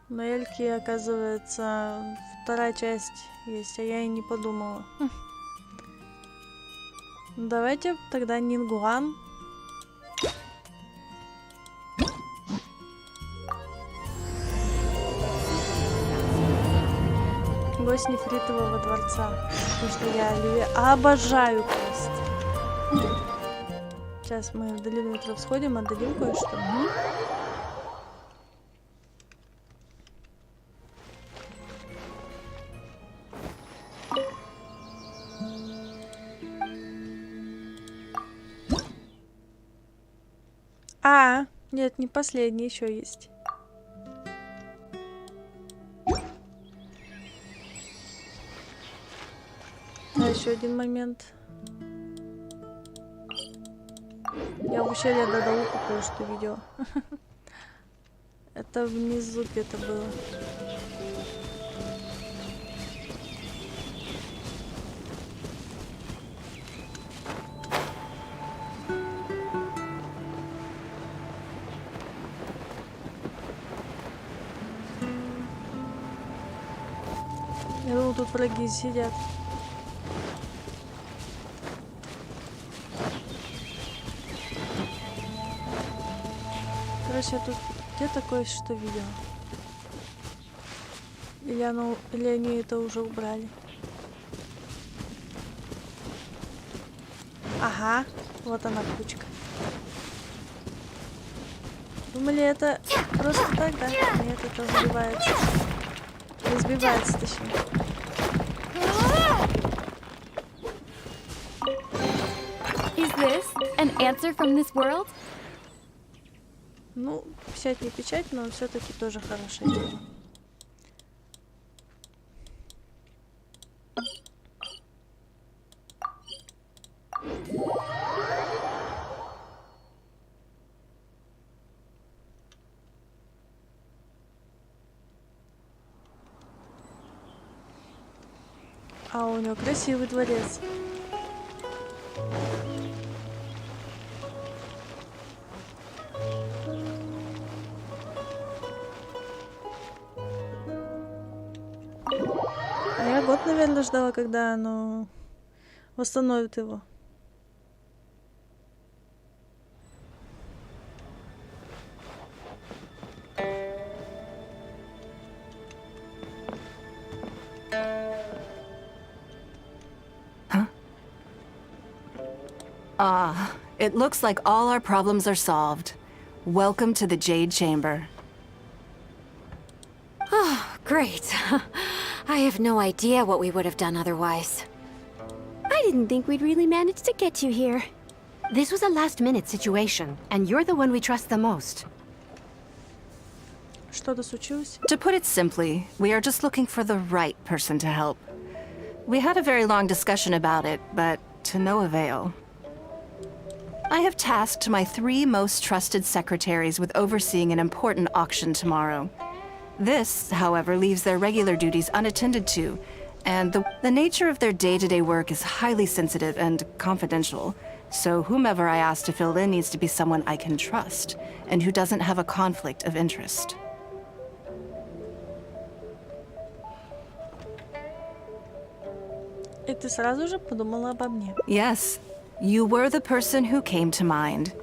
На Эльке, оказывается, 2-я часть есть, а я и не подумала. Давайте тогда Нингуан. Гость нефритового дворца. Потому что я обожаю просто. Сейчас мы в долину ветров сходим, отдадим кое-что. А, нет, не последний, еще есть. Да, еще один момент. Я в ущелье Дадауку кое-что видела. Это внизу где-то было. Я думал, тут враги сидят. Короче, я тут где-то кое-что видела. Или они это уже убрали. Ага, вот она ключка. Думали, это просто так, да? Нет, это сбивается. Разбивается, точнее. Is this an answer from this world? Ну, печать не печать, но все-таки тоже хорошее дело. А у него красивый дворец. А я год, наверное, ждала, когда оно восстановит его. Ah, it looks like all our problems are solved. Welcome to the Jade Chamber. Oh, great. I have no idea what we would have done otherwise. I didn't think we'd really manage to get you here. This was a last-minute situation, and you're the one we trust the most. Что-то случилось? To put it simply, we are just looking for the right person to help. We had a very long discussion about it, but to no avail. I have tasked my 3 most trusted secretaries with overseeing an important auction tomorrow. This, however, leaves their regular duties unattended to, and the nature of their day-to-day work is highly sensitive and confidential. So whomever I ask to fill in needs to be someone I can trust, and who doesn't have a conflict of interest. И ты сразу же подумала обо мне. Yes, you were the person who came to mind.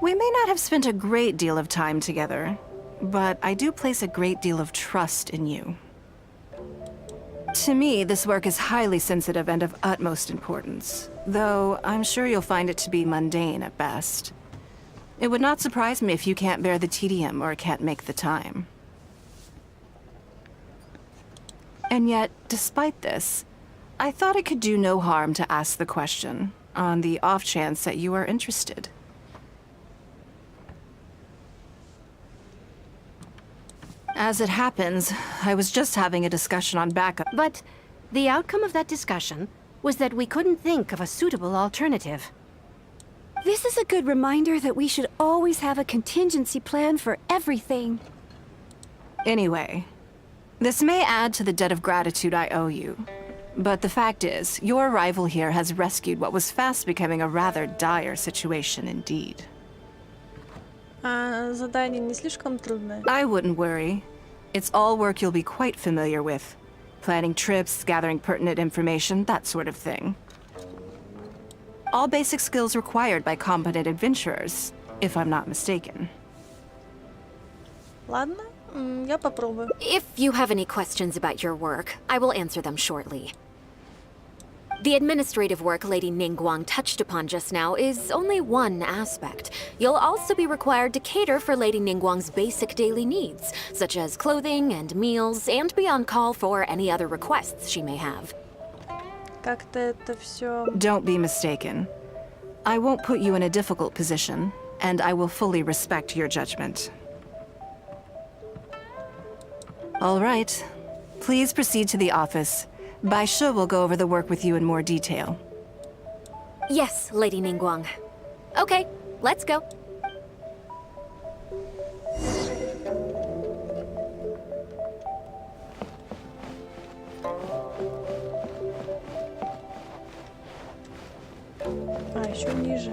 We may not have spent a great deal of time together, but I do place a great deal of trust in you. To me, this work is highly sensitive and of utmost importance, though I'm sure you'll find it to be mundane at best. It would not surprise me if you can't bear the tedium or can't make the time. And yet, despite this, I thought it could do no harm to ask the question, on the off chance that you are interested. As it happens, I was just having a discussion on backup. But the outcome of that discussion was that we couldn't think of a suitable alternative. This is a good reminder that we should always have a contingency plan for everything. Anyway, this may add to the debt of gratitude I owe you. But the fact is, your arrival here has rescued what was fast becoming a rather dire situation indeed. Задание не слишком трудное. I wouldn't worry. It's all work you'll be quite familiar with. Planning trips, gathering pertinent information, that sort of thing. All basic skills required by competent adventurers, if I'm not mistaken. Ладно, я попробую. If you have any questions about your work, I will answer them shortly. The administrative work Lady Ningguang touched upon just now is only one aspect. You'll also be required to cater for Lady Ningguang's basic daily needs, such as clothing and meals, and be on call for any other requests she may have. Как-то это все. Don't be mistaken. I won't put you in a difficult position, and I will fully respect your judgment. All right. Please proceed to the office. Baisha will go over the work with you in more detail. Yes, Lady Ningguang. Okay, let's go. Еще ниже.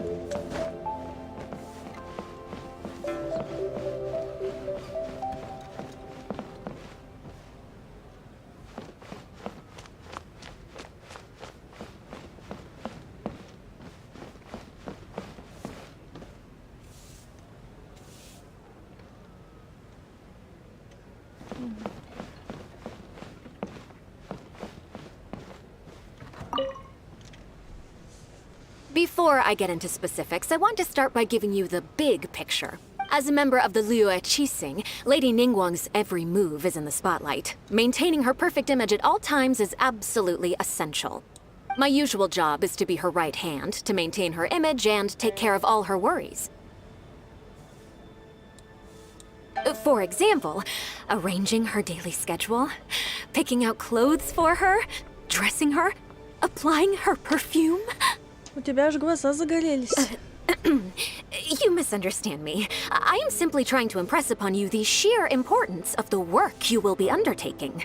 Before I get into specifics, I want to start by giving you the big picture. As a member of the Liyue Qixing, Lady Ningguang's every move is in the spotlight. Maintaining her perfect image at all times is absolutely essential. My usual job is to be her right hand, to maintain her image and take care of all her worries. For example, arranging her daily schedule, picking out clothes for her, dressing her, applying her perfume. У тебя аж глаза загорелись. You misunderstand me. I am simply trying to impress upon you the sheer importance of the work you will be undertaking.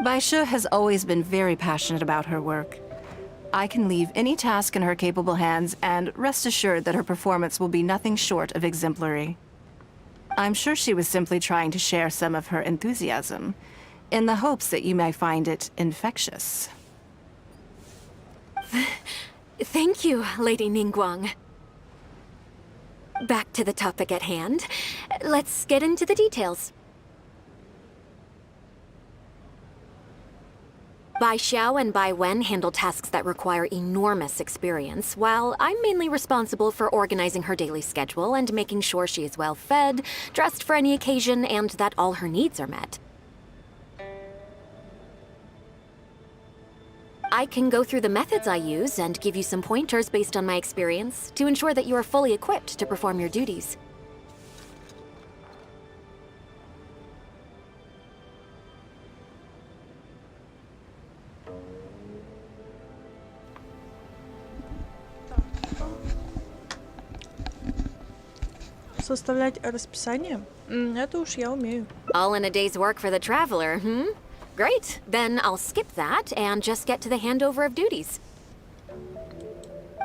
Baisha has always been very passionate about her work. I can leave any task in her capable hands and rest assured that her performance will be nothing short of exemplary. I'm sure she was simply trying to share some of her enthusiasm, in the hopes that you may find it infectious. Thank you, Lady Ningguang. Back to the topic at hand. Let's get into the details. Bai Xiao and Bai Wen handle tasks that require enormous experience, while I'm mainly responsible for organizing her daily schedule and making sure she is well fed, dressed for any occasion, and that all her needs are met. I can go through the methods I use and give you some pointers based on my experience to ensure that you are fully equipped to perform your duties. Составлять расписание? Это уж я умею. All in a day's work for the traveler, hmm? Great. Then I'll skip that and just get to the handover of duties.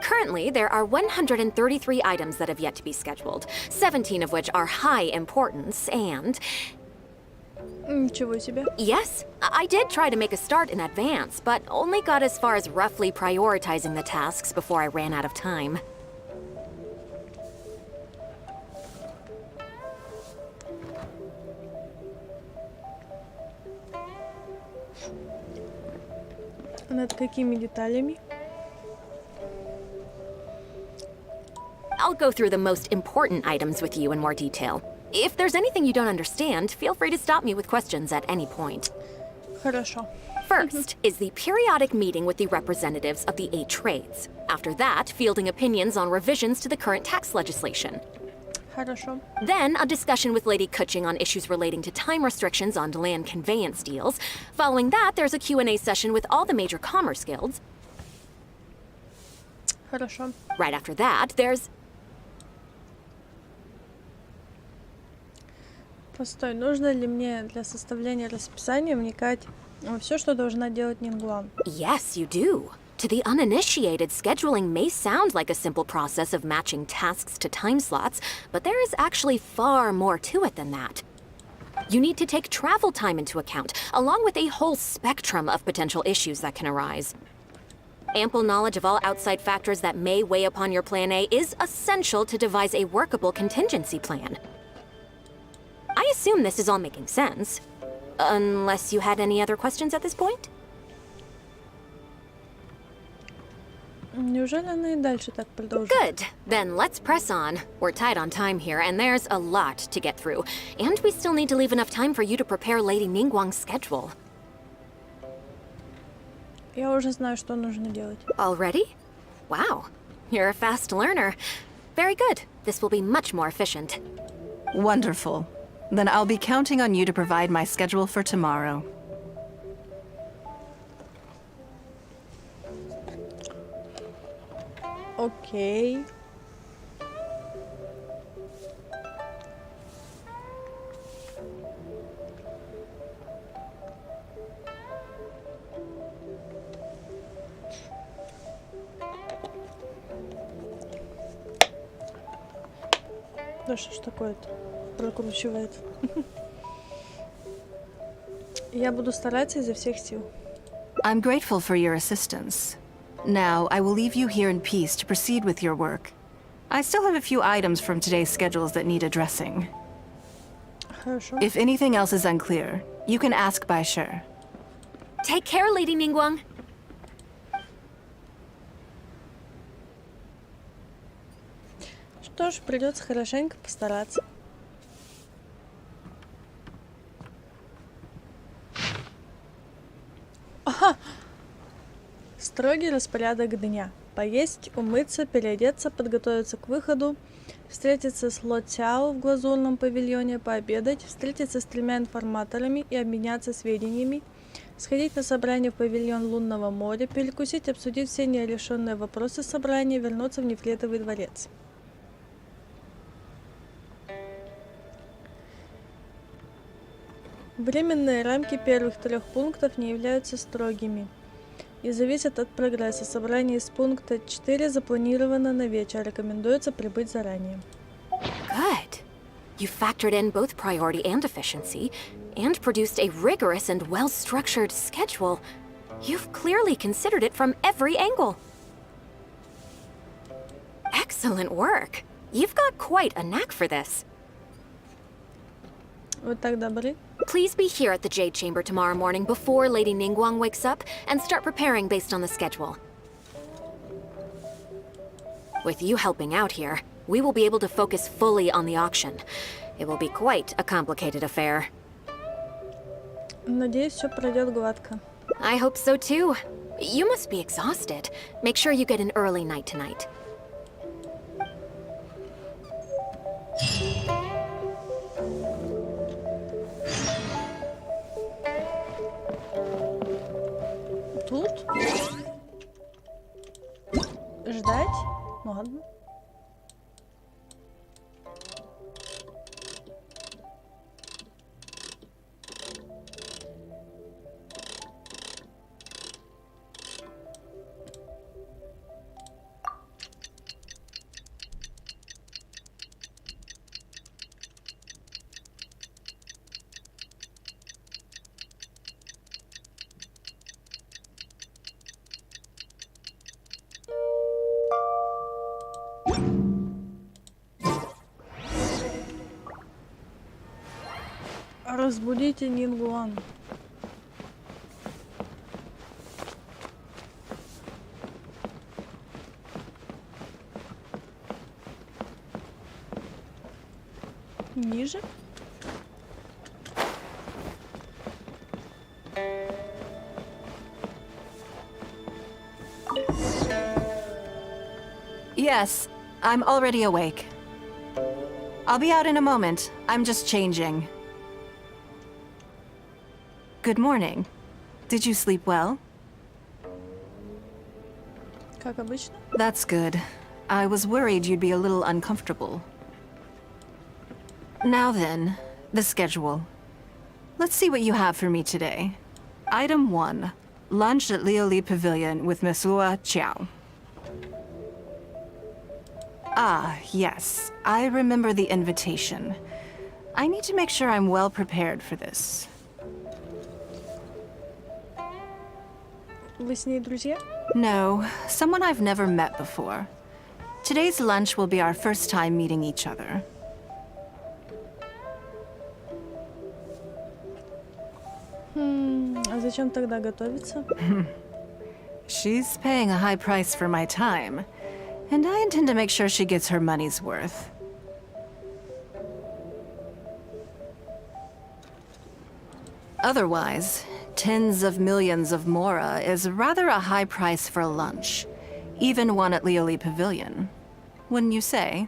Currently, there are 133 items that have yet to be scheduled, 17 of which are high importance, and... Ничего себе. Yes, I did try to make a start in advance, but only got as far as roughly prioritizing the tasks before I ran out of time. Над какими деталями? I'll go through the most important items with you in more detail. If there's anything you don't understand, feel free to stop me with questions at any point. Хорошо. First is the periodic meeting with the representatives of the 8 trades. After that, fielding opinions on revisions to the current tax legislation. Хорошо. Then, a discussion with Lady Kuching on issues relating to time restrictions on land conveyance deals. Following that, there's a Q&A session with all the major commerce guilds. Хорошо. Right after that, there's... Постой, нужно ли мне для составления расписания вникать во все, что должна делать Нингуан? Yes, you do. To the uninitiated, scheduling may sound like a simple process of matching tasks to time slots, but there is actually far more to it than that. You need to take travel time into account, along with a whole spectrum of potential issues that can arise. Ample knowledge of all outside factors that may weigh upon your Plan A is essential to devise a workable contingency plan. I assume this is all making sense. Unless you had any other questions at this point? Неужели она и дальше так продолжит? Good. Then let's press on. We're tight on time here, and there's a lot to get through. And we still need to leave enough time for you to prepare Lady Ningguang's schedule. Я уже знаю, что нужно делать. Already? Wow. You're a fast learner. Very good. This will be much more efficient. Wonderful. Then I'll be counting on you to provide my schedule for tomorrow. Окей. Да что ж такое-то? Прокручивает. Я буду стараться изо всех сил. I'm grateful for your assistance. Now, I will leave you here in peace to proceed with your work. I still have a few items from today's schedules that need addressing. Хорошо. If anything else is unclear, you can ask Bai Shi. Take care, Lady Ningguang. Что ж, придется хорошенько постараться. Ага! Строгий распорядок дня. Поесть, умыться, переодеться, подготовиться к выходу, встретиться с Ло Цяо в глазурном павильоне, пообедать, встретиться с 3 информаторами и обменяться сведениями, сходить на собрание в павильон Лунного моря, перекусить, обсудить все нерешенные вопросы собрания, вернуться в Нефритовый дворец. Временные рамки первых 3 пунктов не являются строгими и зависят от прогресса. Собрание из пункта 4 запланировано на вечер. Рекомендуется прибыть заранее. Good. You factored in both priority and efficiency, and produced a rigorous and well-structured schedule. You've clearly considered it from every angle. Excellent work. You've got quite a knack for this. Вы так добры. Please be here at the Jade Chamber tomorrow morning before Lady Ningguang wakes up and start preparing based on the schedule. With you helping out here, we will be able to focus fully on the auction. It will be quite a complicated affair. Надеюсь, все пройдет гладко. I hope so too. You must be exhausted. Make sure you get an early night tonight. Тут? Ждать? Ну ладно. Разбудите Нингуан. Ниже. Yes, I'm already awake. I'll be out in a moment. I'm just changing. Good morning. Did you sleep well? Как обычно. That's good. I was worried you'd be a little uncomfortable. Now then, the schedule. Let's see what you have for me today. Item 1. Lunch at Lioli Pavilion with Miss Lua Chiao. Ah, yes. I remember the invitation. I need to make sure I'm well prepared for this. Вы с ней друзья? No, someone I've never met before. Today's lunch will be our first time meeting each other. А зачем тогда готовиться? She's paying a high price for my time, and I intend to make sure she gets her money's worth. Otherwise, tens of millions of mora is rather a high price for lunch, even one at Lioli Pavilion. Wouldn't you say?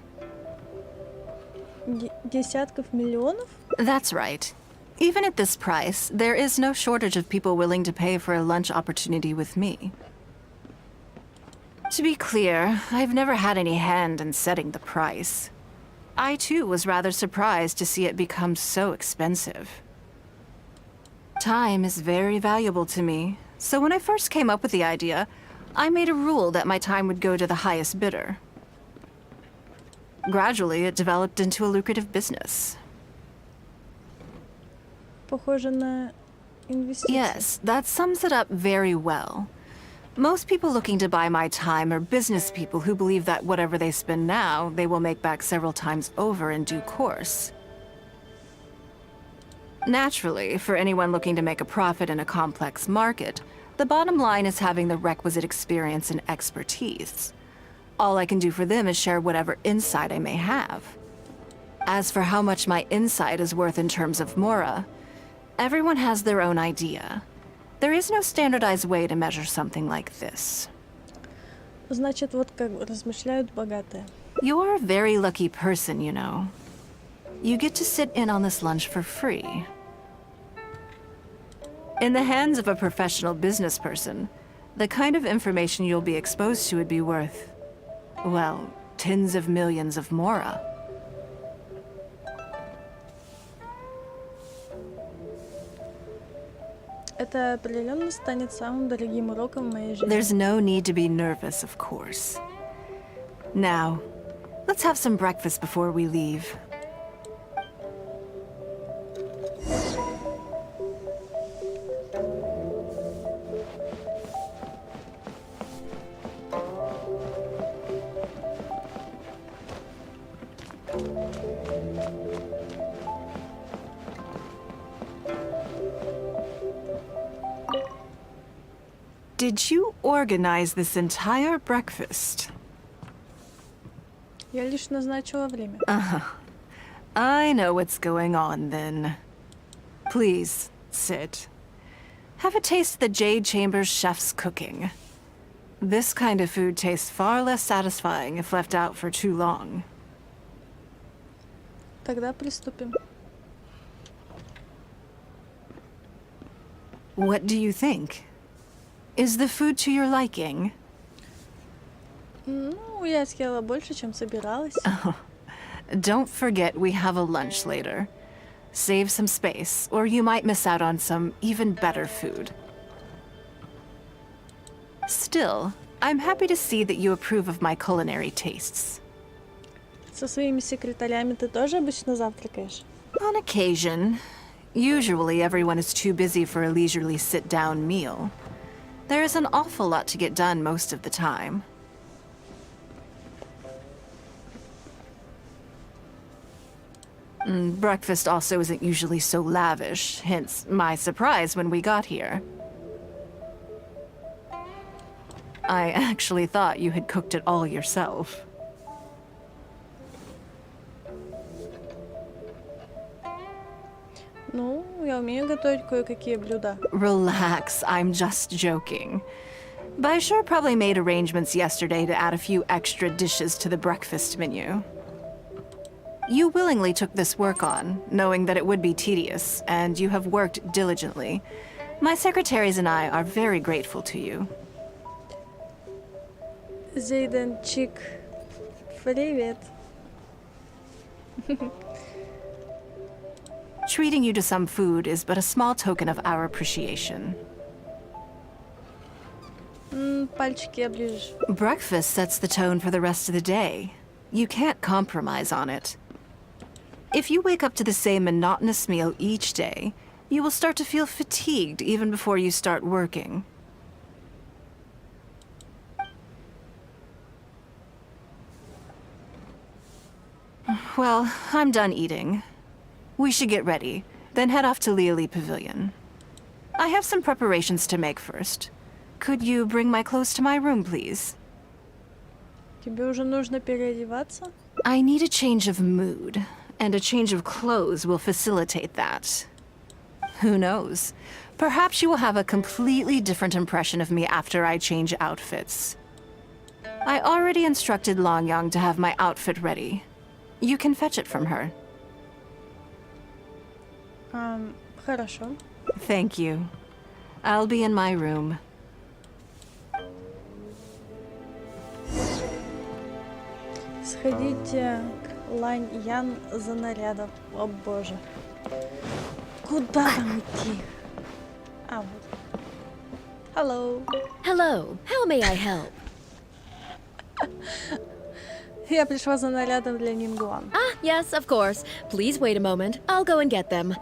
Десятков миллионов? That's right. Even at this price, there is no shortage of people willing to pay for a lunch opportunity with me. To be clear, I've never had any hand in setting the price. I too was rather surprised to see it become so expensive. Time is very valuable to me, so when I first came up with the idea, I made a rule that my time would go to the highest bidder. Gradually, it developed into a lucrative business. Похоже на инвестиции. Yes, that sums it up very well. Most people looking to buy my time are business people who believe that whatever they spend now, they will make back several times over in due course. Naturally, for anyone looking to make a profit in a complex market, the bottom line is having the requisite experience and expertise. All I can do for them is share whatever insight I may have. As for how much my insight is worth in terms of mora, everyone has their own idea. There is no standardized way to measure something like this. Значит, вот как размышляют богатые. You're a very lucky person, you know. You get to sit in on this lunch for free. In the hands of a professional business person, the kind of information you'll be exposed to would be worth, well, tens of millions of mora. Это определенно станет самым дорогим уроком в моей жизни. There's no need to be nervous, of course. Now, let's have some breakfast before we leave. Did you organize this entire breakfast? Я лишь назначила время. I know what's going on then. Please, sit. Have a taste of the Jade Chamber's chef's cooking. This kind of food tastes far less satisfying if left out for too long. Тогда приступим. What do you think? Is the food to your liking? Ну, я съела больше, чем собиралась. Don't forget we have a lunch later. Save some space, or you might miss out on some even better food. Still, I'm happy to see that you approve of my culinary tastes. Со своими секретарями ты тоже обычно завтракаешь? On occasion. Usually everyone is too busy for a leisurely sit-down meal. There is an awful lot to get done most of the time. Breakfast also isn't usually so lavish, hence my surprise when we got here. I actually thought you had cooked it all yourself. Ну, я умею готовить кое-какие блюда. Relax, I'm just joking. Baishar probably made arrangements yesterday to add a few extra dishes to the breakfast menu. You willingly took this work on, knowing that it would be tedious, and you have worked diligently. My secretaries and I are very grateful to you. Зейденчик, привет. Treating you to some food is but a small token of our appreciation. Пальчики оближешь. Breakfast sets the tone for the rest of the day. You can't compromise on it. If you wake up to the same monotonous meal each day, you will start to feel fatigued even before you start working. Well, I'm done eating. We should get ready, then head off to Liali Pavilion. I have some preparations to make first. Could you bring my clothes to my room, please? Тебе уже нужно переодеваться? I need a change of mood, and a change of clothes will facilitate that. Who knows? Perhaps you will have a completely different impression of me after I change outfits. I already instructed Longyang to have my outfit ready. You can fetch it from her. Хорошо. Thank you. I'll be in my room. Сходите к Лань Ян за нарядом. О боже. Куда там идти? А, вот. Hello. Hello. How may I help? Я пришла за нарядом для Нингуан. Ah, yes, of course. Please wait a moment. I'll go and get them.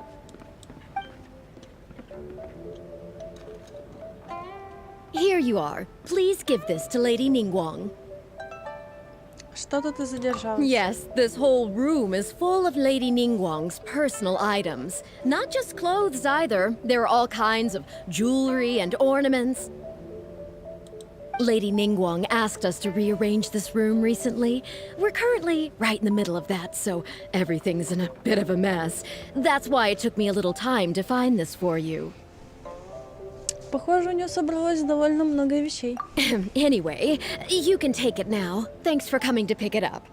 Here you are. Please give this to Lady Ningguang. Что-то ты задержалась. Yes, this whole room is full of Lady Ningguang's personal items. Not just clothes either. There are all kinds of jewelry and ornaments. Lady Ningguang asked us to rearrange this room recently. We're currently right in the middle of that, so everything's in a bit of a mess. That's why it took me a little time to find this for you. Похоже, у нее собралось довольно много вещей. Anyway, you can take it now. Thanks for coming to pick it up.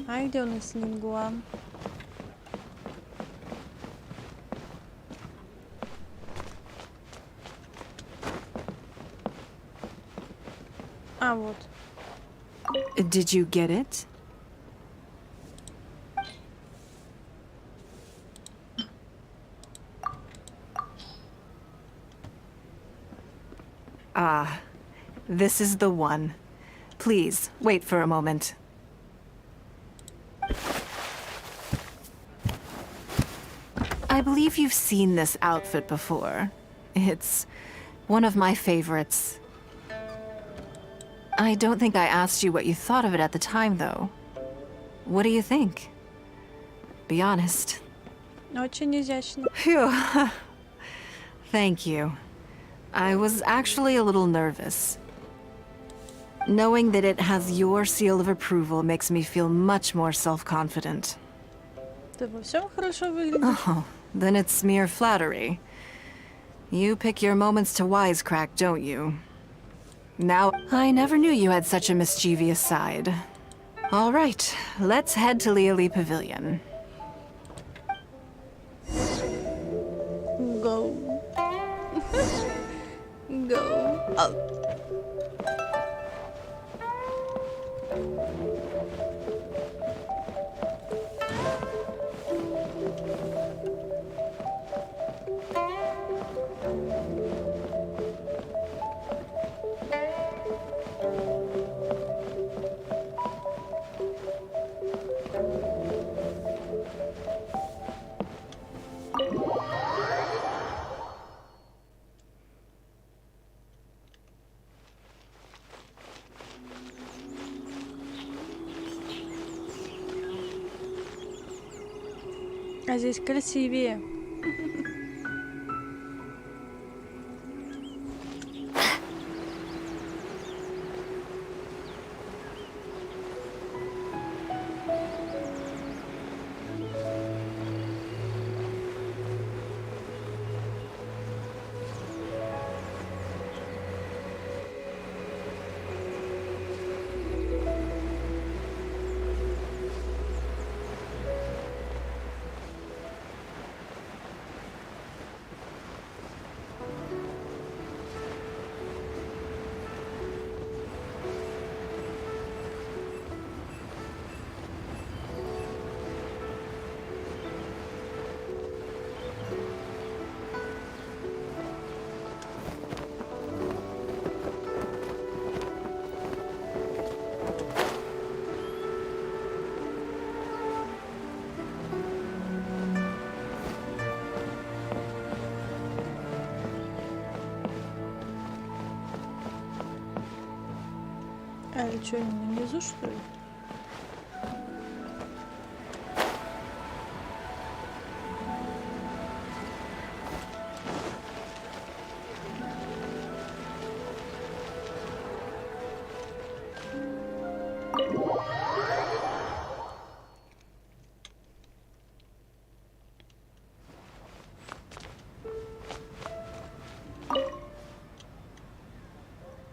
А где у нас Нингуан? А, вот. Did you get it? Ah, this is the one. Please, wait for a moment. I believe you've seen this outfit before. It's one of my favorites. I don't think I asked you what you thought of it at the time, though. What do you think? be honest. Очень изящно. Phew. Thank you. I was actually a little nervous. Knowing that it has your seal of approval makes me feel much more self-confident. Ты во всем хорошо выглядишь. Oh, then it's mere flattery. You pick your moments to wisecrack, don't you? Now, I never knew you had such a mischievous side. All right, let's head to Leoli Pavilion. Go. Go. Oh. А здесь красивее. А что, они внизу, что ли?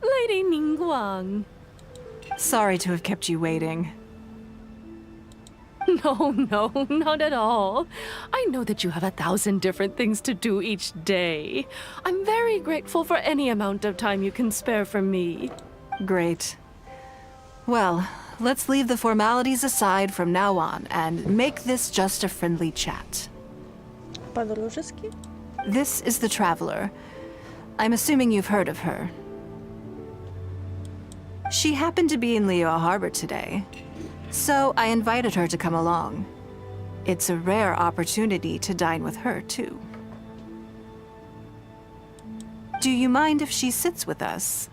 Lady Ningguang. Sorry to have kept you waiting. No, not at all. I know that you have 1,000 different things to do each day. I'm very grateful for any amount of time you can spare from me. Great. Well, let's leave the formalities aside from now on and make this just a friendly chat. По-дружески? This is the Traveler. I'm assuming you've heard of her. She happened to be in Liyue Harbor today, so I invited her to come along. It's a rare opportunity to dine with her, too. Do you mind if she sits with us?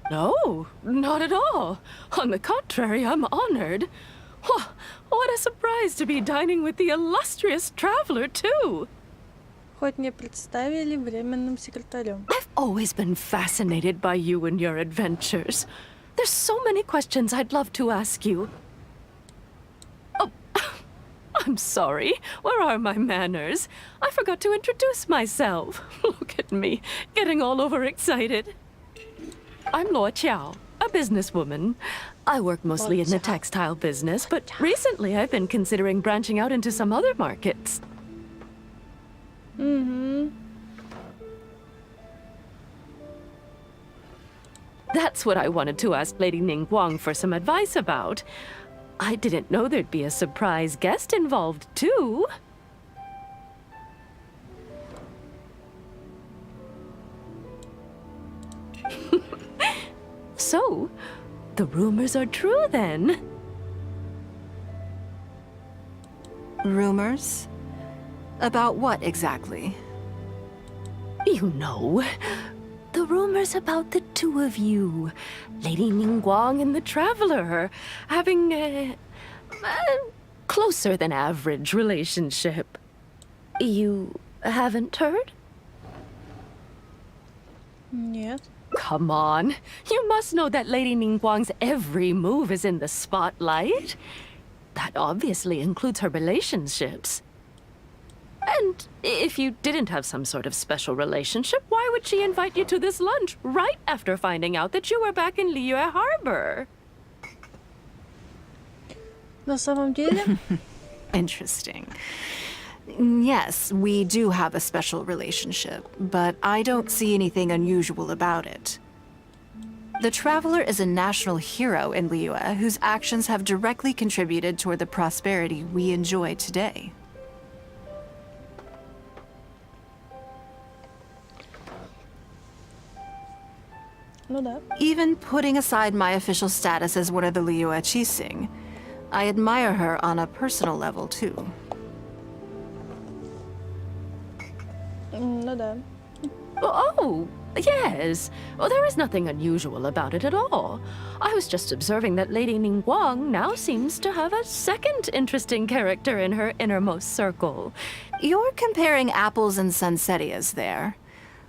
No, not at all. On the contrary, I'm honored. What a surprise to be dining with the illustrious Traveler, too. Хоть не представили временным секретарем. I've always been fascinated by you and your adventures. There's so many questions I'd love to ask you. Oh, I'm sorry. Where are my manners? I forgot to introduce myself. Look at me, getting all overexcited. I'm Luo Qiao, a businesswoman. I work mostly in the textile business, but recently I've been considering branching out into some other markets. That's what I wanted to ask Lady Ningguang for some advice about. I didn't know there'd be a surprise guest involved, too. So, the rumors are true then. Rumors? About what exactly? You know, the rumors about the two of you, Lady Ningguang and the Traveler, having closer than average relationship. You haven't heard? Нет. Come on. You must know that Lady Ningguang's every move is in the spotlight. That obviously includes her relationships. And if you didn't have some sort of special relationship, why would she invite you to this lunch right after finding out that you were back in Liyue Harbor? На самом деле... Interesting. Yes, we do have a special relationship, but I don't see anything unusual about it. The Traveler is a national hero in Liyue whose actions have directly contributed toward the prosperity we enjoy today. Ну да. Even putting aside my official status as one of the Liyue Qixing, I admire her on a personal level too. Ну да. Oh, yes. Well, there is nothing unusual about it at all. I was just observing that Lady Ningguang now seems to have a second interesting character in her innermost circle. You're comparing apples and sunsettias there.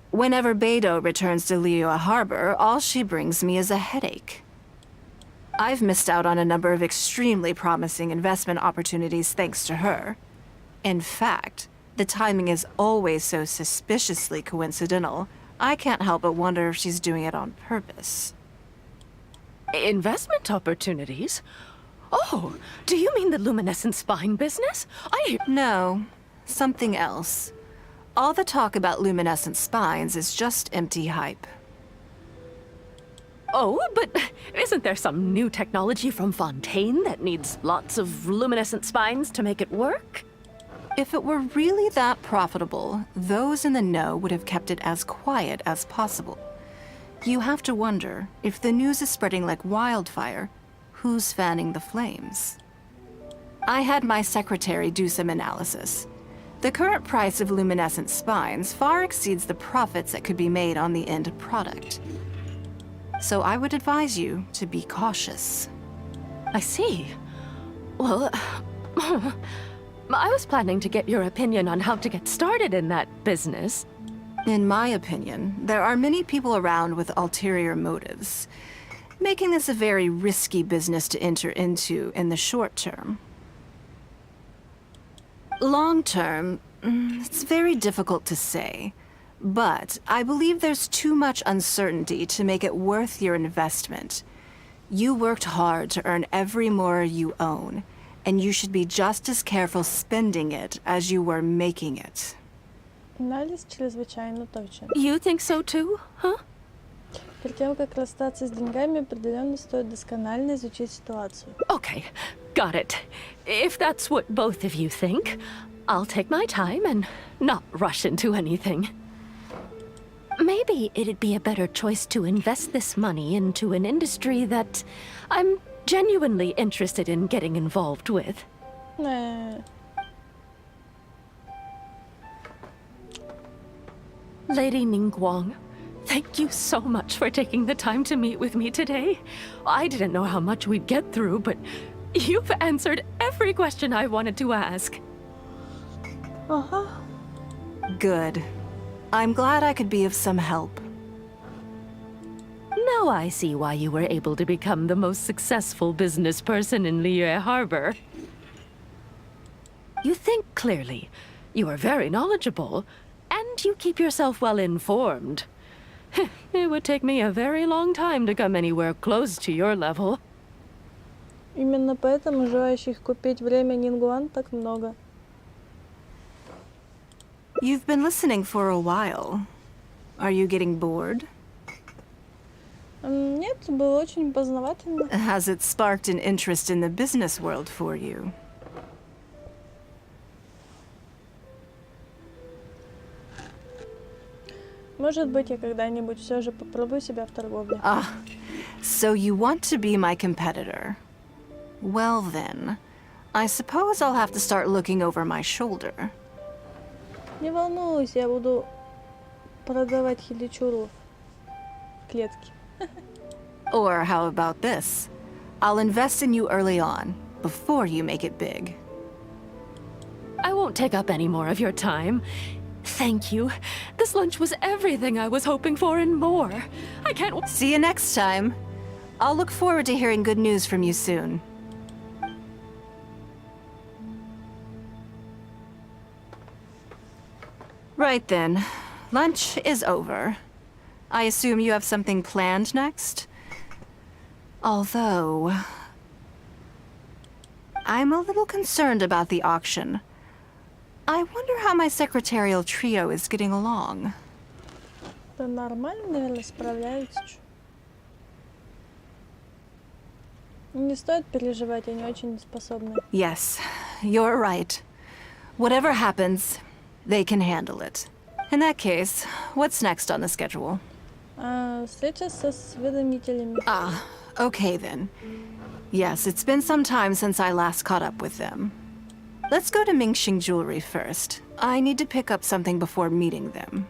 Whenever Beidou returns to Liyue Harbor, all she brings me is a headache. I've missed out on a number of extremely promising investment opportunities thanks to her. In fact, the timing is always so suspiciously coincidental, I can't help but wonder if she's doing it on purpose. Investment opportunities? Oh, do you mean the luminescent spine business? No, something else. All the talk about luminescent spines is just empty hype. Oh, but isn't there some new technology from Fontaine that needs lots of luminescent spines to make it work? If it were really that profitable, those in the know would have kept it as quiet as possible. You have to wonder, if the news is spreading like wildfire, who's fanning the flames? I had my secretary do some analysis. The current price of luminescent spines far exceeds the profits that could be made on the end product. So I would advise you to be cautious. I see. Well, I was planning to get your opinion on how to get started in that business. In my opinion, there are many people around with ulterior motives, making this a very risky business to enter into in the short term. Long term, it's very difficult to say, but I believe there's too much uncertainty to make it worth your investment. You worked hard to earn every more you own, and you should be just as careful spending it as you were making it. Анализ чрезвычайно точен. You think so too, huh? Перед тем, как расстаться с деньгами, определенно стоит досконально изучить ситуацию. Okay, got it. If that's what both of you think, I'll take my time and not rush into anything. Maybe it'd be a better choice to invest this money into an industry that I'm genuinely interested in getting involved with. Lady Ningguang, thank you so much for taking the time to meet with me today. I didn't know how much we'd get through, but you've answered every question I wanted to ask. Uh-huh. Good. I'm glad I could be of some help. Now I see why you were able to become the most successful business person in Liyue Harbor. You think clearly, you are very knowledgeable, and you keep yourself well informed. It would take me a very long time to come anywhere close to your level. Именно поэтому желающих купить время Нингуан так много. You've been listening for a while. Are you getting bored? Нет, было очень познавательно. Has it sparked an interest in the business world for you? Может быть, я когда-нибудь все же попробую себя в торговле. Ah, so you want to be my competitor? Well then, I suppose I'll have to start looking over my shoulder. Не волнуйся, я буду продавать хиличуру в клетке. Or how about this? I'll invest in you early on, before you make it big. I won't take up any more of your time. Thank you. This lunch was everything I was hoping for and more. I can't... See you next time. I'll look forward to hearing good news from you soon. Right then. Lunch is over. I assume you have something planned next? Although... I'm a little concerned about the auction. I wonder how my secretarial trio is getting along. Да нормально, наверное, справляются. Не стоит переживать, они очень способны. Yes, you're right. Whatever happens, they can handle it. In that case, what's next on the schedule? Встреча со осведомителями. Ah, okay then. Yes, it's been some time since I last caught up with them. Let's go to Mingxing Jewelry first. I need to pick up something before meeting them.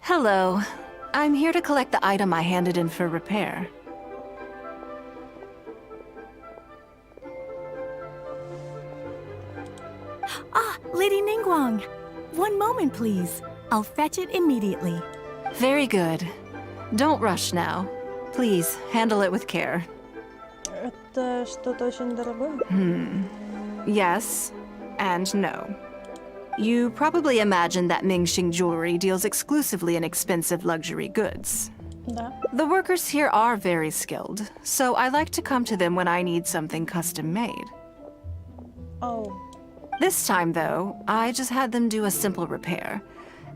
Hello. I'm here to collect the item I handed in for repair. Ah, Lady Ningguang. One moment, please. I'll fetch it immediately. Very good. Don't rush now. Please, handle it with care. Это что-то очень дорогое? Yes, and no. You probably imagine that Mingxing Jewelry deals exclusively in expensive luxury goods. Да. The workers here are very skilled, so I like to come to them when I need something custom-made. Oh. This time, though, I just had them do a simple repair.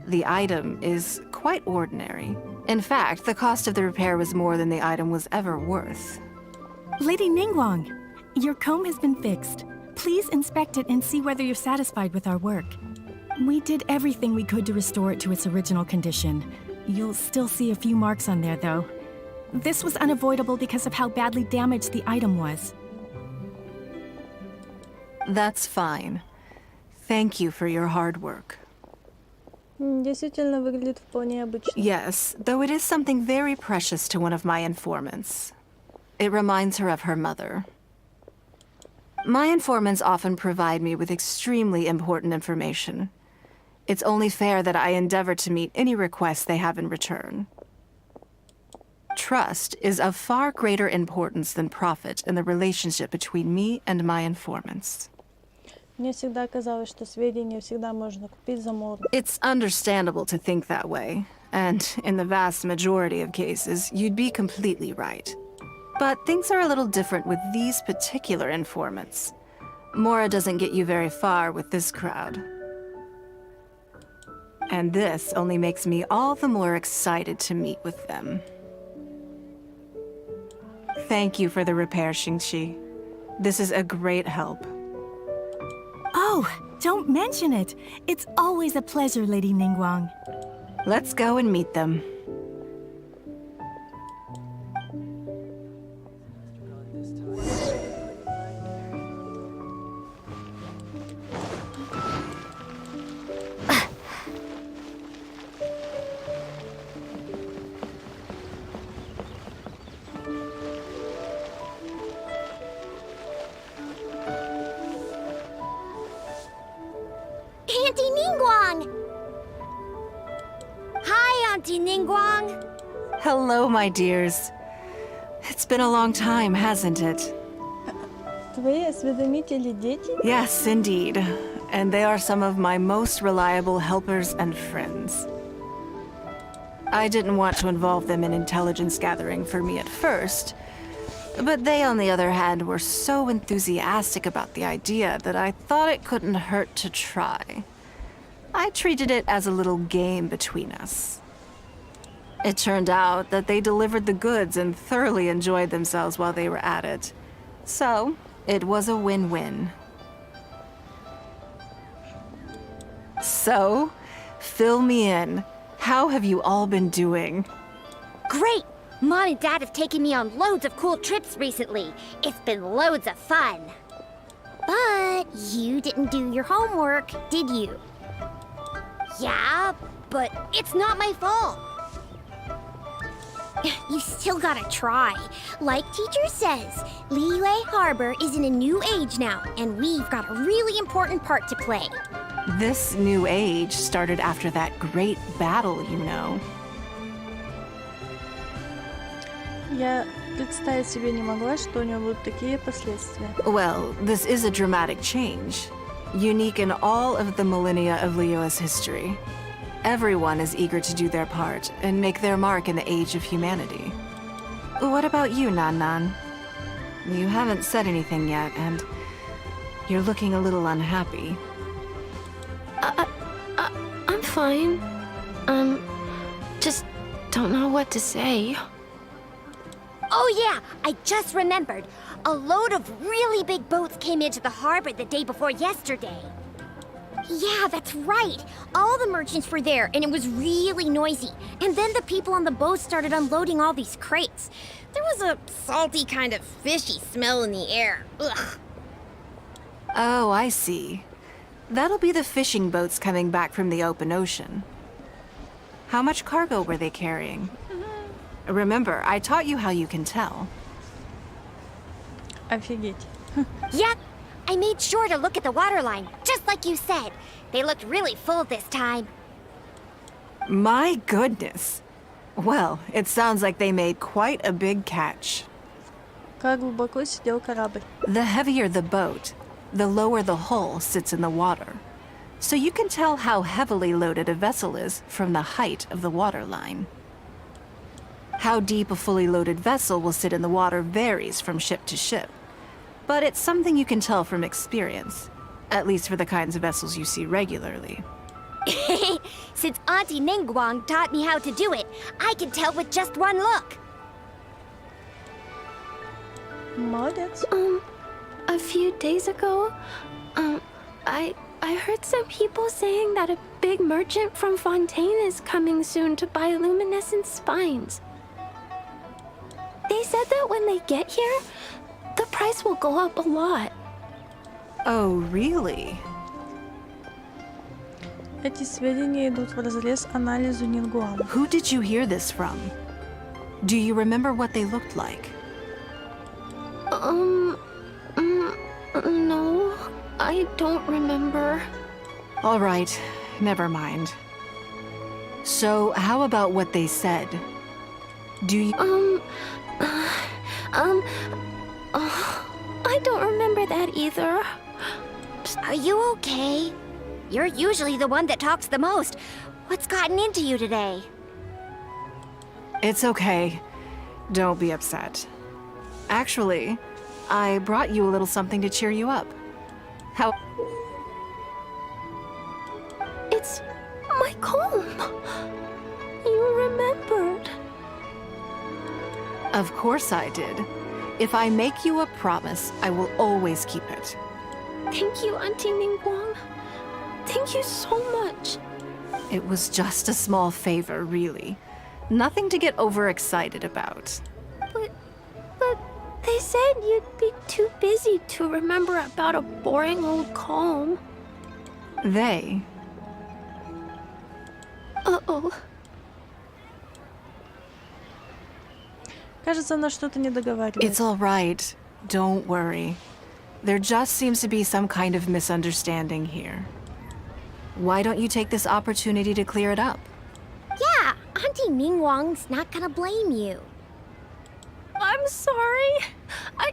The item is quite ordinary. In fact, the cost of the repair was more than the item was ever worth. Lady Ningguang, your comb has been fixed. Please inspect it and see whether you're satisfied with our work. We did everything we could to restore it to its original condition. You'll still see a few marks on there, though. This was unavoidable because of how badly damaged the item was. That's fine. Thank you for your hard work. Действительно выглядит вполне обычно. Yes, though it is something very precious to one of my informants. It reminds her of her mother. My informants often provide me with extremely important information. It's only fair that I endeavor to meet any requests they have in return. Trust is of far greater importance than profit in the relationship between me and my informants. Мне всегда казалось, что сведения всегда можно купить за моду. It's understandable to think that way, and in the vast majority of cases, you'd be completely right. But things are a little different with these particular informants. Mora doesn't get you very far with this crowd. And this only makes me all the more excited to meet with them. Thank you for the repair, Xingqi. This is a great help. Oh, don't mention it. It's always a pleasure, Lady Ningguang. Let's go and meet them. Auntie Ningguang! Hi, Auntie Ningguang! Hello, my dears. It's been a long time, hasn't it? Твои осведомители дети? Yes, indeed. And they are some of my most reliable helpers and friends. I didn't want to involve them in intelligence gathering for me at first, but they, on the other hand, were so enthusiastic about the idea that I thought it couldn't hurt to try. I treated it as a little game between us. It turned out that they delivered the goods and thoroughly enjoyed themselves while they were at it. So, it was a win-win. So, fill me in. How have you all been doing? Great! Mom and Dad have taken me on loads of cool trips recently. It's been loads of fun. But you didn't do your homework, did you? Yeah, but it's not my fault. You still gotta try. Like teacher says, Liyue Harbor is in a new age now, and we've got a really important part to play. This new age started after that great battle, you know. Я представить себе не могла, что у него будут такие последствия. Well, this is a dramatic change, unique in all of the millennia of Liyue's history. Everyone is eager to do their part and make their mark in the age of humanity. What about you, Nan? You haven't said anything yet, and you're looking a little unhappy. I'm fine. Just don't know what to say. Oh yeah, I just remembered. A load of really big boats came into the harbor the day before yesterday. Yeah, that's right. All the merchants were there, and it was really noisy. And then the people on the boat started unloading all these crates. There was a salty kind of fishy smell in the air. Ugh. Oh, I see. That'll be the fishing boats coming back from the open ocean. How much cargo were they carrying? Remember, I taught you how you can tell. Офигеть. Yep. I made sure to look at the waterline, just like you said. They looked really full this time. My goodness. Well, it sounds like they made quite a big catch. Как глубоко сидел корабль. The heavier the boat, the lower the hull sits in the water. So you can tell how heavily loaded a vessel is from the height of the waterline. How deep a fully loaded vessel will sit in the water varies from ship to ship. But it's something you can tell from experience, at least for the kinds of vessels you see regularly. Since Auntie Ningguang taught me how to do it, I can tell with just one look. Молодец. A few days ago, I heard some people saying that a big merchant from Fontaine is coming soon to buy luminescent spines. They said that when they get here, the price will go up a lot. Oh, really? Эти сведения идут вразрез анализу Нингуама. Who did you hear this from? Do you remember what they looked like? No, I don't remember. All right, never mind. So, how about what they said? Do you... I don't remember that either. Are you okay? You're usually the one that talks the most. What's gotten into you today? It's okay. Don't be upset. Actually, I brought you a little something to cheer you up. How... It's my comb. You remembered. Of course I did. If I make you a promise, I will always keep it. Thank you, Auntie Ningguang. Thank you so much. It was just a small favor, really. Nothing to get overexcited about. But they said you'd be too busy to remember about a boring old comb. They? Uh-oh. Кажется, она что-то не договаривает. It's all right. Don't worry. There just seems to be some kind of misunderstanding here. Why don't you take this opportunity to clear it up? Yeah, Auntie Ningguang's not gonna blame you. I'm sorry. I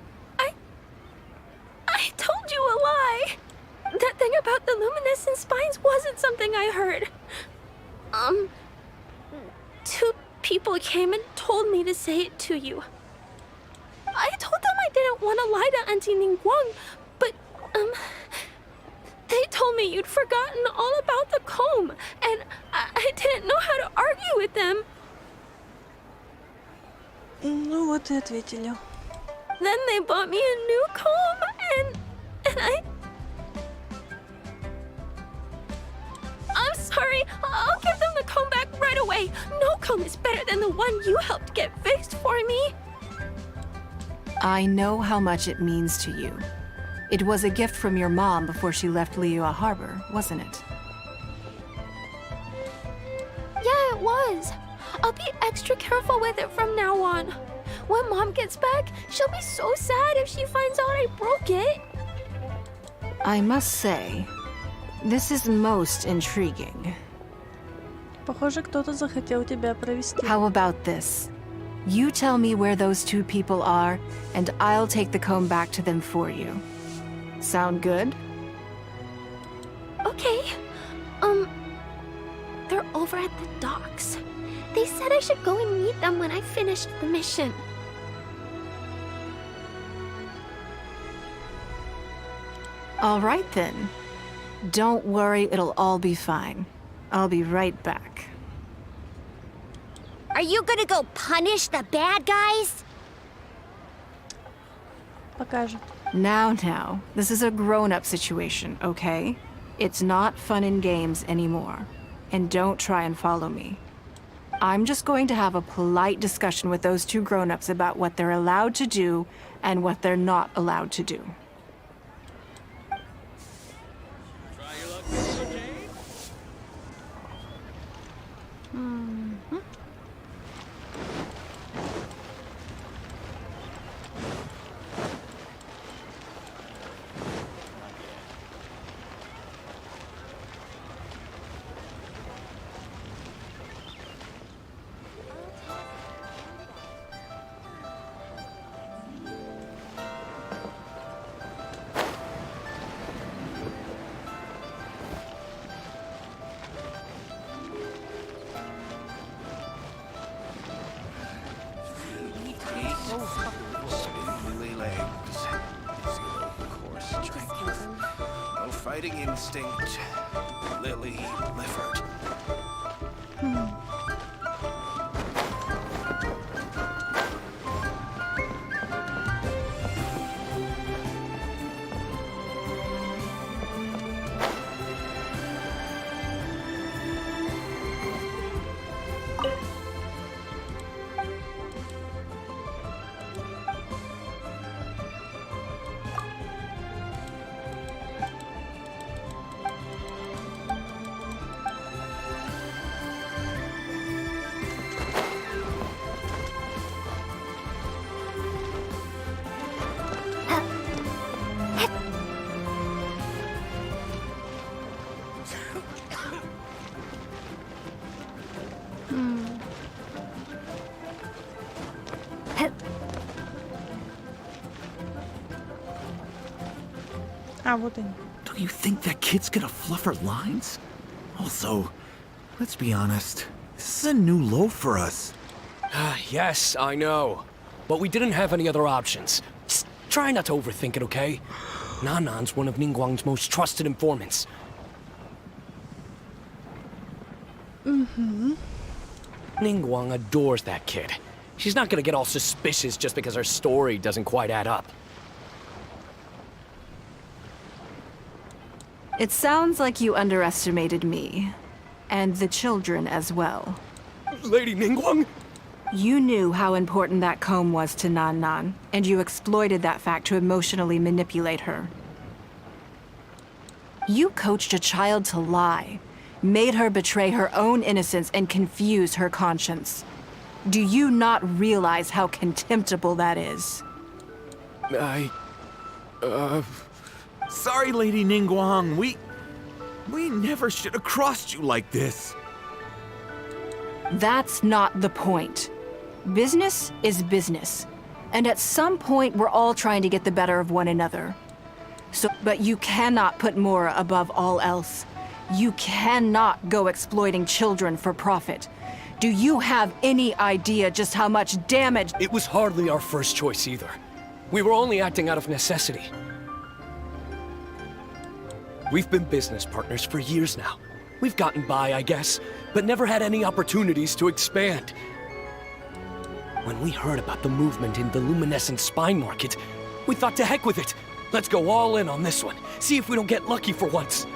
told you a lie. That thing about the luminescent spines wasn't something I heard. Two people came and told me to say it to you. I told them I didn't want to lie to Auntie Ningguang, but, they told me you'd forgotten all about the comb, and I didn't know how to argue with them. Ну вот и ответили. Then they bought me a new comb, and I'm sorry. I'll give them the comb back right away. No comb is better than the one you helped get fixed for me. I know how much it means to you. It was a gift from your mom before she left Liyue Harbor, wasn't it? Yeah, it was. I'll be extra careful with it from now on. When Mom gets back, she'll be so sad if she finds out I broke it. I must say, this is most intriguing. Похоже, кто-то захотел тебя провести. How about this? You tell me where those two people are, and I'll take the comb back to them for you. Sound good? Okay. They're over at the docks. They said I should go and meet them when I finished the mission. All right then. Don't worry, it'll all be fine. I'll be right back. Are you gonna go punish the bad guys? Покажет. Now, this is a grown-up situation, okay? It's not fun and games anymore. And don't try and follow me. I'm just going to have a polite discussion with those two grown-ups about what they're allowed to do and what they're not allowed to do. Spindly legs, zero core strength, no fighting instinct, lily livered. А, вот они. Don't you think that kid's gonna fluff her lines? Also, let's be honest, this is a new low for us. Yes, I know. But we didn't have any other options. Just try not to overthink it, okay? Nanan's one of Ningguang's most trusted informants. Mm-hmm. Ningguang adores that kid. She's not gonna get all suspicious just because her story doesn't quite add up. It sounds like you underestimated me. And the children as well. Lady Ningguang? You knew how important that comb was to Nan Nan, and you exploited that fact to emotionally manipulate her. You coached a child to lie, made her betray her own innocence and confuse her conscience. Do you not realize how contemptible that is? Sorry, Lady Ningguang, we never should have crossed you like this. That's not the point. Business is business. And at some point, we're all trying to get the better of one another. But you cannot put Mora above all else. You cannot go exploiting children for profit. Do you have any idea just how much damage— It was hardly our first choice either. We were only acting out of necessity. We've been business partners for years now. We've gotten by, I guess, but never had any opportunities to expand. When we heard about the movement in the luminescent spine market, we thought to heck with it. Let's go all in on this one. See if we don't get lucky for once.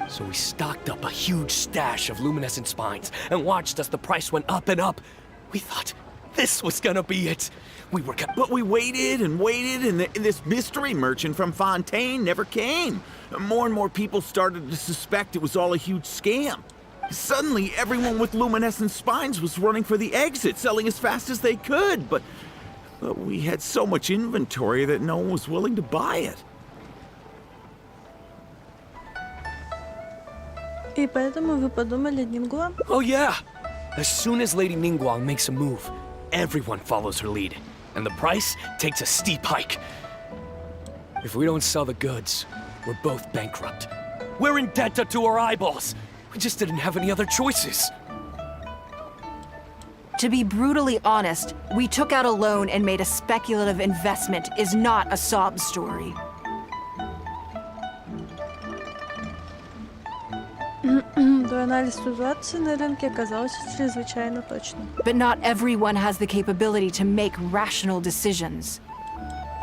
So we stocked up a huge stash of luminescent spines and watched as the price went up and up. We thought this was gonna be it. But we waited and waited, and this mystery merchant from Fontaine never came. More and more people started to suspect it was all a huge scam. Suddenly, everyone with luminescent spines was running for the exit, selling as fast as they could, but we had so much inventory that no one was willing to buy it. И поэтому вы подумали Нингуан? Oh yeah! As soon as Lady Ningguang makes a move, everyone follows her lead, and the price takes a steep hike. If we don't sell the goods, we're both bankrupt. We're in debt up to our eyeballs. We just didn't have any other choices. To be brutally honest, we took out a loan and made a speculative investment is not a sob story. Твой анализ ситуации на рынке оказался чрезвычайно точным. But not everyone has the capability to make rational decisions.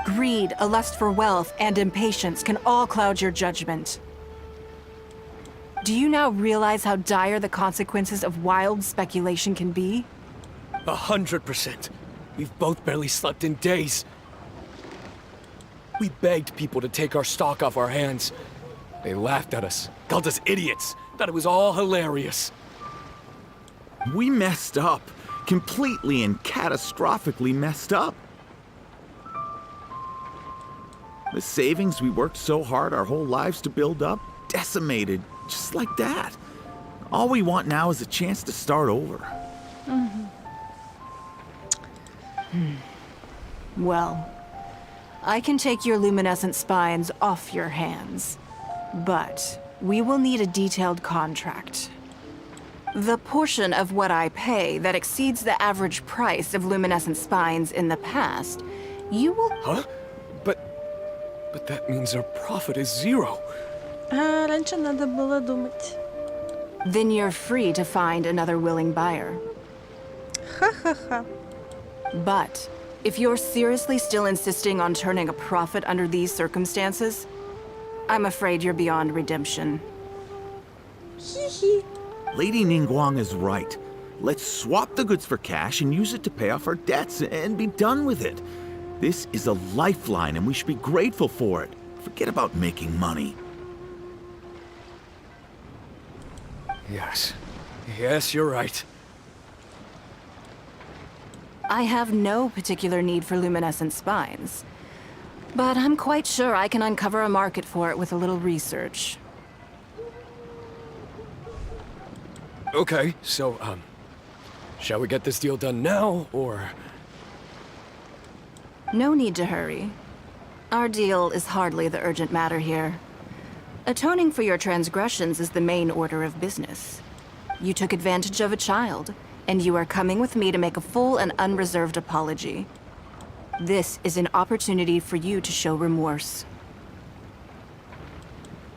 Greed, a lust for wealth, and impatience can all cloud your judgment. Do you now realize how dire the consequences of wild speculation can be? 100%. We've both barely slept in days. We begged people to take our stock off our hands. They laughed at us, called us idiots, thought it was all hilarious. We messed up. Completely and catastrophically messed up. The savings we worked so hard our whole lives to build up, decimated, just like that. All we want now is a chance to start over. Well, I can take your luminescent spines off your hands, but we will need a detailed contract. The portion of what I pay that exceeds the average price of luminescent spines in the past, you will... Huh? But that means our profit is zero. Раньше надо было думать. Then you're free to find another willing buyer. Ха-ха-ха. But if you're seriously still insisting on turning a profit under these circumstances, I'm afraid you're beyond redemption. Hee-hee. Lady Ningguang is right. Let's swap the goods for cash and use it to pay off our debts and be done with it. This is a lifeline and we should be grateful for it. Forget about making money. Yes. Yes, you're right. I have no particular need for luminescent spines, but I'm quite sure I can uncover a market for it with a little research. Okay, so, shall we get this deal done now, or...? No need to hurry. Our deal is hardly the urgent matter here. Atoning for your transgressions is the main order of business. You took advantage of a child, and you are coming with me to make a full and unreserved apology. This is an opportunity for you to show remorse.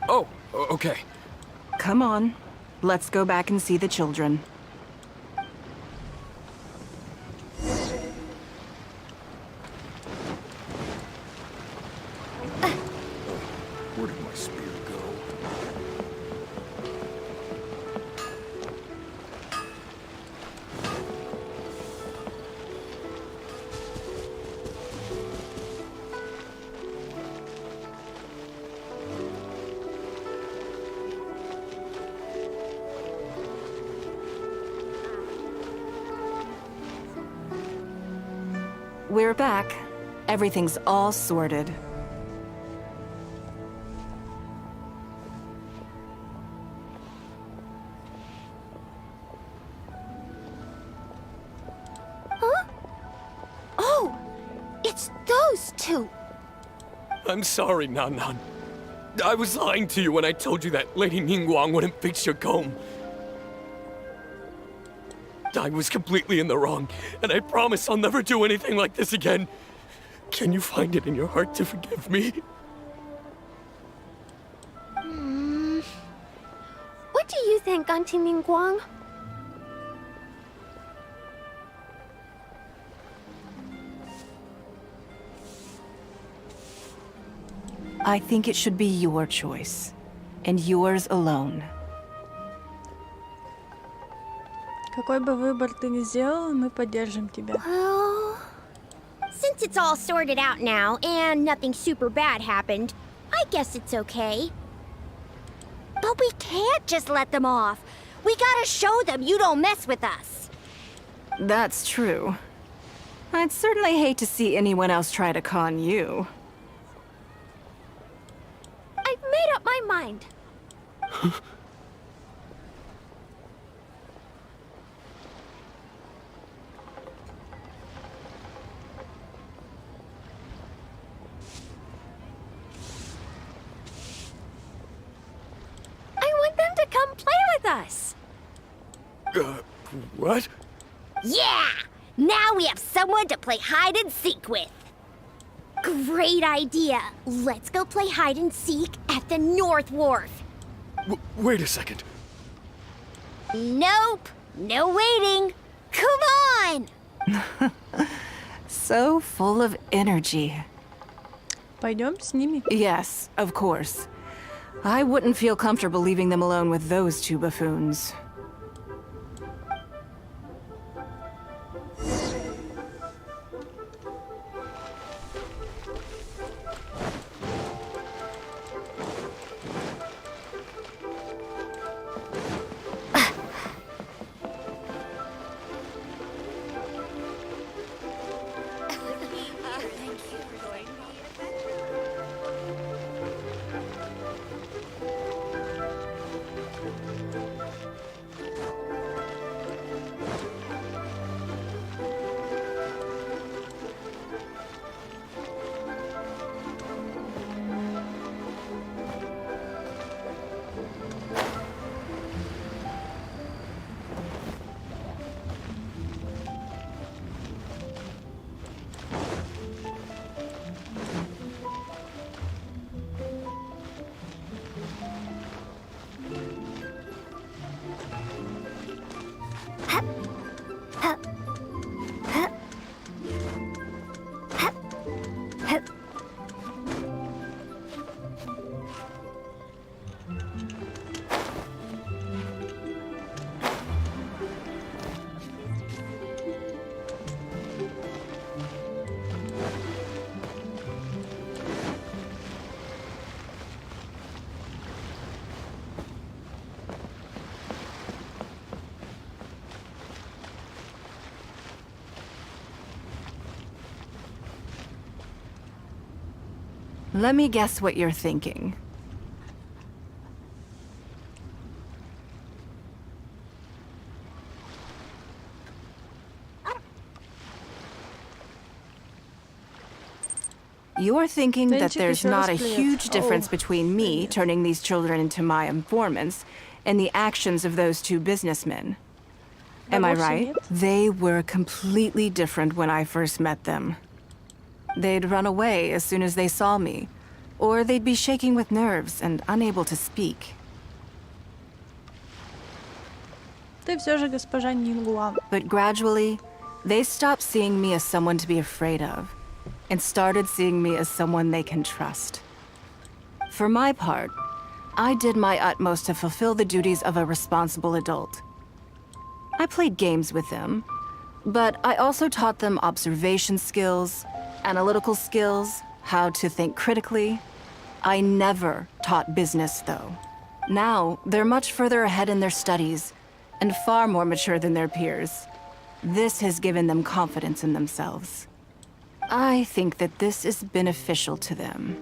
Oh, okay. Come on. Let's go back and see the children. Where did my spear go? We're back. Everything's all sorted. Huh? Oh! It's those two! I'm sorry, Nan Nan. I was lying to you when I told you that Lady Ningguang wouldn't fix your comb. I was completely in the wrong, and I promise I'll never do anything like this again. Can you find it in your heart to forgive me? think, Auntie Ningguang? I think it should be your choice, and yours alone. Какой бы выбор ты ни сделала, мы поддержим тебя. Well, since it's all sorted out now and nothing super bad happened, I guess it's okay. But we can't just let them off. We gotta show them you don't mess with us. That's true. I'd certainly hate to see anyone else try to con you. I've made up my mind. I want them to come play with us. What? Yeah! Now we have someone to play hide and seek with. Great idea. Let's go play hide and seek at the North Wharf. Wait a second. Nope. No waiting. Come on! So full of energy. Пойдем с ними? Yes, of course. I wouldn't feel comfortable leaving them alone with those two buffoons. Let me guess what you're thinking. You're thinking that there's not a huge difference between me turning these children into my informants and the actions of those two businessmen. Am I right? They were completely different when I first met them. They'd run away as soon as they saw me, or they'd be shaking with nerves and unable to speak. Ты все же госпожа Нингуан. But gradually, they stopped seeing me as someone to be afraid of, and started seeing me as someone they can trust. For my part, I did my utmost to fulfill the duties of a responsible adult. I played games with them, but I also taught them observation skills, analytical skills, how to think critically. I never taught business, though. Now, they're much further ahead in their studies, and far more mature than their peers. This has given them confidence in themselves. I think that this is beneficial to them.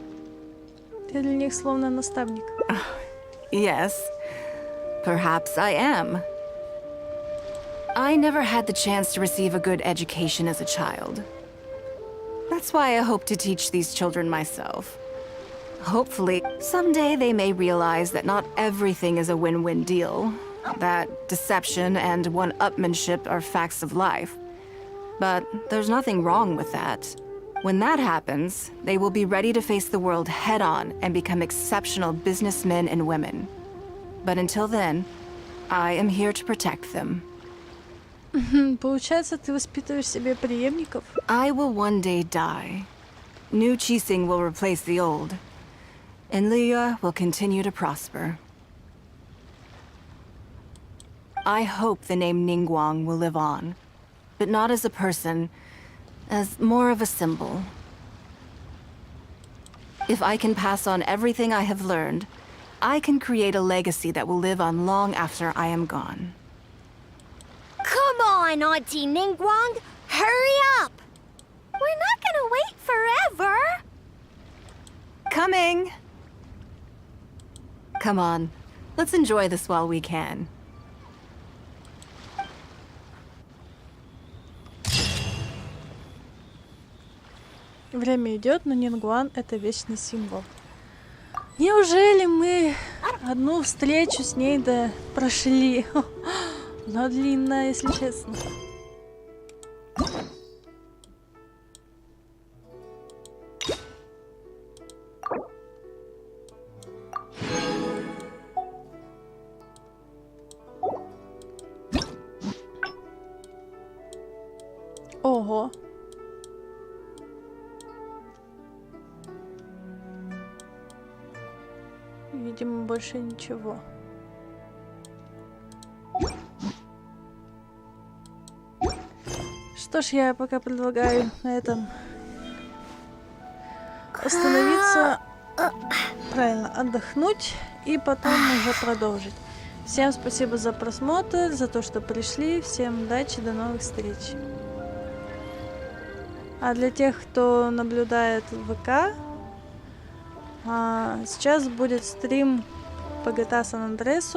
Ты для них словно наставник. Yes, perhaps I am. I never had the chance to receive a good education as a child. That's why I hope to teach these children myself. Hopefully, someday they may realize that not everything is a win-win deal, that deception and one-upmanship are facts of life. But there's nothing wrong with that. When that happens, they will be ready to face the world head-on and become exceptional businessmen and women. But until then, I am here to protect them. Получается, ты воспитываешь себе преемников? I will one day die. New Chising will replace the old. And Liyue will continue to prosper. I hope the name Ningguang will live on. But not as a person, as more of a symbol. If I can pass on everything I have learned, I can create a legacy that will live on long after I am gone. Come on, Auntie Ningguang! Hurry up! We're not gonna wait forever! Coming! Come on, let's enjoy this while we can. Время идет, но Нингуан — это вечный символ. Неужели мы одну встречу с ней прошли? Но длинная, если честно. Ого. Видимо, больше ничего. Что ж, я пока предлагаю на этом остановиться, правильно, отдохнуть и потом уже продолжить. Всем спасибо за просмотр, за то, что пришли. Всем удачи, до новых встреч. А для тех, кто наблюдает в ВК, сейчас будет стрим по GTA San Andreas.